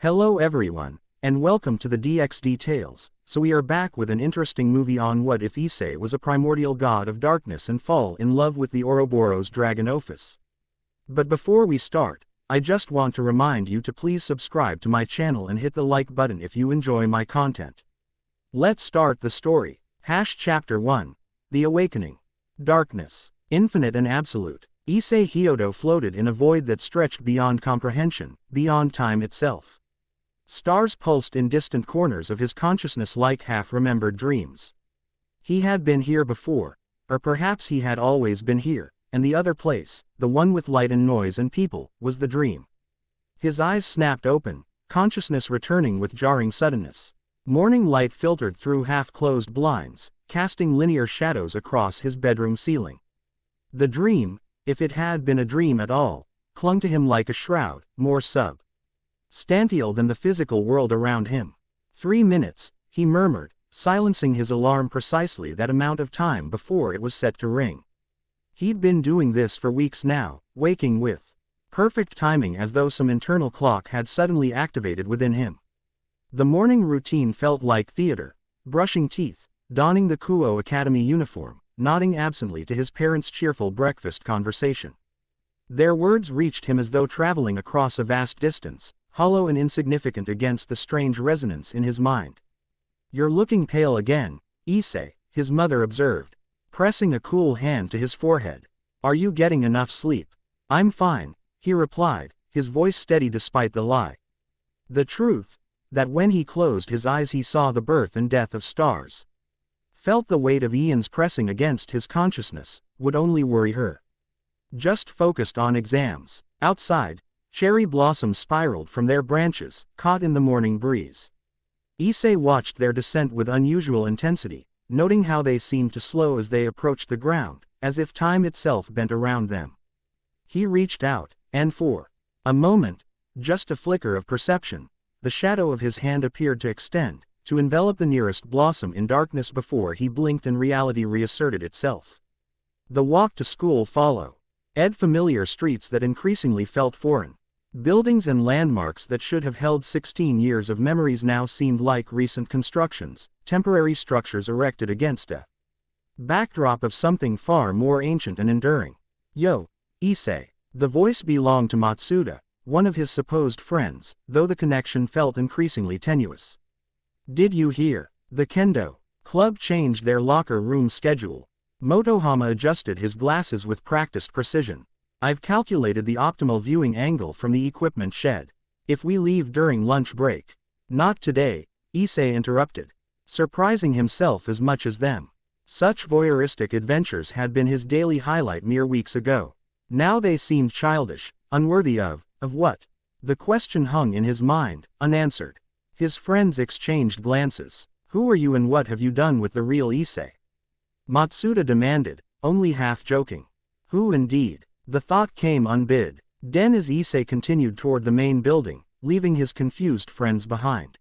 Hello everyone, and welcome to the DXD Tales. So we are back with an interesting movie on what if Issei was a primordial god of darkness and fall in love with the Ouroboros dragon Ophis. But before we start, I just want to remind you to please subscribe to my channel and hit the like button if you enjoy my content. Let's start the story. Chapter 1. The Awakening. Darkness. Infinite and absolute. Issei Hyodo floated in a void that stretched beyond comprehension, beyond time itself. Stars pulsed in distant corners of his consciousness like half-remembered dreams. He had been here before, or perhaps he had always been here, and the other place, the one with light and noise and people, was the dream. His eyes snapped open, consciousness returning with jarring suddenness. Morning light filtered through half-closed blinds, casting linear shadows across his bedroom ceiling. The dream, if it had been a dream at all, clung to him like a shroud, more substantial than the physical world around him. 3 minutes, he murmured, silencing his alarm precisely that amount of time before it was set to ring. He'd been doing this for weeks now, waking with perfect timing as though some internal clock had suddenly activated within him. The morning routine felt like theater: brushing teeth, donning the Kuo Academy uniform, nodding absently to his parents' cheerful breakfast conversation. Their words reached him as though traveling across a vast distance, hollow and insignificant against the strange resonance in his mind. "You're looking pale again, Issei," his mother observed, pressing a cool hand to his forehead. "Are you getting enough sleep?" "I'm fine," he replied, his voice steady despite the lie. The truth, that when he closed his eyes he saw the birth and death of stars, felt the weight of eons pressing against his consciousness, would only worry her. Just focused on exams. Outside, cherry blossoms spiraled from their branches, caught in the morning breeze. Issei watched their descent with unusual intensity, noting how they seemed to slow as they approached the ground, as if time itself bent around them. He reached out, and for a moment, just a flicker of perception, the shadow of his hand appeared to extend, to envelop the nearest blossom in darkness before he blinked and reality reasserted itself. The walk to school followed. Familiar streets that increasingly felt foreign. Buildings and landmarks that should have held 16 years of memories now seemed like recent constructions, temporary structures erected against a backdrop of something far more ancient and enduring. "Yo, Issei." The voice belonged to Matsuda, one of his supposed friends, though the connection felt increasingly tenuous. "Did you hear? The Kendo Club changed their locker room schedule." Motohama adjusted his glasses with practiced precision. "I've calculated the optimal viewing angle from the equipment shed. If we leave during lunch break." "Not today," Issei interrupted, surprising himself as much as them. Such voyeuristic adventures had been his daily highlight mere weeks ago. Now they seemed childish, unworthy of what? The question hung in his mind, unanswered. His friends exchanged glances. "Who are you and what have you done with the real Issei?" Matsuda demanded, only half joking. Who indeed? The thought came unbid. Then as Issei continued toward the main building, leaving his confused friends behind.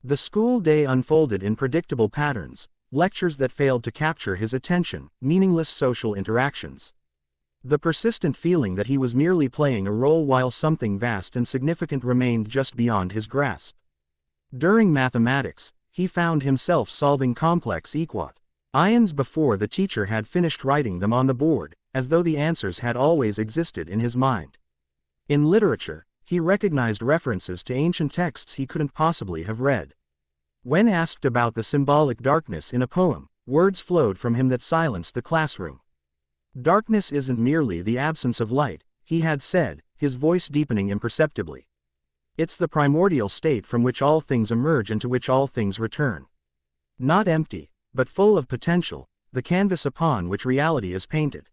The school day unfolded in predictable patterns, lectures that failed to capture his attention, meaningless social interactions. The persistent feeling that he was merely playing a role while something vast and significant remained just beyond his grasp. During mathematics, he found himself solving complex equations before the teacher had finished writing them on the board, as though the answers had always existed in his mind. In literature, he recognized references to ancient texts he couldn't possibly have read. When asked about the symbolic darkness in a poem, words flowed from him that silenced the classroom. "Darkness isn't merely the absence of light," he had said, his voice deepening imperceptibly. "It's the primordial state from which all things emerge and to which all things return. Not empty, but full of potential, the canvas upon which reality is painted."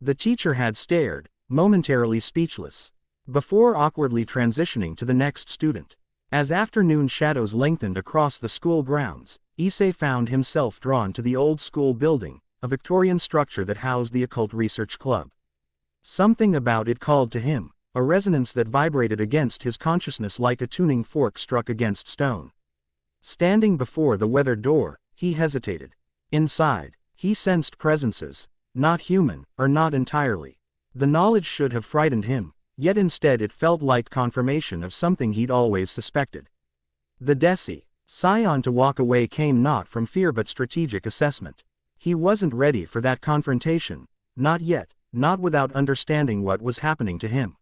The teacher had stared, momentarily speechless, before awkwardly transitioning to the next student. As afternoon shadows lengthened across the school grounds, Issei found himself drawn to the old school building, a Victorian structure that housed the Occult Research Club. Something about it called to him, a resonance that vibrated against his consciousness like a tuning fork struck against stone. Standing before the weathered door, he hesitated. Inside, he sensed presences, not human, or not entirely. The knowledge should have frightened him, yet instead it felt like confirmation of something he'd always suspected. The decision to walk away came not from fear but strategic assessment. He wasn't ready for that confrontation, not yet, not without understanding what was happening to him.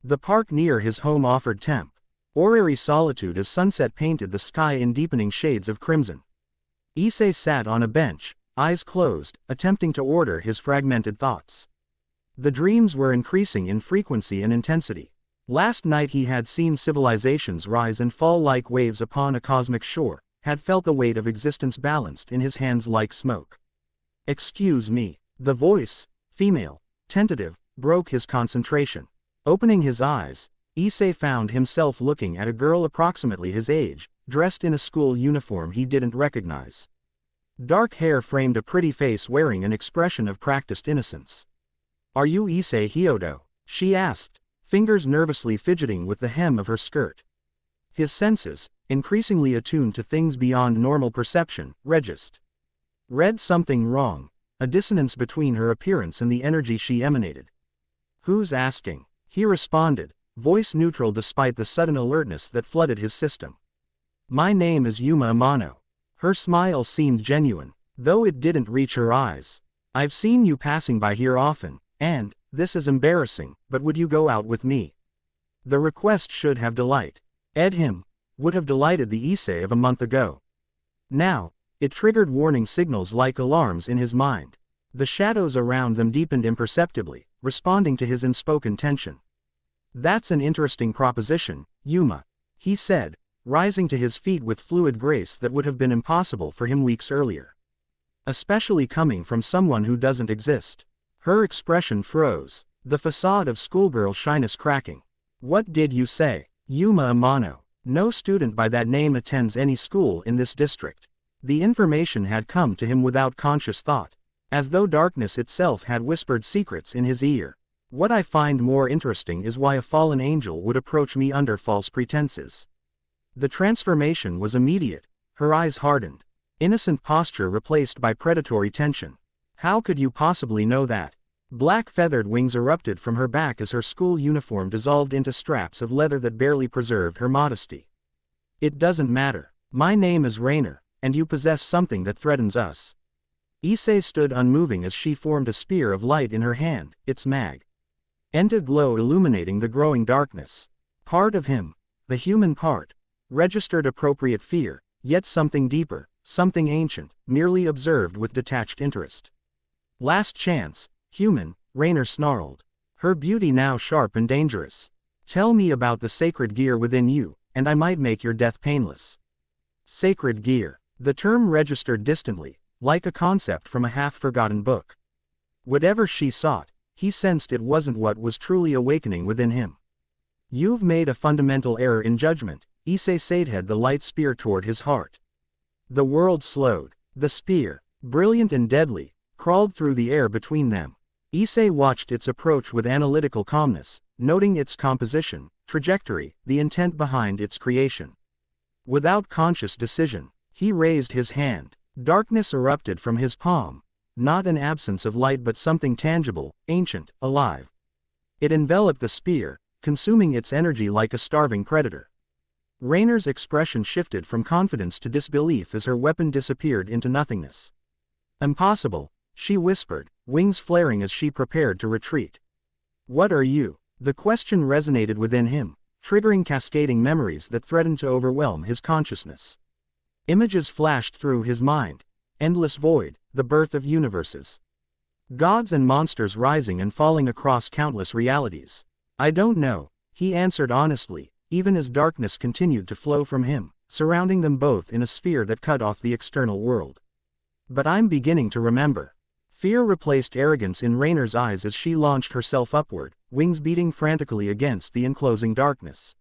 The park near his home offered temporary solitude as sunset painted the sky in deepening shades of crimson. Issei sat on a bench, eyes closed, attempting to order his fragmented thoughts. The dreams were increasing in frequency and intensity. Last night he had seen civilizations rise and fall like waves upon a cosmic shore, had felt the weight of existence balanced in his hands like smoke. "Excuse me." The voice, female, tentative, broke his concentration. Opening his eyes, Issei found himself looking at a girl approximately his age, dressed in a school uniform he didn't recognize. Dark hair framed a pretty face wearing an expression of practiced innocence. "Are you Issei Hyodo?" she asked, fingers nervously fidgeting with the hem of her skirt. His senses, increasingly attuned to things beyond normal perception, read something wrong, a dissonance between her appearance and the energy she emanated. "Who's asking?" he responded, voice neutral despite the sudden alertness that flooded his system. "My name is Yuma Amano." Her smile seemed genuine, though it didn't reach her eyes. "I've seen you passing by here often, and, this is embarrassing, but would you go out with me?" The request should have would have delighted the Issei of a month ago. Now, it triggered warning signals like alarms in his mind. The shadows around them deepened imperceptibly, responding to his unspoken tension. "That's an interesting proposition, Yuma," he said, rising to his feet with fluid grace that would have been impossible for him weeks earlier. Especially coming from someone who doesn't exist. Her expression froze, the facade of schoolgirl shyness cracking. "What did you say?" "Yuma Amano. No student by that name attends any school in this district." The information had come to him without conscious thought, as though darkness itself had whispered secrets in his ear. "What I find more interesting is why a fallen angel would approach me under false pretenses." The transformation was immediate, her eyes hardened. Innocent posture replaced by predatory tension. "How could you possibly know that?" Black feathered wings erupted from her back as her school uniform dissolved into straps of leather that barely preserved her modesty. "It doesn't matter. My name is Rainer, and you possess something that threatens us." Issei stood unmoving as she formed a spear of light in her hand, its magenta glow illuminating the growing darkness. Part of him, the human part, registered appropriate fear, yet something deeper, something ancient, merely observed with detached interest. "Last chance, human," Rainer snarled, her beauty now sharp and dangerous. "Tell me about the sacred gear within you, and I might make your death painless." Sacred gear. The term registered distantly, like a concept from a half-forgotten book. Whatever she sought, he sensed it wasn't what was truly awakening within him. "You've made a fundamental error in judgment," Issei said, the light spear toward his heart. The world slowed. The spear, brilliant and deadly, crawled through the air between them. Issei watched its approach with analytical calmness, noting its composition, trajectory, the intent behind its creation. Without conscious decision, he raised his hand. Darkness erupted from his palm. Not an absence of light but something tangible, ancient, alive. It enveloped the spear, consuming its energy like a starving predator. Rainer's expression shifted from confidence to disbelief as her weapon disappeared into nothingness. "Impossible," she whispered, wings flaring as she prepared to retreat. "What are you?" The question resonated within him, triggering cascading memories that threatened to overwhelm his consciousness. Images flashed through his mind. Endless void, the birth of universes. Gods and monsters rising and falling across countless realities. "I don't know," he answered honestly, even as darkness continued to flow from him, surrounding them both in a sphere that cut off the external world. "But I'm beginning to remember." Fear replaced arrogance in Rainer's eyes as she launched herself upward, wings beating frantically against the enclosing darkness.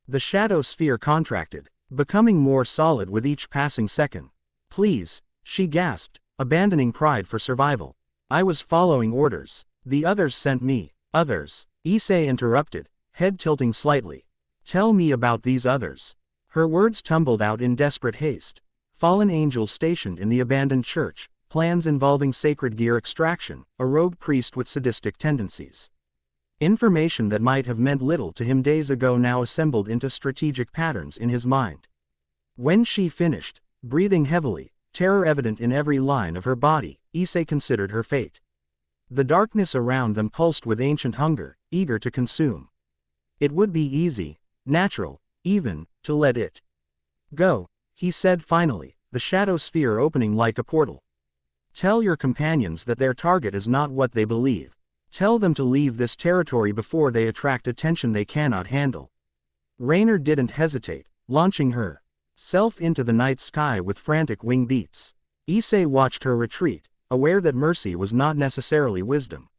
The shadow sphere contracted, becoming more solid with each passing second. "Please," she gasped, abandoning pride for survival. "I was following orders. The others sent me." "Others?" Issei interrupted, head tilting slightly. "Tell me about these others." Her words tumbled out in desperate haste. Fallen angels stationed in the abandoned church, plans involving sacred gear extraction, a rogue priest with sadistic tendencies. Information that might have meant little to him days ago now assembled into strategic patterns in his mind. When she finished, breathing heavily, terror evident in every line of her body, Issei considered her fate. The darkness around them pulsed with ancient hunger, eager to consume. It would be easy, natural, even, to let it go, he said finally, the shadow sphere opening like a portal. Tell your companions that their target is not what they believe. Tell them to leave this territory before they attract attention they cannot handle. Raynor didn't hesitate, launching herself into the night sky with frantic wing beats. Issei watched her retreat, aware that mercy was not necessarily wisdom.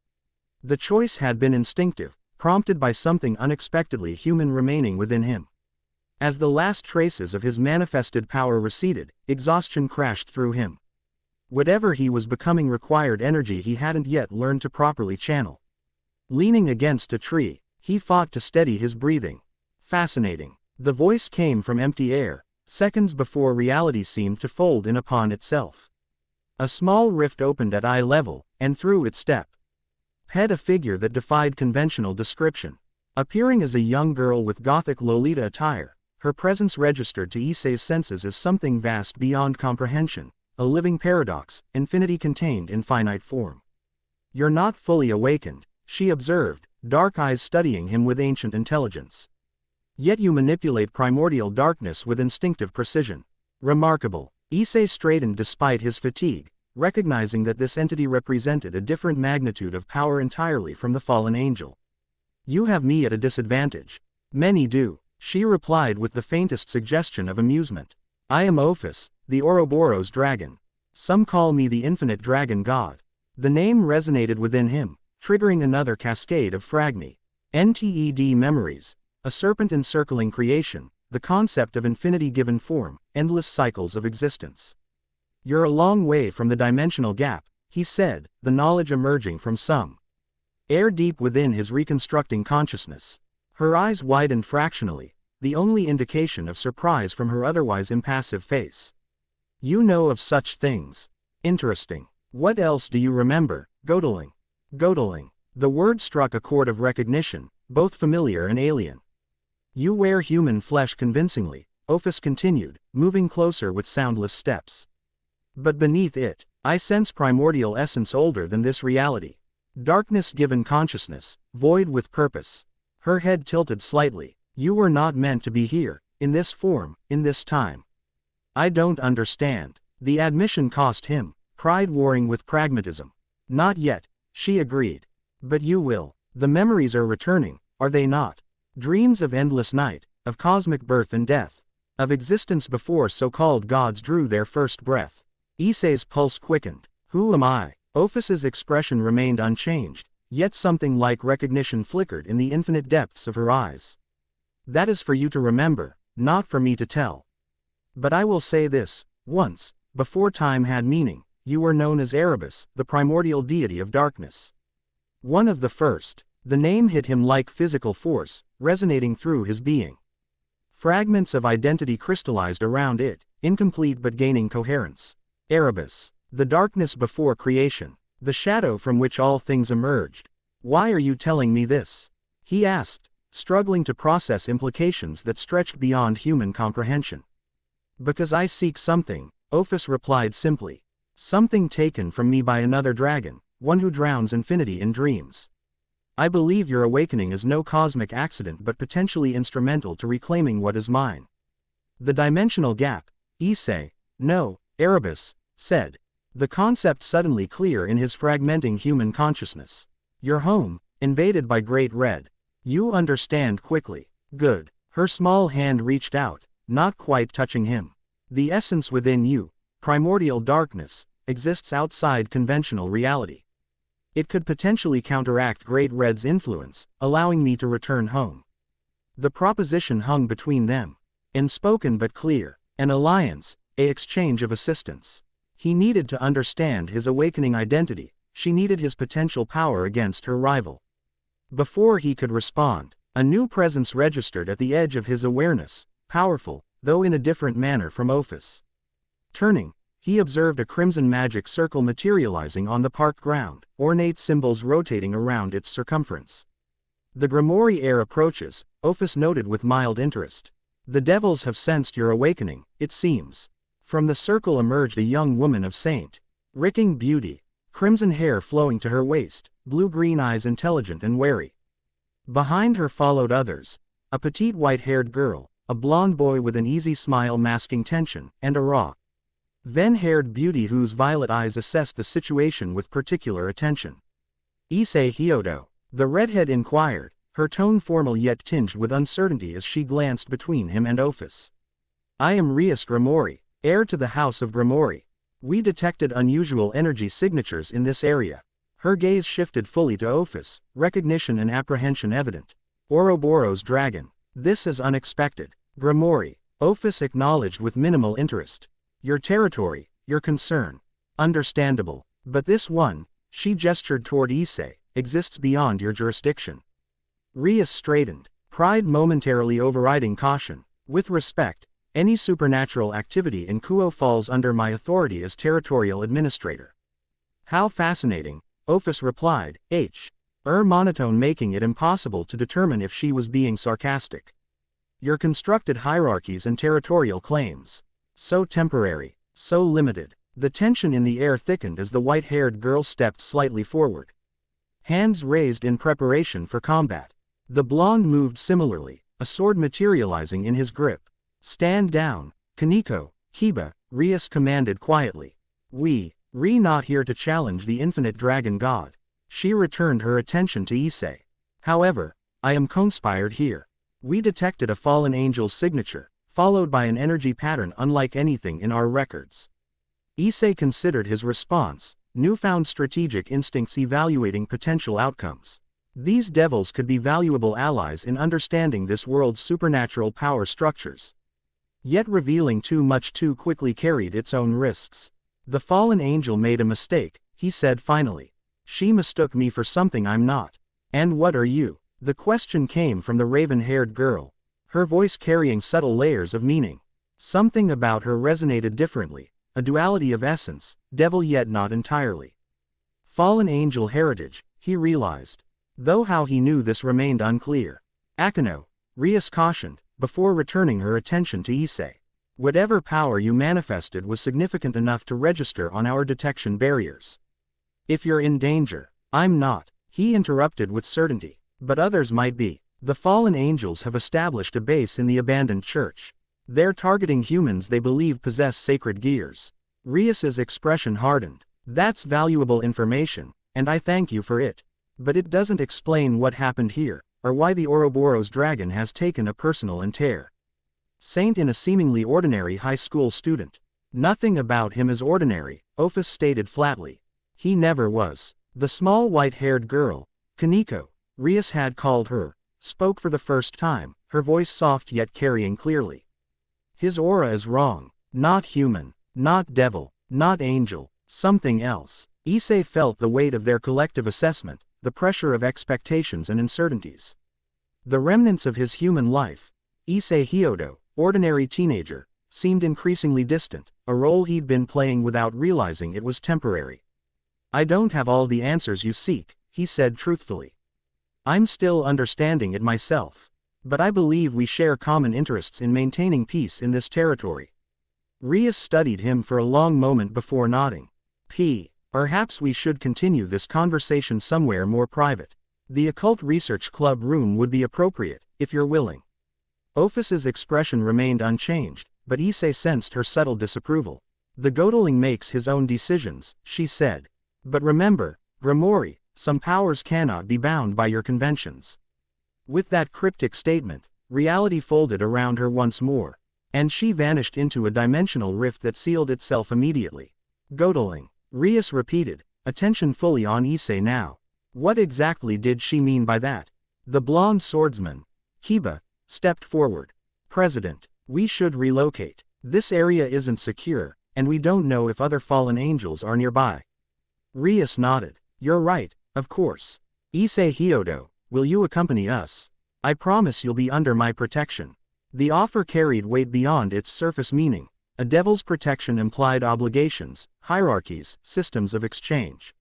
The choice had been instinctive, prompted by something unexpectedly human remaining within him. As the last traces of his manifested power receded, exhaustion crashed through him. Whatever he was becoming required energy he hadn't yet learned to properly channel. Leaning against a tree, he fought to steady his breathing. Fascinating. The voice came from empty air, seconds before reality seemed to fold in upon itself. A small rift opened at eye level, and through it stepped a figure that defied conventional description. Appearing as a young girl with gothic Lolita attire, her presence registered to Issei's senses as something vast beyond comprehension, a living paradox, infinity contained in finite form. You're not fully awakened, she observed, dark eyes studying him with ancient intelligence. Yet you manipulate primordial darkness with instinctive precision. Remarkable. Issei straightened despite his fatigue, recognizing that this entity represented a different magnitude of power entirely from the fallen angel. You have me at a disadvantage. Many do, she replied with the faintest suggestion of amusement. I am Ophis, the Ouroboros dragon. Some call me the infinite dragon god. The name resonated within him, triggering another cascade of fragmi. NTED memories. A serpent encircling creation, the concept of infinity given form, endless cycles of existence. You're a long way from the dimensional gap, he said, the knowledge emerging from some air deep within his reconstructing consciousness. Her eyes widened fractionally, the only indication of surprise from her otherwise impassive face. You know of such things. Interesting. What else do you remember? Godeling. Godeling. The word struck a chord of recognition, both familiar and alien. You wear human flesh convincingly, Ophis continued, moving closer with soundless steps. But beneath it, I sense primordial essence older than this reality. Darkness given consciousness, void with purpose. Her head tilted slightly. You were not meant to be here, in this form, in this time. I don't understand. The admission cost him, pride warring with pragmatism. Not yet, she agreed. But you will. The memories are returning, are they not? Dreams of endless night, of cosmic birth and death, of existence before so-called gods drew their first breath. Issei's pulse quickened. Who am I? Ophis's expression remained unchanged, yet something like recognition flickered in the infinite depths of her eyes. That is for you to remember, not for me to tell. But I will say this, once, before time had meaning, you were known as Erebus, the primordial deity of darkness. One of the first. The name hit him like physical force, resonating through his being. Fragments of identity crystallized around it, incomplete but gaining coherence. Erebus. The darkness before creation. The shadow from which all things emerged. Why are you telling me this? He asked, struggling to process implications that stretched beyond human comprehension. Because I seek something, Ophis replied simply. Something taken from me by another dragon, one who drowns infinity in dreams. I believe your awakening is no cosmic accident but potentially instrumental to reclaiming what is mine. The dimensional gap, Issei, no, Erebus, said. The concept suddenly clear in his fragmenting human consciousness. Your home, invaded by Great Red. You understand quickly. Good. Her small hand reached out, not quite touching him. The essence within you, primordial darkness, exists outside conventional reality. It could potentially counteract Great Red's influence, allowing me to return home. The proposition hung between them. Unspoken but clear. An alliance, an exchange of assistance. He needed to understand his awakening identity, she needed his potential power against her rival. Before he could respond, a new presence registered at the edge of his awareness, powerful, though in a different manner from Ophis. Turning, he observed a crimson magic circle materializing on the park ground, ornate symbols rotating around its circumference. The Grimoire heir approaches, Ophis noted with mild interest. The devils have sensed your awakening, it seems. From the circle emerged a young woman of saint-ricking beauty, crimson hair flowing to her waist, blue-green eyes intelligent and wary. Behind her followed others, a petite white-haired girl, a blonde boy with an easy smile masking tension, and a raw, ven-haired beauty whose violet eyes assessed the situation with particular attention. Issei Hyodo, the redhead inquired, her tone formal yet tinged with uncertainty as she glanced between him and Ophis. I am Rias Grimoire, heir to the House of Grimoire. We detected unusual energy signatures in this area. Her gaze shifted fully to Ophis, recognition and apprehension evident. Ouroboros dragon. This is unexpected. Grimoire. Ophis acknowledged with minimal interest. Your territory, your concern. Understandable. But this one, she gestured toward Issei, exists beyond your jurisdiction. Rias straightened, pride momentarily overriding caution. With respect, any supernatural activity in Kuo falls under my authority as territorial administrator. How fascinating, Ophis replied, monotone, making it impossible to determine if she was being sarcastic. Your constructed hierarchies and territorial claims. So temporary, so limited. The tension in the air thickened as the white-haired girl stepped slightly forward. Hands raised in preparation for combat. The blonde moved similarly, a sword materializing in his grip. Stand down, Kaneko, Kiba, Rias commanded quietly. We're not here to challenge the infinite dragon god. She returned her attention to Issei. However, I am conspired here. We detected a fallen angel's signature, followed by an energy pattern unlike anything in our records. Issei considered his response, newfound strategic instincts evaluating potential outcomes. These devils could be valuable allies in understanding this world's supernatural power structures. Yet revealing too much too quickly carried its own risks. The fallen angel made a mistake, he said finally. She mistook me for something I'm not. And what are you? The question came from the raven-haired girl, her voice carrying subtle layers of meaning. Something about her resonated differently. A duality of essence, devil yet not entirely. Fallen angel heritage, he realized. Though how he knew this remained unclear. Akeno, Rias cautioned, before returning her attention to Issei. Whatever power you manifested was significant enough to register on our detection barriers. If you're in danger, I'm not, he interrupted with certainty. But others might be. The fallen angels have established a base in the abandoned church. They're targeting humans they believe possess sacred gears. Rias's expression hardened. That's valuable information, and I thank you for it. But it doesn't explain what happened here, or why the Ouroboros dragon has taken a personal entair. Saint in a seemingly ordinary high school student. Nothing about him is ordinary, Ophis stated flatly. He never was. The small white-haired girl, Kaneko, Rias had called her, spoke for the first time, her voice soft yet carrying clearly. His aura is wrong. Not human. Not devil. Not angel. Something else. Issei felt the weight of their collective assessment, the pressure of expectations and uncertainties. The remnants of his human life. Issei Hyodo, ordinary teenager, seemed increasingly distant, a role he'd been playing without realizing it was temporary. I don't have all the answers you seek, he said truthfully. I'm still understanding it myself. But I believe we share common interests in maintaining peace in this territory. Rias studied him for a long moment before nodding. Perhaps we should continue this conversation somewhere more private. The Occult Research Club room would be appropriate, if you're willing. Ophis's expression remained unchanged, but Issei sensed her subtle disapproval. The Godeling makes his own decisions, she said. But remember, Grimoire, some powers cannot be bound by your conventions. With that cryptic statement, reality folded around her once more, and she vanished into a dimensional rift that sealed itself immediately. Godeling, Rias repeated, attention fully on Issei now. What exactly did she mean by that? The blonde swordsman, Kiba, stepped forward. President, we should relocate. This area isn't secure, and we don't know if other fallen angels are nearby. Rias nodded. You're right, of course. Issei Hyodo, will you accompany us? I promise you'll be under my protection. The offer carried weight beyond its surface meaning. A devil's protection implied obligations, hierarchies, systems of exchange.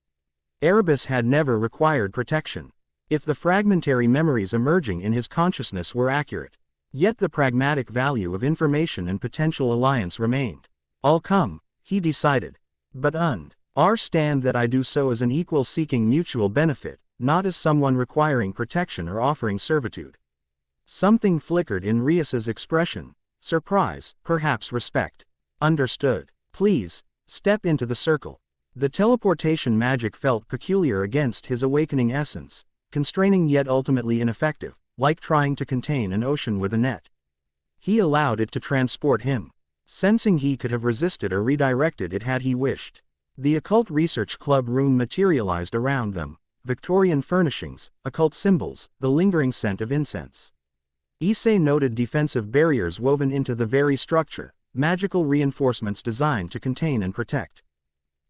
Erebus had never required protection. if the fragmentary memories emerging in his consciousness were accurate. Yet the pragmatic value of information and potential alliance remained. I'll come, he decided. But understand that I do so as an equal seeking mutual benefit, not as someone requiring protection or offering servitude. Something flickered in Rias's expression. Surprise, perhaps respect. Understood. Please, step into the circle. The teleportation magic felt peculiar against his awakening essence, constraining yet ultimately ineffective, like trying to contain an ocean with a net. He allowed it to transport him, sensing he could have resisted or redirected it had he wished. The Occult Research Club room materialized around them, Victorian furnishings, occult symbols, the lingering scent of incense. Issei noted defensive barriers woven into the very structure, magical reinforcements designed to contain and protect.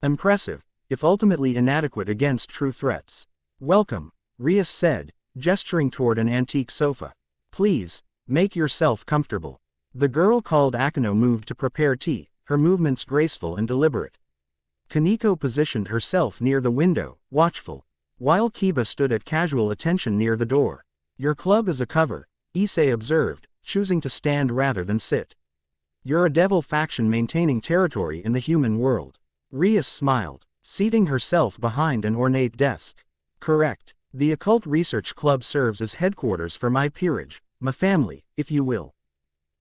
Impressive, if ultimately inadequate against true threats. Welcome, Rias said, gesturing toward an antique sofa. Please, make yourself comfortable. The girl called Akino moved to prepare tea, her movements graceful and deliberate. Kaneko positioned herself near the window, watchful, while Kiba stood at casual attention near the door. Your club is a cover, Issei observed, choosing to stand rather than sit. You're a devil faction maintaining territory in the human world. Rias smiled, seating herself behind an ornate desk. Correct. The Occult Research Club serves as headquarters for my peerage, my family, if you will.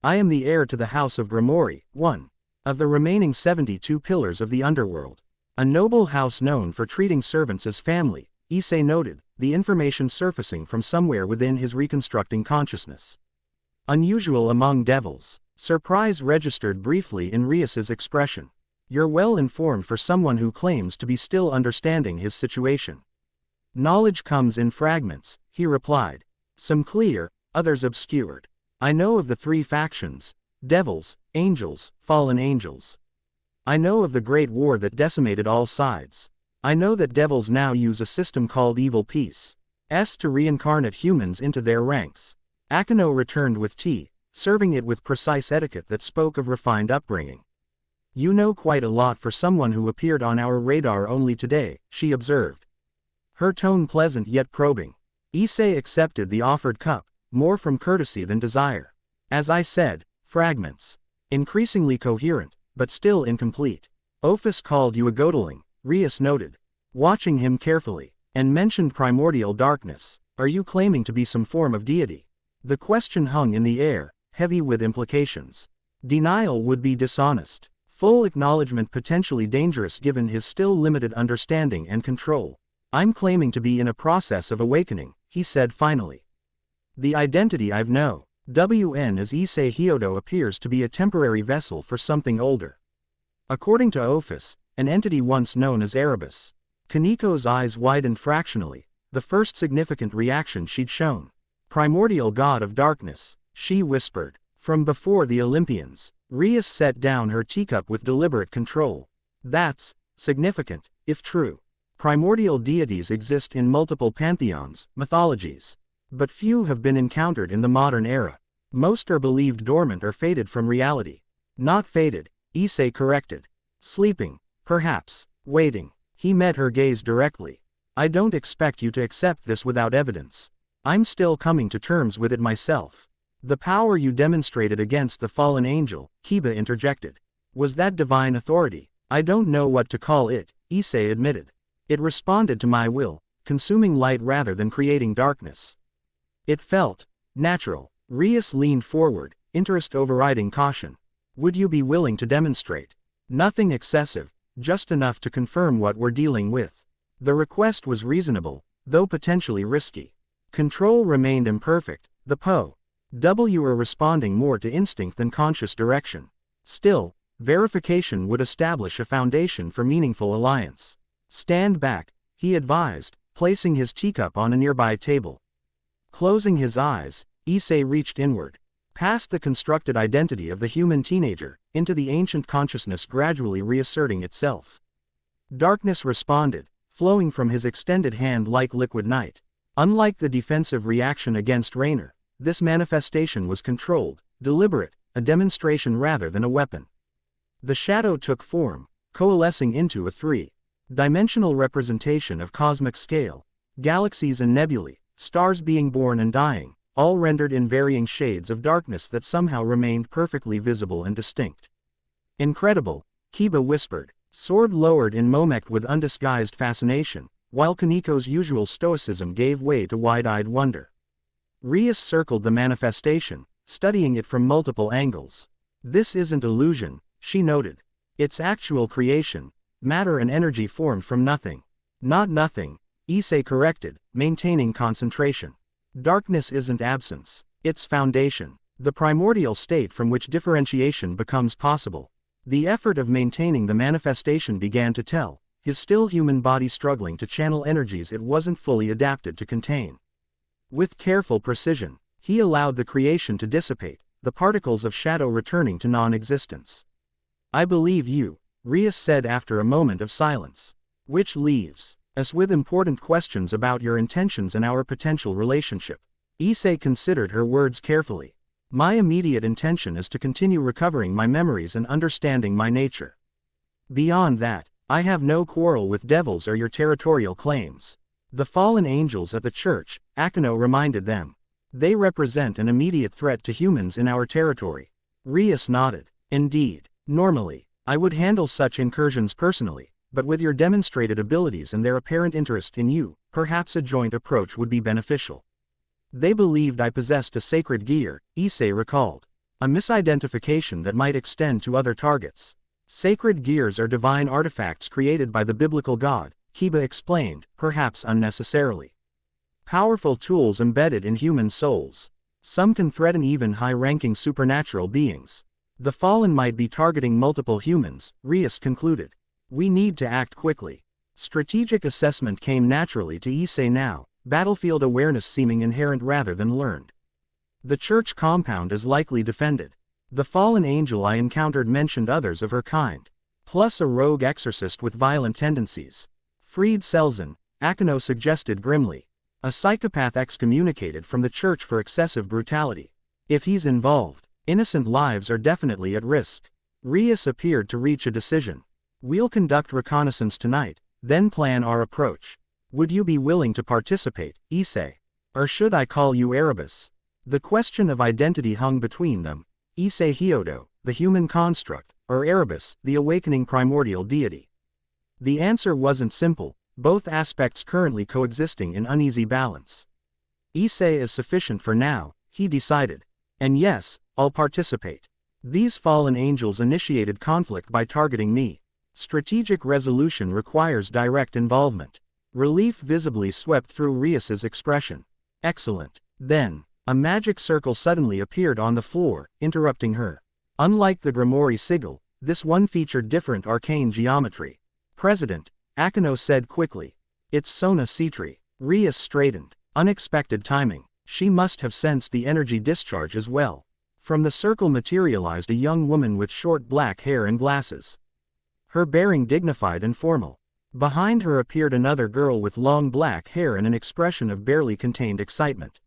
I am the heir to the House of Grimoire, one of the remaining 72 pillars of the underworld. A noble house known for treating servants as family, Issei noted, the information surfacing from somewhere within his reconstructing consciousness. Unusual among devils. Surprise registered briefly in Rias's expression. You're well informed for someone who claims to be still understanding his situation. Knowledge comes in fragments, he replied. Some clear, others obscured. I know of the three factions: devils, angels, fallen angels. I know of the great war that decimated all sides. I know that devils now use a system called Evil Peace to reincarnate humans into their ranks. Akino returned with tea, serving it with precise etiquette that spoke of refined upbringing. You know quite a lot for someone who appeared on our radar only today, she observed. Her tone pleasant yet probing. Issei accepted the offered cup, more from courtesy than desire. As I said, fragments. Increasingly coherent, but still incomplete. Ophis called you a godling, Rias noted, watching him carefully, and mentioned primordial darkness. Are you claiming to be some form of deity? The question hung in the air, heavy with implications. Denial would be dishonest. Full acknowledgement potentially dangerous given his still limited understanding and control. I'm claiming to be in a process of awakening, he said finally. The identity I've know. WN as Issei Hyodo appears to be a temporary vessel for something older. According to Ophis, an entity once known as Erebus. Kaneko's eyes widened fractionally, the first significant reaction she'd shown. Primordial god of darkness, she whispered. From before the Olympians. Rias set down her teacup with deliberate control. That's significant, if true. Primordial deities exist in multiple pantheons, mythologies. But few have been encountered in the modern era. Most are believed dormant or faded from reality. Not faded, Issei corrected. Sleeping, perhaps, waiting. He met her gaze directly. I don't expect you to accept this without evidence. I'm still coming to terms with it myself. The power you demonstrated against the fallen angel, Kiba interjected. Was that divine authority? I don't know what to call it, Issei admitted. It responded to my will, consuming light rather than creating darkness. It felt natural. Rias leaned forward, interest overriding caution. Would you be willing to demonstrate? Nothing excessive, just enough to confirm what we're dealing with. The request was reasonable, though potentially risky. Control remained imperfect, the POW were responding more to instinct than conscious direction. Still, verification would establish a foundation for meaningful alliance. Stand back, he advised, placing his teacup on a nearby table. Closing his eyes, Issei reached inward, past the constructed identity of the human teenager, into the ancient consciousness gradually reasserting itself. Darkness responded, flowing from his extended hand like liquid night. Unlike the defensive reaction against Raynor, this manifestation was controlled, deliberate, a demonstration rather than a weapon. The shadow took form, coalescing into a three-dimensional representation of cosmic scale, galaxies and nebulae, stars being born and dying, all rendered in varying shades of darkness that somehow remained perfectly visible and distinct. Incredible, Kiba whispered, sword lowered in moment with undisguised fascination, while Kaniko's usual stoicism gave way to wide-eyed wonder. Rias circled the manifestation, studying it from multiple angles. This isn't illusion, she noted. It's actual creation, matter and energy formed from nothing. Not nothing, Issei corrected, maintaining concentration. Darkness isn't absence, it's foundation, the primordial state from which differentiation becomes possible. The effort of maintaining the manifestation began to tell, his still human body struggling to channel energies it wasn't fully adapted to contain. With careful precision, he allowed the creation to dissipate, the particles of shadow returning to non-existence. I believe you, Rias said after a moment of silence. Which leaves us with important questions about your intentions and our potential relationship. Issei considered her words carefully. My immediate intention is to continue recovering my memories and understanding my nature. Beyond that, I have no quarrel with devils or your territorial claims. The fallen angels at the church, Akeno reminded them. They represent an immediate threat to humans in our territory. Rias nodded. Indeed, normally, I would handle such incursions personally, but with your demonstrated abilities and their apparent interest in you, perhaps a joint approach would be beneficial. They believed I possessed a sacred gear, Issei recalled. A misidentification that might extend to other targets. Sacred gears are divine artifacts created by the biblical god, Kiba explained, perhaps unnecessarily. Powerful tools embedded in human souls. Some can threaten even high-ranking supernatural beings. The fallen might be targeting multiple humans, Rias concluded. We need to act quickly. Strategic assessment came naturally to Issei now, battlefield awareness seeming inherent rather than learned. The church compound is likely defended. The fallen angel I encountered mentioned others of her kind. Plus a rogue exorcist with violent tendencies. Freed Selzen, Akeno suggested grimly. A psychopath excommunicated from the church for excessive brutality. If he's involved, innocent lives are definitely at risk. Rias appeared to reach a decision. We'll conduct reconnaissance tonight, then plan our approach. Would you be willing to participate, Issei? Or should I call you Erebus? The question of identity hung between them. Issei Hyodo, the human construct, or Erebus, the awakening primordial deity. The answer wasn't simple, both aspects currently coexisting in uneasy balance. Issei is sufficient for now, he decided. And yes, I'll participate. These fallen angels initiated conflict by targeting me. Strategic resolution requires direct involvement. Relief visibly swept through Rias's expression. Excellent. Then, a magic circle suddenly appeared on the floor, interrupting her. Unlike the Grimoire sigil, this one featured different arcane geometry. President, Akeno said quickly. It's Sona Citri. Rias straightened. Unexpected timing. She must have sensed the energy discharge as well. From the circle materialized a young woman with short black hair and glasses. Her bearing dignified and formal. Behind her appeared another girl with long black hair and an expression of barely contained excitement.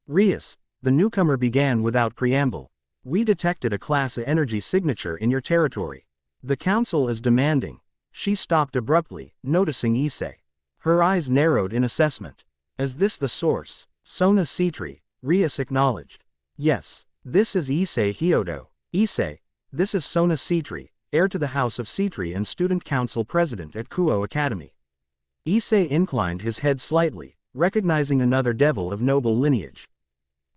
Rias, the newcomer began without preamble. We detected a class A energy signature in your territory. The council is demanding. She stopped abruptly, noticing Issei. Her eyes narrowed in assessment. Is this the source? Sona Citri, Rias acknowledged. Yes, this is Issei Hyodo. Issei, this is Sona Citri, heir to the House of Citri and student council president at Kuo Academy. Issei inclined his head slightly, recognizing another devil of noble lineage.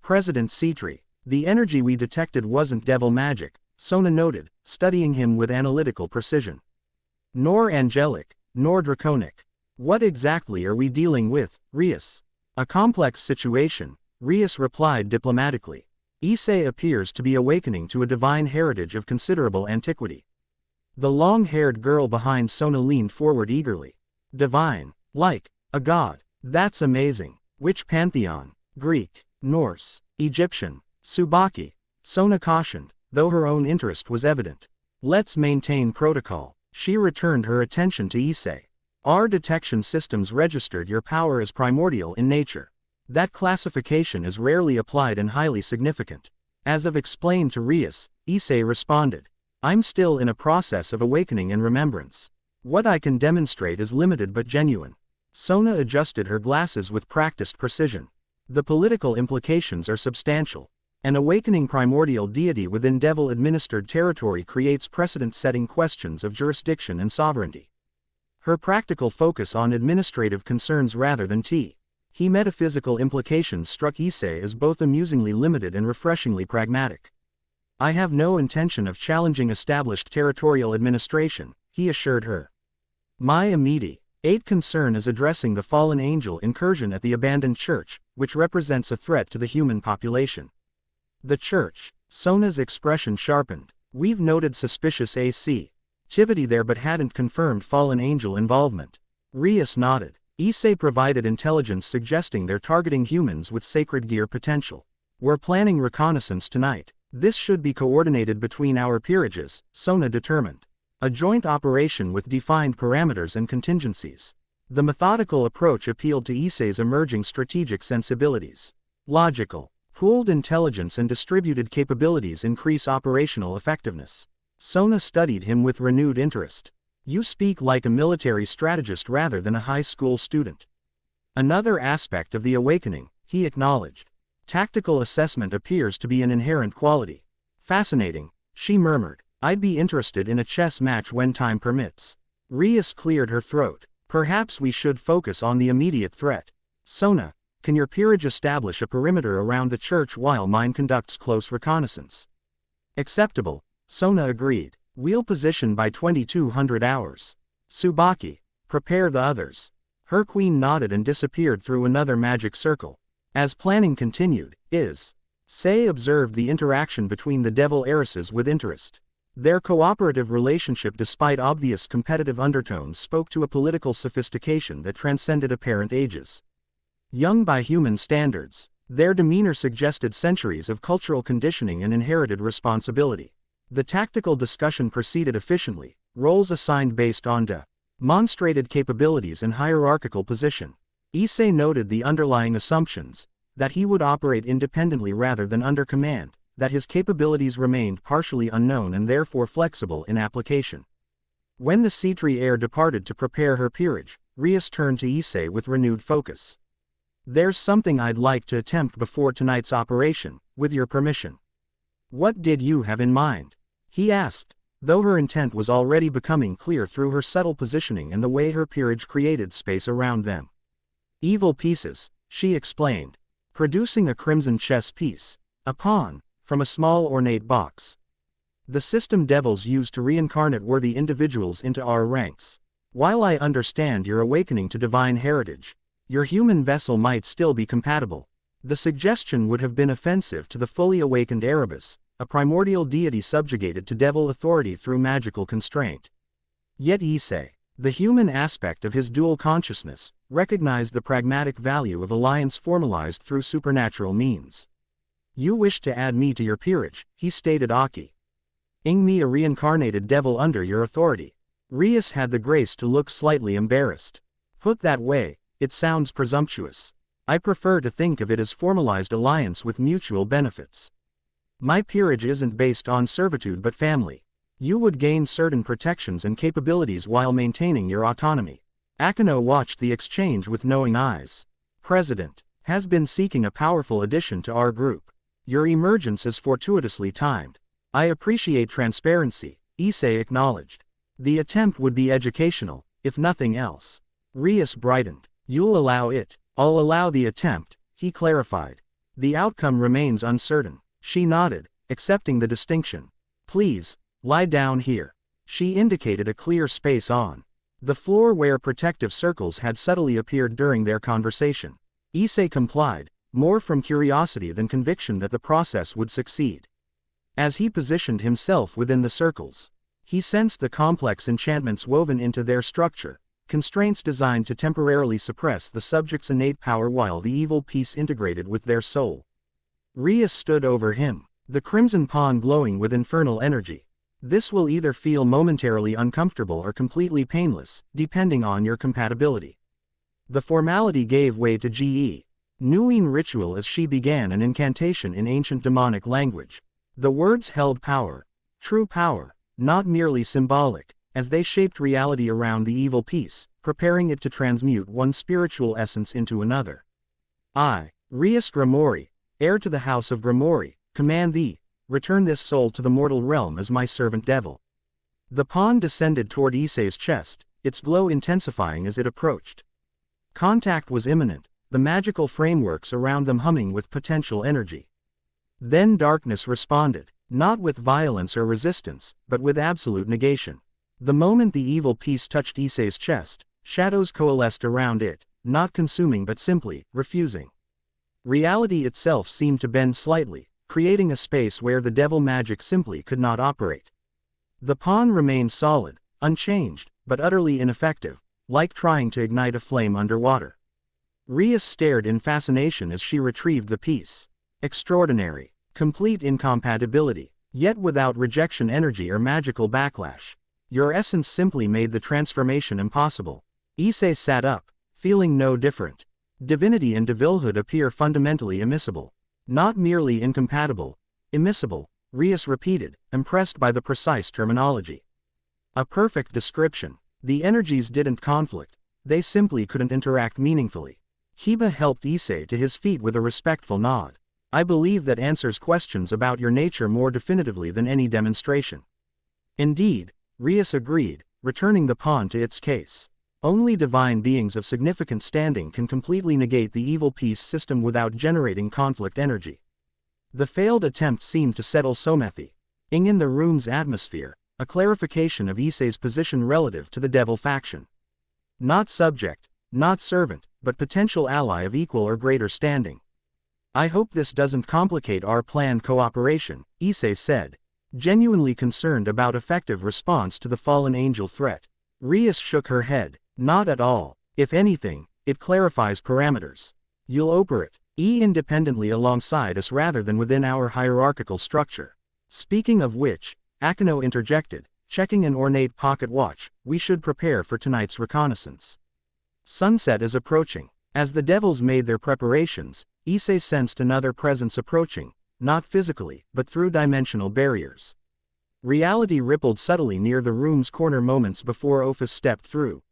President Citri, the energy we detected wasn't devil magic, Sona noted, studying him with analytical precision. Nor angelic, nor draconic. What exactly are we dealing with, Rias? A complex situation, Rias replied diplomatically. Issei appears to be awakening to a divine heritage of considerable antiquity. The long-haired girl behind Sona leaned forward eagerly. Divine, like a god. That's amazing. Which pantheon? Greek, Norse, Egyptian, Tsubaki? Sona cautioned, though her own interest was evident. Let's maintain protocol. She returned her attention to Issei. Our detection systems registered your power as primordial in nature. That classification is rarely applied and highly significant. As I've explained to Rias, Issei responded. I'm still in a process of awakening and remembrance. What I can demonstrate is limited but genuine. Sona adjusted her glasses with practiced precision. The political implications are substantial. An awakening primordial deity within devil-administered territory creates precedent-setting questions of jurisdiction and sovereignty. Her practical focus on administrative concerns rather than metaphysical implications struck Issei as both amusingly limited and refreshingly pragmatic. I have no intention of challenging established territorial administration, he assured her. My immediate concern is addressing the fallen angel incursion at the abandoned church, which represents a threat to the human population. The church. Sona's expression sharpened. We've noted suspicious activity there but hadn't confirmed fallen angel involvement. Rias nodded. Issei provided intelligence suggesting they're targeting humans with sacred gear potential. We're planning reconnaissance tonight. This should be coordinated between our peerages, Sona determined. A joint operation with defined parameters and contingencies. The methodical approach appealed to Issei's emerging strategic sensibilities. Logical. Pooled intelligence and distributed capabilities increase operational effectiveness. Sona studied him with renewed interest. You speak like a military strategist rather than a high school student. Another aspect of the awakening, he acknowledged. Tactical assessment appears to be an inherent quality. Fascinating, she murmured. I'd be interested in a chess match when time permits. Rias cleared her throat. Perhaps we should focus on the immediate threat. Sona, can your peerage establish a perimeter around the church while mine conducts close reconnaissance? Acceptable, Sona agreed. We'll position by 2200 hours. Tsubaki, prepare the others. Her queen nodded and disappeared through another magic circle. As planning continued, Issei observed the interaction between the devil heiresses with interest. Their cooperative relationship despite obvious competitive undertones spoke to a political sophistication that transcended apparent ages. Young by human standards, their demeanor suggested centuries of cultural conditioning and inherited responsibility. The tactical discussion proceeded efficiently, roles assigned based on demonstrated capabilities and hierarchical position. Issei noted the underlying assumptions, that he would operate independently rather than under command, that his capabilities remained partially unknown and therefore flexible in application. When the Cetri heir departed to prepare her peerage, Rias turned to Issei with renewed focus. There's something I'd like to attempt before tonight's operation, with your permission. What did you have in mind? He asked, though her intent was already becoming clear through her subtle positioning and the way her peerage created space around them. Evil pieces, she explained. Producing a crimson chess piece, a pawn, from a small ornate box. The system devils use to reincarnate worthy individuals into our ranks. While I understand your awakening to divine heritage, your human vessel might still be compatible. The suggestion would have been offensive to the fully awakened Erebus, a primordial deity subjugated to devil authority through magical constraint. Yet Issei, the human aspect of his dual consciousness, recognized the pragmatic value of alliance formalized through supernatural means. You wish to add me to your peerage, he stated ing me a reincarnated devil under your authority. Rias had the grace to look slightly embarrassed. Put that way, it sounds presumptuous. I prefer to think of it as formalized alliance with mutual benefits. My peerage isn't based on servitude but family. You would gain certain protections and capabilities while maintaining your autonomy. Akino watched the exchange with knowing eyes. President, has been seeking a powerful addition to our group. Your emergence is fortuitously timed. I appreciate transparency, Issei acknowledged. The attempt would be educational, if nothing else. Rias brightened. You'll allow it. I'll allow the attempt, he clarified. The outcome remains uncertain. She nodded, accepting the distinction. Please, lie down here. She indicated a clear space on the floor where protective circles had subtly appeared during their conversation. Issei complied, more from curiosity than conviction that the process would succeed. As he positioned himself within the circles, he sensed the complex enchantments woven into their structure, constraints designed to temporarily suppress the subject's innate power while the evil piece integrated with their soul. Rias stood over him, the crimson pawn glowing with infernal energy. This will either feel momentarily uncomfortable or completely painless, depending on your compatibility. The formality gave way to genuine ritual as she began an incantation in ancient demonic language. The words held power, true power, not merely symbolic, as they shaped reality around the evil piece, preparing it to transmute one spiritual essence into another. I, Rias Grimori, heir to the house of Grimori, command thee, return this soul to the mortal realm as my servant devil. The pawn descended toward Issei's chest, its glow intensifying as it approached. Contact was imminent, the magical frameworks around them humming with potential energy. Then darkness responded, not with violence or resistance, but with absolute negation. The moment the evil piece touched Issei's chest, shadows coalesced around it, not consuming but simply refusing. Reality itself seemed to bend slightly, creating a space where the devil magic simply could not operate. The pawn remained solid, unchanged, but utterly ineffective, like trying to ignite a flame underwater. Rias stared in fascination as she retrieved the piece. Extraordinary, complete incompatibility, yet without rejection energy or magical backlash. Your essence simply made the transformation impossible. Issei sat up, feeling no different. Divinity and devilhood appear fundamentally immiscible. Not merely incompatible, immiscible, Rias repeated, impressed by the precise terminology. A perfect description. The energies didn't conflict, they simply couldn't interact meaningfully. Hiba helped Issei to his feet with a respectful nod. I believe that answers questions about your nature more definitively than any demonstration. Indeed, Rias agreed, returning the pawn to its case. Only divine beings of significant standing can completely negate the evil piece system without generating conflict energy. The failed attempt seemed to settle Somethi. In the room's atmosphere, a clarification of Issei's position relative to the devil faction. Not subject, not servant, but potential ally of equal or greater standing. I hope this doesn't complicate our planned cooperation, Issei said, genuinely concerned about effective response to the fallen angel threat. Rias shook her head. Not at all. If anything, it clarifies parameters. You'll operate independently alongside us rather than within our hierarchical structure. Speaking of which, Akino interjected, checking an ornate pocket watch, we should prepare for tonight's reconnaissance. Sunset is approaching. As the devils made their preparations, Issei sensed another presence approaching, not physically, but through dimensional barriers. Reality rippled subtly near the room's corner moments before Ophis stepped through.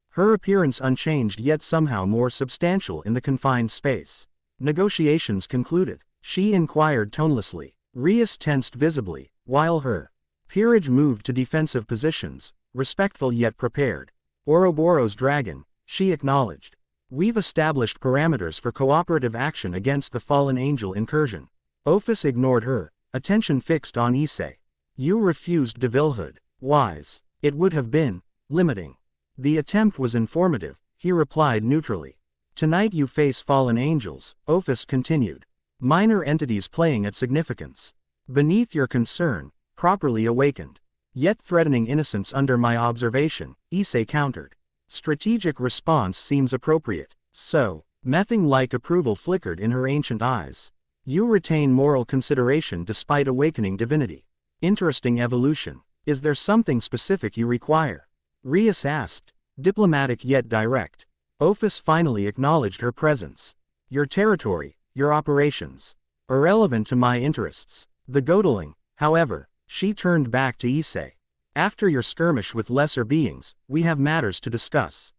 Her appearance unchanged yet somehow more substantial in the confined space. Negotiations concluded, she inquired tonelessly. Rias tensed visibly, while her peerage moved to defensive positions, respectful yet prepared. Ouroboros dragon, she acknowledged. We've established parameters for cooperative action against the fallen angel incursion. Ophis ignored her, attention fixed on Issei. You refused devilhood. Wise. It would have been limiting. The attempt was informative, he replied neutrally. Tonight you face fallen angels, Ophis continued. Minor entities playing at significance. Beneath your concern, properly awakened. Yet threatening innocence under my observation, Issei countered. Strategic response seems appropriate. So, mething-like approval flickered in her ancient eyes. You retain moral consideration despite awakening divinity. Interesting evolution. Is there something specific you require? Rias asked, diplomatic yet direct. Ophis finally acknowledged her presence. Your territory, your operations. Irrelevant to my interests. The Godeling, however, she turned back to Issei. After your skirmish with lesser beings, we have matters to discuss.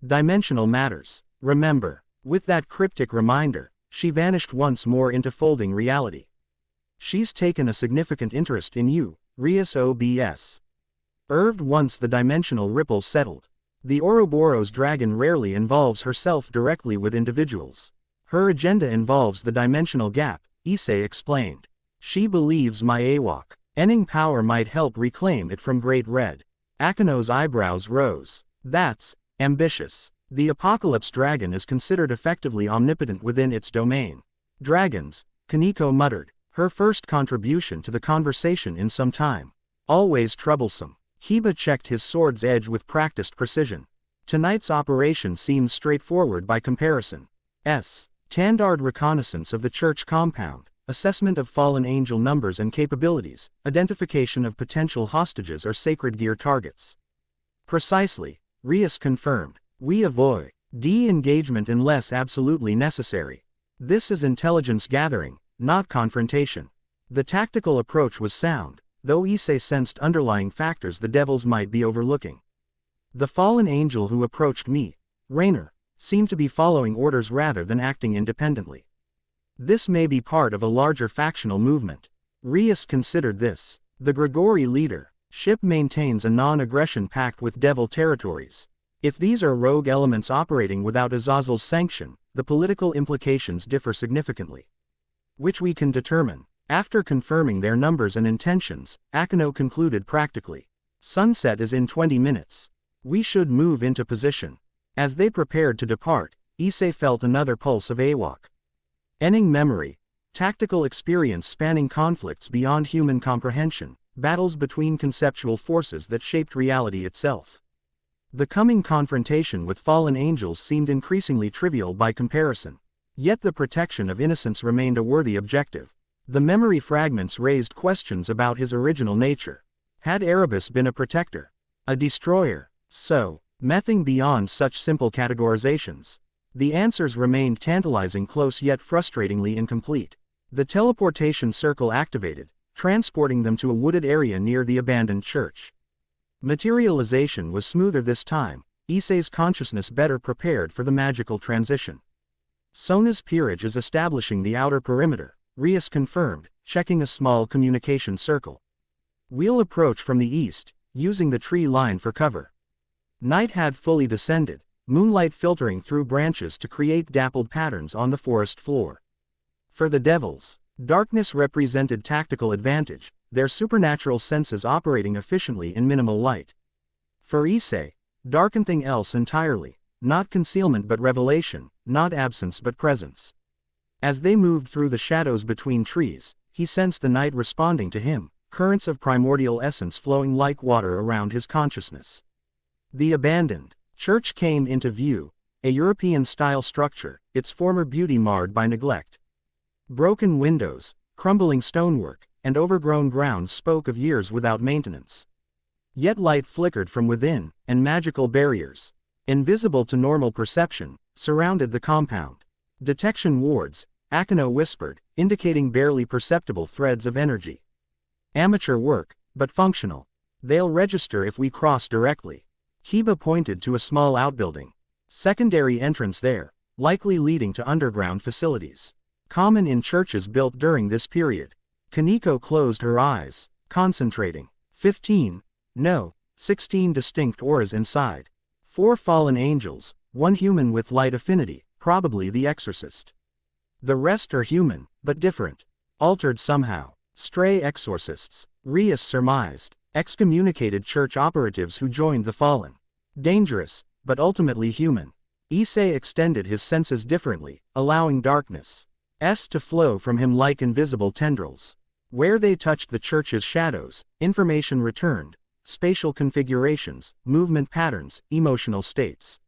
Dimensional matters. Remember. With that cryptic reminder, she vanished once more into folding reality. She's taken a significant interest in you, Rias OBS. Once the dimensional ripples settled. The Ouroboros dragon rarely involves herself directly with individuals. Her agenda involves the dimensional gap, Issei explained. She believes my Awok ending power might help reclaim it from Great Red. Akino's eyebrows rose. That's ambitious. The Apocalypse dragon is considered effectively omnipotent within its domain. Dragons, Kaneko muttered, her first contribution to the conversation in some time. Always troublesome. Hiba checked his sword's edge with practiced precision. Tonight's operation seems straightforward by comparison. Standard reconnaissance of the church compound, assessment of fallen angel numbers and capabilities, identification of potential hostages or sacred gear targets. Precisely, Rias confirmed. We avoid de-engagement unless absolutely necessary. This is intelligence gathering, not confrontation. The tactical approach was sound, though Issei sensed underlying factors the devils might be overlooking. The fallen angel who approached me, Rainer, seemed to be following orders rather than acting independently. This may be part of a larger factional movement. Rias considered this. The Grigori leadership maintains a non-aggression pact with devil territories. If these are rogue elements operating without Aazil's sanction, the political implications differ significantly. Which we can determine. After confirming their numbers and intentions, Akeno concluded practically. Sunset is in 20 minutes. We should move into position. As they prepared to depart, Issei felt another pulse of Awok. Ending memory, tactical experience spanning conflicts beyond human comprehension, battles between conceptual forces that shaped reality itself. The coming confrontation with fallen angels seemed increasingly trivial by comparison. Yet the protection of innocence remained a worthy objective. The memory fragments raised questions about his original nature. Had Erebus been a protector? A destroyer? So, nothing beyond such simple categorizations. The answers remained tantalizing close yet frustratingly incomplete. The teleportation circle activated, transporting them to a wooded area near the abandoned church. Materialization was smoother this time, Issei's consciousness better prepared for the magical transition. Sona's peerage is establishing the outer perimeter, Rias confirmed, checking a small communication circle. We'll approach from the east, using the tree line for cover. Night had fully descended, moonlight filtering through branches to create dappled patterns on the forest floor. For the devils, darkness represented tactical advantage, their supernatural senses operating efficiently in minimal light. For Issei, darkening else entirely, not concealment but revelation, not absence but presence. As they moved through the shadows between trees, he sensed the night responding to him, currents of primordial essence flowing like water around his consciousness. The abandoned church came into view, a European-style structure, its former beauty marred by neglect. Broken windows, crumbling stonework, and overgrown grounds spoke of years without maintenance. Yet light flickered from within, and magical barriers, invisible to normal perception, surrounded the compound. Detection wards, Akeno whispered, indicating barely perceptible threads of energy. Amateur work, but functional. They'll register if we cross directly. Kiba pointed to a small outbuilding. Secondary entrance there, likely leading to underground facilities. Common in churches built during this period. Kaneko closed her eyes, concentrating. 15, no, 16 distinct auras inside. 4 fallen angels, 1 human with light affinity, probably the exorcist. The rest are human, but different. Altered somehow. Stray exorcists, Rias surmised. Excommunicated church operatives who joined the fallen. Dangerous, but ultimately human. Issei extended his senses differently, allowing darkness to flow from him like invisible tendrils. Where they touched the church's shadows, information returned, spatial configurations, movement patterns, emotional states.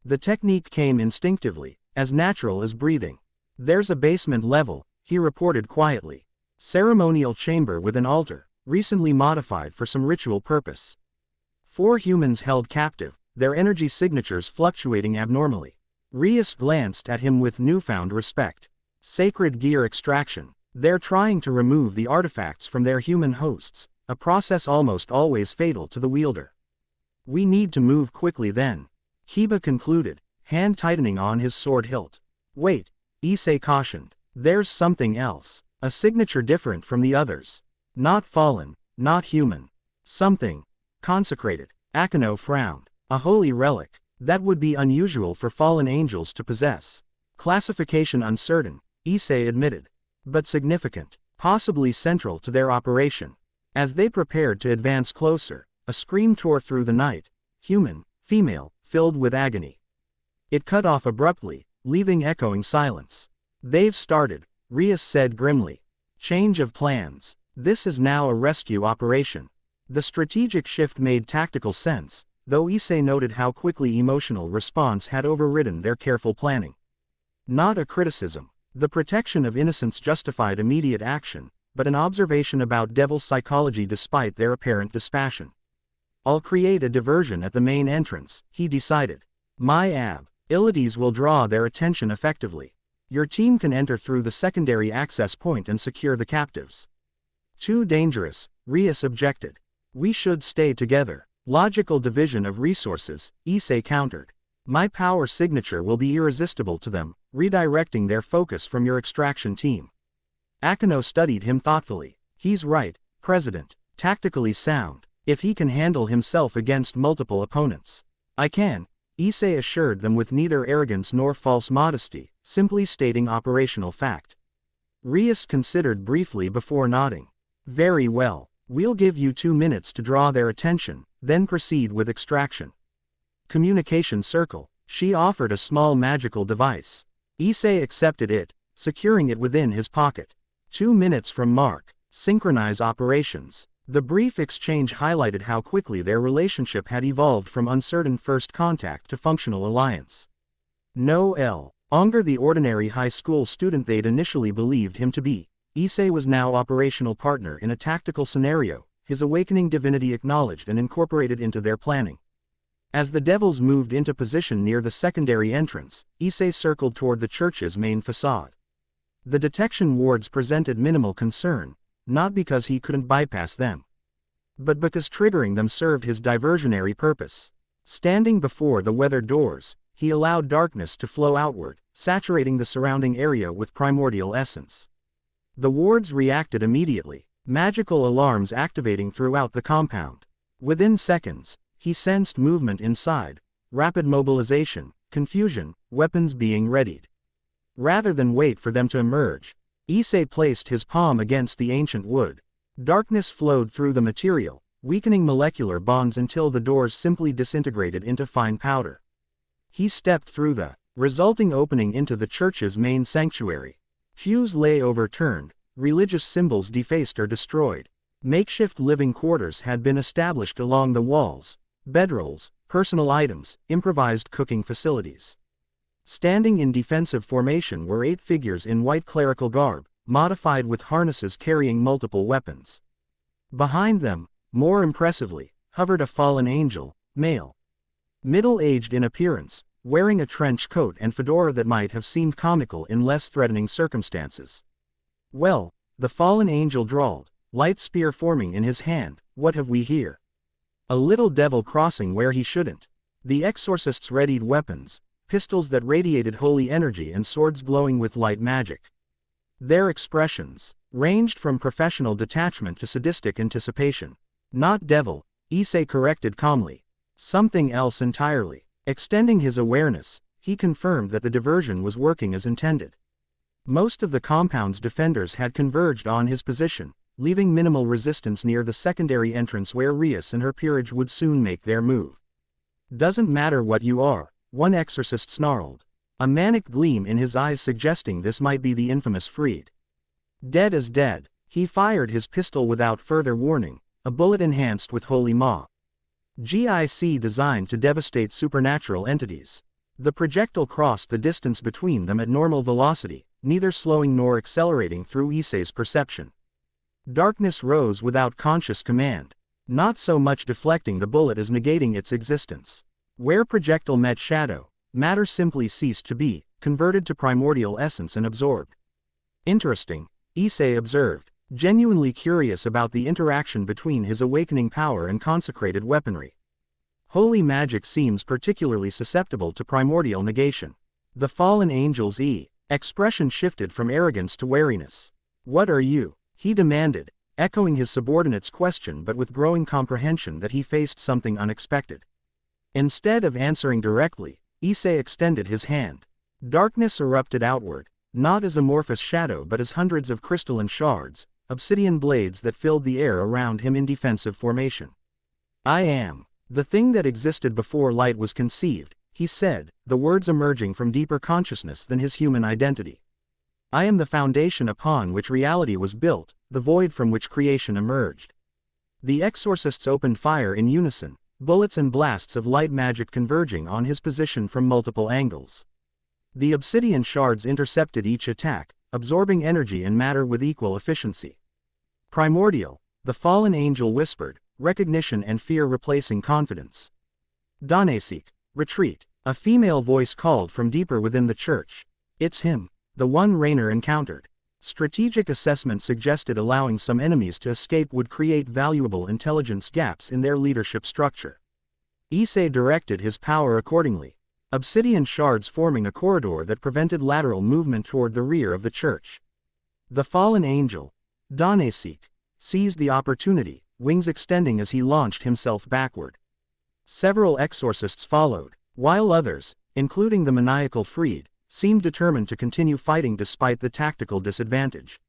The technique came instinctively, as natural as breathing. There's a basement level, he reported quietly. Ceremonial chamber with an altar, recently modified for some ritual purpose. 4 humans held captive, their energy signatures fluctuating abnormally. Rias glanced at him with newfound respect. Sacred gear extraction. They're trying to remove the artifacts from their human hosts, a process almost always fatal to the wielder. We need to move quickly then. Kiba concluded, hand tightening on his sword hilt. Wait, Issei cautioned. There's something else. A signature different from the others. Not fallen, not human. Something consecrated. Akeno frowned. A holy relic. That would be unusual for fallen angels to possess. Classification uncertain, Issei admitted. But significant. Possibly central to their operation. As they prepared to advance closer, a scream tore through the night. Human, female, filled with agony. It cut off abruptly, leaving echoing silence. They've started, Rias said grimly. Change of plans. This is now a rescue operation. The strategic shift made tactical sense, though Issei noted how quickly emotional response had overridden their careful planning. Not a criticism. The protection of innocence justified immediate action, but an observation about devil psychology despite their apparent dispassion. I'll create a diversion at the main entrance, he decided. My abilities will draw their attention effectively. Your team can enter through the secondary access point and secure the captives. Too dangerous, Rias objected. We should stay together. Logical division of resources, Issei countered. My power signature will be irresistible to them, redirecting their focus from your extraction team. Akeno studied him thoughtfully. He's right, President. Tactically sound, if he can handle himself against multiple opponents. I can, Issei assured them with neither arrogance nor false modesty, simply stating operational fact. Rias considered briefly before nodding. Very well, we'll give you 2 minutes to draw their attention, then proceed with extraction. Communication circle, she offered a small magical device. Issei accepted it, securing it within his pocket. 2 minutes from mark, synchronize operations. The brief exchange highlighted how quickly their relationship had evolved from uncertain first contact to functional alliance. No longer the ordinary high school student they'd initially believed him to be, Issei was now operational partner in a tactical scenario, his awakening divinity acknowledged and incorporated into their planning. As the devils moved into position near the secondary entrance, Issei circled toward the church's main facade. The detection wards presented minimal concern, not because he couldn't bypass them, but because triggering them served his diversionary purpose. Standing before the weathered doors, he allowed darkness to flow outward, saturating the surrounding area with primordial essence. The wards reacted immediately, magical alarms activating throughout the compound. Within seconds, he sensed movement inside, rapid mobilization, confusion, weapons being readied. Rather than wait for them to emerge, Issei placed his palm against the ancient wood. Darkness flowed through the material, weakening molecular bonds until the doors simply disintegrated into fine powder. He stepped through the resulting opening into the church's main sanctuary. Pews lay overturned, religious symbols defaced or destroyed. Makeshift living quarters had been established along the walls, bedrolls, personal items, improvised cooking facilities. Standing in defensive formation were 8 figures in white clerical garb, modified with harnesses carrying multiple weapons. Behind them, more impressively, hovered a fallen angel, male. Middle-aged in appearance, wearing a trench coat and fedora that might have seemed comical in less threatening circumstances. Well, the fallen angel drawled, light spear forming in his hand, what have we here? A little devil crossing where he shouldn't. The exorcists readied weapons, pistols that radiated holy energy and swords glowing with light magic. Their expressions ranged from professional detachment to sadistic anticipation. Not devil, Issei corrected calmly. Something else entirely. Extending his awareness, he confirmed that the diversion was working as intended. Most of the compound's defenders had converged on his position, leaving minimal resistance near the secondary entrance where Rias and her peerage would soon make their move. Doesn't matter what you are, one exorcist snarled, a manic gleam in his eyes suggesting this might be the infamous Freed. Dead as dead, he fired his pistol without further warning, a bullet enhanced with holy magic designed to devastate supernatural entities. The projectile crossed the distance between them at normal velocity, neither slowing nor accelerating through Issei's perception. Darkness rose without conscious command, not so much deflecting the bullet as negating its existence. Where projectile met shadow, matter simply ceased to be, converted to primordial essence and absorbed. Interesting, Issei observed, genuinely curious about the interaction between his awakening power and consecrated weaponry. Holy magic seems particularly susceptible to primordial negation. The fallen angel's expression shifted from arrogance to wariness. What are you? He demanded, echoing his subordinate's question but with growing comprehension that he faced something unexpected. Instead of answering directly, Issei extended his hand. Darkness erupted outward, not as amorphous shadow but as hundreds of crystalline shards, obsidian blades that filled the air around him in defensive formation. I am the thing that existed before light was conceived, he said, the words emerging from deeper consciousness than his human identity. I am the foundation upon which reality was built, the void from which creation emerged. The exorcists opened fire in unison, bullets and blasts of light magic converging on his position from multiple angles. The obsidian shards intercepted each attack, absorbing energy and matter with equal efficiency. Primordial, the fallen angel whispered, recognition and fear replacing confidence. Danesik, retreat, a female voice called from deeper within the church. It's him, the one Raynor encountered. Strategic assessment suggested allowing some enemies to escape would create valuable intelligence gaps in their leadership structure. Issei directed his power accordingly, obsidian shards forming a corridor that prevented lateral movement toward the rear of the church. The fallen angel, Danesik, seized the opportunity, wings extending as he launched himself backward. Several exorcists followed, while others, including the maniacal Freed, seemed determined to continue fighting despite the tactical disadvantage.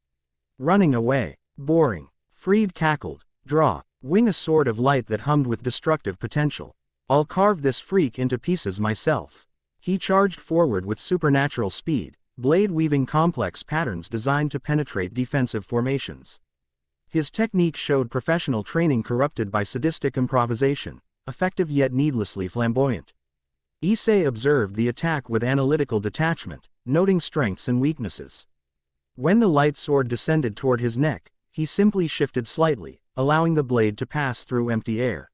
Running away. Boring. Freed cackled. Draw. Wing a sword of light that hummed with destructive potential. I'll carve this freak into pieces myself. He charged forward with supernatural speed, blade weaving complex patterns designed to penetrate defensive formations. His technique showed professional training corrupted by sadistic improvisation, effective yet needlessly flamboyant. Issei observed the attack with analytical detachment, noting strengths and weaknesses. When the light sword descended toward his neck, he simply shifted slightly, allowing the blade to pass through empty air.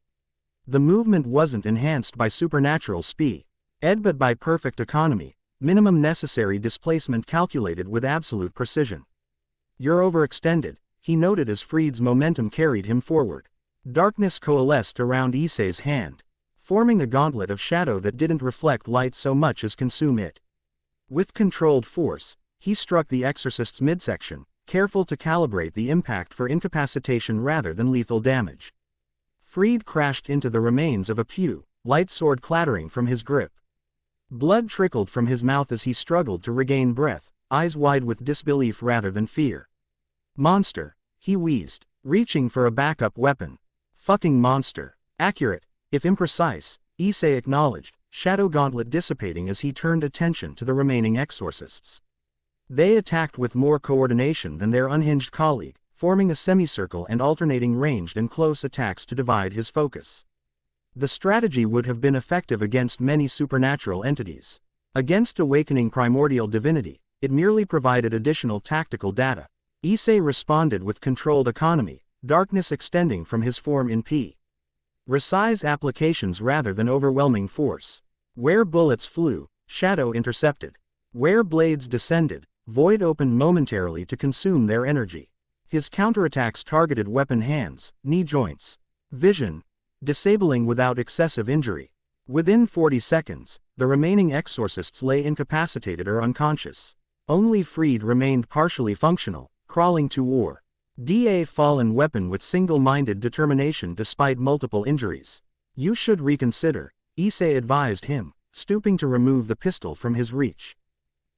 The movement wasn't enhanced by supernatural speed, but by perfect economy, minimum necessary displacement calculated with absolute precision. "You're overextended," he noted as Freed's momentum carried him forward. Darkness coalesced around Issei's hand, forming a gauntlet of shadow that didn't reflect light so much as consume it. With controlled force, he struck the exorcist's midsection, careful to calibrate the impact for incapacitation rather than lethal damage. Freed crashed into the remains of a pew, light sword clattering from his grip. Blood trickled from his mouth as he struggled to regain breath, eyes wide with disbelief rather than fear. "Monster," he wheezed, reaching for a backup weapon. "Fucking monster. Accurate, if imprecise," Issei acknowledged, shadow gauntlet dissipating as he turned attention to the remaining exorcists. They attacked with more coordination than their unhinged colleague, forming a semicircle and alternating ranged and close attacks to divide his focus. The strategy would have been effective against many supernatural entities. Against awakening primordial divinity, it merely provided additional tactical data. Issei responded with controlled economy, darkness extending from his form in precise applications rather than overwhelming force. Where bullets flew, shadow intercepted. Where blades descended, void opened momentarily to consume their energy. His counterattacks targeted weapon hands, knee joints, vision, disabling without excessive injury. Within 40 seconds, the remaining exorcists lay incapacitated or unconscious. Only Freed remained partially functional, crawling toward a fallen weapon with single-minded determination despite multiple injuries. "You should reconsider," Issei advised him, stooping to remove the pistol from his reach.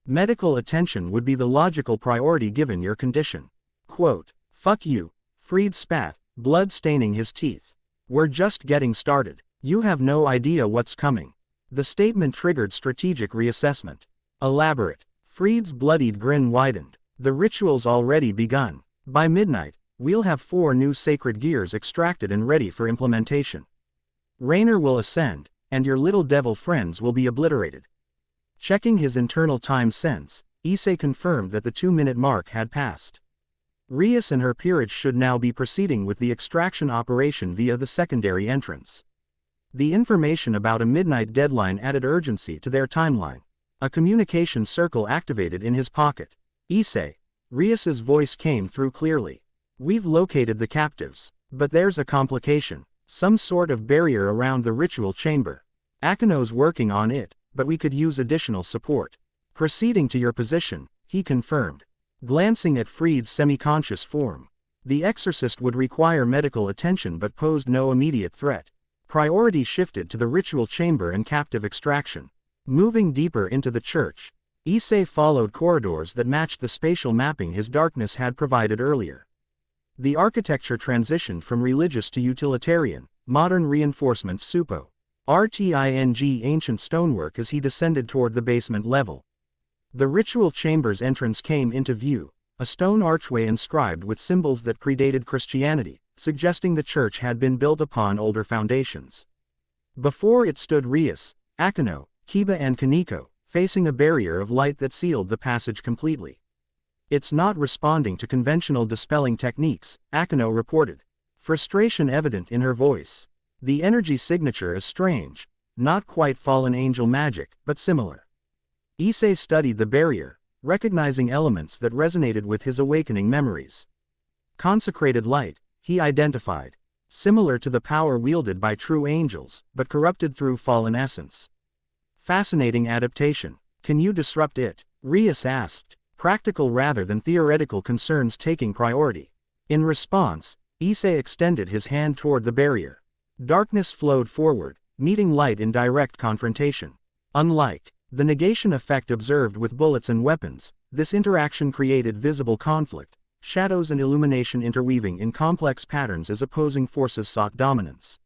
"Medical attention would be the logical priority given your condition." Quote, "Fuck you," Freed spat, blood staining his teeth. "We're just getting started. You have no idea what's coming." The statement triggered strategic reassessment. Elaborate. Freed's bloodied grin widened. "The ritual's already begun. By midnight, we'll have 4 new sacred gears extracted and ready for implementation. Raynor will ascend, and your little devil friends will be obliterated." Checking his internal time sense, Issei confirmed that the 2-minute mark had passed. Rias and her peerage should now be proceeding with the extraction operation via the secondary entrance. The information about a midnight deadline added urgency to their timeline. A communication circle activated in his pocket. "Issei." Rias's voice came through clearly. "We've located the captives, but there's a complication. Some sort of barrier around the ritual chamber. Akino's working on it, but we could use additional support." Proceeding to your position, he confirmed, glancing at Freed's semi-conscious form. The exorcist would require medical attention but posed no immediate threat. Priority shifted to the ritual chamber and captive extraction. Moving deeper into the church, Issei followed corridors that matched the spatial mapping his darkness had provided earlier. The architecture transitioned from religious to utilitarian, modern reinforcements suppo. RTING ancient stonework as he descended toward the basement level. The ritual chamber's entrance came into view, a stone archway inscribed with symbols that predated Christianity, suggesting the church had been built upon older foundations. Before it stood Rias, Akino, Kiba and Kaneko, facing a barrier of light that sealed the passage completely. "It's not responding to conventional dispelling techniques," Akino reported, frustration evident in her voice. "The energy signature is strange, not quite fallen angel magic, but similar." Issei studied the barrier, recognizing elements that resonated with his awakening memories. Consecrated light, he identified. Similar to the power wielded by true angels, but corrupted through fallen essence. Fascinating adaptation. Can you disrupt it? Rias asked, practical rather than theoretical concerns taking priority. In response, Issei extended his hand toward the barrier. Darkness flowed forward, meeting light in direct confrontation. Unlike the negation effect observed with bullets and weapons, this interaction created visible conflict, shadows and illumination interweaving in complex patterns as opposing forces sought dominance.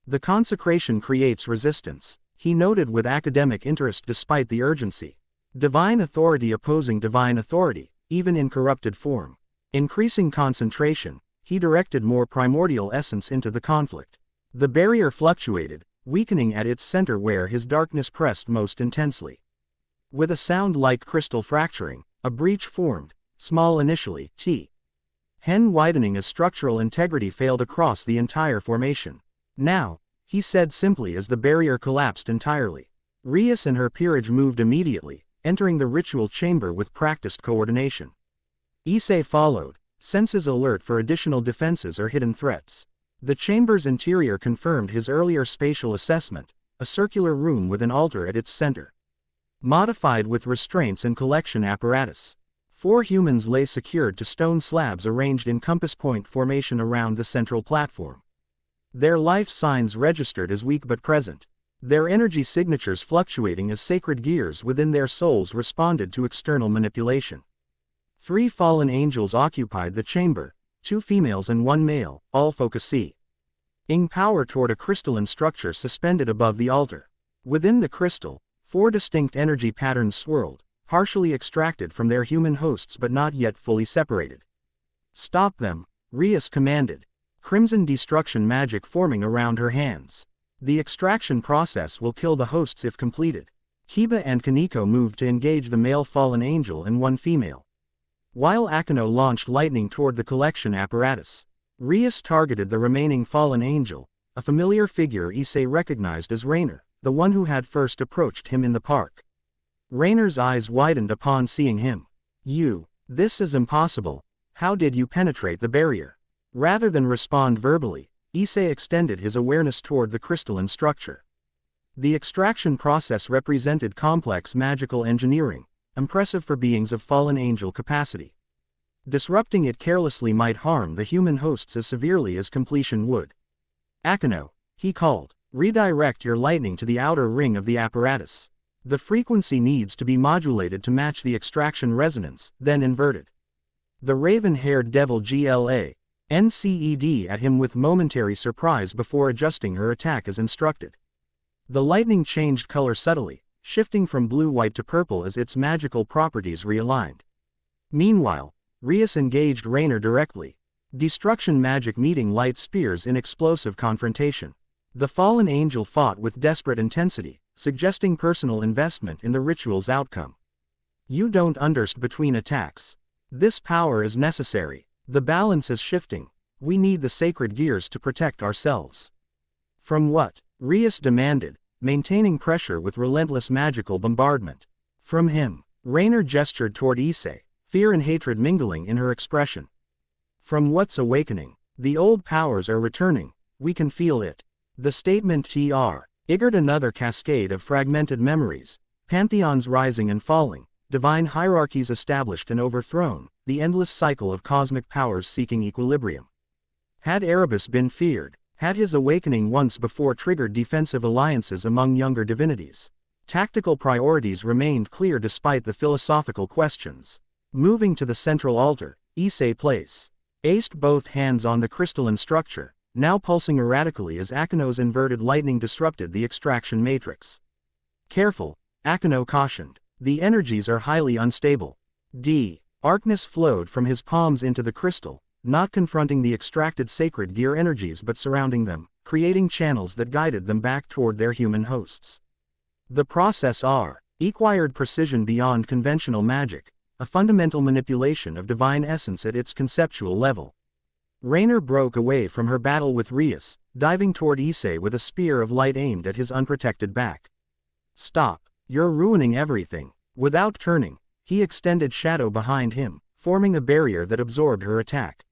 The consecration creates resistance, he noted with academic interest despite the urgency. Divine authority opposing divine authority, even in corrupted form. Increasing concentration, he directed more primordial essence into the conflict. The barrier fluctuated, weakening at its center where his darkness pressed most intensely. With a sound like crystal fracturing, a breach formed, small initially, hen widening as structural integrity failed across the entire formation. Now, he said simply as the barrier collapsed entirely. Rias and her peerage moved immediately, entering the ritual chamber with practiced coordination. Issei followed, senses alert for additional defenses or hidden threats. The chamber's interior confirmed his earlier spatial assessment, a circular room with an altar at its center. Modified with restraints and collection apparatus. 4 humans lay secured to stone slabs arranged in compass point formation around the central platform. Their life signs registered as weak but present. Their energy signatures fluctuating as sacred gears within their souls responded to external manipulation. 3 fallen angels occupied the chamber, 2 females and 1 male, all focusing power toward a crystalline structure suspended above the altar. Within the crystal, 4 distinct energy patterns swirled, partially extracted from their human hosts but not yet fully separated. Stop them, Rias commanded. Crimson destruction magic forming around her hands. The extraction process will kill the hosts if completed. Kiba and Kaneko moved to engage the male fallen angel and 1 female. While Akeno launched lightning toward the collection apparatus. Rias targeted the remaining fallen angel, a familiar figure Issei recognized as Rainer, the one who had first approached him in the park. Rainer's eyes widened upon seeing him. This is impossible. How did you penetrate the barrier? Rather than respond verbally, Issei extended his awareness toward the crystalline structure. The extraction process represented complex magical engineering, impressive for beings of fallen angel capacity. Disrupting it carelessly might harm the human hosts as severely as completion would. Akeno, he called, redirect your lightning to the outer ring of the apparatus. The frequency needs to be modulated to match the extraction resonance, then inverted. The raven-haired devil NCED at him with momentary surprise before adjusting her attack as instructed. The lightning changed color subtly, shifting from blue-white to purple as its magical properties realigned. Meanwhile, Rias engaged Rainer directly. Destruction magic meeting light spears in explosive confrontation. The fallen angel fought with desperate intensity, suggesting personal investment in the ritual's outcome. You don't understand between attacks. This power is necessary. The balance is shifting. We need the sacred gears to protect ourselves. From what? Rias demanded, maintaining pressure with relentless magical bombardment. From him. Rainer gestured toward Issei, fear and hatred mingling in her expression. From what's awakening? The old powers are returning, we can feel it. The statement triggered another cascade of fragmented memories, pantheons rising and falling, divine hierarchies established and overthrown, the endless cycle of cosmic powers seeking equilibrium. Had Erebus been feared? Had his awakening once before triggered defensive alliances among younger divinities? Tactical priorities remained clear despite the philosophical questions. Moving to the central altar, Issei aced both hands on the crystalline structure, now pulsing erratically as Akeno's inverted lightning disrupted the extraction matrix. Careful, Akeno cautioned. The energies are highly unstable. Darkness flowed from his palms into the crystal, not confronting the extracted sacred gear energies but surrounding them, creating channels that guided them back toward their human hosts. The process acquired precision beyond conventional magic, a fundamental manipulation of divine essence at its conceptual level. Rainer broke away from her battle with Rias, diving toward Issei with a spear of light aimed at his unprotected back. Stop, you're ruining everything. Without turning, He extended shadow behind him, forming a barrier that absorbed her attack.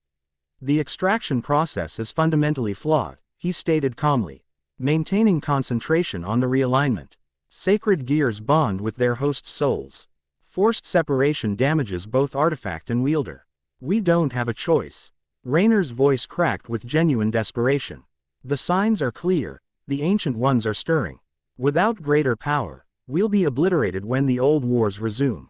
The extraction process is fundamentally flawed, he stated calmly. Maintaining concentration on the realignment. Sacred gears bond with their host's souls. Forced separation damages both artifact and wielder. We don't have a choice. Raynor's voice cracked with genuine desperation. The signs are clear, the ancient ones are stirring. Without greater power, we'll be obliterated when the old wars resume.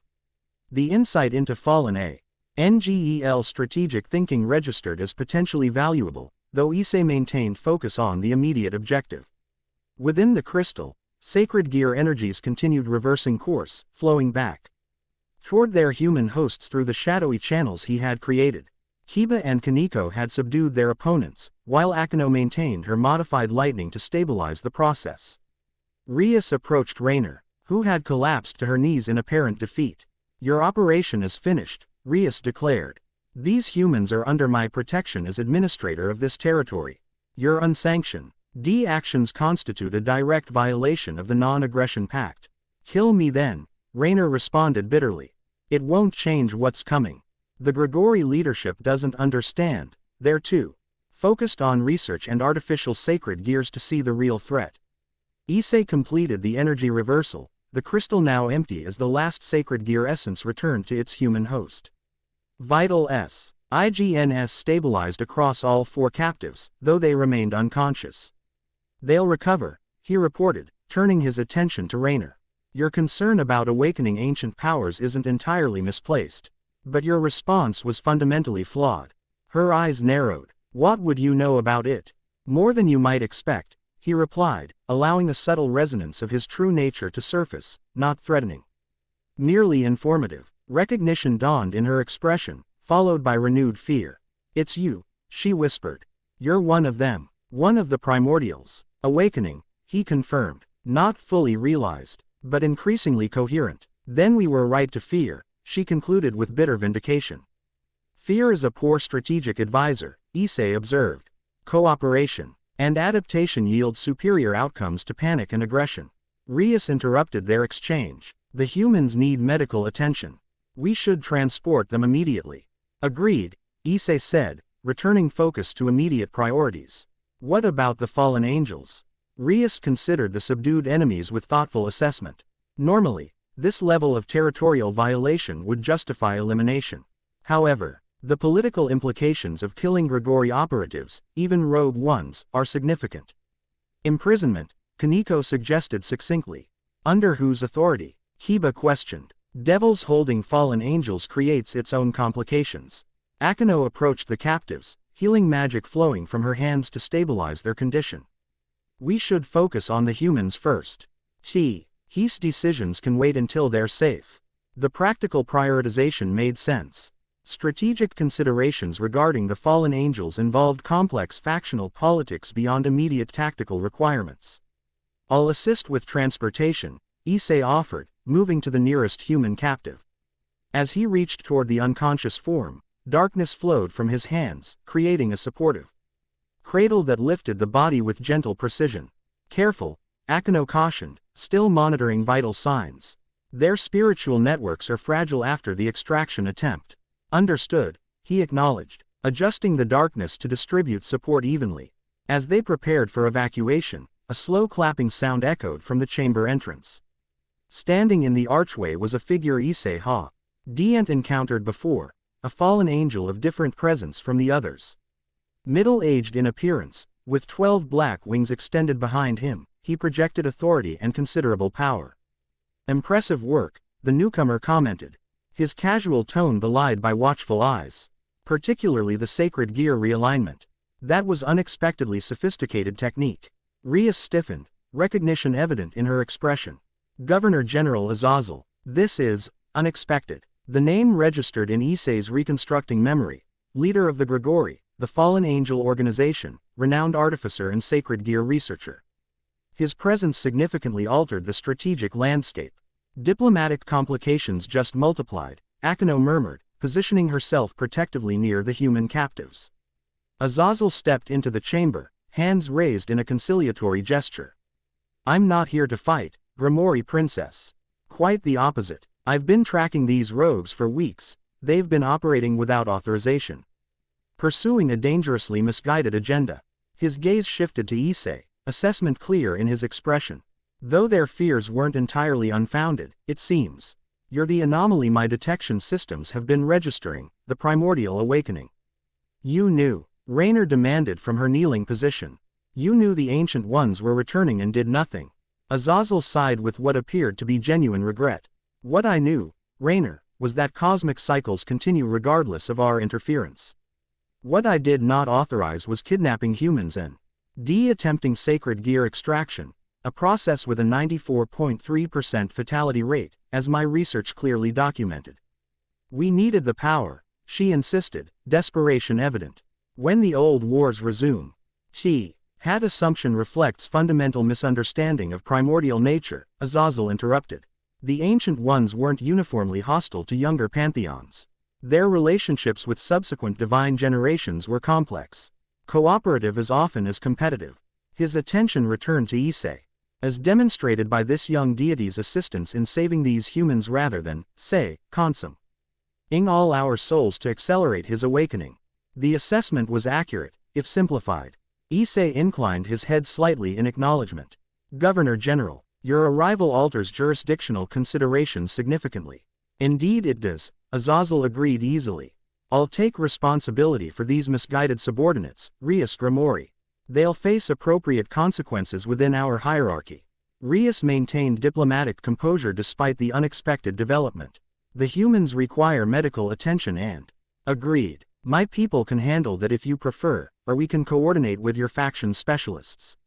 The insight into fallen Ngel strategic thinking registered as potentially valuable, though Issei maintained focus on the immediate objective. Within the crystal, sacred gear energies continued reversing course, flowing back toward their human hosts through the shadowy channels he had created. Kiba and Kaneko had subdued their opponents, while Akeno maintained her modified lightning to stabilize the process. Rias approached Raynor, who had collapsed to her knees in apparent defeat. Your operation is finished, Rias declared. These humans are under my protection as administrator of this territory. Your unsanctioned actions constitute a direct violation of the non-aggression pact. Kill me then, Raynor responded bitterly. It won't change what's coming. The Grigori leadership doesn't understand, they're too focused on research and artificial sacred gears to see the real threat. Issei completed the energy reversal, the crystal now empty as the last sacred gear essence returned to its human host. Vital IGNS stabilized across all 4 captives, though they remained unconscious. They'll recover, he reported, turning his attention to Raynor. Your concern about awakening ancient powers isn't entirely misplaced. But your response was fundamentally flawed. Her eyes narrowed. What would you know about it? More than you might expect, he replied, allowing a subtle resonance of his true nature to surface, not threatening. Merely informative. Recognition dawned in her expression, followed by renewed fear. It's you, she whispered. You're one of them, one of the primordials. Awakening, he confirmed, not fully realized, but increasingly coherent. Then we were right to fear, she concluded with bitter vindication. Fear is a poor strategic advisor, Issei observed. Cooperation and adaptation yield superior outcomes to panic and aggression. Rias interrupted their exchange. The humans need medical attention. We should transport them immediately. Agreed, Issei said, returning focus to immediate priorities. What about the fallen angels? Rias considered the subdued enemies with thoughtful assessment. Normally, this level of territorial violation would justify elimination. However, the political implications of killing Grigori operatives, even rogue ones, are significant. Imprisonment, Kaneko suggested succinctly. Under whose authority? Kiba questioned. Devils holding fallen angels creates its own complications. Akeno approached the captives, healing magic flowing from her hands to stabilize their condition. We should focus on the humans first. His decisions can wait until they're safe. The practical prioritization made sense. Strategic considerations regarding the fallen angels involved complex factional politics beyond immediate tactical requirements. I'll assist with transportation, Issei offered, moving to the nearest human captive. As he reached toward the unconscious form, darkness flowed from his hands, creating a supportive cradle that lifted the body with gentle precision. Careful, Akeno cautioned, still monitoring vital signs. Their spiritual networks are fragile after the extraction attempt. Understood, he acknowledged, adjusting the darkness to distribute support evenly. As they prepared for evacuation, a slow clapping sound echoed from the chamber entrance. Standing in the archway was a figure Issei hadn't encountered before, a fallen angel of different presence from the others. Middle-aged in appearance, with 12 black wings extended behind him, he projected authority and considerable power. Impressive work, the newcomer commented, his casual tone belied by watchful eyes. Particularly the sacred gear realignment. That was unexpectedly sophisticated technique. Rias stiffened, recognition evident in her expression. Governor General Aazil, this is unexpected. The name registered in Issei's reconstructing memory. Leader of the Grigori, the Fallen Angel Organization, renowned artificer and sacred gear researcher. His presence significantly altered the strategic landscape. Diplomatic complications just multiplied, Akeno murmured, positioning herself protectively near the human captives. Aazil stepped into the chamber, hands raised in a conciliatory gesture. I'm not here to fight, Grimoire Princess. Quite the opposite. I've been tracking these rogues for weeks. They've been operating without authorization, pursuing a dangerously misguided agenda. His gaze shifted to Issei, assessment clear in his expression. Though their fears weren't entirely unfounded, it seems. You're the anomaly my detection systems have been registering, the primordial awakening. You knew, Raynor demanded from her kneeling position. You knew the Ancient Ones were returning and did nothing. Aazil sighed with what appeared to be genuine regret. What I knew, Raynor, was that cosmic cycles continue regardless of our interference. What I did not authorize was kidnapping humans and attempting sacred gear extraction, a process with a 94.3% fatality rate, as my research clearly documented. We needed the power, she insisted, desperation evident. When the old wars resume, that assumption reflects fundamental misunderstanding of primordial nature, Aazil interrupted. The Ancient Ones weren't uniformly hostile to younger pantheons. Their relationships with subsequent divine generations were complex, cooperative as often as competitive. His attention returned to Issei, as demonstrated by this young deity's assistance in saving these humans rather than, say, consuming all our souls to accelerate his awakening. The assessment was accurate, if simplified. Issei inclined his head slightly in acknowledgement. Governor General, your arrival alters jurisdictional considerations significantly. Indeed it does, Aazil agreed easily. I'll take responsibility for these misguided subordinates, Rias Grimori. They'll face appropriate consequences within our hierarchy. Rias maintained diplomatic composure despite the unexpected development. The humans require medical attention and agreed. My people can handle that if you prefer, or we can coordinate with your faction specialists.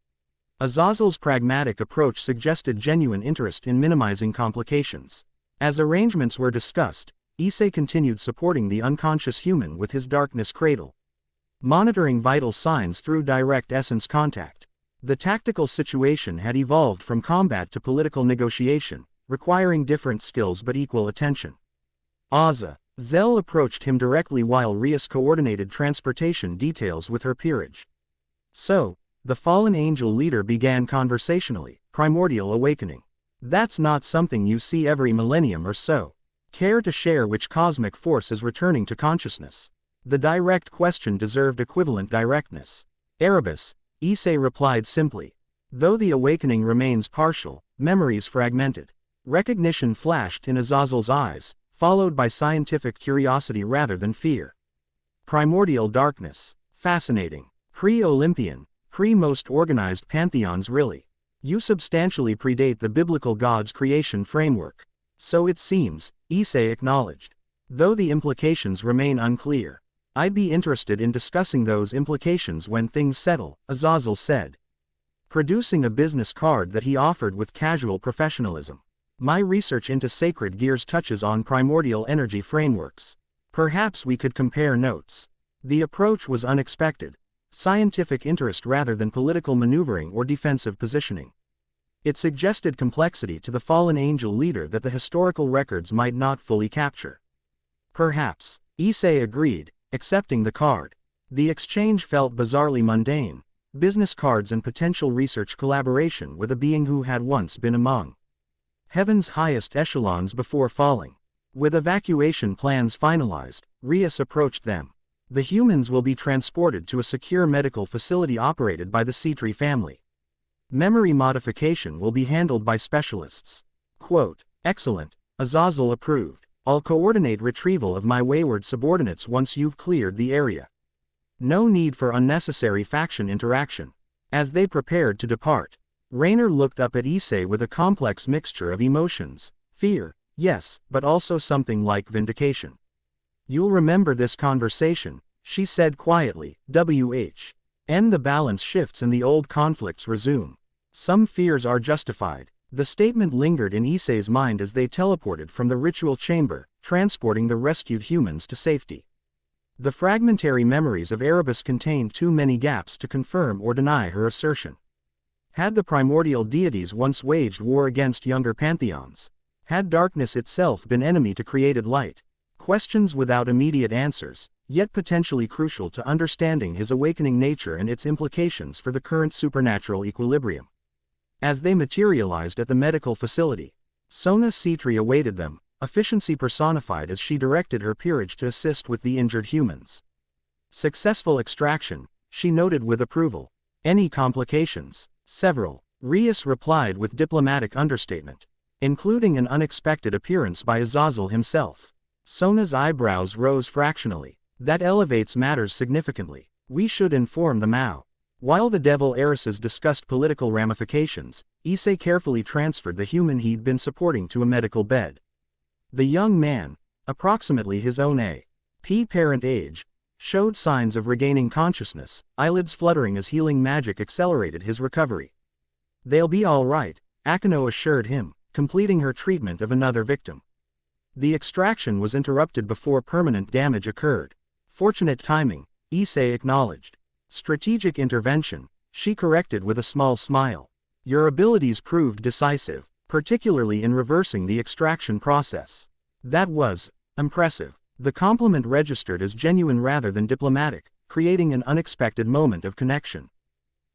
Azazil's pragmatic approach suggested genuine interest in minimizing complications. As arrangements were discussed, Issei continued supporting the unconscious human with his darkness cradle, monitoring vital signs through direct essence contact. The tactical situation had evolved from combat to political negotiation, requiring different skills but equal attention. Aazil approached him directly while Rias coordinated transportation details with her peerage. So, the fallen angel leader began conversationally, primordial awakening. That's not something you see every millennium or so. Care to share which cosmic force is returning to consciousness? The direct question deserved equivalent directness. Erebus, Issei replied simply. Though the awakening remains partial, memories fragmented. Recognition flashed in Azazil's eyes, followed by scientific curiosity rather than fear. Primordial darkness. Fascinating. Pre-Olympian, pre-most organized pantheons really. You substantially predate the biblical gods' creation framework. So it seems, Issei acknowledged. Though the implications remain unclear. I'd be interested in discussing those implications when things settle, Aazil said, producing a business card that he offered with casual professionalism. My research into sacred gears touches on primordial energy frameworks. Perhaps we could compare notes. The approach was unexpected. Scientific interest rather than political maneuvering or defensive positioning. It suggested complexity to the fallen angel leader that the historical records might not fully capture. Perhaps, Issei agreed, accepting the card. The exchange felt bizarrely mundane. Business cards and potential research collaboration with a being who had once been among heaven's highest echelons before falling. With evacuation plans finalized, Rias approached them. The humans will be transported to a secure medical facility operated by the Citri family. Memory modification will be handled by specialists. Quote, excellent, Aazil approved. I'll coordinate retrieval of my wayward subordinates once you've cleared the area. No need for unnecessary faction interaction. As they prepared to depart, Raynor looked up at Issei with a complex mixture of emotions. Fear, yes, but also something like vindication. You'll remember this conversation, she said quietly, and the balance shifts and the old conflicts resume. Some fears are justified. The statement lingered in Issei's mind as they teleported from the ritual chamber, transporting the rescued humans to safety. The fragmentary memories of Erebus contained too many gaps to confirm or deny her assertion. Had the primordial deities once waged war against younger pantheons? Had darkness itself been enemy to created light? Questions without immediate answers, yet potentially crucial to understanding his awakening nature and its implications for the current supernatural equilibrium. As they materialized at the medical facility, Sona Citri awaited them, efficiency personified as she directed her peerage to assist with the injured humans. Successful extraction, she noted with approval. Any complications? Several. Rias replied with diplomatic understatement. Including an unexpected appearance by Aazil himself. Sona's eyebrows rose fractionally. That elevates matters significantly. We should inform the Mao. While the devil heiresses discussed political ramifications, Issei carefully transferred the human he'd been supporting to a medical bed. The young man, approximately his own A.P. parent age, showed signs of regaining consciousness, eyelids fluttering as healing magic accelerated his recovery. They'll be all right, Akeno assured him, completing her treatment of another victim. The extraction was interrupted before permanent damage occurred. Fortunate timing, Issei acknowledged. Strategic intervention, she corrected with a small smile. Your abilities proved decisive, particularly in reversing the extraction process. That was impressive. The compliment registered as genuine rather than diplomatic, creating an unexpected moment of connection.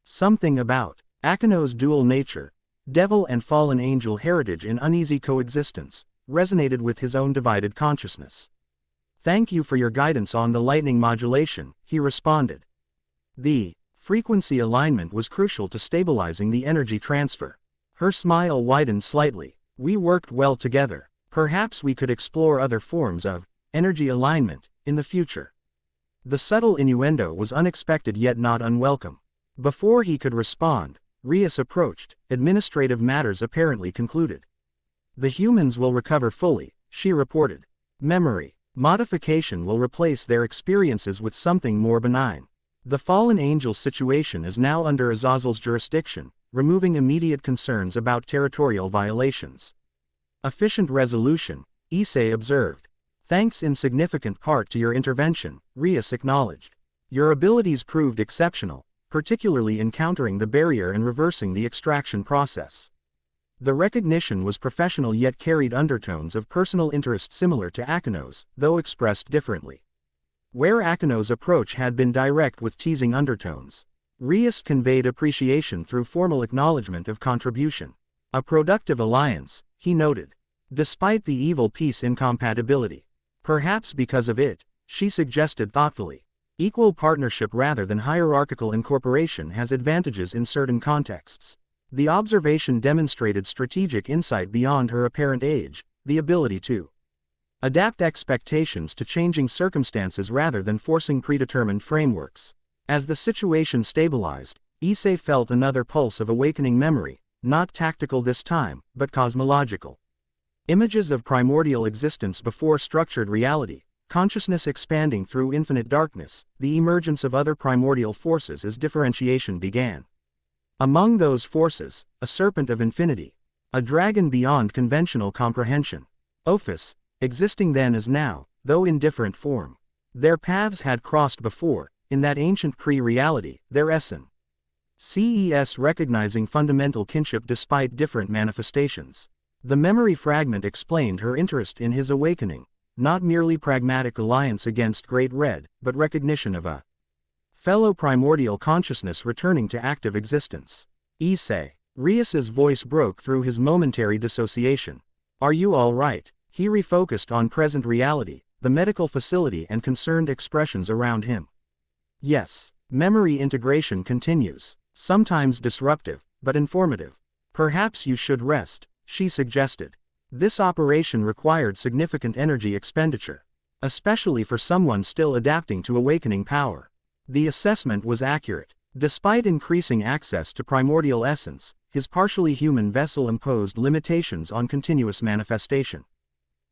Something about Akeno's dual nature, devil and fallen angel heritage in uneasy coexistence, resonated with his own divided consciousness. Thank you for your guidance on the lightning modulation, he responded. The frequency alignment was crucial to stabilizing the energy transfer. Her smile widened slightly. We worked well together. Perhaps we could explore other forms of energy alignment in the future. The subtle innuendo was unexpected yet not unwelcome. Before he could respond, Rias approached, administrative matters apparently concluded. The humans will recover fully, she reported. Memory modification will replace their experiences with something more benign. The fallen angel's situation is now under Aazil's jurisdiction, removing immediate concerns about territorial violations. Efficient resolution, Issei observed. Thanks in significant part to your intervention, Rias acknowledged. Your abilities proved exceptional, particularly in countering the barrier and reversing the extraction process. The recognition was professional yet carried undertones of personal interest similar to Akeno's, though expressed differently. Where Akeno's approach had been direct with teasing undertones, Rias conveyed appreciation through formal acknowledgement of contribution. A productive alliance, he noted. Despite the evil peace incompatibility. Perhaps because of it, she suggested thoughtfully. Equal partnership rather than hierarchical incorporation has advantages in certain contexts. The observation demonstrated strategic insight beyond her apparent age, the ability to adapt expectations to changing circumstances rather than forcing predetermined frameworks. As the situation stabilized, Issei felt another pulse of awakening memory, not tactical this time, but cosmological. Images of primordial existence before structured reality, consciousness expanding through infinite darkness, the emergence of other primordial forces as differentiation began. Among those forces, a serpent of infinity, a dragon beyond conventional comprehension. Ophis, existing then as now, though in different form. Their paths had crossed before, in that ancient pre-reality, their essence. CES recognizing fundamental kinship despite different manifestations. The memory fragment explained her interest in his awakening, not merely pragmatic alliance against Great Red, but recognition of a fellow primordial consciousness returning to active existence. Issei. Rias's voice broke through his momentary dissociation. Are you all right? He refocused on present reality, the medical facility and concerned expressions around him. Yes. Memory integration continues, sometimes disruptive, but informative. Perhaps you should rest, she suggested. This operation required significant energy expenditure, especially for someone still adapting to awakening power. The assessment was accurate. Despite increasing access to primordial essence, his partially human vessel imposed limitations on continuous manifestation.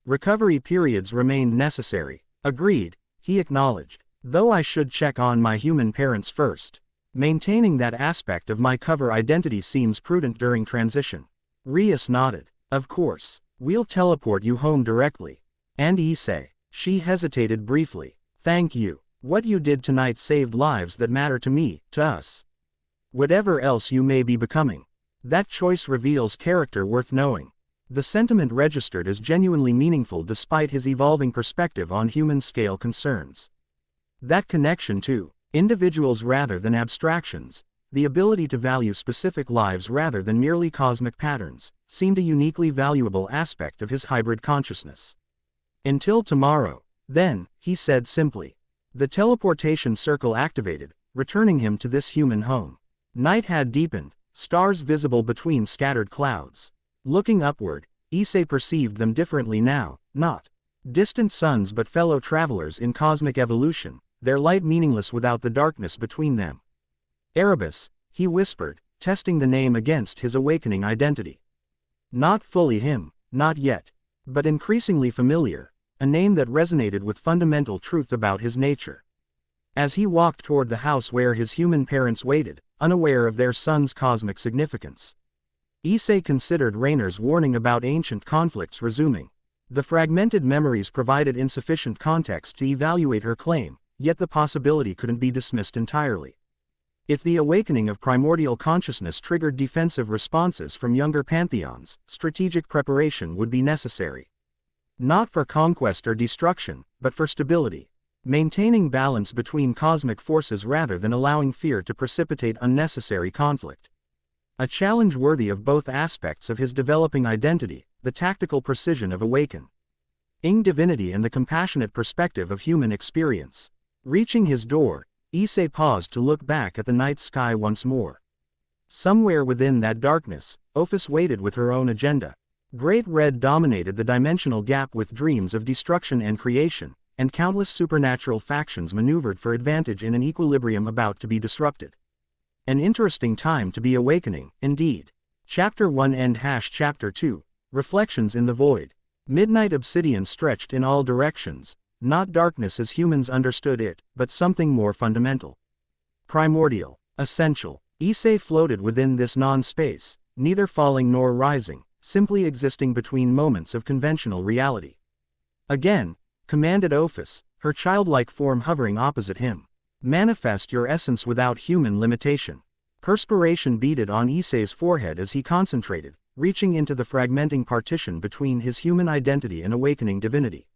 Recovery periods remained necessary. Agreed, he acknowledged. Though I should check on my human parents first. Maintaining that aspect of my cover identity seems prudent during transition. Rias nodded. Of course, we'll teleport you home directly. And Issei. She hesitated briefly. Thank you. What you did tonight saved lives that matter to me, to us. Whatever else you may be becoming. That choice reveals character worth knowing. The sentiment registered as genuinely meaningful despite his evolving perspective on human-scale concerns. That connection to individuals rather than abstractions, the ability to value specific lives rather than merely cosmic patterns, seemed a uniquely valuable aspect of his hybrid consciousness. Until tomorrow, then, he said simply. The teleportation circle activated, returning him to this human home. Night had deepened, stars visible between scattered clouds. Looking upward, Issei perceived them differently now, not distant suns but fellow travelers in cosmic evolution, their light meaningless without the darkness between them. Erebus, he whispered, testing the name against his awakening identity. Not fully him, not yet, but increasingly familiar, a name that resonated with fundamental truth about his nature. As he walked toward the house where his human parents waited, unaware of their son's cosmic significance, Issei considered Rainer's warning about ancient conflicts resuming. The fragmented memories provided insufficient context to evaluate her claim, yet the possibility couldn't be dismissed entirely. If the awakening of primordial consciousness triggered defensive responses from younger pantheons, strategic preparation would be necessary. Not for conquest or destruction, but for stability. Maintaining balance between cosmic forces rather than allowing fear to precipitate unnecessary conflict. A challenge worthy of both aspects of his developing identity, the tactical precision of awakening divinity and the compassionate perspective of human experience. Reaching his door, Issei paused to look back at the night sky once more. Somewhere within that darkness, Ophis waited with her own agenda. Great Red dominated the dimensional gap with dreams of destruction and creation, and countless supernatural factions maneuvered for advantage in an equilibrium about to be disrupted. An interesting time to be awakening, indeed. Chapter 1 End Chapter 2, Reflections in the Void. Midnight obsidian stretched in all directions, not darkness as humans understood it, but something more fundamental. Primordial, essential. Issei floated within this non-space, neither falling nor rising, simply existing between moments of conventional reality. Again, commanded Ophis, her childlike form hovering opposite him. Manifest your essence without human limitation. Perspiration beaded on Issei's forehead as he concentrated, reaching into the fragmenting partition between his human identity and awakening divinity.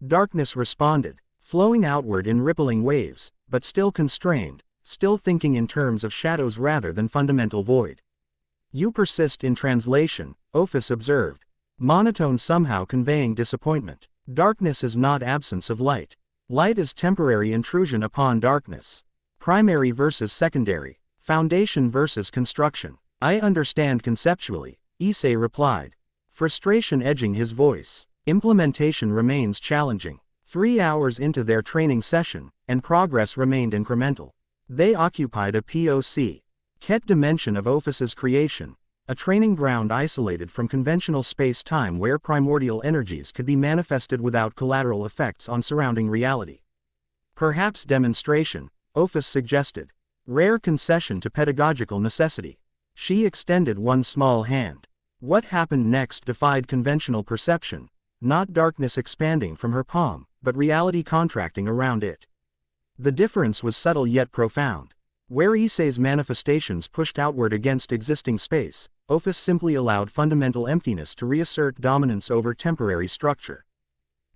Darkness responded, flowing outward in rippling waves, but still constrained, still thinking in terms of shadows rather than fundamental void. You persist in translation, Ophis observed, monotone somehow conveying disappointment. Darkness is not absence of light. Light is temporary intrusion upon darkness. Primary versus secondary. Foundation versus construction. I understand conceptually, Issei replied. Frustration edging his voice. Implementation remains challenging. 3 hours into their training session, and progress remained incremental. They occupied a POC. Ket dimension of Ophis's creation, a training ground isolated from conventional space-time where primordial energies could be manifested without collateral effects on surrounding reality. Perhaps demonstration, Ophis suggested. Rare concession to pedagogical necessity. She extended one small hand. What happened next defied conventional perception, not darkness expanding from her palm, but reality contracting around it. The difference was subtle yet profound. Where Issei's manifestations pushed outward against existing space, Ophis simply allowed fundamental emptiness to reassert dominance over temporary structure.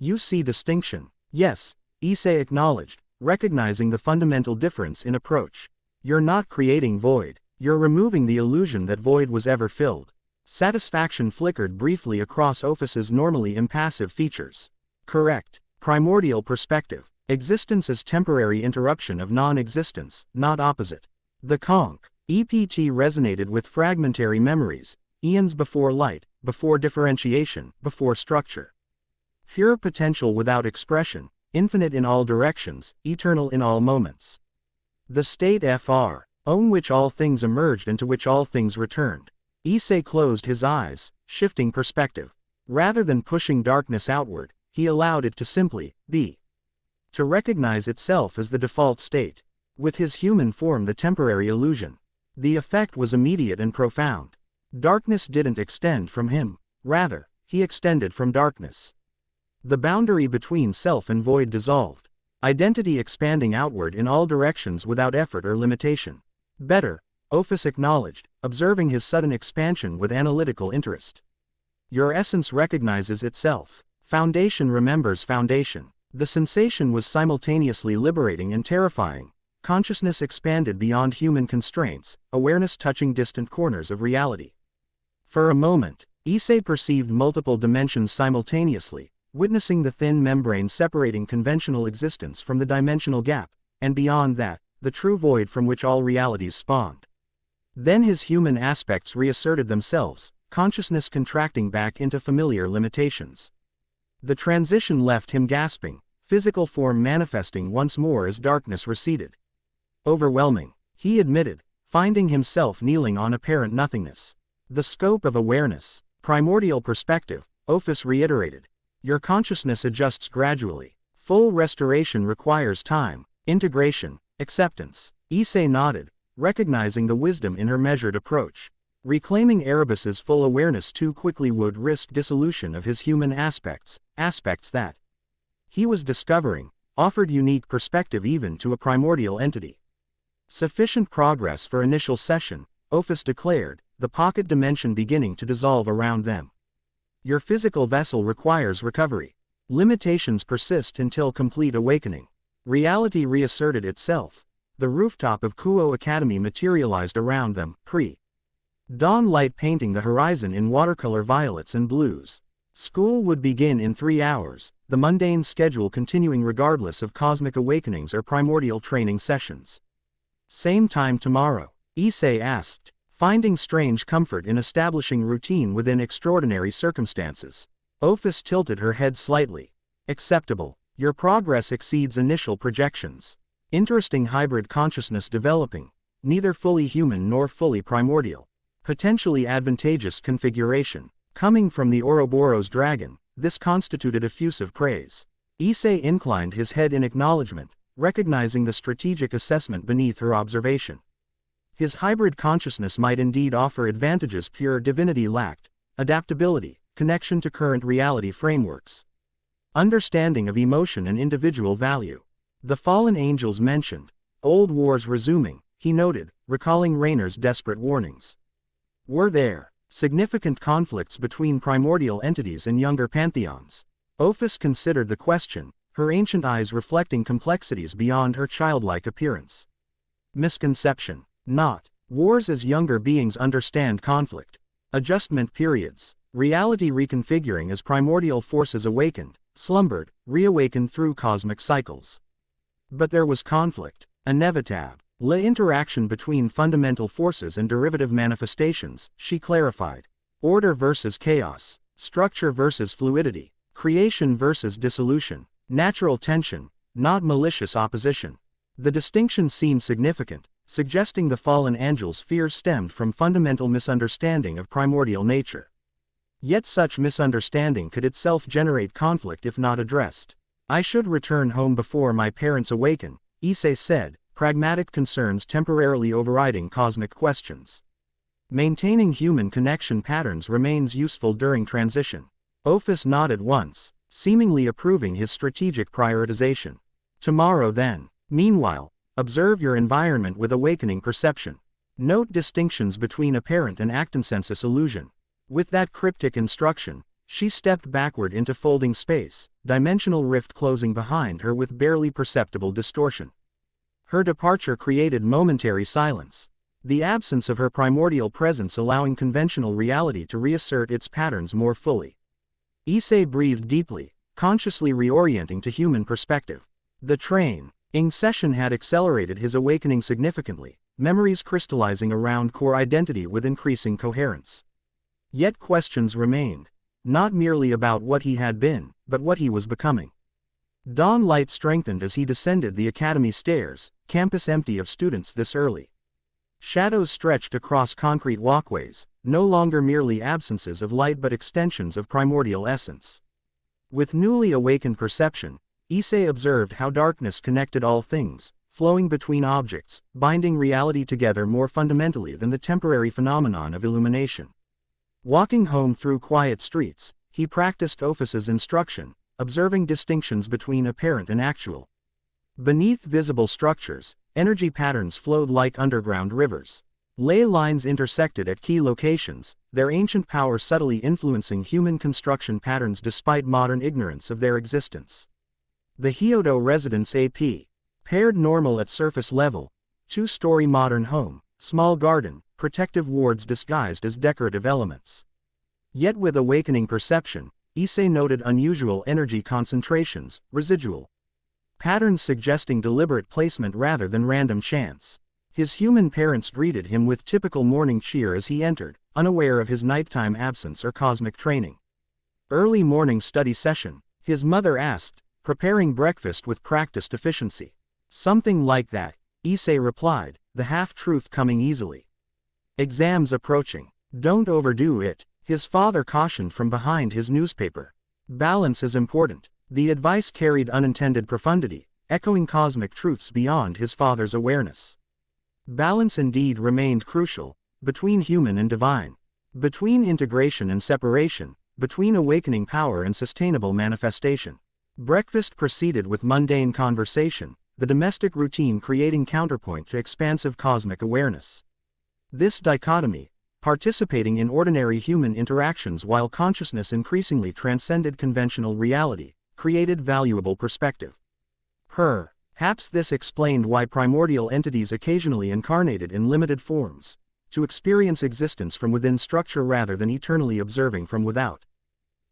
You see distinction. Yes, Issei acknowledged, recognizing the fundamental difference in approach. You're not creating void, you're removing the illusion that void was ever filled. Satisfaction flickered briefly across Ophis's normally impassive features. Correct. Primordial perspective. Existence as temporary interruption of non-existence, not opposite. The conch. EPT resonated with fragmentary memories, eons before light, before differentiation, before structure. Pure potential without expression, infinite in all directions, eternal in all moments. The state Fr, on which all things emerged and to which all things returned. Issei closed his eyes, shifting perspective. Rather than pushing darkness outward, he allowed it to simply be. To recognize itself as the default state. With his human form the temporary illusion. The effect was immediate and profound. Darkness didn't extend from him, rather, he extended from darkness. The boundary between self and void dissolved. Identity expanding outward in all directions without effort or limitation. Better, Ophis acknowledged, observing his sudden expansion with analytical interest. Your essence recognizes itself. Foundation remembers foundation. The sensation was simultaneously liberating and terrifying. Consciousness expanded beyond human constraints, awareness touching distant corners of reality. For a moment, Issei perceived multiple dimensions simultaneously, witnessing the thin membrane separating conventional existence from the dimensional gap, and beyond that, the true void from which all realities spawned. Then his human aspects reasserted themselves, consciousness contracting back into familiar limitations. The transition left him gasping, physical form manifesting once more as darkness receded. Overwhelming, he admitted, finding himself kneeling on apparent nothingness. The scope of awareness. Primordial perspective, Ophis reiterated. Your consciousness adjusts gradually. Full restoration requires time, integration, acceptance. Issei nodded, recognizing the wisdom in her measured approach. Reclaiming Erebus's full awareness too quickly would risk dissolution of his human aspects that he was discovering, offered unique perspective even to a primordial entity. Sufficient progress for initial session, Ophis declared, the pocket dimension beginning to dissolve around them. Your physical vessel requires recovery. Limitations persist until complete awakening. Reality reasserted itself. The rooftop of Kuo Academy materialized around them, dawn light painting the horizon in watercolor violets and blues. School would begin in 3 hours, the mundane schedule continuing regardless of cosmic awakenings or primordial training sessions. Same time tomorrow, Issei asked, finding strange comfort in establishing routine within extraordinary circumstances. Ophis tilted her head slightly. Acceptable. Your progress exceeds initial projections. Interesting hybrid consciousness developing, neither fully human nor fully primordial. Potentially advantageous configuration. Coming from the Ouroboros dragon, this constituted effusive praise. Issei inclined his head in acknowledgement, recognizing the strategic assessment beneath her observation. His hybrid consciousness might indeed offer advantages pure divinity lacked: adaptability, connection to current reality frameworks, understanding of emotion and individual value. The fallen angels mentioned, old wars resuming, he noted, recalling Rainer's desperate warnings. Were there significant conflicts between primordial entities and younger pantheons? Ophis considered the question, her ancient eyes reflecting complexities beyond her childlike appearance. Misconception. Not. Wars as younger beings understand conflict. Adjustment periods. Reality reconfiguring as primordial forces awakened, slumbered, reawakened through cosmic cycles. But there was conflict. Inevitable. La interaction between fundamental forces and derivative manifestations, she clarified. Order versus chaos. Structure versus fluidity. Creation versus dissolution. Natural tension, not malicious opposition. The distinction seemed significant, suggesting the fallen angel's fears stemmed from fundamental misunderstanding of primordial nature. Yet such misunderstanding could itself generate conflict if not addressed. I should return home before my parents awaken, Issei said, pragmatic concerns temporarily overriding cosmic questions. Maintaining human connection patterns remains useful during transition. Ophis nodded once, seemingly approving his strategic prioritization. Tomorrow then. Meanwhile, observe your environment with awakening perception. Note distinctions between apparent and actinsensus illusion. With that cryptic instruction, she stepped backward into folding space, dimensional rift closing behind her with barely perceptible distortion. Her departure created momentary silence, the absence of her primordial presence allowing conventional reality to reassert its patterns more fully. Issei breathed deeply, consciously reorienting to human perspective. The training session had accelerated his awakening significantly, memories crystallizing around core identity with increasing coherence. Yet questions remained, not merely about what he had been, but what he was becoming. Dawn light strengthened as he descended the academy stairs, campus empty of students this early. Shadows stretched across concrete walkways, no longer merely absences of light but extensions of primordial essence. With newly awakened perception, Issei observed how darkness connected all things, flowing between objects, binding reality together more fundamentally than the temporary phenomenon of illumination. Walking home through quiet streets, he practiced Ophis's instruction, observing distinctions between apparent and actual. Beneath visible structures, energy patterns flowed like underground rivers. Ley lines intersected at key locations, their ancient power subtly influencing human construction patterns despite modern ignorance of their existence. The Hyodo residence AP. Paired normal at surface level, 2-story modern home, small garden, protective wards disguised as decorative elements. Yet with awakening perception, Issei noted unusual energy concentrations, residual patterns suggesting deliberate placement rather than random chance. His human parents greeted him with typical morning cheer as he entered, unaware of his nighttime absence or cosmic training. Early morning study session, his mother asked, preparing breakfast with practiced efficiency. Something like that, Issei replied, the half-truth coming easily. Exams approaching. Don't overdo it, his father cautioned from behind his newspaper. Balance is important. The advice carried unintended profundity, echoing cosmic truths beyond his father's awareness. Balance indeed remained crucial, between human and divine, between integration and separation, between awakening power and sustainable manifestation. Breakfast proceeded with mundane conversation, the domestic routine creating counterpoint to expansive cosmic awareness. This dichotomy, participating in ordinary human interactions while consciousness increasingly transcended conventional reality, created valuable perspective. Perhaps this explained why primordial entities occasionally incarnated in limited forms, to experience existence from within structure rather than eternally observing from without.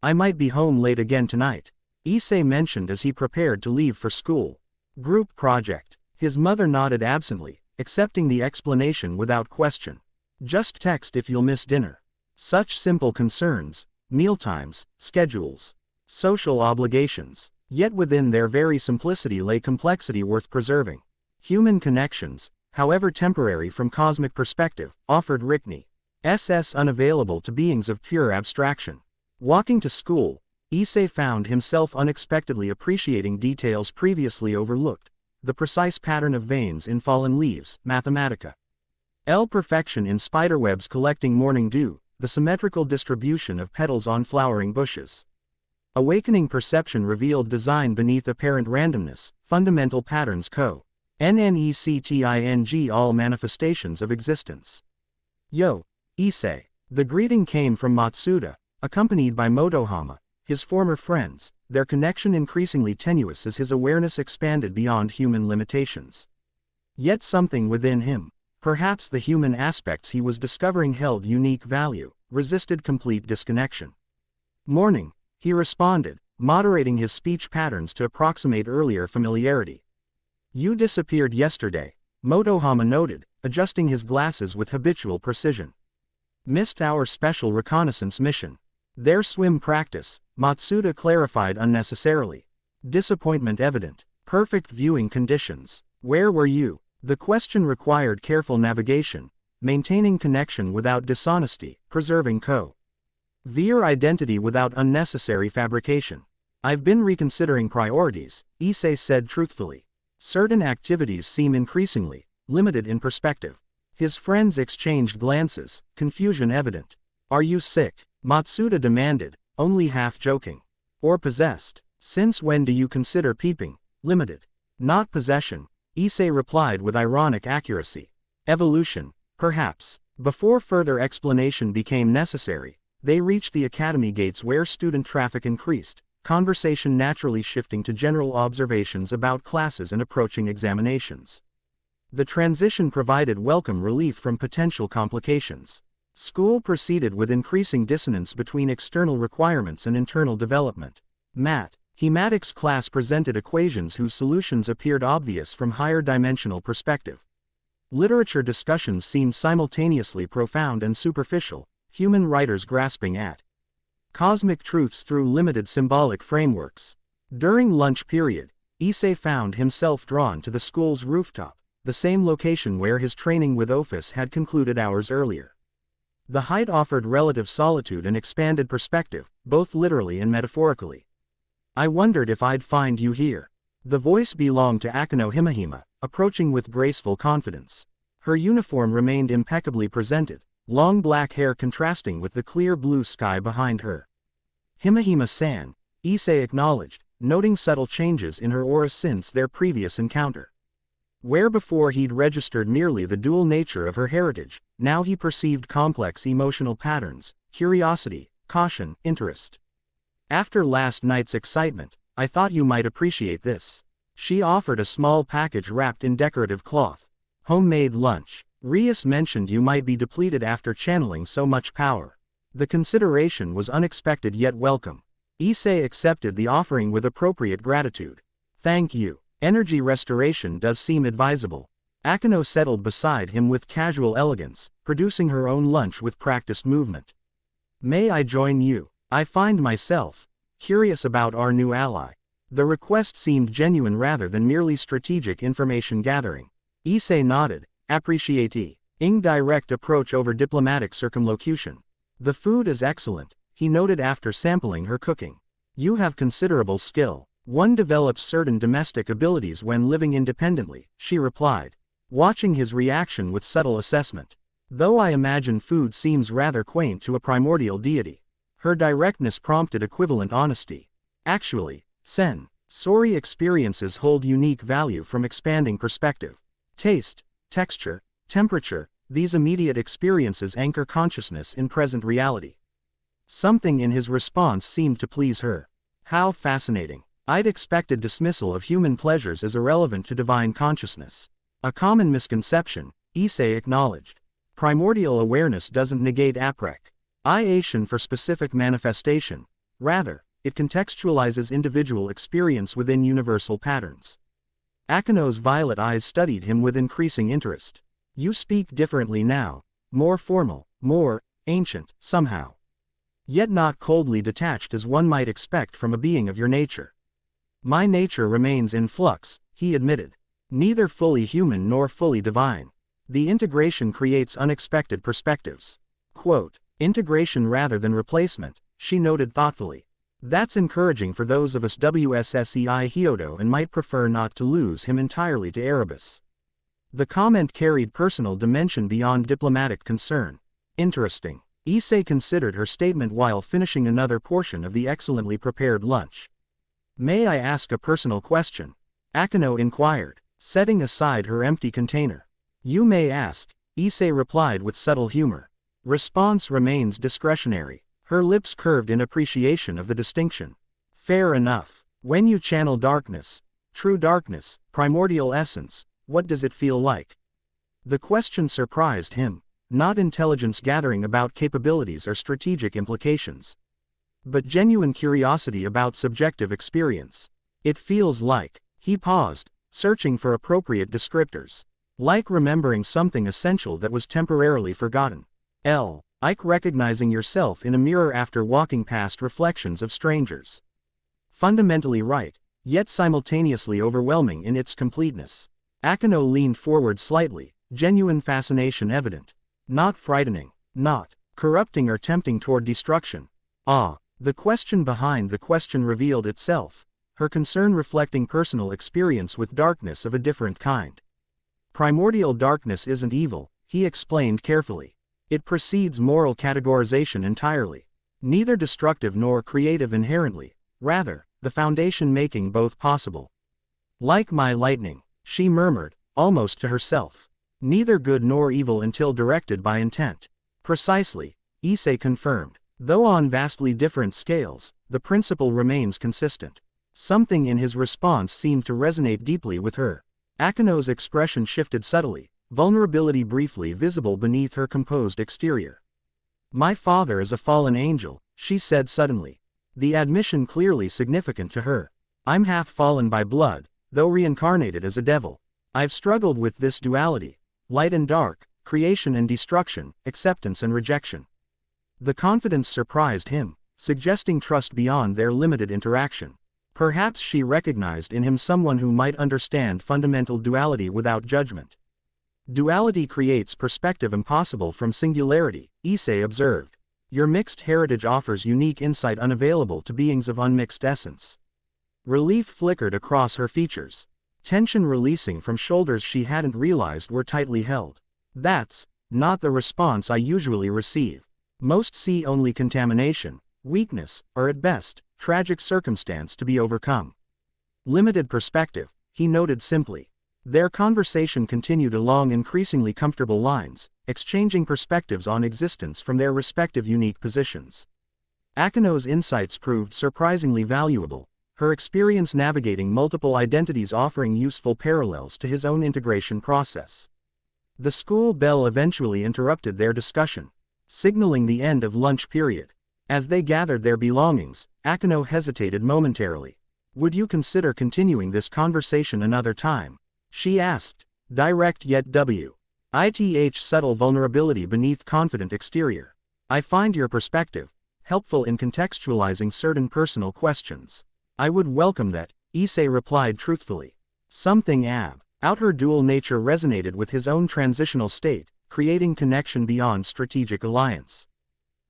I might be home late again tonight, Issei mentioned as he prepared to leave for school. Group project. His mother nodded absently, accepting the explanation without question. Just text if you'll miss dinner. Such simple concerns, mealtimes, schedules, social obligations. Yet within their very simplicity lay complexity worth preserving. Human connections, however temporary from cosmic perspective, offered Rickney's unavailable to beings of pure abstraction. Walking to school, Issei found himself unexpectedly appreciating details previously overlooked, the precise pattern of veins in fallen leaves, Mathematica. Perfection in spiderwebs collecting morning dew, the symmetrical distribution of petals on flowering bushes. Awakening perception revealed design beneath apparent randomness, fundamental patterns co-nexting all manifestations of existence. Yo, Issei. The greeting came from Matsuda, accompanied by Motohama, his former friends, their connection increasingly tenuous as his awareness expanded beyond human limitations. Yet something within him, perhaps the human aspects he was discovering held unique value, resisted complete disconnection. Morning, he responded, moderating his speech patterns to approximate earlier familiarity. You disappeared yesterday, Motohama noted, adjusting his glasses with habitual precision. Missed our special reconnaissance mission. Their swim practice, Matsuda clarified unnecessarily. Disappointment evident. Perfect viewing conditions. Where were you? The question required careful navigation, maintaining connection without dishonesty, preserving co-veer identity without unnecessary fabrication. I've been reconsidering priorities, Issei said truthfully. Certain activities seem increasingly limited in perspective. His friends exchanged glances, confusion evident. Are you sick? Matsuda demanded, only half joking. Or possessed? Since when do you consider peeping limited? Not possession, Issei replied with ironic accuracy. Evolution, perhaps. Before further explanation became necessary, they reached the academy gates where student traffic increased, conversation naturally shifting to general observations about classes and approaching examinations. The transition provided welcome relief from potential complications. School proceeded with increasing dissonance between external requirements and internal development. Mathematics class presented equations whose solutions appeared obvious from higher dimensional perspective. Literature discussions seemed simultaneously profound and superficial, human writers grasping at cosmic truths through limited symbolic frameworks. During lunch period, Issei found himself drawn to the school's rooftop, the same location where his training with Ophis had concluded hours earlier. The height offered relative solitude and expanded perspective, both literally and metaphorically. I wondered if I'd find you here. The voice belonged to Akano Himahima, approaching with graceful confidence. Her uniform remained impeccably presented, long black hair contrasting with the clear blue sky behind her. Himahima-san, Issei acknowledged, noting subtle changes in her aura since their previous encounter. Where before he'd registered merely the dual nature of her heritage, now he perceived complex emotional patterns, curiosity, caution, interest. After last night's excitement, I thought you might appreciate this. She offered a small package wrapped in decorative cloth. Homemade lunch. Rias mentioned you might be depleted after channeling so much power. The consideration was unexpected yet welcome. Issei accepted the offering with appropriate gratitude. Thank you. Energy restoration does seem advisable. Akeno settled beside him with casual elegance, producing her own lunch with practiced movement. May I join you? I find myself curious about our new ally. The request seemed genuine rather than merely strategic information gathering. Issei nodded, appreciating direct approach over diplomatic circumlocution. The food is excellent, he noted after sampling her cooking. You have considerable skill. One develops certain domestic abilities when living independently, she replied, watching his reaction with subtle assessment. Though I imagine food seems rather quaint to a primordial deity. Her directness prompted equivalent honesty. Actually, sensory experiences hold unique value from expanding perspective. Taste, texture, temperature, these immediate experiences anchor consciousness in present reality. Something in his response seemed to please her. How fascinating. I'd expected dismissal of human pleasures as irrelevant to divine consciousness. A common misconception, Issei acknowledged. Primordial awareness doesn't negate appreciation for specific manifestation. Rather, it contextualizes individual experience within universal patterns. Akeno's violet eyes studied him with increasing interest. You speak differently now. More formal, more ancient, somehow. Yet not coldly detached as one might expect from a being of your nature. My nature remains in flux, he admitted. Neither fully human nor fully divine. The integration creates unexpected perspectives. Quote, integration rather than replacement, she noted thoughtfully. That's encouraging for those of us WSSEI Hyodo and might prefer not to lose him entirely to Erebus. The comment carried personal dimension beyond diplomatic concern. Interesting. Issei considered her statement while finishing another portion of the excellently prepared lunch. May I ask a personal question? Akeno inquired, setting aside her empty container. You may ask, Issei replied with subtle humor. Response remains discretionary. Her lips curved in appreciation of the distinction. Fair enough. When you channel darkness, true darkness, primordial essence, what does it feel like? The question surprised him, not intelligence gathering about capabilities or strategic implications, but genuine curiosity about subjective experience. It feels like, he paused, searching for appropriate descriptors. Like remembering something essential that was temporarily forgotten. Like recognizing yourself in a mirror after walking past reflections of strangers. Fundamentally right, yet simultaneously overwhelming in its completeness. Akeno leaned forward slightly, genuine fascination evident. Not frightening, not corrupting or tempting toward destruction. The question behind the question revealed itself, her concern reflecting personal experience with darkness of a different kind. Primordial darkness isn't evil, he explained carefully. It precedes moral categorization entirely. Neither destructive nor creative inherently, rather, the foundation making both possible. Like my lightning, she murmured, almost to herself. Neither good nor evil until directed by intent. Precisely, Issei confirmed. Though on vastly different scales, the principle remains consistent. Something in his response seemed to resonate deeply with her. Akeno's expression shifted subtly, vulnerability briefly visible beneath her composed exterior. My father is a fallen angel, she said suddenly. The admission clearly significant to her. I'm half fallen by blood, though reincarnated as a devil. I've struggled with this duality, light and dark, creation and destruction, acceptance and rejection. The confidence surprised him, suggesting trust beyond their limited interaction. Perhaps she recognized in him someone who might understand fundamental duality without judgment. Duality creates perspective impossible from singularity, Issei observed. Your mixed heritage offers unique insight unavailable to beings of unmixed essence. Relief flickered across her features. Tension releasing from shoulders she hadn't realized were tightly held. That's not the response I usually receive. Most see only contamination, weakness, or at best, tragic circumstance to be overcome. Limited perspective, he noted simply. Their conversation continued along increasingly comfortable lines, exchanging perspectives on existence from their respective unique positions. Akeno's insights proved surprisingly valuable, her experience navigating multiple identities offering useful parallels to his own integration process. The school bell eventually interrupted their discussion, signaling the end of lunch period. As they gathered their belongings, Akeno hesitated momentarily. "Would you consider continuing this conversation another time?" she asked, direct yet subtle vulnerability beneath confident exterior. "I find your perspective helpful in contextualizing certain personal questions." "I would welcome that," Issei replied truthfully. Something about her dual nature resonated with his own transitional state, creating connection beyond strategic alliance.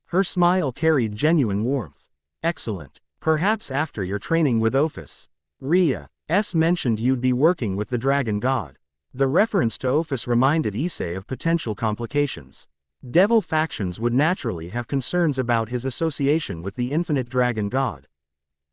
Her smile carried genuine warmth. "Excellent. Perhaps after your training with Ophis. Rias mentioned you'd be working with the dragon god." The reference to Ophis reminded Issei of potential complications. Devil factions would naturally have concerns about his association with the infinite dragon god,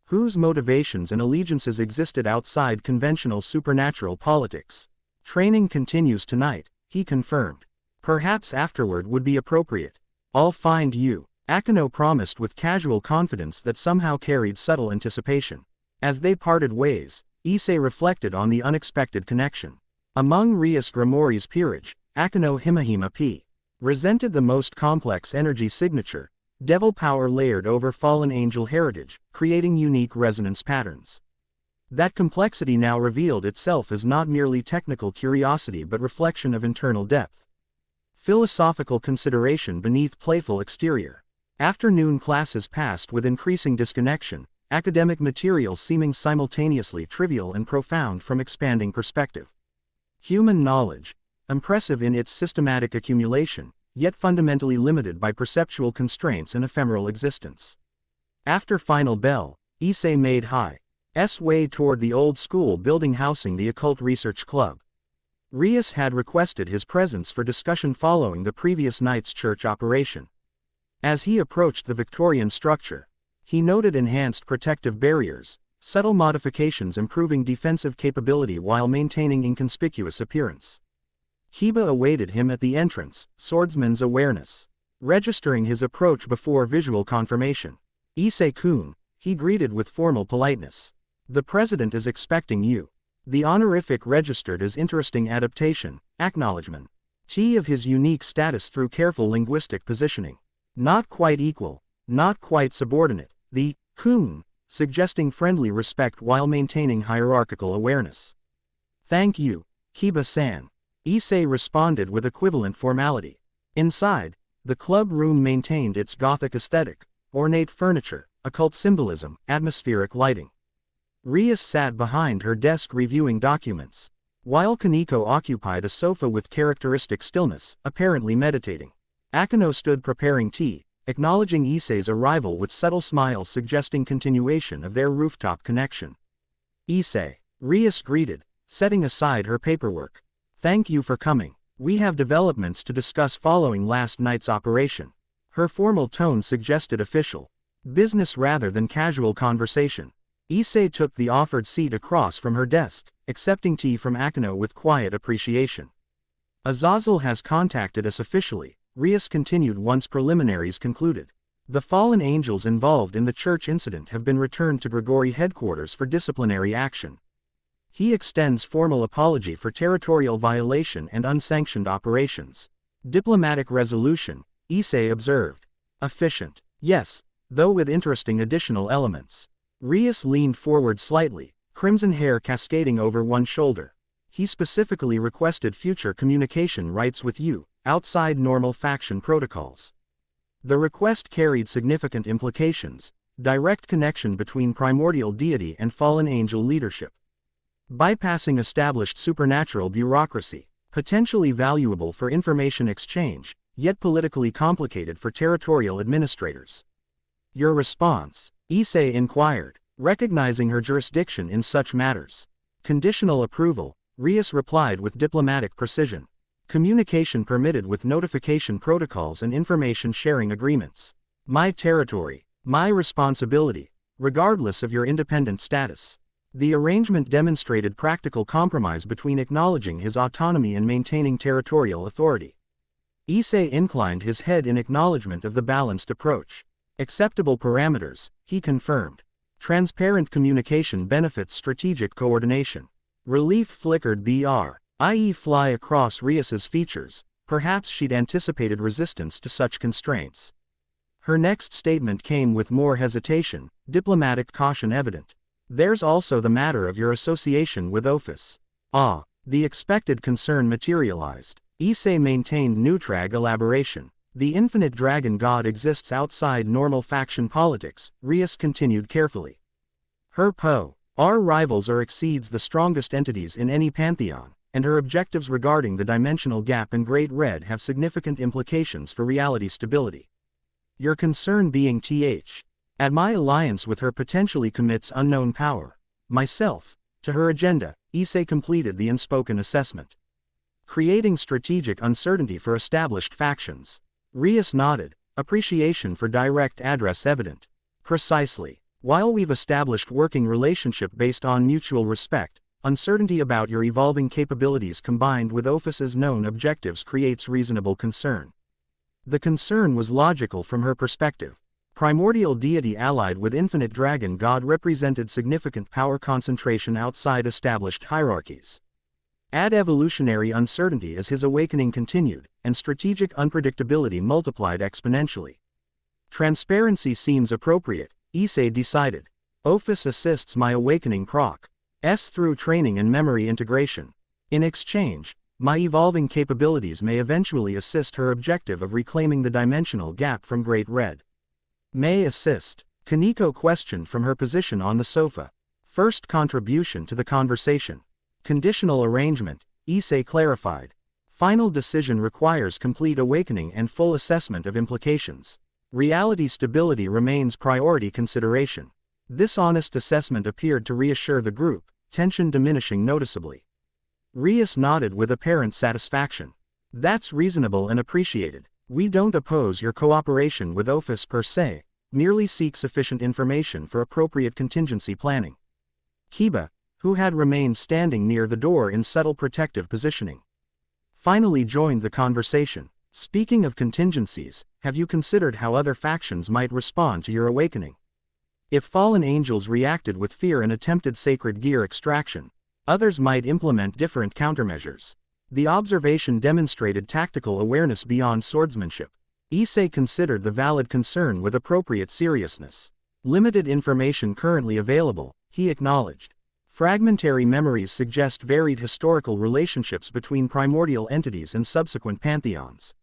whose motivations and allegiances existed outside conventional supernatural politics. "Training continues tonight," he confirmed. "Perhaps afterward would be appropriate." "I'll find you," Akeno promised with casual confidence that somehow carried subtle anticipation. As they parted ways, Issei reflected on the unexpected connection. Among Rias Grimori's peerage, Akeno Himahima P. resented the most complex energy signature, devil power layered over fallen angel heritage, creating unique resonance patterns. That complexity now revealed itself as not merely technical curiosity but reflection of internal depth. Philosophical consideration beneath playful exterior. Afternoon classes passed with increasing disconnection, academic material seeming simultaneously trivial and profound from expanding perspective. Human knowledge, impressive in its systematic accumulation, yet fundamentally limited by perceptual constraints and ephemeral existence. After final bell, Issei made Hi's way toward the old school building housing the Occult Research Club. Rias had requested his presence for discussion following the previous night's church operation. As he approached the Victorian structure, he noted enhanced protective barriers, subtle modifications improving defensive capability while maintaining inconspicuous appearance. Kiba awaited him at the entrance, swordsman's awareness, registering his approach before visual confirmation. "Issei-kun," he greeted with formal politeness. "The president is expecting you." The honorific registered as interesting adaptation, acknowledgement of his unique status through careful linguistic positioning. Not quite equal, not quite subordinate, the kun, suggesting friendly respect while maintaining hierarchical awareness. "Thank you, Kiba-san," Issei responded with equivalent formality. Inside, the club room maintained its Gothic aesthetic, ornate furniture, occult symbolism, atmospheric lighting. Rias sat behind her desk reviewing documents, while Kaneko occupied a sofa with characteristic stillness, apparently meditating. Akeno stood preparing tea, acknowledging Issei's arrival with subtle smiles suggesting continuation of their rooftop connection. "Issei," Rias greeted, setting aside her paperwork. "Thank you for coming. We have developments to discuss following last night's operation." Her formal tone suggested official business rather than casual conversation. Issei took the offered seat across from her desk, accepting tea from Akeno with quiet appreciation. "Aazil has contacted us officially," Rias continued once preliminaries concluded. "The fallen angels involved in the church incident have been returned to Grigori headquarters for disciplinary action. He extends formal apology for territorial violation and unsanctioned operations." "Diplomatic resolution," Issei observed. "Efficient. Yes, though with interesting additional elements." Rias leaned forward slightly, crimson hair cascading over one shoulder. "He specifically requested future communication rights with you, outside normal faction protocols." The request carried significant implications, direct connection between primordial deity and fallen angel leadership. Bypassing established supernatural bureaucracy, potentially valuable for information exchange, yet politically complicated for territorial administrators. "Your response?" Issei inquired, recognizing her jurisdiction in such matters. "Conditional approval," Rias replied with diplomatic precision. "Communication permitted with notification protocols and information sharing agreements. My territory, my responsibility, regardless of your independent status." The arrangement demonstrated practical compromise between acknowledging his autonomy and maintaining territorial authority. Issei inclined his head in acknowledgement of the balanced approach. "Acceptable parameters," he confirmed. "Transparent communication benefits strategic coordination." Relief flickered Br. i.e. fly across Rias's features. Perhaps she'd anticipated resistance to such constraints. Her next statement came with more hesitation, diplomatic caution evident. There's also the matter of your association with Ophis. Ah, the expected concern materialized. Issei maintained neutral elaboration. The infinite dragon god exists outside normal faction politics, Rias continued carefully. Her our rivals exceeds the strongest entities in any pantheon, and her objectives regarding the dimensional gap and Great Red have significant implications for reality stability. Your concern being at my alliance with her potentially commits unknown power. Myself, to her agenda, Issei completed the unspoken assessment. Creating strategic uncertainty for established factions. Rias nodded, appreciation for direct address evident. Precisely. While we've established working relationship based on mutual respect, uncertainty about your evolving capabilities combined with Ophis's known objectives creates reasonable concern. The concern was logical from her perspective. Primordial deity allied with infinite dragon god represented significant power concentration outside established hierarchies. Add evolutionary uncertainty as his awakening continued, and strategic unpredictability multiplied exponentially. Transparency seems appropriate, Issei decided. Ophis assists my awakening through training and memory integration. In exchange, my evolving capabilities may eventually assist her objective of reclaiming the dimensional gap from Great Red. May assist? Kaneko questioned from her position on the sofa. First contribution to the conversation. Conditional arrangement, Issei clarified. Final decision requires complete awakening and full assessment of implications. Reality stability remains priority consideration. This honest assessment appeared to reassure the group, tension diminishing noticeably. Rias nodded with apparent satisfaction. That's reasonable and appreciated. We don't oppose your cooperation with Ophis per se, merely seek sufficient information for appropriate contingency planning. Kiba, who had remained standing near the door in subtle protective positioning, finally joined the conversation. Speaking of contingencies, have you considered how other factions might respond to your awakening? If fallen angels reacted with fear and attempted sacred gear extraction, others might implement different countermeasures. The observation demonstrated tactical awareness beyond swordsmanship. Issei considered the valid concern with appropriate seriousness. Limited information currently available, he acknowledged. Fragmentary memories suggest varied historical relationships between primordial entities and subsequent pantheons.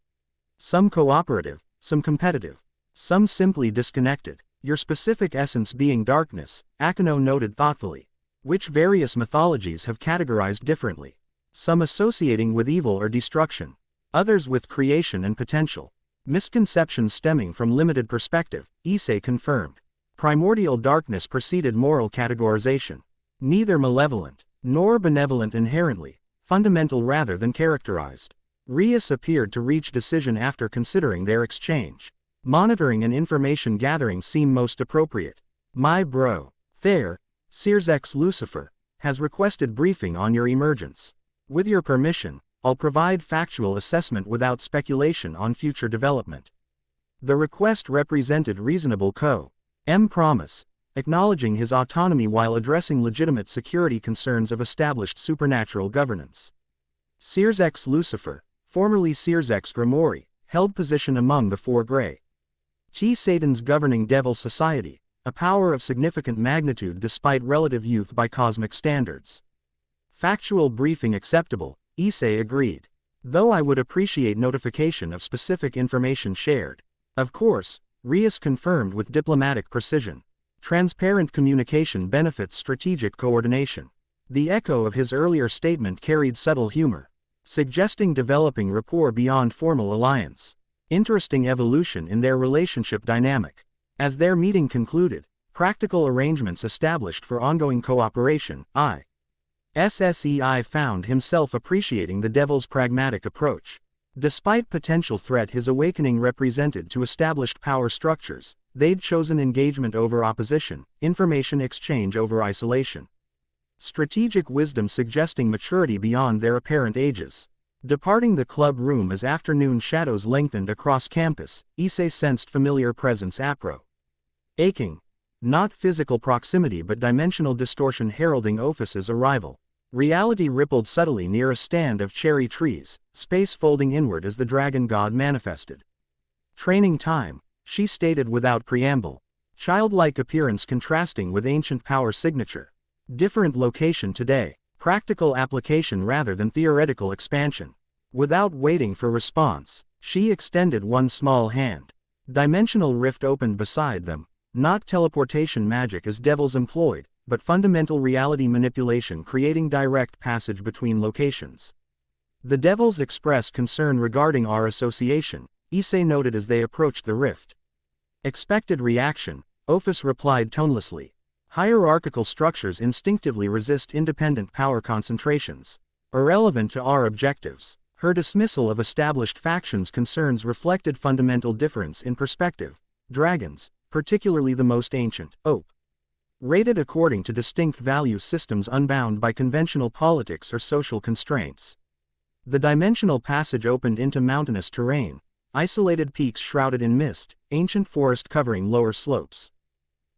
Some cooperative, some competitive, some simply disconnected. Your specific essence being darkness, Akano noted thoughtfully, which various mythologies have categorized differently. Some associating with evil or destruction, others with creation and potential. Misconceptions stemming from limited perspective, Issei confirmed. Primordial darkness preceded moral categorization. Neither malevolent, nor benevolent inherently, fundamental rather than characterized. Rias appeared to reach decision after considering their exchange. Monitoring and information gathering seem most appropriate. My bro, Sears X Lucifer, has requested briefing on your emergence. With your permission, I'll provide factual assessment without speculation on future development. The request represented reasonable promise, acknowledging his autonomy while addressing legitimate security concerns of established supernatural governance. Sears X Lucifer, formerly Sears X Grimoire, held position among the Four Grey Satan's governing Devil Society, a power of significant magnitude despite relative youth by cosmic standards. Factual briefing acceptable, Issei agreed. Though I would appreciate notification of specific information shared. Of course, Rias confirmed with diplomatic precision. Transparent communication benefits strategic coordination. The echo of his earlier statement carried subtle humor, suggesting developing rapport beyond formal alliance. Interesting evolution in their relationship dynamic. As their meeting concluded, practical arrangements established for ongoing cooperation, Issei found himself appreciating the Devil's pragmatic approach. Despite potential threat his awakening represented to established power structures, they'd chosen engagement over opposition, information exchange over isolation. Strategic wisdom suggesting maturity beyond their apparent ages. Departing the club room as afternoon shadows lengthened across campus, Issei sensed familiar presence aching. Not physical proximity but dimensional distortion heralding Ophis's arrival. Reality rippled subtly near a stand of cherry trees, space folding inward as the dragon god manifested. Training time, she stated without preamble. Childlike appearance contrasting with ancient power signature. Different location today, practical application rather than theoretical expansion. Without waiting for response, she extended one small hand. Dimensional rift opened beside them, not teleportation magic as devils employed, but fundamental reality manipulation creating direct passage between locations. The devils expressed concern regarding our association, Issei noted as they approached the rift. Expected reaction, Ophis replied tonelessly. Hierarchical structures instinctively resist independent power concentrations. Irrelevant to our objectives. Her dismissal of established factions' concerns reflected fundamental difference in perspective. Dragons, particularly the most ancient, rated according to distinct value systems unbound by conventional politics or social constraints. The dimensional passage opened into mountainous terrain, isolated peaks shrouded in mist, ancient forest covering lower slopes.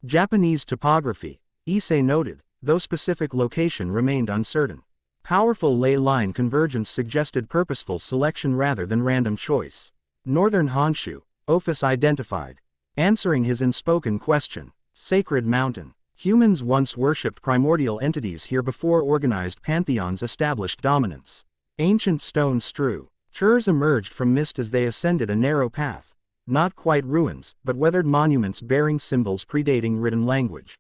Japanese topography, Issei noted, though specific location remained uncertain. Powerful ley line convergence suggested purposeful selection rather than random choice. Northern Honshu, Ophis identified. Answering his unspoken question, Sacred Mountain. Humans once worshipped primordial entities here before organized pantheons established dominance. Ancient stone strew. Churs emerged from mist as they ascended a narrow path. Not quite ruins, but weathered monuments bearing symbols predating written language.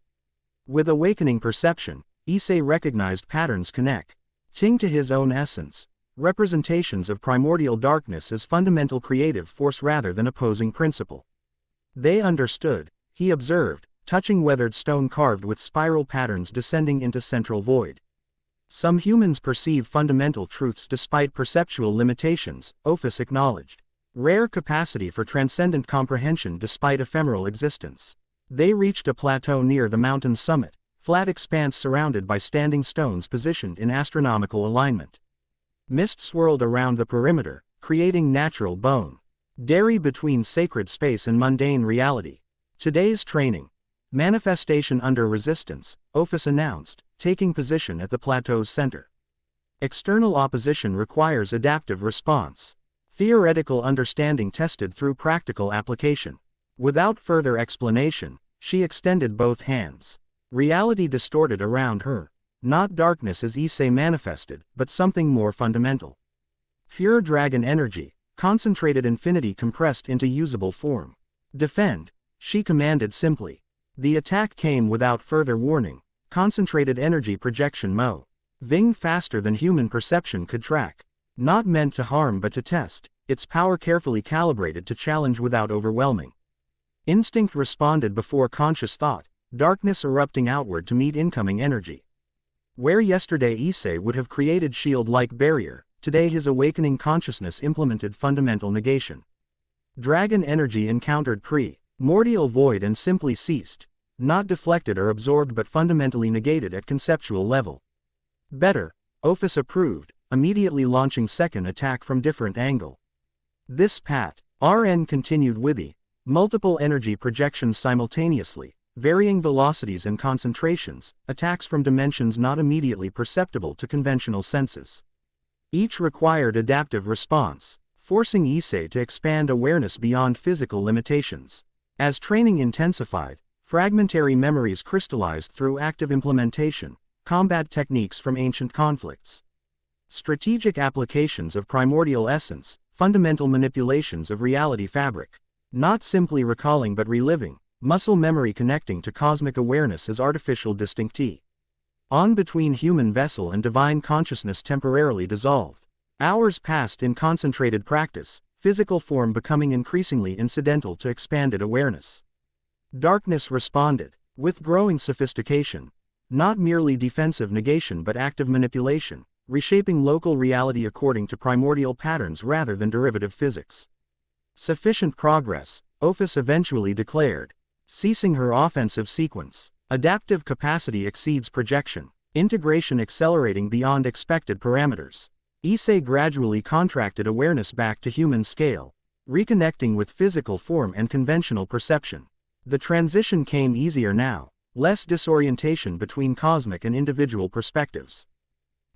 With awakening perception, Issei recognized patterns connect. Ting to his own essence. Representations of primordial darkness as fundamental creative force rather than opposing principle. They understood, he observed, touching weathered stone carved with spiral patterns descending into central void. Some humans perceive fundamental truths despite perceptual limitations, Ophis acknowledged. Rare capacity for transcendent comprehension despite ephemeral existence. They reached a plateau near the mountain's summit, flat expanse surrounded by standing stones positioned in astronomical alignment. Mist swirled around the perimeter, creating natural bone. Dairy between sacred space and mundane reality. Today's training. Manifestation under resistance, Ophis announced, taking position at the plateau's center. External opposition requires adaptive response. Theoretical understanding tested through practical application. Without further explanation, she extended both hands. Reality distorted around her. Not darkness as Issei manifested, but something more fundamental. Pure dragon energy, concentrated infinity compressed into usable form. Defend, she commanded simply. The attack came without further warning. Concentrated energy projection moving faster than human perception could track. Not meant to harm but to test, its power carefully calibrated to challenge without overwhelming. Instinct responded before conscious thought, darkness erupting outward to meet incoming energy. Where yesterday Issei would have created shield-like barrier, today his awakening consciousness implemented fundamental negation. Dragon energy encountered primordial void and simply ceased, not deflected or absorbed but fundamentally negated at conceptual level. Better, Ophis approved, immediately launching second attack from different angle. This RN continued withy, multiple energy projections simultaneously, varying velocities and concentrations, attacks from dimensions not immediately perceptible to conventional senses. Each required adaptive response, forcing Issei to expand awareness beyond physical limitations. As training intensified, fragmentary memories crystallized through active implementation, combat techniques from ancient conflicts. Strategic applications of primordial essence, fundamental manipulations of reality fabric. Not simply recalling but reliving, muscle memory connecting to cosmic awareness as artificial distinctity. On between human vessel and divine consciousness temporarily dissolved. Hours passed in concentrated practice, physical form becoming increasingly incidental to expanded awareness. Darkness responded, with growing sophistication. Not merely defensive negation but active manipulation, reshaping local reality according to primordial patterns rather than derivative physics. Sufficient progress, Ophis eventually declared. Ceasing her offensive sequence. Adaptive capacity exceeds projection. Integration accelerating beyond expected parameters. Issei gradually contracted awareness back to human scale, reconnecting with physical form and conventional perception. The transition came easier now, less disorientation between cosmic and individual perspectives.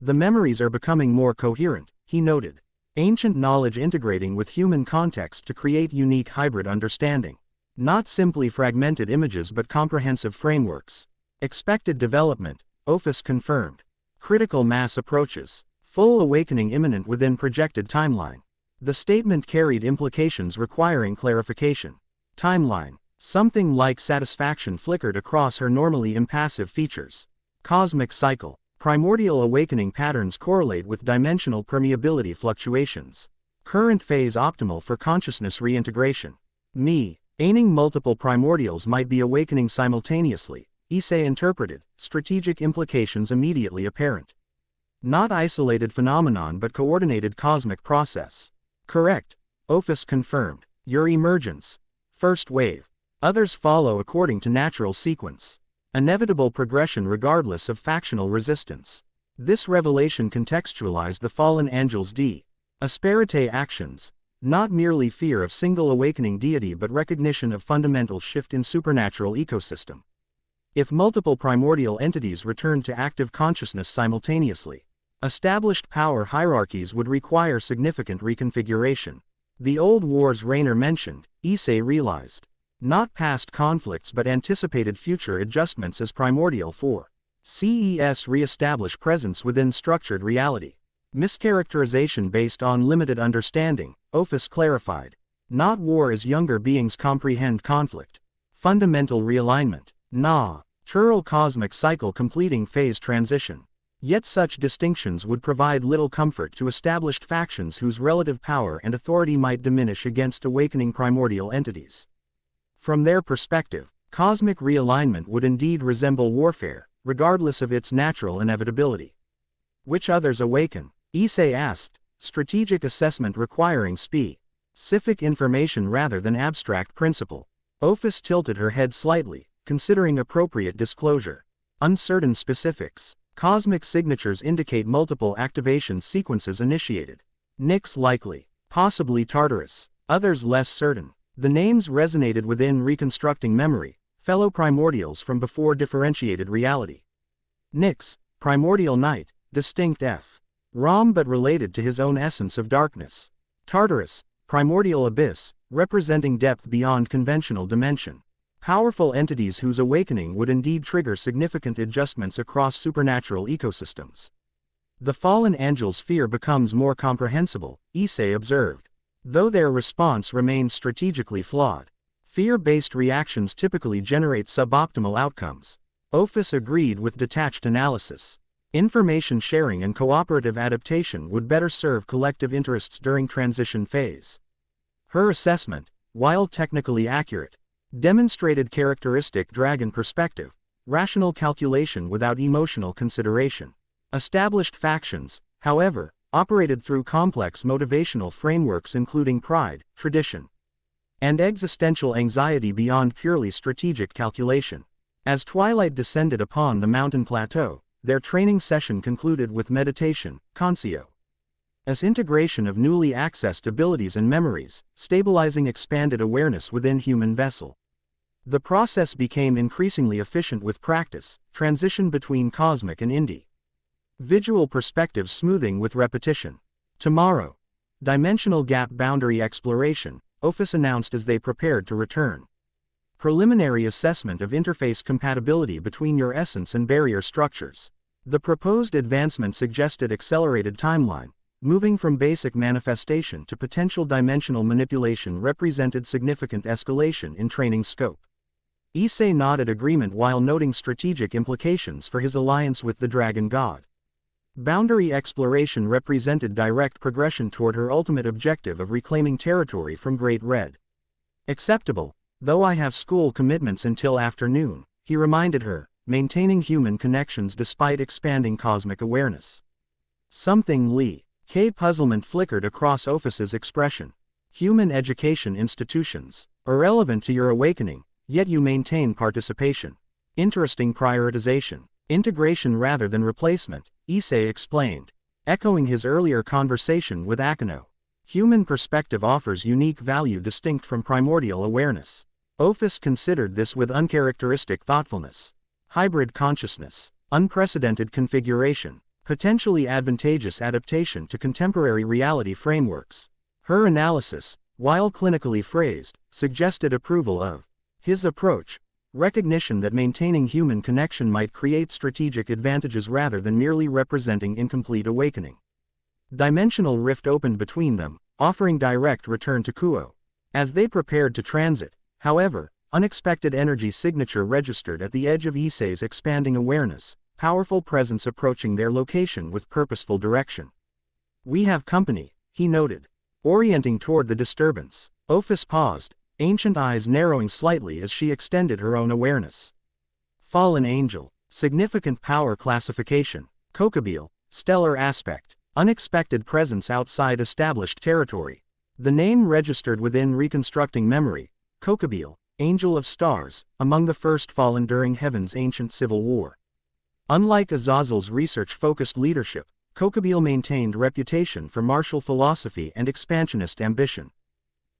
The memories are becoming more coherent, he noted. Ancient knowledge integrating with human context to create unique hybrid understanding. Not simply fragmented images but comprehensive frameworks. Expected development, Ophis confirmed. Critical mass approaches. Full awakening imminent within projected timeline. The statement carried implications requiring clarification. Timeline. Something like satisfaction flickered across her normally impassive features. Cosmic cycle. Primordial awakening patterns correlate with dimensional permeability fluctuations. Current phase optimal for consciousness reintegration. Aiming multiple primordials might be awakening simultaneously, Issei interpreted, strategic implications immediately apparent. Not isolated phenomenon but coordinated cosmic process. Correct. Ophis confirmed. Your emergence. First wave. Others follow according to natural sequence. Inevitable progression regardless of factional resistance. This revelation contextualized the fallen angel's asperite actions, not merely fear of single awakening deity but recognition of fundamental shift in supernatural ecosystem. If multiple primordial entities returned to active consciousness simultaneously, established power hierarchies would require significant reconfiguration. The old wars Rainer mentioned, Issei realized. Not past conflicts but anticipated future adjustments as primordial for CES re-establish presence within structured reality. Mischaracterization based on limited understanding, Ophis clarified. Not war as younger beings comprehend conflict. Fundamental realignment. Natural cosmic cycle completing phase transition. Yet such distinctions would provide little comfort to established factions whose relative power and authority might diminish against awakening primordial entities. From their perspective, cosmic realignment would indeed resemble warfare, regardless of its natural inevitability. Which others awaken? Issei asked, strategic assessment requiring specific information rather than abstract principle. Ophis tilted her head slightly, considering appropriate disclosure. Uncertain specifics. Cosmic signatures indicate multiple activation sequences initiated. Nyx likely, possibly Tartarus, others less certain. The names resonated within reconstructing memory, fellow primordials from before differentiated reality. Nyx, primordial night, distinct F. Rom but related to his own essence of darkness. Tartarus, primordial abyss, representing depth beyond conventional dimension. Powerful entities whose awakening would indeed trigger significant adjustments across supernatural ecosystems. The fallen angel's fear becomes more comprehensible, Issei observed. Though their response remains strategically flawed. Fear-based reactions typically generate suboptimal outcomes. Ophis agreed with detached analysis. Information sharing and cooperative adaptation would better serve collective interests during transition phase. Her assessment, while technically accurate, demonstrated characteristic dragon perspective, rational calculation without emotional consideration. Established factions, however, operated through complex motivational frameworks including pride, tradition, and existential anxiety beyond purely strategic calculation. As twilight descended upon the mountain plateau, their training session concluded with meditation, conscio. As integration of newly accessed abilities and memories, stabilizing expanded awareness within human vessel. The process became increasingly efficient with practice, transition between cosmic and visual perspectives smoothing with repetition. Tomorrow. Dimensional gap boundary exploration, Ophis announced as they prepared to return. Preliminary assessment of interface compatibility between your essence and barrier structures. The proposed advancement suggested accelerated timeline, moving from basic manifestation to potential dimensional manipulation represented significant escalation in training scope. Issei nodded agreement while noting strategic implications for his alliance with the dragon god. Boundary exploration represented direct progression toward her ultimate objective of reclaiming territory from Great Red. Acceptable, though I have school commitments until afternoon, he reminded her, maintaining human connections despite expanding cosmic awareness. Something puzzlement flickered across Ophis's expression. Human education institutions, irrelevant to your awakening, yet you maintain participation. Interesting prioritization. Integration rather than replacement, Issei explained, echoing his earlier conversation with Akano. Human perspective offers unique value distinct from primordial awareness. Ophis considered this with uncharacteristic thoughtfulness. Hybrid consciousness, unprecedented configuration. Potentially advantageous adaptation to contemporary reality frameworks. Her analysis, while clinically phrased, suggested approval of his approach, recognition that maintaining human connection might create strategic advantages rather than merely representing incomplete awakening. Dimensional rift opened between them, offering direct return to Kuo. As they prepared to transit, however, unexpected energy signature registered at the edge of Issei's expanding awareness, powerful presence approaching their location with purposeful direction. "We have company," he noted, orienting toward the disturbance. Ophis paused, ancient eyes narrowing slightly as she extended her own awareness. Fallen angel, significant power classification, Kokabil, stellar aspect, unexpected presence outside established territory. The name registered within reconstructing memory, Kokabil, angel of stars, among the first fallen during heaven's ancient civil war. Unlike Aazil's research-focused leadership, Kokabil maintained reputation for martial philosophy and expansionist ambition.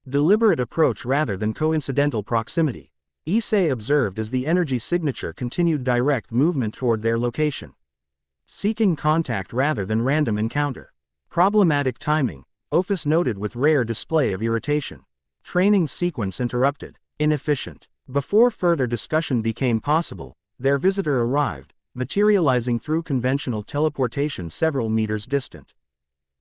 Deliberate approach rather than coincidental proximity, Issei observed as the energy signature continued direct movement toward their location. Seeking contact rather than random encounter. Problematic timing, Ophis noted with rare display of irritation. Training sequence interrupted, inefficient. Before further discussion became possible, their visitor arrived, materializing through conventional teleportation several meters distant.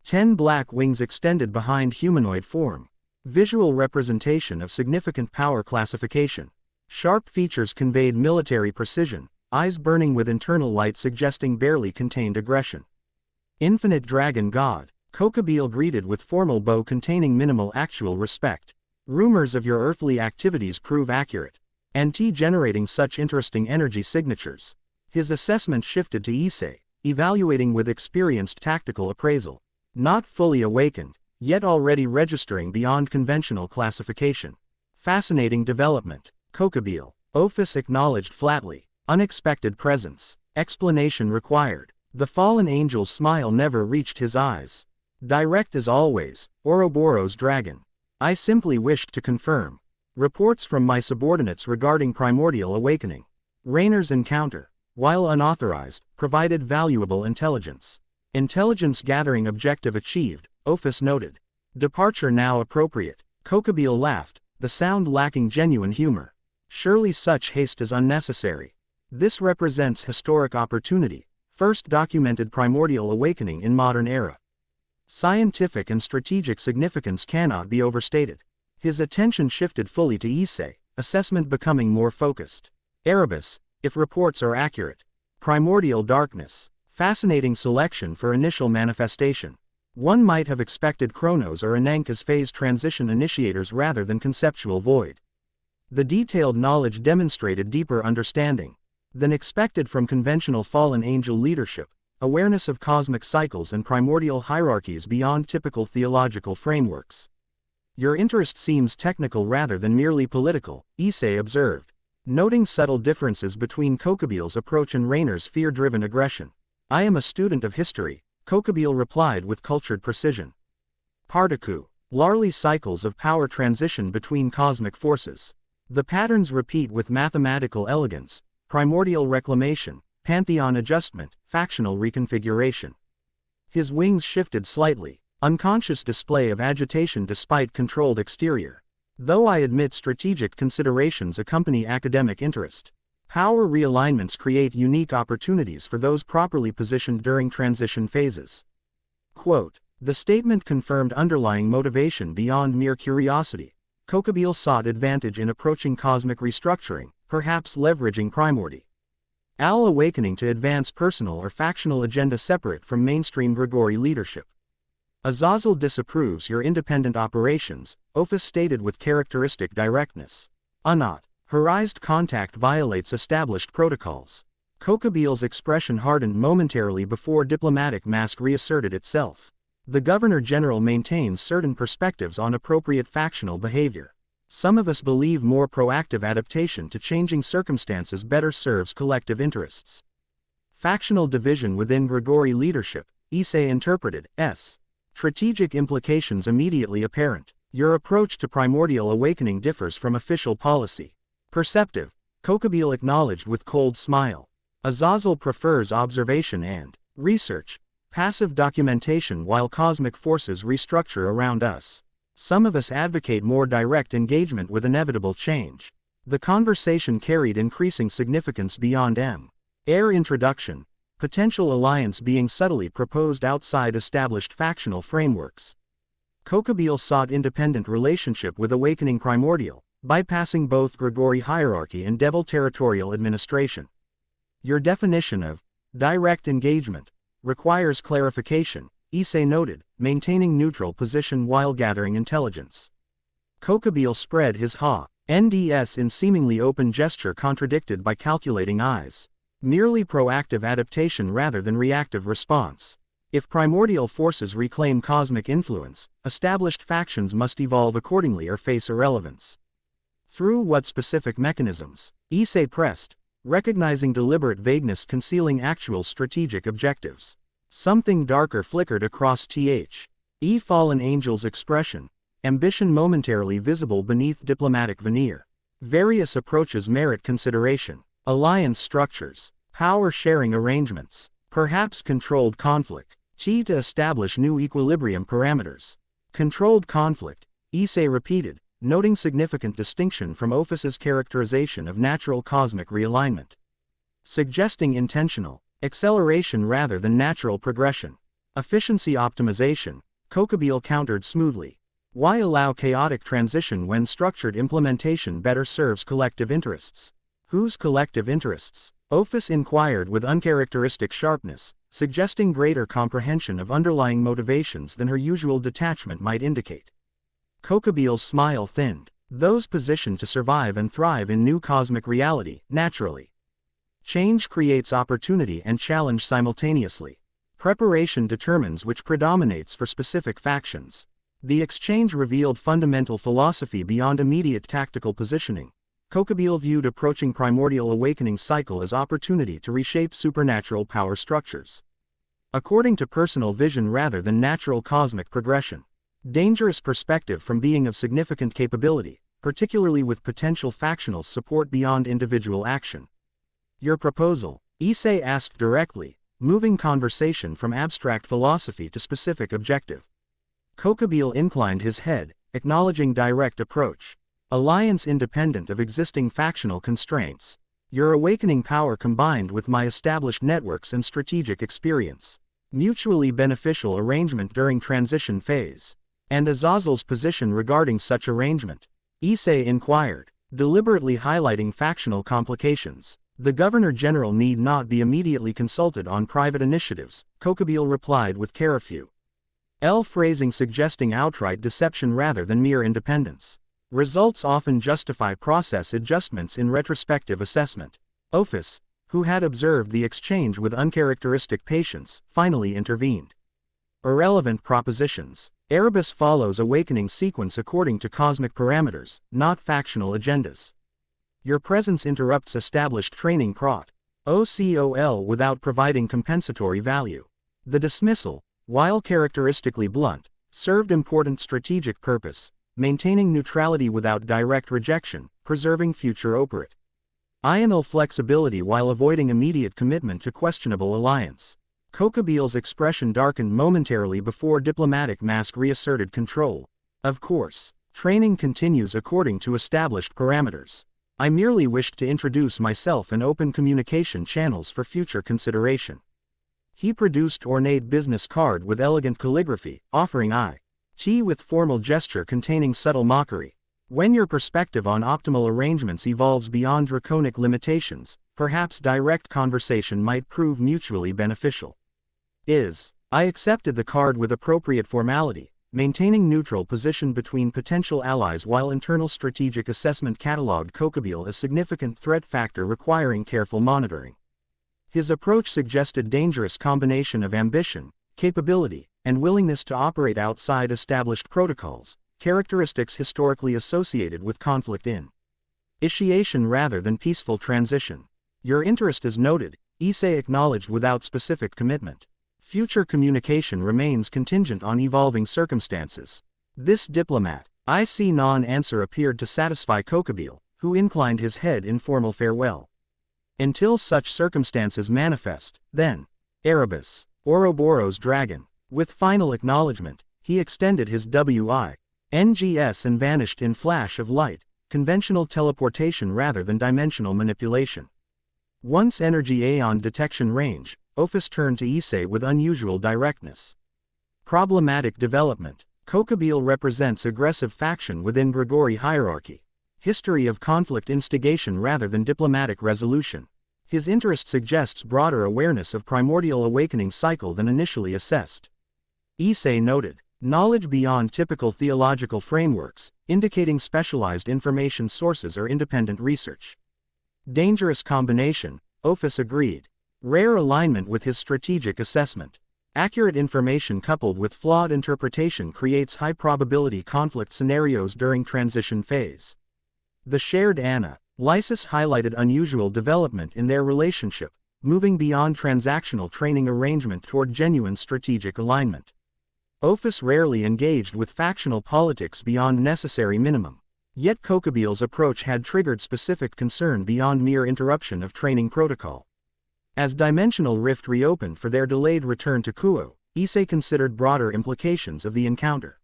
10 black wings extended behind humanoid form. Visual representation of significant power classification. Sharp features conveyed military precision, eyes burning with internal light suggesting barely contained aggression. Infinite Dragon God, Kokabil greeted with formal bow containing minimal actual respect. Rumors of your earthly activities prove accurate. Generating such interesting energy signatures. His assessment shifted to Issei, evaluating with experienced tactical appraisal. Not fully awakened, yet already registering beyond conventional classification. Fascinating development, Kokabil. Ophis acknowledged flatly. Unexpected presence. Explanation required. The fallen angel's smile never reached his eyes. Direct as always, Ouroboros dragon. I simply wished to confirm. Reports from my subordinates regarding primordial awakening. Rainer's encounter, while unauthorized, provided valuable intelligence. Intelligence gathering objective achieved, Ophis noted. Departure now appropriate. Kokabil laughed, the sound lacking genuine humor. Surely such haste is unnecessary. This represents historic opportunity, first documented primordial awakening in modern era. Scientific and strategic significance cannot be overstated. His attention shifted fully to Issei, assessment becoming more focused. Erebus, if reports are accurate. Primordial darkness. Fascinating selection for initial manifestation. One might have expected Chronos or Anank as phase transition initiators rather than conceptual void. The detailed knowledge demonstrated deeper understanding than expected from conventional fallen angel leadership, awareness of cosmic cycles and primordial hierarchies beyond typical theological frameworks. Your interest seems technical rather than merely political, Issei observed, noting subtle differences between Kokabil's approach and Rainer's fear-driven aggression. I am a student of history, Kokabil replied with cultured precision. Partiku, Larly cycles of power transition between cosmic forces. The patterns repeat with mathematical elegance: primordial reclamation, pantheon adjustment, factional reconfiguration. His wings shifted slightly, unconscious display of agitation despite controlled exterior. Though I admit strategic considerations accompany academic interest, power realignments create unique opportunities for those properly positioned during transition phases. Quote, the statement confirmed underlying motivation beyond mere curiosity. Kokabil sought advantage in approaching cosmic restructuring, perhaps leveraging Primordial awakening to advance personal or factional agenda separate from mainstream Grigori leadership. Aazil disapproves your independent operations, Ophis stated with characteristic directness. Unauthorized contact violates established protocols. Kokabil's expression hardened momentarily before diplomatic mask reasserted itself. The Governor-General maintains certain perspectives on appropriate factional behavior. Some of us believe more proactive adaptation to changing circumstances better serves collective interests. Factional division within Grigori leadership, Issei interpreted, strategic implications immediately apparent. Your approach to primordial awakening differs from official policy. Perceptive, Kokabil acknowledged with cold smile. Aazil prefers observation and Research. Passive documentation while cosmic forces restructure around us. Some of us advocate more direct engagement with inevitable change. The conversation carried increasing significance beyond Air introduction. Potential alliance being subtly proposed outside established factional frameworks. Kokabil sought independent relationship with awakening Primordial, bypassing both Grigori hierarchy and Devil territorial administration. Your definition of direct engagement requires clarification, Issei noted, maintaining neutral position while gathering intelligence. Kokabil spread his NDS in seemingly open gesture contradicted by calculating eyes. Merely proactive adaptation rather than reactive response. If primordial forces reclaim cosmic influence, established factions must evolve accordingly or face irrelevance. Through what specific mechanisms? Issei pressed, recognizing deliberate vagueness concealing actual strategic objectives. Something darker flickered across fallen angel's expression, ambition momentarily visible beneath diplomatic veneer. Various approaches merit consideration. Alliance structures, power-sharing arrangements, perhaps controlled conflict, key to establish new equilibrium parameters. Controlled conflict, Issei repeated, noting significant distinction from Ophus's characterization of natural cosmic realignment. Suggesting intentional acceleration rather than natural progression. Efficiency optimization, Kokabil countered smoothly. Why allow chaotic transition when structured implementation better serves collective interests? Whose collective interests? Ophis inquired with uncharacteristic sharpness, suggesting greater comprehension of underlying motivations than her usual detachment might indicate. Kokabil's smile thinned. Those positioned to survive and thrive in new cosmic reality, naturally. Change creates opportunity and challenge simultaneously. Preparation determines which predominates for specific factions. The exchange revealed fundamental philosophy beyond immediate tactical positioning. Kokabil viewed approaching primordial awakening cycle as opportunity to reshape supernatural power structures. According to personal vision rather than natural cosmic progression. Dangerous perspective from being of significant capability, particularly with potential factional support beyond individual action. Your proposal? Issei asked directly, moving conversation from abstract philosophy to specific objective. Kokabil inclined his head, acknowledging direct approach. Alliance independent of existing factional constraints. Your awakening power combined with my established networks and strategic experience. Mutually beneficial arrangement during transition phase. And Aazil's position regarding such arrangement? Issei inquired, deliberately highlighting factional complications. The Governor-General need not be immediately consulted on private initiatives, Kokabil replied with careful phrasing suggesting outright deception rather than mere independence. Results often justify process adjustments in retrospective assessment. Ophis, who had observed the exchange with uncharacteristic patience, finally intervened. Irrelevant propositions. Erebus follows awakening sequence according to cosmic parameters, not factional agendas. Your presence interrupts established training OCOL without providing compensatory value. The dismissal, while characteristically blunt, served important strategic purpose, maintaining neutrality without direct rejection, preserving future operate. Ional flexibility while avoiding immediate commitment to questionable alliance. Kokabil's expression darkened momentarily before diplomatic mask reasserted control. Of course, training continues according to established parameters. I merely wished to introduce myself and open communication channels for future consideration. He produced ornate business card with elegant calligraphy, offering Chi with formal gesture containing subtle mockery. When your perspective on optimal arrangements evolves beyond draconic limitations, perhaps direct conversation might prove mutually beneficial. I accepted the card with appropriate formality, maintaining neutral position between potential allies while internal strategic assessment catalogued Kokabil as significant threat factor requiring careful monitoring. His approach suggested dangerous combination of ambition, capability, and willingness to operate outside established protocols, characteristics historically associated with conflict initiation rather than peaceful transition. Your interest is noted, Issei acknowledged without specific commitment. Future communication remains contingent on evolving circumstances. This diplomat, non-answer appeared to satisfy Kokabil, who inclined his head in formal farewell. Until such circumstances manifest, then. Erebus, Ouroboros dragon. With final acknowledgement, he extended his WINGS and vanished in flash of light, conventional teleportation rather than dimensional manipulation. Once energy aeon detection range, Ophis turned to Issei with unusual directness. Problematic development. Kokabil represents aggressive faction within Grigori hierarchy. History of conflict instigation rather than diplomatic resolution. His interest suggests broader awareness of primordial awakening cycle than initially assessed. Issei noted, knowledge beyond typical theological frameworks, indicating specialized information sources or independent research. Dangerous combination, Ophis agreed. Rare alignment with his strategic assessment. Accurate information coupled with flawed interpretation creates high-probability conflict scenarios during transition phase. The shared analysis highlighted unusual development in their relationship, moving beyond transactional training arrangement toward genuine strategic alignment. Ophis rarely engaged with factional politics beyond necessary minimum, yet Kokabil's approach had triggered specific concern beyond mere interruption of training protocol. As Dimensional Rift reopened for their delayed return to Kuo, Issei considered broader implications of the encounter.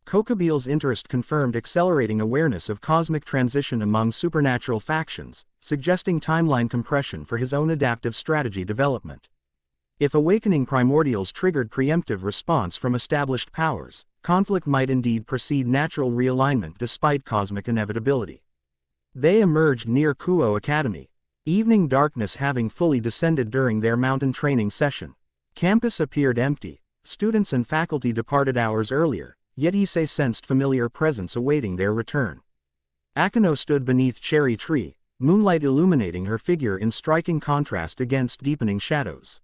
Kokabil's interest confirmed accelerating awareness of cosmic transition among supernatural factions, suggesting timeline compression for his own adaptive strategy development. If awakening primordials triggered preemptive response from established powers, conflict might indeed precede natural realignment despite cosmic inevitability. They emerged near Kuo Academy, evening darkness having fully descended during their mountain training session. Campus appeared empty, students and faculty departed hours earlier, yet Issei sensed familiar presence awaiting their return. Akeno stood beneath cherry tree, moonlight illuminating her figure in striking contrast against deepening shadows.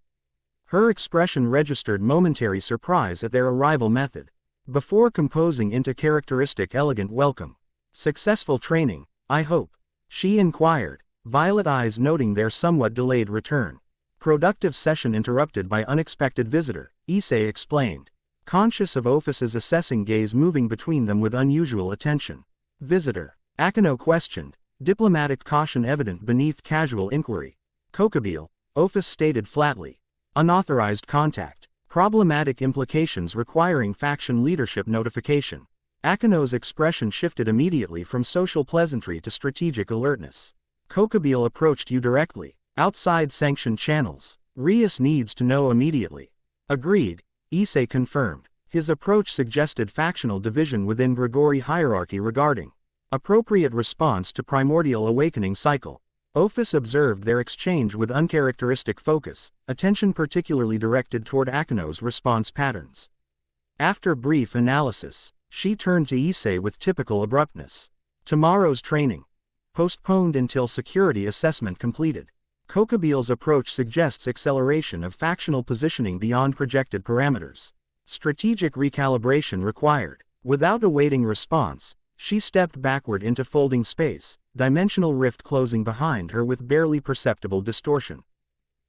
Her expression registered momentary surprise at their arrival method, before composing into characteristic elegant welcome. "Successful training, I hope?" she inquired, violet eyes noting their somewhat delayed return. "Productive session interrupted by unexpected visitor," Issei explained, conscious of Ophis's assessing gaze moving between them with unusual attention. "Visitor?" Akeno questioned, diplomatic caution evident beneath casual inquiry. "Kokabil," Ophis stated flatly. "Unauthorized contact. Problematic implications requiring faction leadership notification." Akeno's expression shifted immediately from social pleasantry to strategic alertness. "Kokabil approached you directly, outside sanctioned channels. Rias needs to know immediately." "Agreed," Issei confirmed. His approach suggested factional division within Grigori hierarchy regarding appropriate response to primordial awakening cycle. Ophis observed their exchange with uncharacteristic focus, attention particularly directed toward Akeno's response patterns. After brief analysis, she turned to Issei with typical abruptness. "Tomorrow's training postponed until security assessment completed." Kokabil's approach suggests acceleration of factional positioning beyond projected parameters. Strategic recalibration required. Without awaiting response, she stepped backward into folding space, dimensional rift closing behind her with barely perceptible distortion.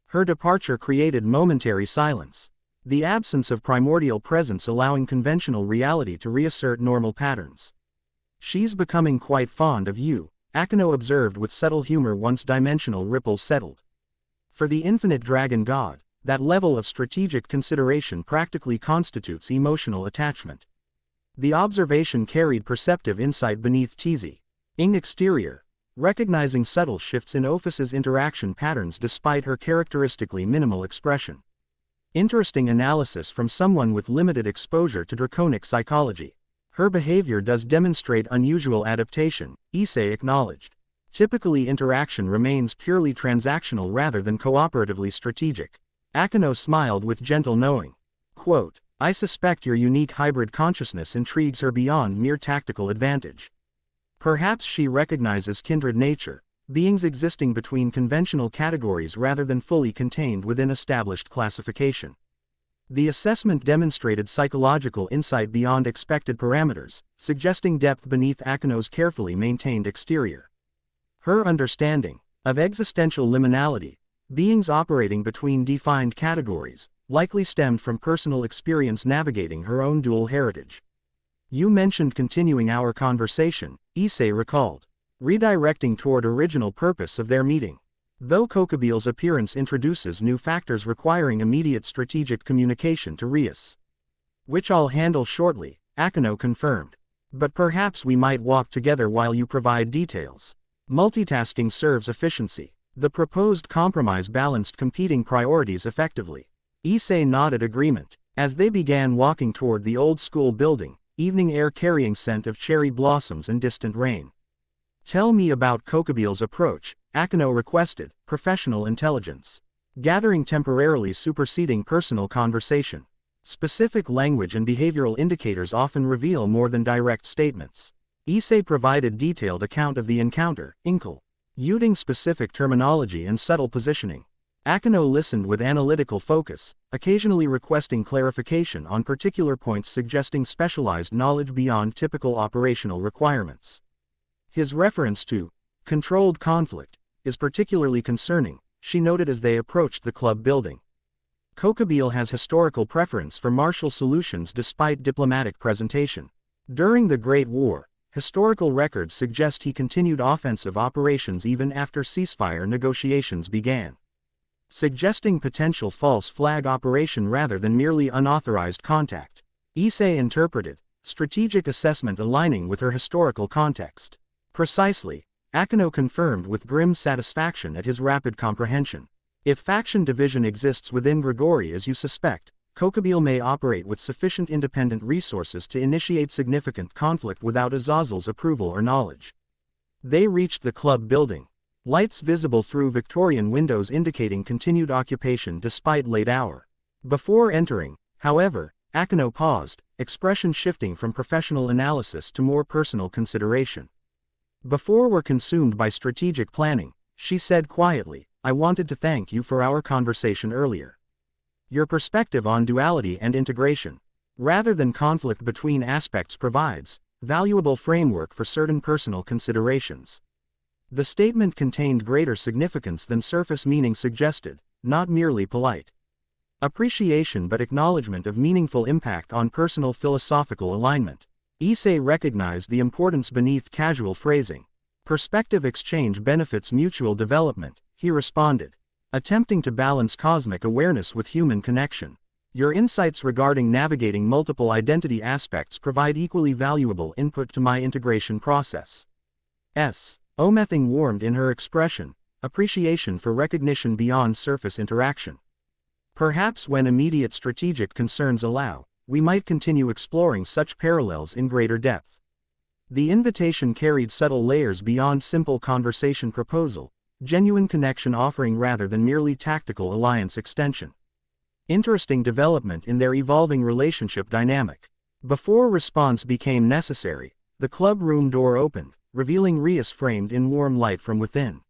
Her departure created momentary silence, the absence of primordial presence allowing conventional reality to reassert normal patterns. "She's becoming quite fond of you," Akeno observed with subtle humor once dimensional ripples settled. For the infinite dragon god, that level of strategic consideration practically constitutes emotional attachment. The observation carried perceptive insight beneath Tzing exterior, recognizing subtle shifts in Ophis's interaction patterns despite her characteristically minimal expression. Interesting analysis from someone with limited exposure to draconic psychology. "Her behavior does demonstrate unusual adaptation," Issei acknowledged. "Typically interaction remains purely transactional rather than cooperatively strategic." Akeno smiled with gentle knowing. Quote, "I suspect your unique hybrid consciousness intrigues her beyond mere tactical advantage. Perhaps she recognizes kindred nature, beings existing between conventional categories rather than fully contained within established classification." The assessment demonstrated psychological insight beyond expected parameters, suggesting depth beneath Akeno's carefully maintained exterior. Her understanding of existential liminality, beings operating between defined categories, likely stemmed from personal experience navigating her own dual heritage. "You mentioned continuing our conversation," Issei recalled, redirecting toward original purpose of their meeting. Though Kokabil's appearance introduces new factors requiring immediate strategic communication to Rias. Which I'll handle shortly, Akeno confirmed. But perhaps we might walk together while you provide details. Multitasking serves efficiency. The proposed compromise balanced competing priorities effectively. Issei nodded agreement. As they began walking toward the old school building, evening air carrying scent of cherry blossoms and distant rain. Tell me about Kokabil's approach, Akeno requested, professional intelligence. Gathering temporarily superseding personal conversation. Specific language and behavioral indicators often reveal more than direct statements. Issei provided detailed account of the encounter, using specific terminology and subtle positioning. Akeno listened with analytical focus, occasionally requesting clarification on particular points suggesting specialized knowledge beyond typical operational requirements. His reference to controlled conflict is particularly concerning, she noted as they approached the club building. Kokabil has historical preference for martial solutions despite diplomatic presentation. During the Great War, historical records suggest he continued offensive operations even after ceasefire negotiations began. Suggesting potential false flag operation rather than merely unauthorized contact. Issei interpreted, strategic assessment aligning with her historical context. Precisely, Akeno confirmed with grim satisfaction at his rapid comprehension. If faction division exists within Grigori as you suspect, Kokabil may operate with sufficient independent resources to initiate significant conflict without Aazil's approval or knowledge. They reached the club building. Lights visible through Victorian windows indicating continued occupation despite late hour. Before entering, however, Akeno paused, expression shifting from professional analysis to more personal consideration. Before we're consumed by strategic planning, she said quietly, I wanted to thank you for our conversation earlier. Your perspective on duality and integration, rather than conflict between aspects provides valuable framework for certain personal considerations. The statement contained greater significance than surface meaning suggested, not merely polite appreciation but acknowledgement of meaningful impact on personal philosophical alignment. Issei recognized the importance beneath casual phrasing. Perspective exchange benefits mutual development, he responded. Attempting to balance cosmic awareness with human connection. Your insights regarding navigating multiple identity aspects provide equally valuable input to my integration process. Omething warmed in her expression, appreciation for recognition beyond surface interaction. Perhaps when immediate strategic concerns allow, we might continue exploring such parallels in greater depth. The invitation carried subtle layers beyond simple conversation proposal, genuine connection offering rather than merely tactical alliance extension. Interesting development in their evolving relationship dynamic. Before response became necessary, the club room door opened, revealing Rias framed in warm light from within.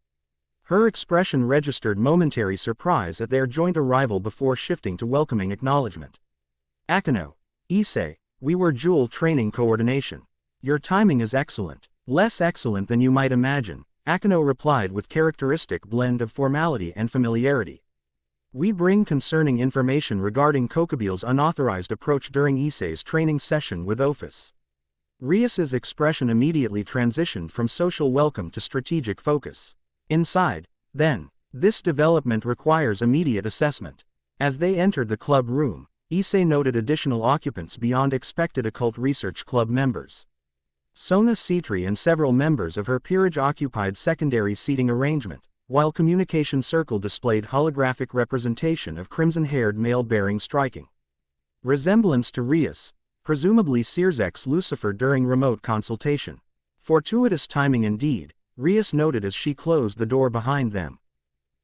Her expression registered momentary surprise at their joint arrival before shifting to welcoming acknowledgement. Akeno, Issei, we were dual training coordination. Your timing is excellent. Less excellent than you might imagine, Akeno replied with characteristic blend of formality and familiarity. We bring concerning information regarding Kokabil's unauthorized approach during Issei's training session with Ophis. Rias's expression immediately transitioned from social welcome to strategic focus. Inside, then, this development requires immediate assessment. As they entered the club room, Issei noted additional occupants beyond expected occult research club members. Sona Citri and several members of her peerage occupied secondary seating arrangement, while communication circle displayed holographic representation of crimson-haired male bearing striking resemblance to Rias, presumably Sirzek's Lucifer during remote consultation. Fortuitous timing indeed, Rias noted as she closed the door behind them.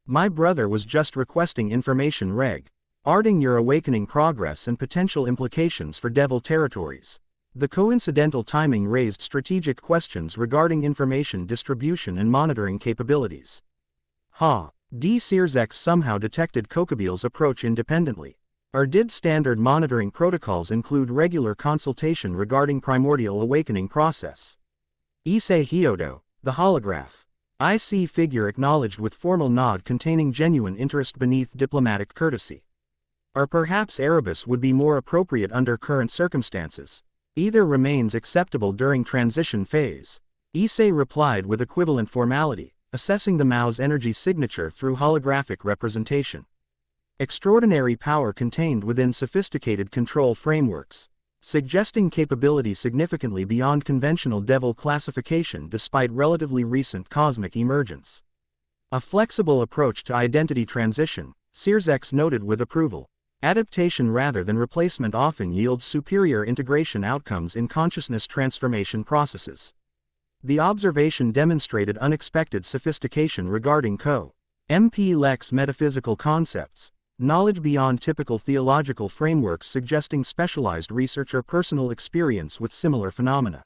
My brother was just requesting information regarding your awakening progress and potential implications for Devil territories. The coincidental timing raised strategic questions regarding information distribution and monitoring capabilities. Sirzek somehow detected Kokabil's approach independently. Or did standard monitoring protocols include regular consultation regarding primordial awakening process? Issei Hyodo, the holograph. IC figure acknowledged with formal nod containing genuine interest beneath diplomatic courtesy. Or perhaps Erebus would be more appropriate under current circumstances. Either remains acceptable during transition phase. Issei replied with equivalent formality, assessing the Mao's energy signature through holographic representation. Extraordinary power contained within sophisticated control frameworks, suggesting capability significantly beyond conventional devil classification despite relatively recent cosmic emergence. A flexible approach to identity transition, Sears noted with approval. Adaptation rather than replacement often yields superior integration outcomes in consciousness transformation processes. The observation demonstrated unexpected sophistication regarding Co-MP-Lex metaphysical concepts, knowledge beyond typical theological frameworks suggesting specialized research or personal experience with similar phenomena.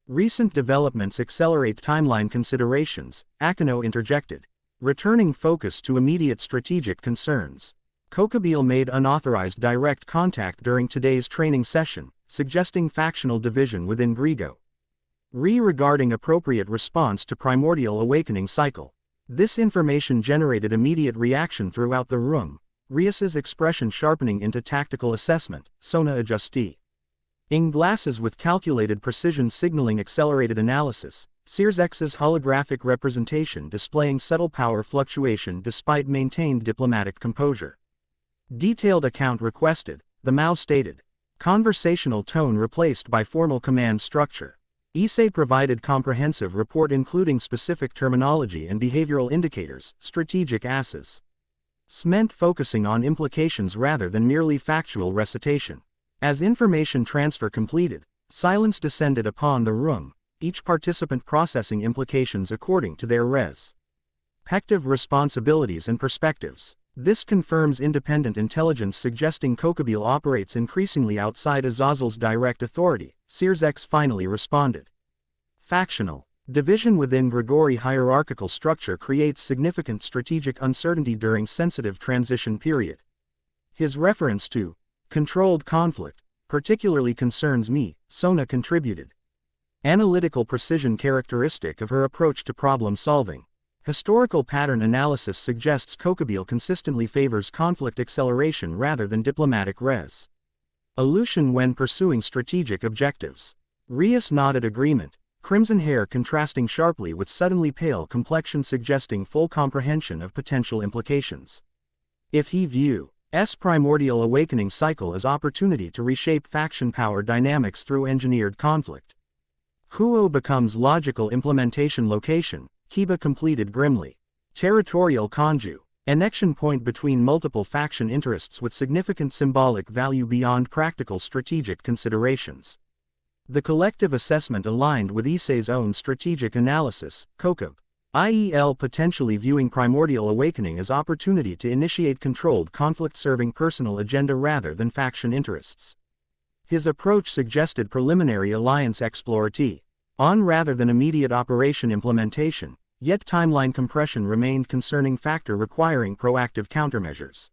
Recent developments accelerate timeline considerations, Akino interjected, returning focus to immediate strategic concerns. Kokabil made unauthorized direct contact during today's training session, suggesting factional division within Grego. Regarding appropriate response to primordial awakening cycle. This information generated immediate reaction throughout the room, Rias's expression sharpening into tactical assessment, Sona adjustee. In glasses with calculated precision signaling accelerated analysis, Sears' holographic representation displaying subtle power fluctuation despite maintained diplomatic composure. Detailed account requested, the Mao stated. Conversational tone replaced by formal command structure. Issei provided comprehensive report including specific terminology and behavioral indicators, strategic asses. Meant focusing on implications rather than merely factual recitation. As information transfer completed, silence descended upon the room, each participant processing implications according to their respective responsibilities and perspectives. This confirms independent intelligence suggesting Kokabil operates increasingly outside Aazil's direct authority, Sears finally responded. Factional division within Grigori hierarchical structure creates significant strategic uncertainty during sensitive transition period. His reference to controlled conflict particularly concerns me, Sona contributed. Analytical precision characteristic of her approach to problem solving. Historical pattern analysis suggests Kokabil consistently favors conflict acceleration rather than diplomatic resolution when pursuing strategic objectives. Rias nodded agreement, crimson hair contrasting sharply with suddenly pale complexion suggesting full comprehension of potential implications. If he views primordial awakening cycle as opportunity to reshape faction power dynamics through engineered conflict. Huo becomes logical implementation location, Kiba completed grimly. Territorial conju, connection point between multiple faction interests with significant symbolic value beyond practical strategic considerations. The collective assessment aligned with Issei's own strategic analysis, Kokabil, potentially viewing primordial awakening as opportunity to initiate controlled conflict serving personal agenda rather than faction interests. His approach suggested preliminary alliance explorati on rather than immediate operation implementation. Yet timeline compression remained concerning factor requiring proactive countermeasures.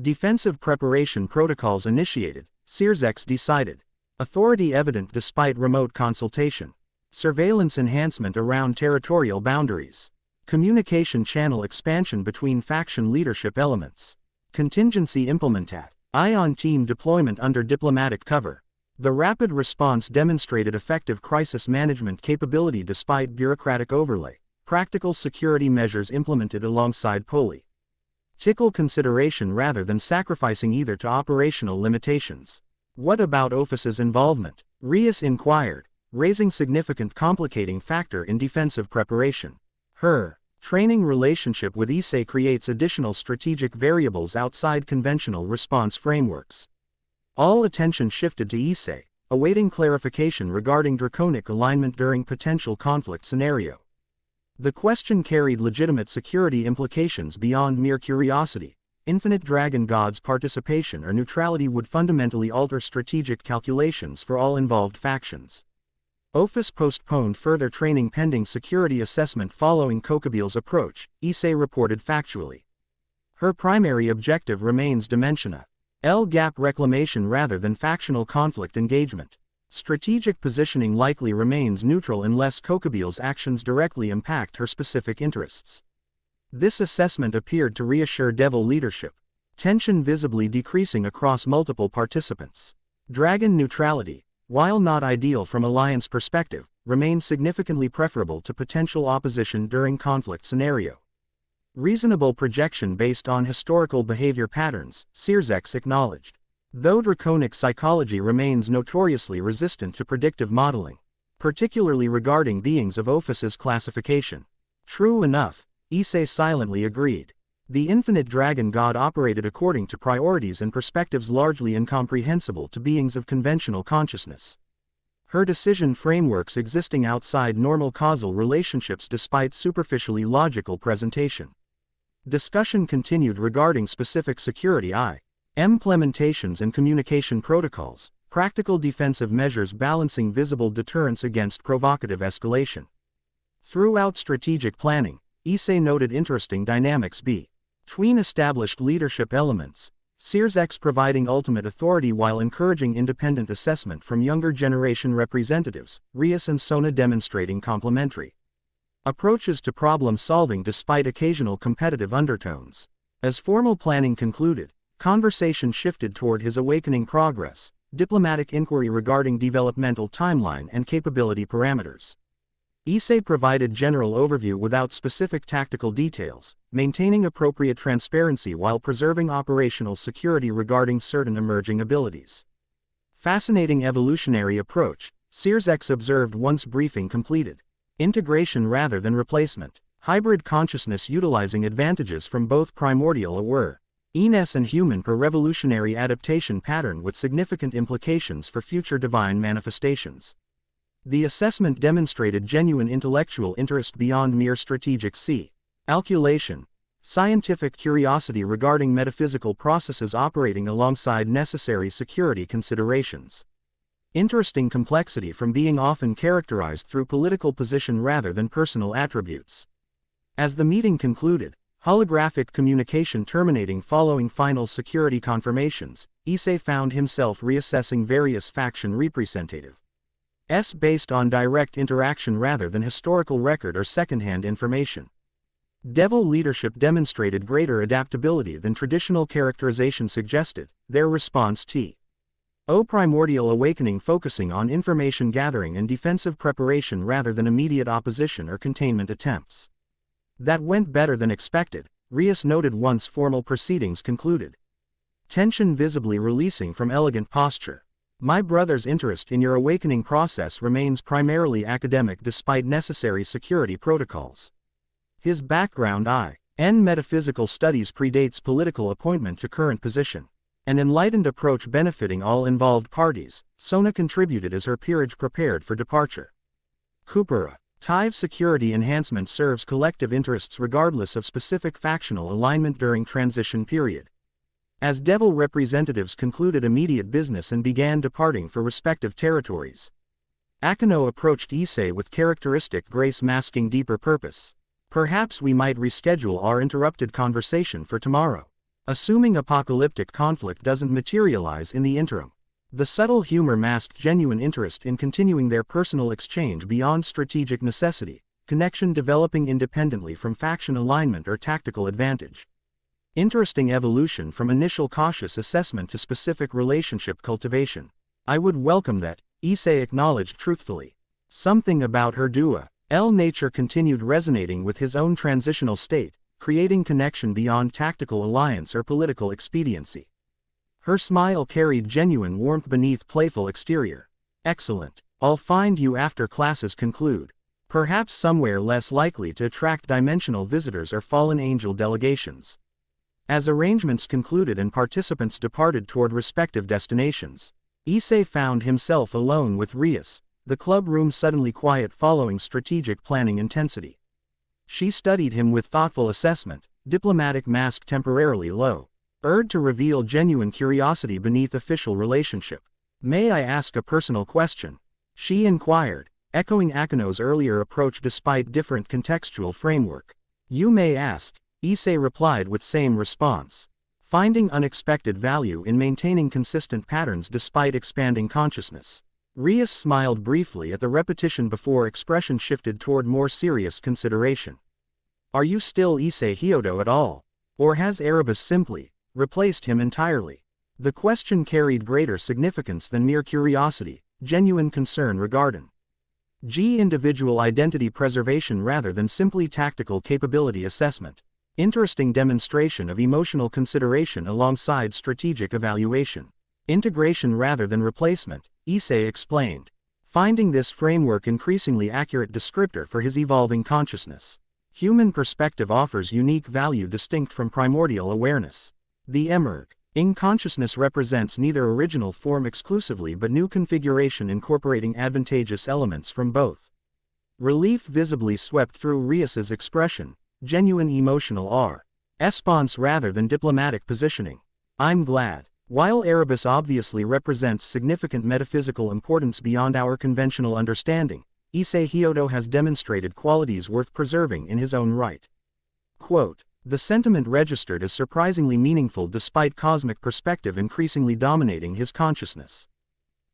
Defensive preparation protocols initiated, Sears decided. Authority evident despite remote consultation. Surveillance enhancement around territorial boundaries. Communication channel expansion between faction leadership elements. Contingency implementat. Ion team deployment under diplomatic cover. The rapid response demonstrated effective crisis management capability despite bureaucratic overlay. Practical security measures implemented alongside political consideration rather than sacrificing either to operational limitations. What about Ophus's involvement? Rias inquired, raising significant complicating factor in defensive preparation. Her training relationship with Issei creates additional strategic variables outside conventional response frameworks. All attention shifted to Issei, awaiting clarification regarding draconic alignment during potential conflict scenario. The question carried legitimate security implications beyond mere curiosity. Infinite dragon gods' participation or neutrality would fundamentally alter strategic calculations for all involved factions. Ophis postponed further training pending security assessment following Kokabil's approach, Issei reported factually. Her primary objective remains Dimensiona L-gap reclamation rather than factional conflict engagement. Strategic positioning likely remains neutral unless Kokabil's actions directly impact her specific interests. This assessment appeared to reassure Devil leadership, tension visibly decreasing across multiple participants. Dragon neutrality, while not ideal from Alliance perspective, remain significantly preferable to potential opposition during conflict scenario. Reasonable projection based on historical behavior patterns, Sears acknowledged. Though draconic psychology remains notoriously resistant to predictive modeling, particularly regarding beings of Ophus's classification. True enough, Issei silently agreed. The infinite dragon god operated according to priorities and perspectives largely incomprehensible to beings of conventional consciousness. Her decision frameworks existing outside normal causal relationships despite superficially logical presentation. Discussion continued regarding specific security implementations and communication protocols, practical defensive measures balancing visible deterrence against provocative escalation. Throughout strategic planning, Issei noted interesting dynamics between established leadership elements, Sears providing ultimate authority while encouraging independent assessment from younger generation representatives, Rias and Sona demonstrating complementary approaches to problem solving despite occasional competitive undertones. As formal planning concluded, conversation shifted toward his awakening progress, diplomatic inquiry regarding developmental timeline and capability parameters. Issei provided general overview without specific tactical details, maintaining appropriate transparency while preserving operational security regarding certain emerging abilities. Fascinating evolutionary approach, Sears observed once briefing completed. Integration rather than replacement. Hybrid consciousness utilizing advantages from both primordial awareness and human per revolutionary adaptation pattern with significant implications for future divine manifestations. The assessment demonstrated genuine intellectual interest beyond mere strategic calculation, scientific curiosity regarding metaphysical processes operating alongside necessary security considerations. Interesting complexity from being often characterized through political position rather than personal attributes. As the meeting concluded, holographic communication terminating following final security confirmations, Issei found himself reassessing various faction representatives based on direct interaction rather than historical record or secondhand information. Devil leadership demonstrated greater adaptability than traditional characterization suggested, their response to primordial awakening focusing on information gathering and defensive preparation rather than immediate opposition or containment attempts. That went better than expected, Rias noted once formal proceedings concluded. Tension visibly releasing from elegant posture. My brother's interest in your awakening process remains primarily academic despite necessary security protocols. His background in metaphysical studies predates political appointment to current position. An enlightened approach benefiting all involved parties, Sona contributed as her peerage prepared for departure. Kupara. TIVE security enhancement serves collective interests regardless of specific factional alignment during transition period. As Devil representatives concluded immediate business and began departing for respective territories, Akano approached Issei with characteristic grace masking deeper purpose. Perhaps we might reschedule our interrupted conversation for tomorrow. Assuming apocalyptic conflict doesn't materialize in the interim. The subtle humor masked genuine interest in continuing their personal exchange beyond strategic necessity, connection developing independently from faction alignment or tactical advantage. Interesting evolution from initial cautious assessment to specific relationship cultivation. I would welcome that, Issei acknowledged truthfully. Something about her nature continued resonating with his own transitional state, creating connection beyond tactical alliance or political expediency. Her smile carried genuine warmth beneath playful exterior. Excellent. I'll find you after classes conclude. Perhaps somewhere less likely to attract dimensional visitors or fallen angel delegations. As arrangements concluded and participants departed toward respective destinations, Issei found himself alone with Rias, the club room suddenly quiet following strategic planning intensity. She studied him with thoughtful assessment, diplomatic mask temporarily low. Urged to reveal genuine curiosity beneath official relationship. May I ask a personal question? She inquired, echoing Akano's earlier approach despite different contextual framework. You may ask, Issei replied with same response. Finding unexpected value in maintaining consistent patterns despite expanding consciousness. Rias smiled briefly at the repetition before expression shifted toward more serious consideration. Are you still Issei Hyodo at all? Or has Erebus simply replaced him entirely? The question carried greater significance than mere curiosity, genuine concern regarding G. Individual identity preservation rather than simply tactical capability assessment. Interesting demonstration of emotional consideration alongside strategic evaluation. Integration rather than replacement, Issei explained, finding this framework increasingly accurate descriptor for his evolving consciousness. Human perspective offers unique value distinct from primordial awareness. The emerging consciousness represents neither original form exclusively but new configuration incorporating advantageous elements from both. Relief visibly swept through Rias's expression, genuine emotional response rather than diplomatic positioning. I'm glad. While Erebus obviously represents significant metaphysical importance beyond our conventional understanding, Issei Hyodo has demonstrated qualities worth preserving in his own right. Quote, the sentiment registered is surprisingly meaningful despite cosmic perspective increasingly dominating his consciousness.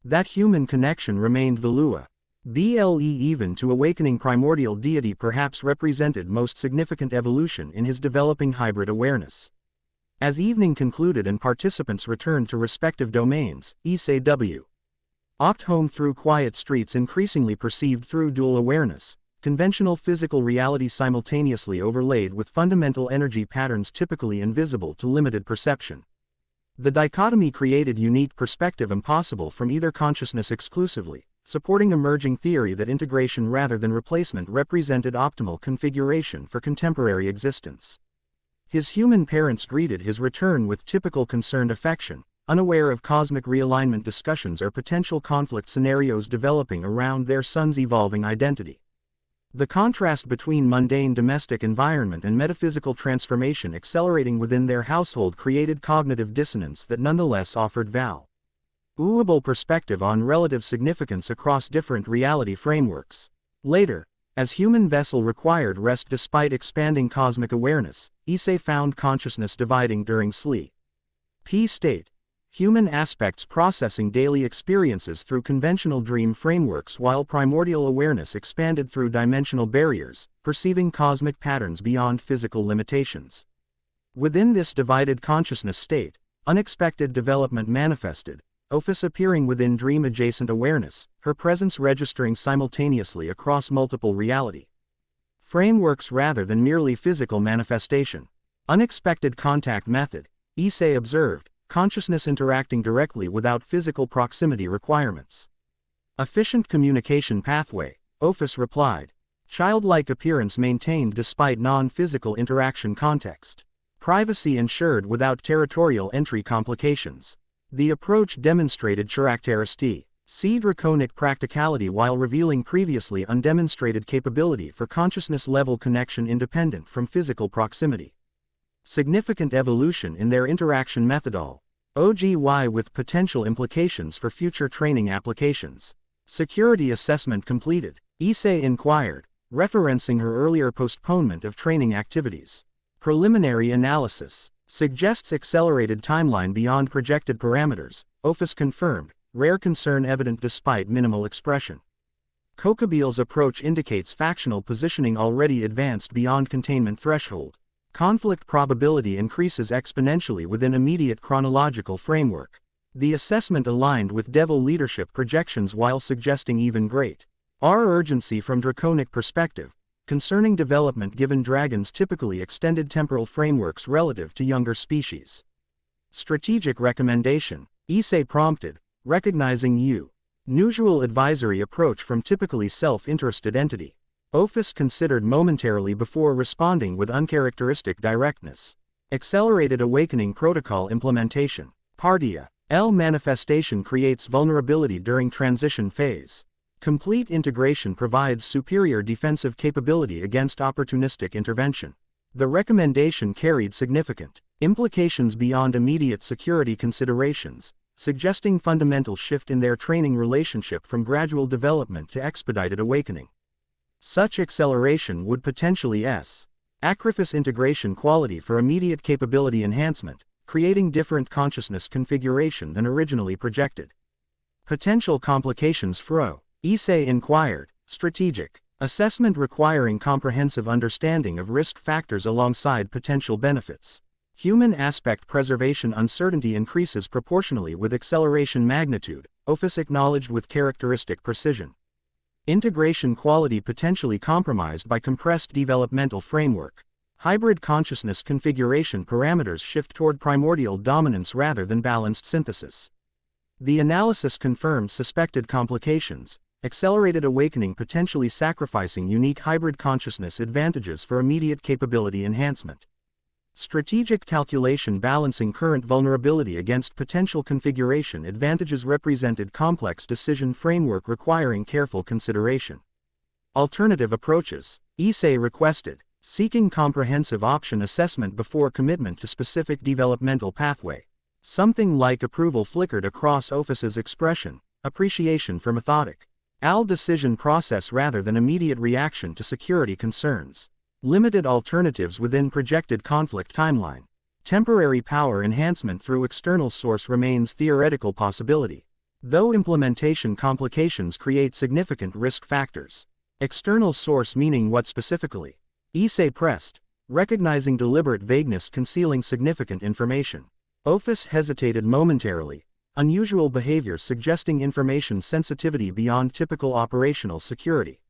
That human connection remained Velua. BLE even to awakening primordial deity perhaps represented most significant evolution in his developing hybrid awareness. As evening concluded and participants returned to respective domains, Issei W. walked home through quiet streets increasingly perceived through dual awareness, conventional physical reality simultaneously overlaid with fundamental energy patterns typically invisible to limited perception. The dichotomy created unique perspective impossible from either consciousness exclusively, supporting emerging theory that integration rather than replacement represented optimal configuration for contemporary existence. His human parents greeted his return with typical concerned affection, unaware of cosmic realignment discussions or potential conflict scenarios developing around their son's evolving identity. The contrast between mundane domestic environment and metaphysical transformation accelerating within their household created cognitive dissonance that nonetheless offered valuable perspective on relative significance across different reality frameworks. Later, as human vessel required rest despite expanding cosmic awareness, Issei found consciousness dividing during sleep. State. Human aspects processing daily experiences through conventional dream frameworks while primordial awareness expanded through dimensional barriers, perceiving cosmic patterns beyond physical limitations. Within this divided consciousness state, unexpected development manifested, Ophis appearing within dream-adjacent awareness, her presence registering simultaneously across multiple reality frameworks rather than merely physical manifestation. Unexpected contact method, Issei observed, consciousness interacting directly without physical proximity requirements. Efficient communication pathway, Ophis replied. Childlike appearance maintained despite non-physical interaction context. Privacy ensured without territorial entry complications. The approach demonstrated characteristic draconic practicality while revealing previously undemonstrated capability for consciousness-level connection independent from physical proximity. Significant evolution in their interaction methodology with potential implications for future training applications. Security assessment completed, Issei inquired, referencing her earlier postponement of training activities. Preliminary analysis suggests accelerated timeline beyond projected parameters, Ophis confirmed, rare concern evident despite minimal expression. Kokabil's approach indicates factional positioning already advanced beyond containment threshold. Conflict probability increases exponentially within immediate chronological framework. The assessment aligned with Devil leadership projections while suggesting even greater urgency from draconic perspective, concerning development given dragons typically extended temporal frameworks relative to younger species. Strategic recommendation, Issei prompted, recognizing unusual advisory approach from typically self-interested entity. Ophis considered momentarily before responding with uncharacteristic directness. Accelerated awakening protocol implementation. Partial manifestation creates vulnerability during transition phase. Complete integration provides superior defensive capability against opportunistic intervention. The recommendation carried significant implications beyond immediate security considerations, suggesting fundamental shift in their training relationship from gradual development to expedited awakening. Such acceleration would potentially sacrifice integration quality for immediate capability enhancement, creating different consciousness configuration than originally projected. Potential complications fro. Issei inquired, strategic assessment requiring comprehensive understanding of risk factors alongside potential benefits. Human aspect preservation uncertainty increases proportionally with acceleration magnitude, Ophis acknowledged with characteristic precision. Integration quality potentially compromised by compressed developmental framework. Hybrid consciousness configuration parameters shift toward primordial dominance rather than balanced synthesis. The analysis confirmed suspected complications, accelerated awakening potentially sacrificing unique hybrid consciousness advantages for immediate capability enhancement. Strategic calculation balancing current vulnerability against potential configuration advantages represented complex decision framework requiring careful consideration. Alternative approaches. Issei requested, seeking comprehensive option assessment before commitment to specific developmental pathway. Something like approval flickered across Ophus's expression, appreciation for methodic decision process rather than immediate reaction to security concerns. Limited alternatives within projected conflict timeline. Temporary power enhancement through external source remains theoretical possibility, though implementation complications create significant risk factors. External source meaning what specifically? Issei pressed, recognizing deliberate vagueness concealing significant information. Ophis hesitated momentarily, unusual behavior suggesting information sensitivity beyond typical operational security.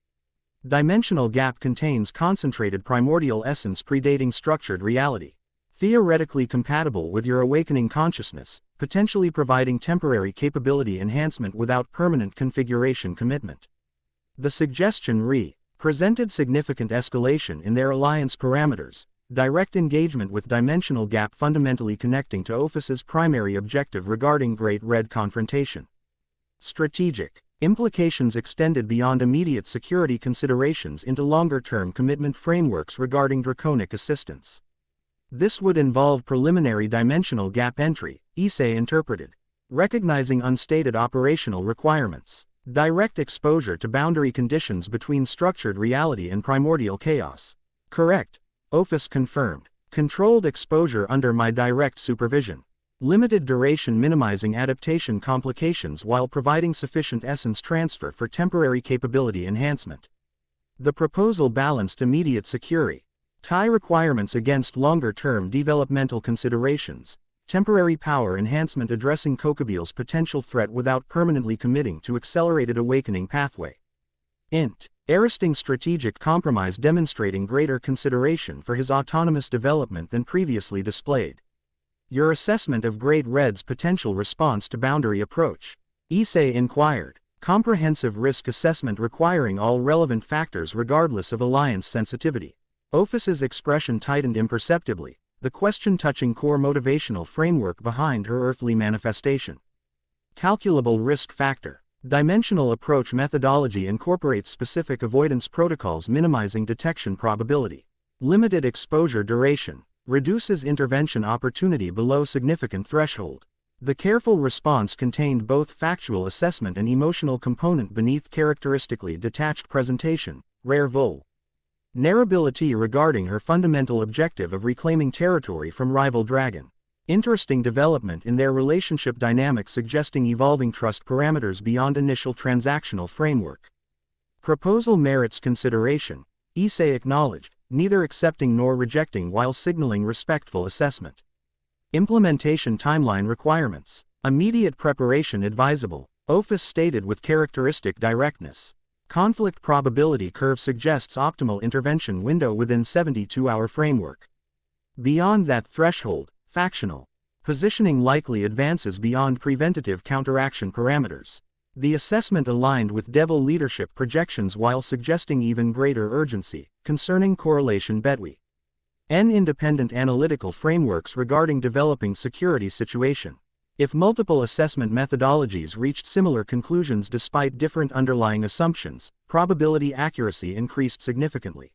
Dimensional gap contains concentrated primordial essence predating structured reality. Theoretically compatible with your awakening consciousness, potentially providing temporary capability enhancement without permanent configuration commitment. The suggestion presented significant escalation in their alliance parameters, direct engagement with dimensional gap fundamentally connecting to Ophus's primary objective regarding Great Red confrontation. Strategic implications extended beyond immediate security considerations into longer-term commitment frameworks regarding draconic assistance. This would involve preliminary dimensional gap entry, Issei interpreted, recognizing unstated operational requirements, direct exposure to boundary conditions between structured reality and primordial chaos. Correct, Ophis confirmed, controlled exposure under my direct supervision. Limited duration minimizing adaptation complications while providing sufficient essence transfer for temporary capability enhancement. The proposal balanced immediate security requirements against longer-term developmental considerations, temporary power enhancement addressing Kokabil's potential threat without permanently committing to accelerated awakening pathway. Arresting strategic compromise demonstrating greater consideration for his autonomous development than previously displayed. Your assessment of Great Red's potential response to boundary approach. Issei inquired, comprehensive risk assessment requiring all relevant factors regardless of alliance sensitivity. Ophis's expression tightened imperceptibly, the question touching core motivational framework behind her earthly manifestation. Calculable risk factor. Dimensional approach methodology incorporates specific avoidance protocols minimizing detection probability. Limited exposure duration. Reduces intervention opportunity below significant threshold. The careful response contained both factual assessment and emotional component beneath characteristically detached presentation, rare vulnerability regarding her fundamental objective of reclaiming territory from rival dragon. Interesting development in their relationship dynamic suggesting evolving trust parameters beyond initial transactional framework. Proposal merits consideration, Issei acknowledged, neither accepting nor rejecting while signaling respectful assessment. Implementation timeline requirements. Immediate preparation advisable, Ophis stated with characteristic directness. Conflict probability curve suggests optimal intervention window within 72-hour framework. Beyond that threshold, factional positioning likely advances beyond preventative counteraction parameters. The assessment aligned with Devil leadership projections while suggesting even greater urgency concerning correlation between independent analytical frameworks regarding developing security situation. If multiple assessment methodologies reached similar conclusions despite different underlying assumptions, probability accuracy increased significantly.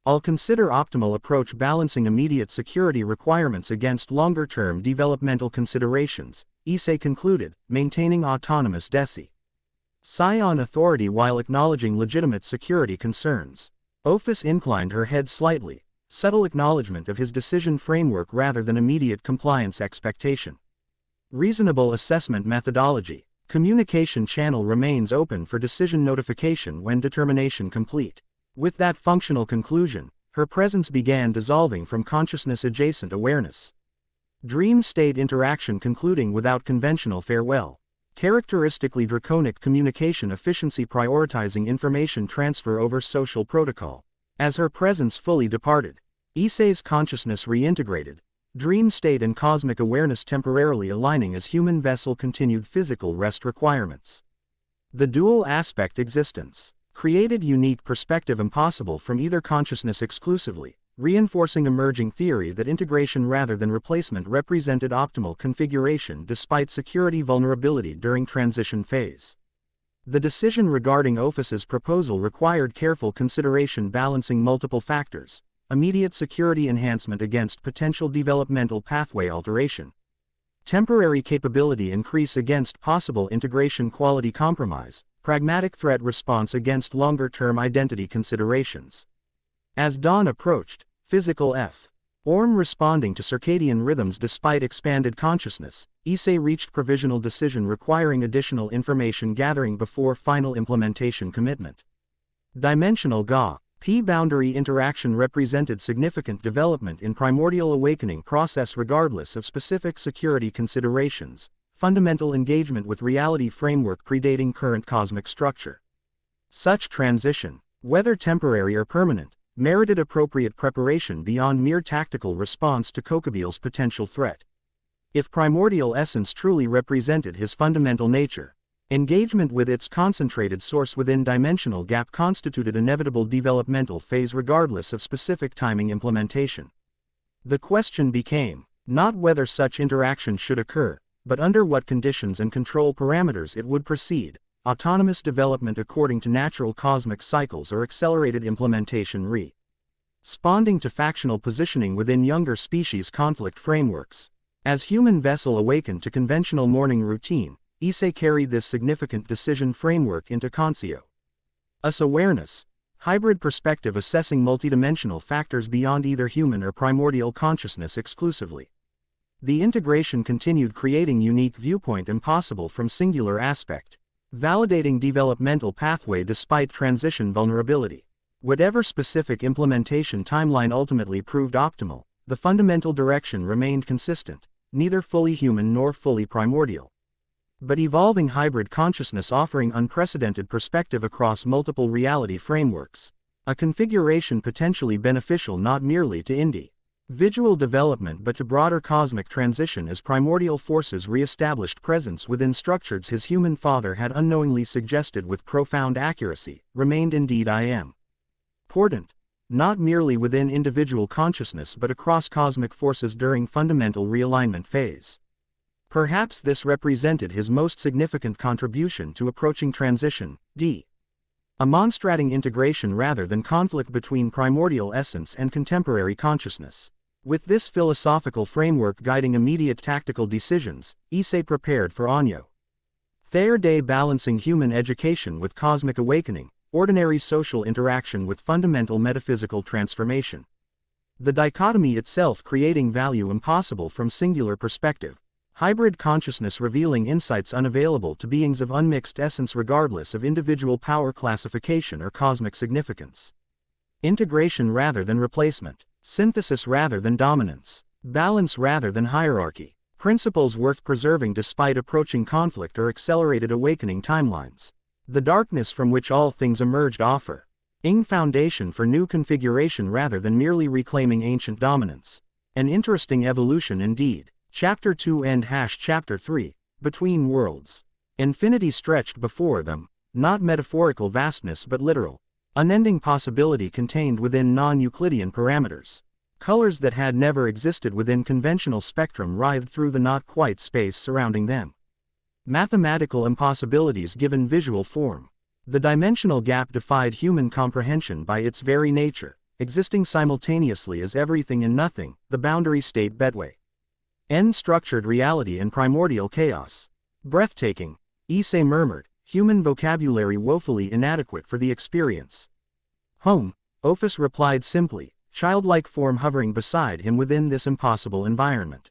I'll consider optimal approach balancing immediate security requirements against longer-term developmental considerations, Issei concluded, maintaining autonomous Scion authority while acknowledging legitimate security concerns. Ophis inclined her head slightly, subtle acknowledgement of his decision framework rather than immediate compliance expectation. Reasonable assessment methodology. Communication channel remains open for decision notification when determination complete. With that functional conclusion, her presence began dissolving from consciousness-adjacent awareness. Dream state interaction concluding without conventional farewell. characteristically draconic communication efficiency prioritizing information transfer over social protocol. As her presence fully departed, Issei's consciousness reintegrated, dream state and cosmic awareness temporarily aligning as human vessel continued physical rest requirements. The dual aspect existence created unique perspective impossible from either consciousness exclusively, reinforcing emerging theory that integration rather than replacement represented optimal configuration despite security vulnerability during transition phase. The decision regarding Ophus's proposal required careful consideration balancing multiple factors, immediate security enhancement against potential developmental pathway alteration, temporary capability increase against possible integration quality compromise, pragmatic threat response against longer-term identity considerations. As dawn approached, physical Orm responding to circadian rhythms despite expanded consciousness, Issei reached provisional decision requiring additional information gathering before final implementation commitment. Dimensional P-boundary interaction represented significant development in primordial awakening process regardless of specific security considerations, fundamental engagement with reality framework predating current cosmic structure. Such transition, whether temporary or permanent, merited appropriate preparation beyond mere tactical response to Kokabil's potential threat. If primordial essence truly represented his fundamental nature, engagement with its concentrated source within dimensional gap constituted inevitable developmental phase regardless of specific timing implementation. The question became, not whether such interaction should occur, but under what conditions and control parameters it would proceed, autonomous development according to natural cosmic cycles or accelerated implementation responding to factional positioning within younger species conflict frameworks. As human vessel awakened to conventional morning routine, Issei carried this significant decision framework into Conscio. Us awareness, hybrid perspective assessing multidimensional factors beyond either human or primordial consciousness exclusively. The integration continued creating unique viewpoint impossible from singular aspect, validating developmental pathway despite transition vulnerability. Whatever specific implementation timeline ultimately proved optimal, the fundamental direction remained consistent, neither fully human nor fully primordial, but evolving hybrid consciousness offering unprecedented perspective across multiple reality frameworks. A configuration potentially beneficial not merely to individual development but to broader cosmic transition as primordial forces re-established presence within structures his human father had unknowingly suggested with profound accuracy, remained indeed important, not merely within individual consciousness but across cosmic forces during fundamental realignment phase. Perhaps this represented his most significant contribution to approaching transition, demonstrating integration rather than conflict between primordial essence and contemporary consciousness. With this philosophical framework guiding immediate tactical decisions, Issei prepared for Onyo. Third day balancing human education with cosmic awakening, ordinary social interaction with fundamental metaphysical transformation. The dichotomy itself creating value impossible from singular perspective. Hybrid consciousness revealing insights unavailable to beings of unmixed essence regardless of individual power classification or cosmic significance. Integration rather than replacement, synthesis rather than dominance, balance rather than hierarchy, principles worth preserving despite approaching conflict or accelerated awakening timelines. The darkness from which all things emerged offering foundation for new configuration rather than merely reclaiming ancient dominance. An interesting evolution indeed. Chapter 2 and Chapter 3, Between Worlds. Infinity stretched before them, not metaphorical vastness but literal, unending possibility contained within non-Euclidean parameters. Colors that had never existed within conventional spectrum writhed through the not-quite space surrounding them. Mathematical impossibilities given visual form. The dimensional gap defied human comprehension by its very nature, existing simultaneously as everything and nothing, the boundary state betway. Structured reality and primordial chaos. Breathtaking, Issei murmured, human vocabulary woefully inadequate for the experience. Home, Ophis replied simply, childlike form hovering beside him within this impossible environment.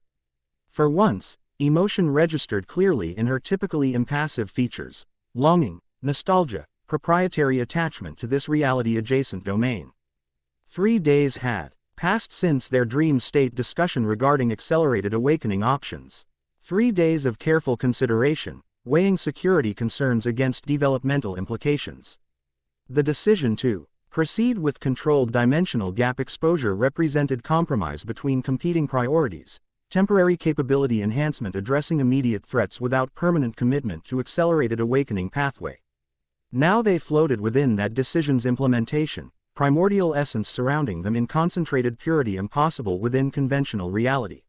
For once, emotion registered clearly in her typically impassive features, longing, nostalgia, proprietary attachment to this reality-adjacent domain. 3 days had passed since their dream state discussion regarding accelerated awakening options. 3 days of careful consideration, weighing security concerns against developmental implications. The decision to proceed with controlled dimensional gap exposure represented compromise between competing priorities, temporary capability enhancement addressing immediate threats without permanent commitment to accelerated awakening pathway. Now they floated within that decision's implementation, primordial essence surrounding them in concentrated purity impossible within conventional reality.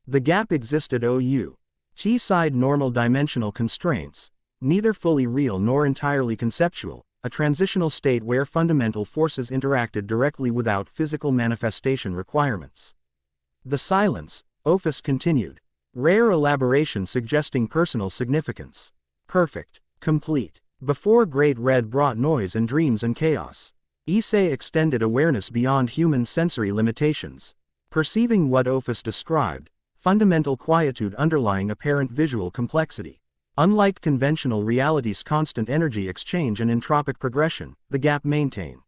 The gap existed outside normal dimensional constraints, neither fully real nor entirely conceptual, a transitional state where fundamental forces interacted directly without physical manifestation requirements. The silence, Ophis continued. Rare elaboration suggesting personal significance. Perfect. Complete. Before Great Red brought noise and dreams and chaos. Issei extended awareness beyond human sensory limitations. Perceiving what Ophis described, fundamental quietude underlying apparent visual complexity. Unlike conventional reality's constant energy exchange and entropic progression, the gap maintained